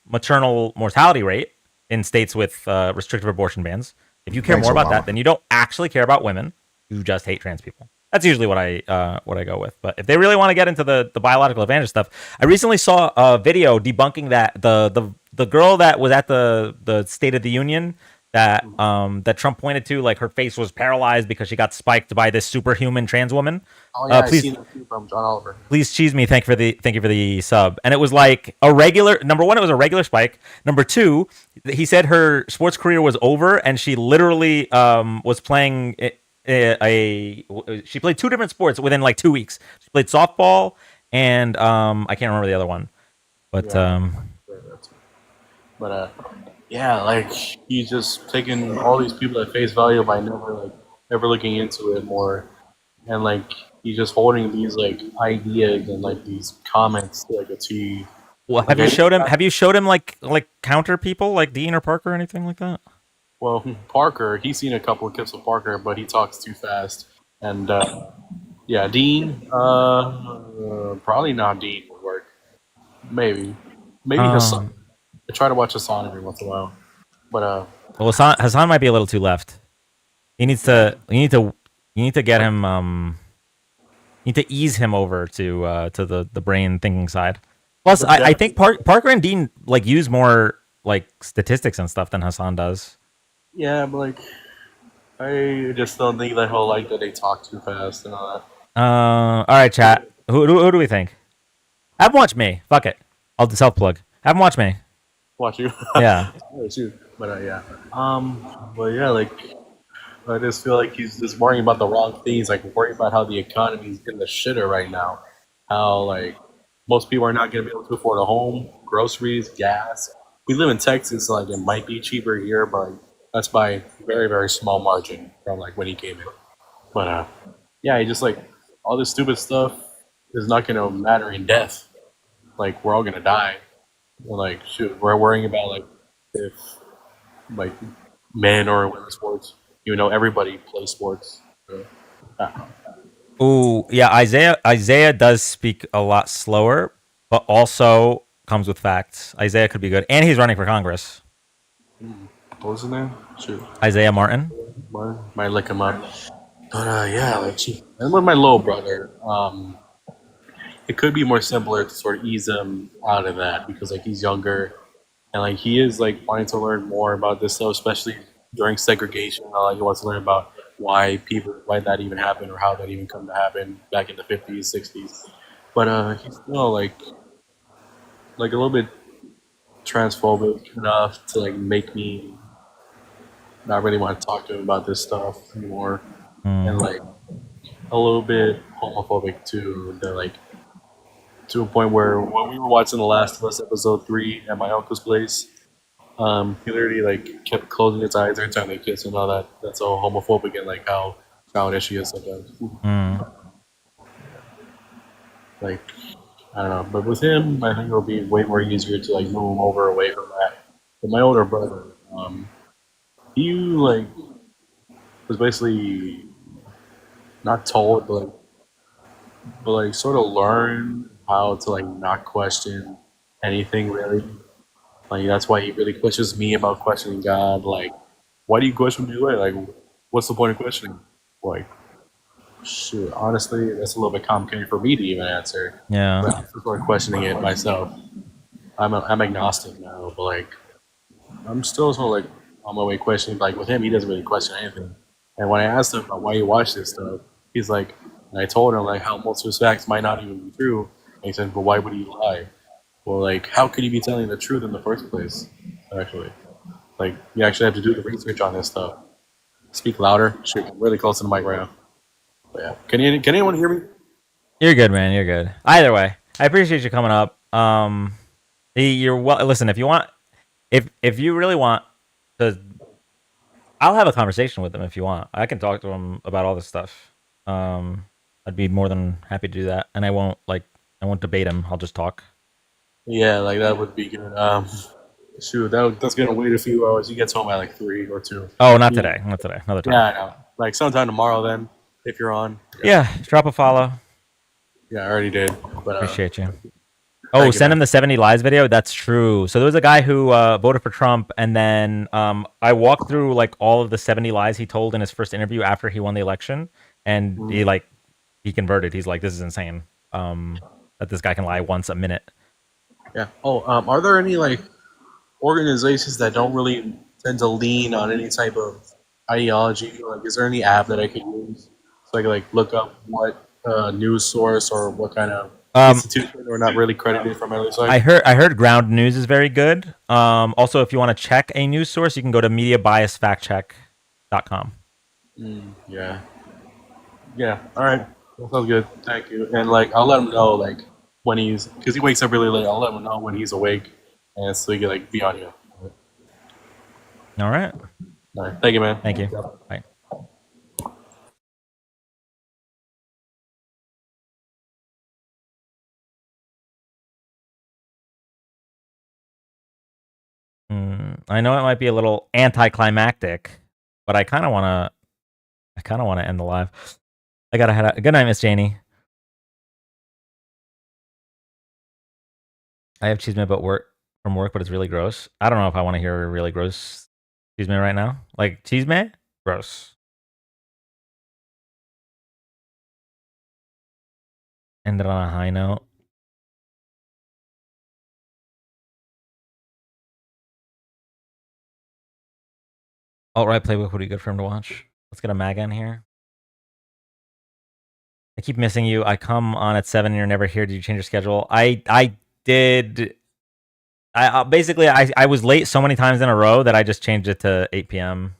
maternal mortality rate in states with restrictive abortion bans, if you care more about that, then you don't actually care about women. You just hate trans people. That's usually what I go with. But if they really want to get into the biological advantage stuff, I recently saw a video debunking that the girl that was at the State of the Union that Trump pointed to, her face was paralyzed because she got spiked by this superhuman trans woman. Oh yeah, I've seen that too from John Oliver. Please cheese me. Thank you for the sub. And it was a regular. Number one, it was a regular spike. Number two, he said her sports career was over, and she literally was playing she played two different sports within 2 weeks. She played softball and I can't remember the other one, but yeah, he's just taking all these people at face value by never looking into it more, and he's just holding these ideas and these comments to a T. Well, have you showed him counter people like Dean or Parker or anything like that? Well, Parker, he's seen a couple of clips of Parker, but he talks too fast. And yeah, Dean, probably not Dean would work. Maybe Hassan. I try to watch Hassan every once in a while, but well, Hassan might be a little too left. You need to You need to get him. You need to ease him over to the brain thinking side. Plus, I think Parker and Dean like use more like statistics and stuff than Hassan does. Yeah, but like, I just don't think that he'll like that they talk too fast and all that. All right, chat. Who do we think? Have him watch me. Fuck it. I'll self plug. Have him watch me. Watch you. Yeah. Oh, shoot. But yeah. But yeah, like, I just feel like he's just worrying about the wrong things. Like worrying about how the economy's in the shitter right now. How like most people are not going to be able to afford a home, groceries, gas. We live in Texas, so like it might be cheaper here, but that's by very, very small margin from like when he came in. But yeah, he just like all this stupid stuff is not going to matter in death. Like we're all going to die. We're like, shoot, we're worrying about like if like men or women's sports. You know, everybody plays sports. So, Ooh, yeah. Isaiah does speak a lot slower, but also comes with facts. Isaiah could be good, and he's running for Congress. what was his name? Shoot. Isaiah Martin. Might look him up. But yeah, like and with my little brother, it could be more simpler to sort of ease him out of that because like he's younger and like he is like wanting to learn more about this stuff, especially during segregation. Like he wants to learn about why that even happened or how that even come to happen back in the 50s, 60s. But he's still like a little bit transphobic enough to like make me not really want to talk to him about this stuff anymore, and like a little bit homophobic too. They're like to a point where when we were watching The Last of Us episode 3 at my uncle's place, he literally like kept closing his eyes every time they kiss and all that. That's so homophobic and like how childish he is sometimes. Like I don't know, but with him, I think it'll be way more easier to like move him over away from that. But my older brother, he like was basically not told, but like sort of learned how to like not question anything really. Like that's why he really questions me about questioning God. Like, why do you question me? Like, what's the point of questioning? Like, shoot, honestly, that's a little bit complicated for me to even answer. Yeah. But I'm sort of questioning it myself. I'm agnostic now, but like, I'm still sort of like on my way questioning. Like with him, he doesn't really question anything. And when I asked him about why you watch this stuff, he's like, and I told him like how most of his facts might not even be true. And he said, but why would he lie? Well, like, how could you be telling the truth in the first place? Actually, like, you actually have to do the research on this stuff. Speak louder. Shoot, I'm really close to the mic right now. But yeah, can anyone hear me? You're good, man. You're good. Either way, I appreciate you coming up. You're well. Listen, if you want, if you really want to, I'll have a conversation with him if you want. I can talk to him about all this stuff. I'd be more than happy to do that, and I won't debate him. I'll just talk. Yeah, like that would be good. Shoot, that's gonna wait a few hours. He gets home at like 3 or 2. Oh, not today. Not today. Another time. Yeah, I know. Like sometime tomorrow then, if you're on. Yeah, drop a follow. Yeah, I already did. But appreciate you. Oh, send him the 70 lies video. That's true. So there was a guy who voted for Trump, and then I walked through like all of the 70 lies he told in his first interview after he won the election, and he converted. He's like, this is insane. That this guy can lie once a minute. Yeah. Oh, are there any like organizations that don't really tend to lean on any type of ideology? Like, is there any app that I could use so I could like look up what news source or what kind of institution or not really credited from other side? I heard Ground News is very good. Also, if you want to check a news source, you can go to mediabiasfactcheck.com. Yeah. Yeah. All right. That sounds good. Thank you. And like, I'll let him know like when because he wakes up really late. I'll let him know when he's awake, and so he can like be on you. All right. All right. Thank you, man. Thank you. Bye. I know it might be a little anticlimactic, but I kind of want to end the live. I gotta head out. Good night, Miss Janie. I have Cheeseman from work, but it's really gross. I don't know if I want to hear really gross Cheeseman right now. Like Cheeseman? Gross. Ended on a high note. Alt-right playbook would be good for him to watch. Let's get a MAGA in here. I keep missing you. I come on at 7 and you're never here. Did you change your schedule? I did. Basically, I was late so many times in a row that I just changed it to 8 p.m.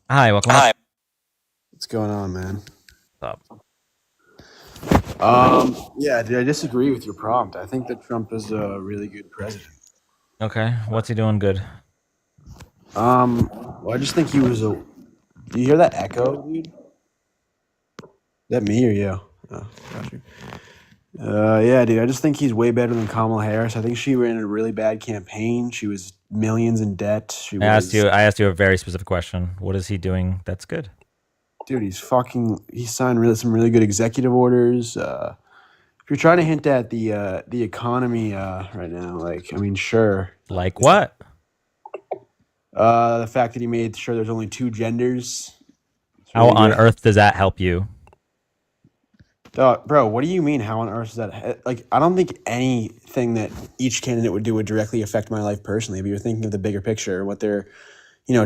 Hi, welcome. Hi. What's going on, man? What's up? Yeah, dude, I disagree with your prompt. I think that Trump is a really good president. Okay, what's he doing good? Well, I just think he was a. Do you hear that echo, dude? Is that me or you? Oh, got you. Yeah, dude, I just think he's way better than Kamala Harris. I think she ran a really bad campaign. She was millions in debt. I asked you a very specific question. What is he doing that's good? Dude, he signed some really good executive orders. If you're trying to hint at the economy right now, like, I mean, sure. Like what? The fact that he made sure there's only 2 genders. How on earth does that help you? Bro, what do you mean? How on earth is that? Like, I don't think anything that each candidate would do would directly affect my life personally. But you're thinking of the bigger picture, what they're,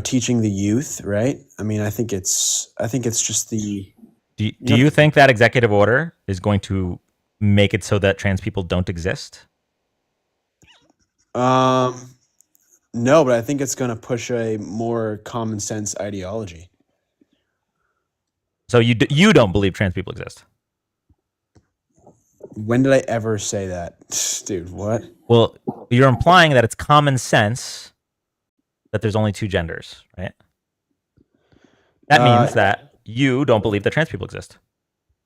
teaching the youth, right? I mean, I think it's just the. Do you think that executive order is going to make it so that trans people don't exist? No, but I think it's going to push a more common sense ideology. So you don't believe trans people exist? When did I ever say that? Dude, what? Well, you're implying that it's common sense that there's only 2 genders, right? That means that you don't believe that trans people exist.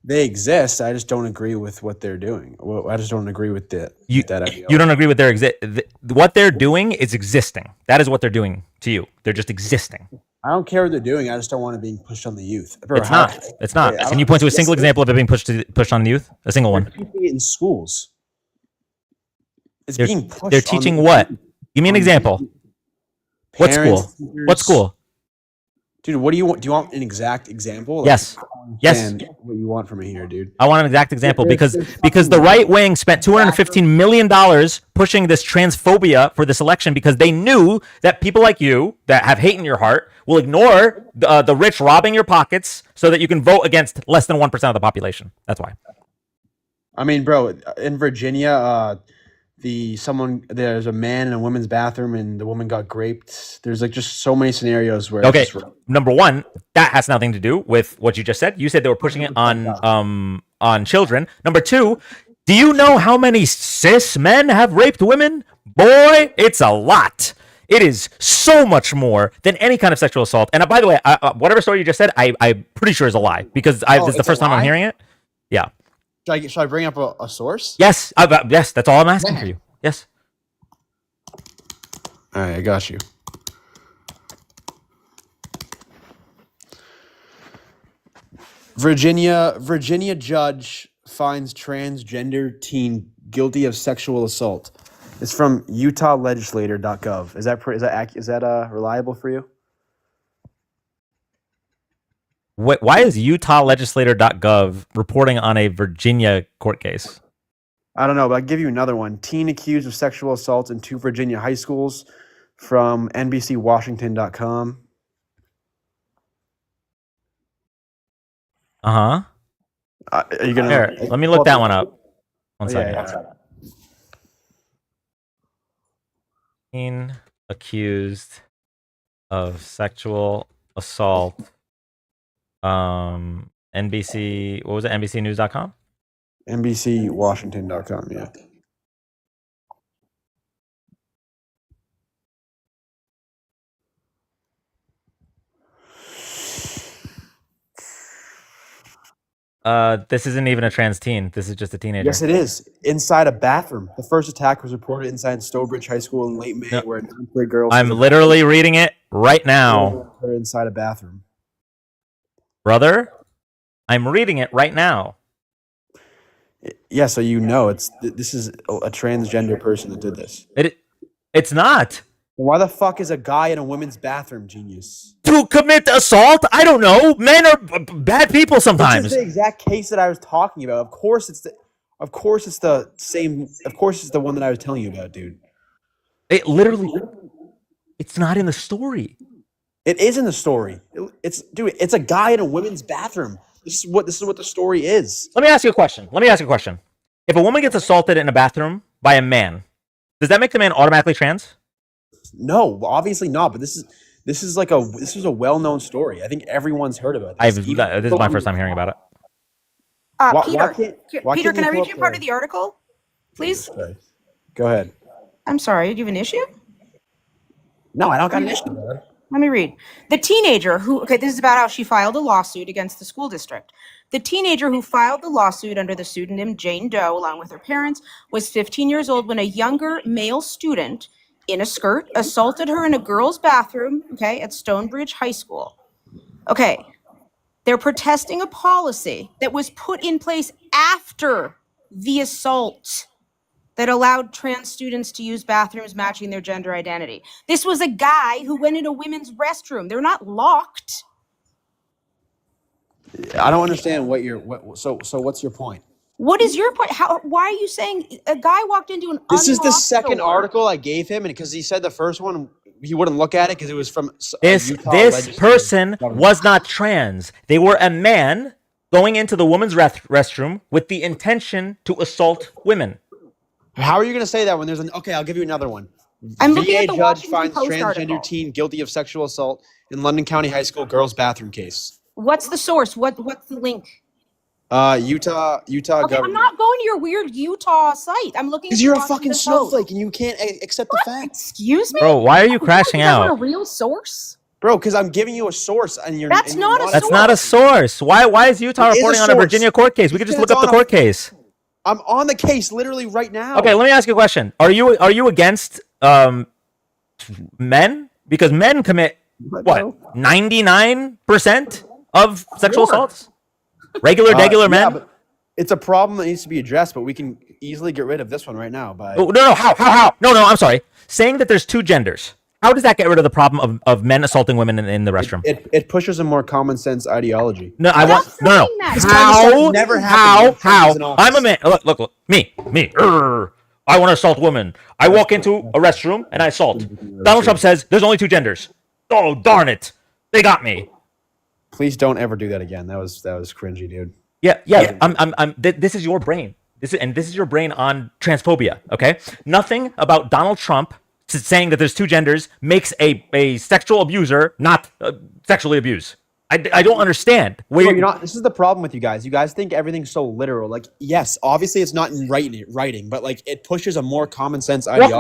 They exist. I just don't agree with what they're doing. Well, I just don't agree with that ideology. You don't agree with what they're doing is existing. That is what they're doing to you. They're just existing. I don't care what they're doing. I just don't want it being pushed on the youth. Bro, It's not. It's not. Can you point to a single example of it being pushed on the youth? A single one. They're teaching it in schools. It's They're, being pushed. they're teaching what? Give me an example. What school? Teachers. What school? Dude, what do you want? Do you want an exact example? Like, Yes. Yes. What you want from me here, dude? I want an exact example because the right wing spent $215 million pushing this transphobia for this election because they knew that people like you that have hate in your heart will ignore the rich robbing your pockets so that you can vote against less than 1% of the population. That's why. I mean, bro, in Virginia, there's a man in a women's bathroom and the woman got raped. There's like just so many scenarios where okay, number one, that has nothing to do with what you just said. You said they were pushing it on children. Number two, do you know how many cis men have raped women? Boy, it's a lot. It is so much more than any kind of sexual assault. And by the way, whatever story you just said, I'm pretty sure is a lie because this is the first time I'm hearing it. Yeah. Should I bring up a source? Yes. Yes. That's all I'm asking for you. Yes. All right, I got you. Virginia judge finds transgender teen guilty of sexual assault. It's from UtahLegislator.gov. Is that reliable for you? Why is UtahLegislator.gov reporting on a Virginia court case? I don't know, but I'll give you another one. Teen accused of sexual assault in 2 Virginia high schools from NBCWashington.com. Uh-huh. Are you gonna? Here, let me look that one up. One second. Yeah. Teen accused of sexual assault. NBC, what was it? NBCnews.com? NBCWashington.com, yeah. This isn't even a trans teen. This is just a teenager. Yes, it is. Inside a bathroom. The first attack was reported inside Stowbridge High School in late May, where a 9th-grade girl. I'm literally reading it right now. They're inside a bathroom. Brother, I'm reading it right now. Yeah, so you know this is a transgender person that did this. It's not. Why the fuck is a guy in a women's bathroom, genius? To commit assault? I don't know. Men are bad people sometimes. This is the exact case that I was talking about. Of course it's the same. Of course it's the one that I was telling you about, dude. It literally, it's not in the story. It is in the story. It's a guy in a women's bathroom. This is what the story is. Let me ask you a question. If a woman gets assaulted in a bathroom by a man, does that make the man automatically trans? No, obviously not. But this is a well-known story. I think everyone's heard about this. This is my first time hearing about it. Peter, can I read you part of the article, please? Okay. Go ahead. I'm sorry. Do you have an issue? No, I don't got an issue. Let me read. The teenager who, this is about how she filed a lawsuit against the school district. The teenager who filed the lawsuit under the pseudonym Jane Doe, along with her parents, was 15 years old when a younger male student in a skirt assaulted her in a girls' bathroom, at Stonebridge High School. They're protesting a policy that was put in place after the assault that allowed trans students to use bathrooms matching their gender identity. This was a guy who went in a women's restroom. They're not locked. I don't understand so what's your point? What is your point? Why are you saying a guy walked into an This is the unlocked second door? article I gave him, and because he said the first one he wouldn't look at it because it was from This person was not trans. They were a man going into the women's restroom with the intention to assault women. How are you going to say that when there's I'll give you another one. I'm looking at the judge Washington finds Post transgender article. teen guilty of sexual assault in London County High School girls' bathroom case. What's the source? What's the link? Utah Okay, government. I'm not going to your weird Utah site. I'm looking. Because at you're the a fucking Washington Post. snowflake and you can't accept the facts. Excuse me? Bro, why are you crashing Is that out? a real source? Bro, because I'm giving you a source and you're That's not a That's not a source. Why is Utah It is a reporting on a source. Virginia court case? We could just Because look up it's the on court case. I'm on the case literally right now. Okay, let me ask you a question. Are you against men? Because men commit what 99% of sexual assaults? Regular Yeah, men? but it's a problem that needs to be addressed, but we can easily get rid of this one right now by Oh, no, how? No, I'm sorry. Saying that there's two genders. How does that get rid of the problem of men assaulting women in the restroom? It pushes a more common sense ideology. No, I want no. This kind of stuff never happened when Trump was in office. I'm a man. Look, me. I want to assault women. I walk into a restroom and I assault. Donald Trump says there's only two genders. Oh, darn it! They got me. Please don't ever do that again. That was cringy, dude. Yeah. This is your brain. This is your brain on transphobia. Okay. Nothing about Donald Trump saying that there's two genders makes a sexual abuser not sexually abuse. I don't understand. Bro, you're not. This is the problem with you guys. You guys think everything's so literal. Like, yes, obviously it's not in writing, but like it pushes a more common sense ideology.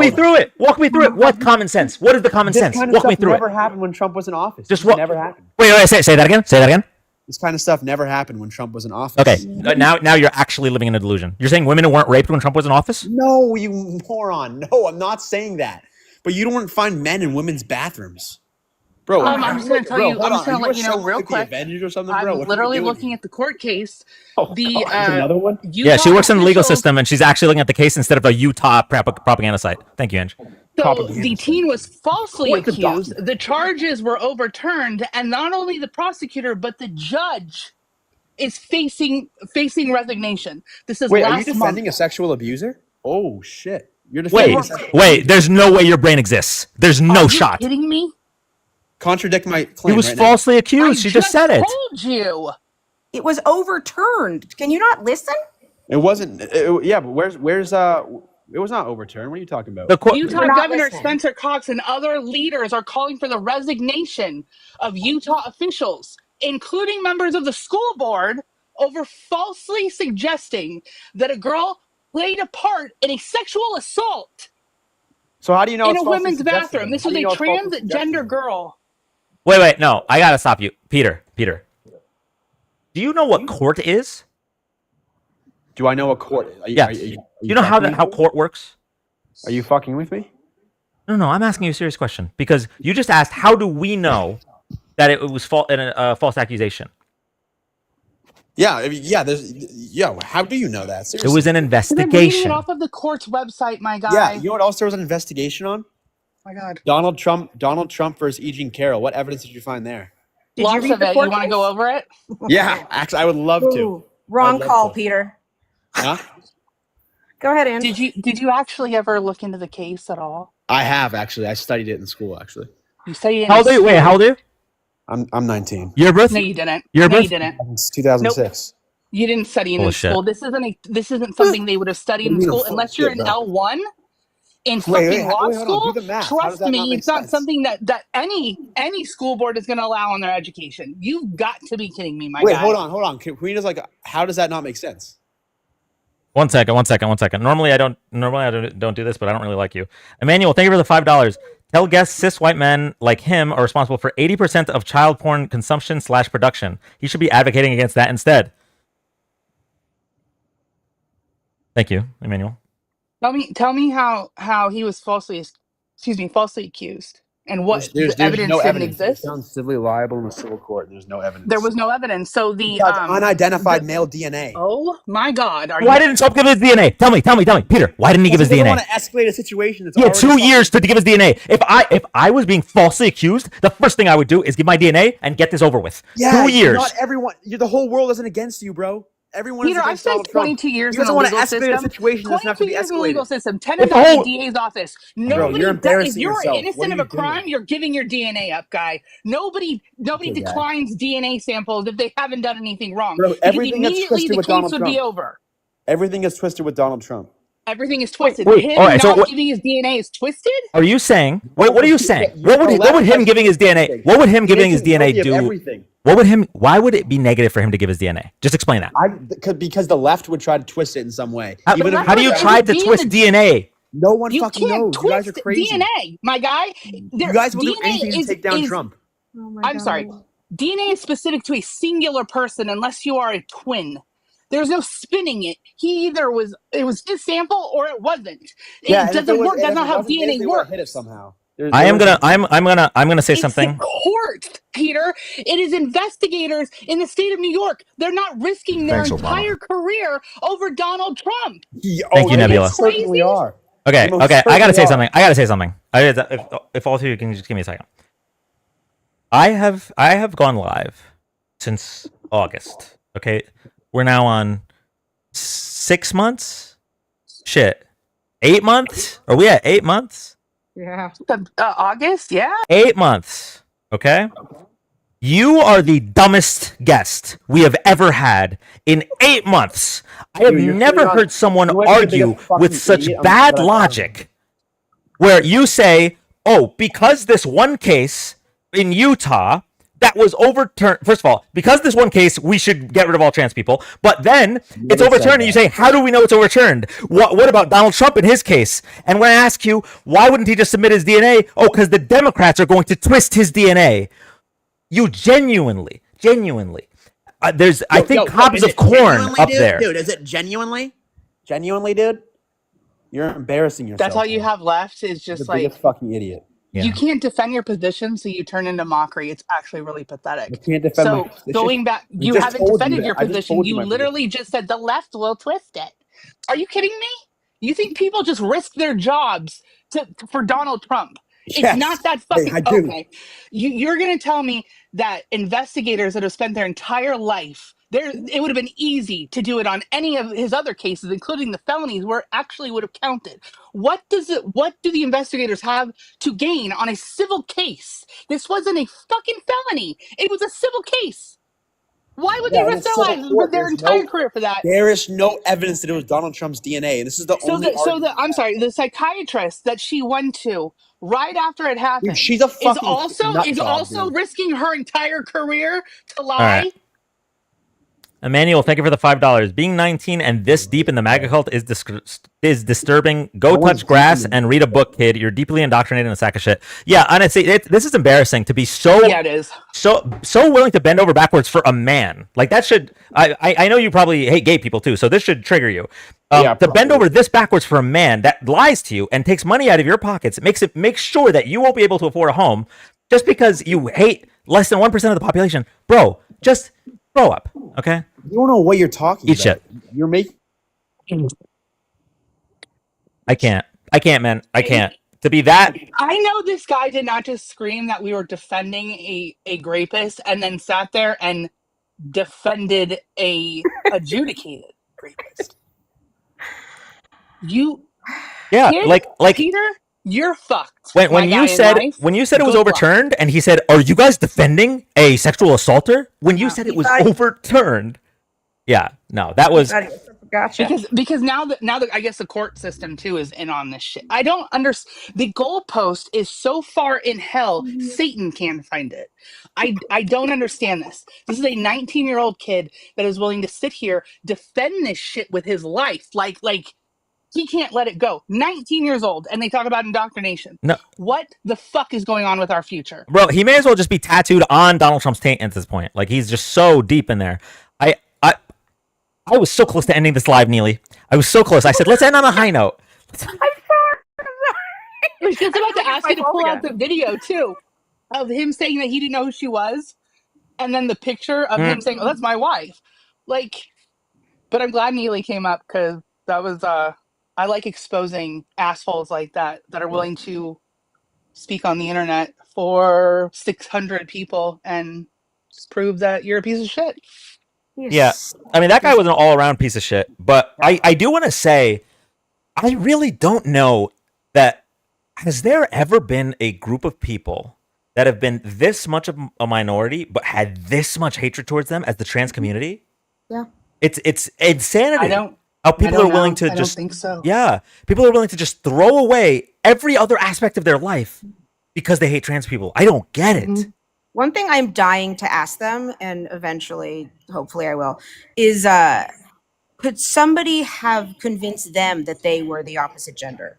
Walk me through it. What common sense? What is the common sense? Kind of Walk me stuff through never it. happened when Trump was in office. Just It never happened. Wait. Say that again. This kind of stuff never happened when Trump was in office. Okay. Now you're actually living in a delusion. You're saying women weren't raped when Trump was in office? No, you moron. No, I'm not saying that. But you don't find men in women's bathrooms. Bro, I'm just going to tell you, I'm just going to let you know real quick. Avengers or something, I'm bro. What are you literally doing? looking at the court case. Oh, The God, there's another one? Yeah, she Utah works in the legal officials- system, and she's actually looking at the case instead of a Utah propaganda site. Thank you, Ange. So the teen was falsely What the accused. The charges were overturned, and not only the prosecutor, but the judge is facing resignation. This is Wait, are you last defending month. a sexual abuser? Oh shit! You're defending. a sexual Wait. There's no way your brain exists. There's no Are shot. you kidding me? Contradict my He claim. was right now. falsely accused. She just said it. Told you. It was overturned. Can you not listen? It wasn't. Yeah, but where's it was not overturned. What are you talking about? Utah We're not Governor listening. Spencer Cox and other leaders are calling for the resignation of Utah officials, including members of the school board, over falsely suggesting that a girl played a part in a sexual assault So how do you know in it's a falsely women's suggested bathroom. then? This How was do a you know it's falsely transgender suggested? girl. Wait. No, I gotta stop you, Peter. Do you know what court is? Do I know a court? Yes. You know how court works? Are you fucking with me? No. I'm asking you a serious question because you just asked, how do we know that it was false accusation? Yeah, how do you know that? It was an I'm reading it investigation. off of the court's website, my guy. Yeah, you know what else there was an investigation on? my God. Donald Trump versus E. Jean Carroll. What evidence did you find there? Did you Lots read of the it. court You want to case? go over it? Yeah, actually, I would love to. Ooh, wrong I'd love call, to. Peter. Huh? Go ahead, Ann. Did you actually ever look into the case at all? I have actually. I studied it in school. Actually, You say it in How old are you? Wait, how old are you? I'm 19. Year birth? No, you didn't. Year No, birth? you didn't. It's 2006. You didn't study it in Bullshit. school. This isn't something they would have studied in What do you mean school unless you're in bullshit, bro? L1 in Wait, fucking law hold on. school. Do the math. How does Trust that not me, make it's not sense? something that any school board is going to allow on their education. You've got to be kidding me, my Wait, guy. hold on. Can we just how does that not make sense? One second. Normally I don't do this, but I don't really like you. Emmanuel, thank you for the $5. Tell guests cis white men like him are responsible for 80% of child porn consumption / production. He should be advocating against that instead. Thank you, Emmanuel. Tell me how he was falsely accused and what There's the evidence no didn't evidence. He was exist. found civilly liable in the civil court. There's no evidence. There was no evidence. So the Besides unidentified male DNA. Oh my God! Why didn't Trump give his DNA? Tell me, Peter. Why didn't he give his They don't DNA? want to escalate a situation that's He had already 2 years to give his DNA. If I was being falsely accused, the first thing I would do is give my DNA and get this over with. Yeah, 2 years. Not everyone. The whole world isn't against you, bro. Everyone Peter, is I've against spent Donald Trump. 22 years You in guys the want to legal escalate a system. situation that doesn't have to 22 be years in the legal escalated. system. 10 If of them in all- the DA's office. Bro, Nobody. you're If embarrassing you're yourself. What innocent are of you a crime, doing? you're giving your DNA up, guy. Nobody Okay, guy. declines DNA samples if they haven't done anything wrong. Bro, Because everything gets immediately twisted the with case Donald would be Trump. over. Everything is twisted with Donald Trump. Everything is twisted. wait, Him all right, so not what- giving his DNA is twisted. Are you saying? What are you saying? You're What would him giving his DNA? What would him giving his DNA guilty of do? everything. Why would it be negative for him to give his DNA? Just explain that. Because the left would try to twist it in some way. How do you try to twist DNA? No one You fucking can't knows. You guys are twist crazy. DNA, my guy. You guys will do anything to take down Trump. I'm sorry. DNA is specific to a singular person unless you are a twin. There's no spinning it. It was his sample or it wasn't. Yeah, It doesn't work. That's not how DNA works. Hit it somehow. I'm gonna say something. It's the court, Peter. It is investigators in the state of New York. They're not risking their Thanks, Obama. entire career over Donald Trump. Thank you, Nebula. Certainly are. Okay, You most okay. I gotta say certainly something. If all of you can just give me a second. I have gone live since August. Okay, we're now on 6 months. Shit, 8 months? Are we at 8 months? Yeah. August, yeah. 8 months. Okay. You are the dumbest guest we have ever had in 8 months. I have Dude, you're never putting on- heard someone you might be the argue biggest fucking with such idiot on bad the planet. logic where you say, oh, because this one case in Utah that was overturned. First of all, because this one case, we should get rid of all trans people. But then it's never said overturned, and you say, how do we know it's overturned? What about Donald Trump in his case? And when I ask you, why wouldn't he just submit his DNA? Oh, because the Democrats are going to twist his DNA. You genuinely. I think cobs is of it corn genuinely, up dude? there. Dude, is it genuinely? Genuinely, dude? You're embarrassing yourself. That's all you have left is You're just the like biggest fucking idiot. you can't defend your position, so you turn into mockery. It's actually really pathetic. I can't defend my So position. going back, I you just haven't told you defended that. your I just position. told you You my literally just said the left will twist it. Are you kidding me? You think people just risk their jobs for Donald Trump? It's Yes. not that Hey, fucking I do. okay. You're gonna tell me that investigators that have spent their entire life it would have been easy to do it on any of his other cases, including the felonies, where it actually would have counted. What do the investigators have to gain on a civil case? This wasn't a fucking felony. It was a civil case. Why would they Yeah, risk and their it's lives civil court. their There's entire career for that? There is no evidence that it was Donald Trump's DNA, and this is the only argument. I'm sorry, the psychiatrist that she went to right after it happened, Dude, she's a fucking is nut also job, dude. risking her entire career to lie. All right. Emmanuel, thank you for the $5. Being 19 and this deep in the MAGA cult is disturbing. Go touch grass and read a book, kid. You're deeply indoctrinated in a sack of shit. Yeah, honestly, this is embarrassing to be so. Yeah, it is. So willing to bend over backwards for a man. Like that should. I know you probably hate gay people too, so this should trigger you. To bend over this backwards for a man that lies to you and takes money out of your pockets, makes sure that you won't be able to afford a home just because you hate less than 1% of the population. Bro, just grow up, okay? You don't know what you're talking Eat about. shit. You're making. I can't, man. I can't. to be that. I know this guy did not just scream that we were defending a rapist and then sat there and defended a adjudicated rapist. Yeah, Kid, like Peter, you're fucked. when my guy you in said life. when you said it was Good luck. overturned, and he said, "Are you guys defending a sexual assaulter?" When you said it was overturned, yeah, no, that was. Gotcha. Because now that I guess the court system too is in on this shit. I don't understand. The goalpost is so far in hell, Satan can't find it. I don't understand this. This is a 19-year-old kid that is willing to sit here defend this shit with his life. Like he can't let it go. 19 years old, and they talk about indoctrination. No. What the fuck is going on with our future? Bro, he may as well just be tattooed on Donald Trump's taint at this point. Like, he's just so deep in there. I was so close to ending this live, Neely. I was so close. I said, let's end on a high note. I was just about to ask you to pull out the video too of him saying that he didn't know who she was, and then the picture of him saying, "Oh, that's my wife." Like, but I'm glad Neely came up because that was I like exposing assholes like that are willing to speak on the internet for 600 people and just prove that you're a piece of shit. Yeah. I mean, that guy was an all-around piece of shit. But I do want to say, I really don't know that. Has there ever been a group of people that have been this much of a minority but had this much hatred towards them as the trans community? Yeah. It's insanity. How people don't are willing know. to I just don't think so. Yeah. People are willing to just throw away every other aspect of their life because they hate trans people. I don't get it. One thing I'm dying to ask them, and eventually, hopefully I will, is could somebody have convinced them that they were the opposite gender?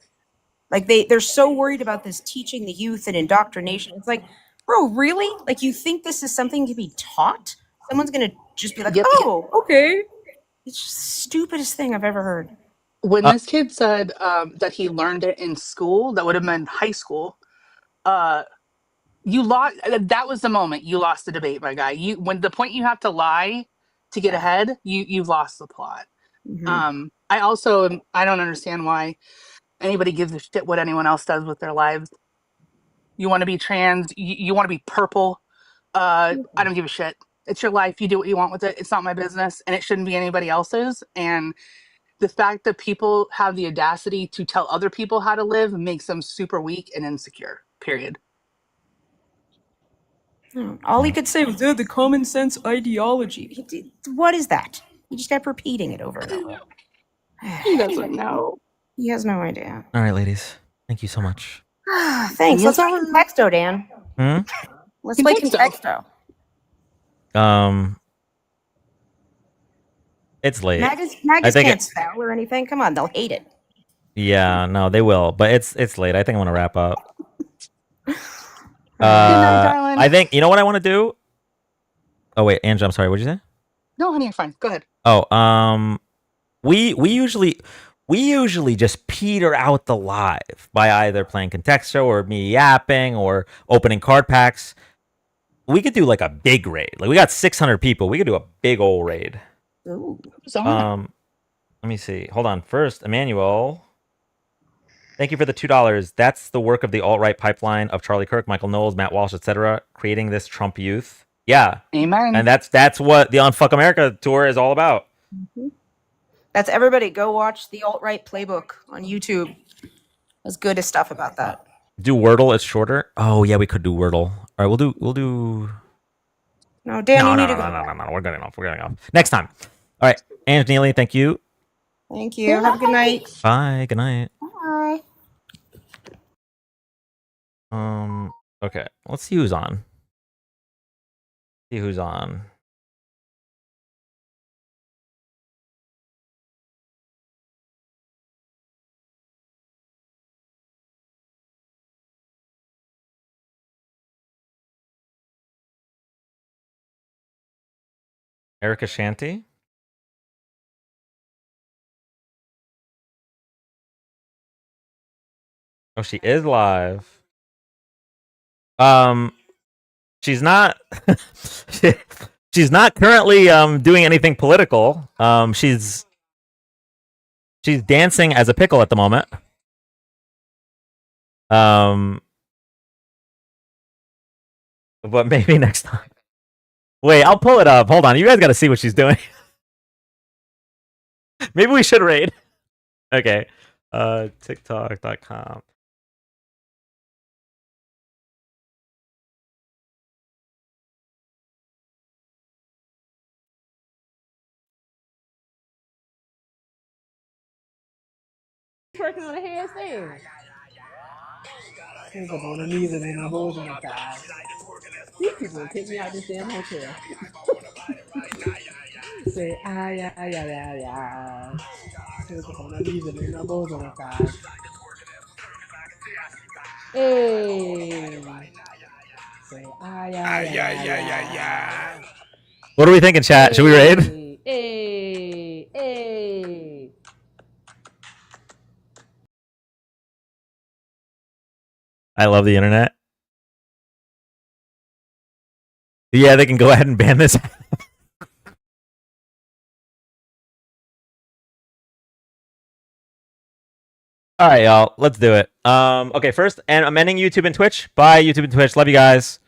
Like they're so worried about this teaching the youth and indoctrination. It's like, bro, really? Like you think this is something to be taught? Someone's gonna just be like, oh, okay. It's just the stupidest thing I've ever heard. When this kid said that he learned it in school, that would have been high school. You lost. That was the moment you lost the debate, my guy. When the point you have to lie to get ahead, you've lost the plot. I don't understand why anybody gives a shit what anyone else does with their lives. You want to be trans, you want to be purple. I don't give a shit. It's your life. You do what you want with it. It's not my business, and it shouldn't be anybody else's. And the fact that people have the audacity to tell other people how to live makes them super weak and insecure. Period. All he could say was the common sense ideology. What is that? He just kept repeating it over and over. He doesn't know. He has no idea. All right, ladies. Thank you so much. Thanks. Let's play Contexto, Dan. Hmm? Let's play Contexto. It's late. Magus I think can't spell or anything. Come on, they'll hate it. Yeah, no, they will. But it's late. I think I'm gonna wrap up. darling. I think you know what I want to do. Oh wait, Angela, I'm sorry. What'd you say? No, honey, you're fine. Go ahead. Oh, we usually just peter out the live by either playing Contexto or me yapping or opening card packs. We could do like a big raid. Like we got 600 people. We could do a big old raid. Ooh. Let me see. Hold on. First, Emmanuel. Thank you for the $2. That's the work of the alt-right pipeline of Charlie Kirk, Michael Knowles, Matt Walsh, etc., creating this Trump youth. Yeah. Amen. And that's what the Unfuck America tour is all about. That's everybody. Go watch the alt-right playbook on YouTube. There's good stuff about that. Do Wordle. It's shorter. Oh yeah, we could do Wordle. All right, we'll do. No, Dan, you need to go. No. We're getting off. Next time. All right, Ange Neely, thank you. Thank you. Have a good night. Bye. Good night. Bye. Okay. Let's see who's on. See who's on. Erica Shanty. Oh, she is live. She's not. She's not currently doing anything political. She's dancing as a pickle at the moment. But maybe next time. Wait, I'll pull it up. Hold on. You guys got to see what she's doing. Maybe we should raid. Okay. TikTok.com. Working on a handstand. Hands up on the knees and then elbows on the thighs. These people will kick me out this damn hotel. Say ah yeah yeah yeah yeah. Hands up on the knees and then elbows on the thighs. Hey. Say ah yeah yeah yeah yeah. What are we thinking, chat? Should we raid? Hey, hey. I love the internet. Yeah, they can go ahead and ban this. All right, y'all. Let's do it. Okay, first, and I'm ending YouTube and Twitch. Bye, YouTube and Twitch. Love you guys.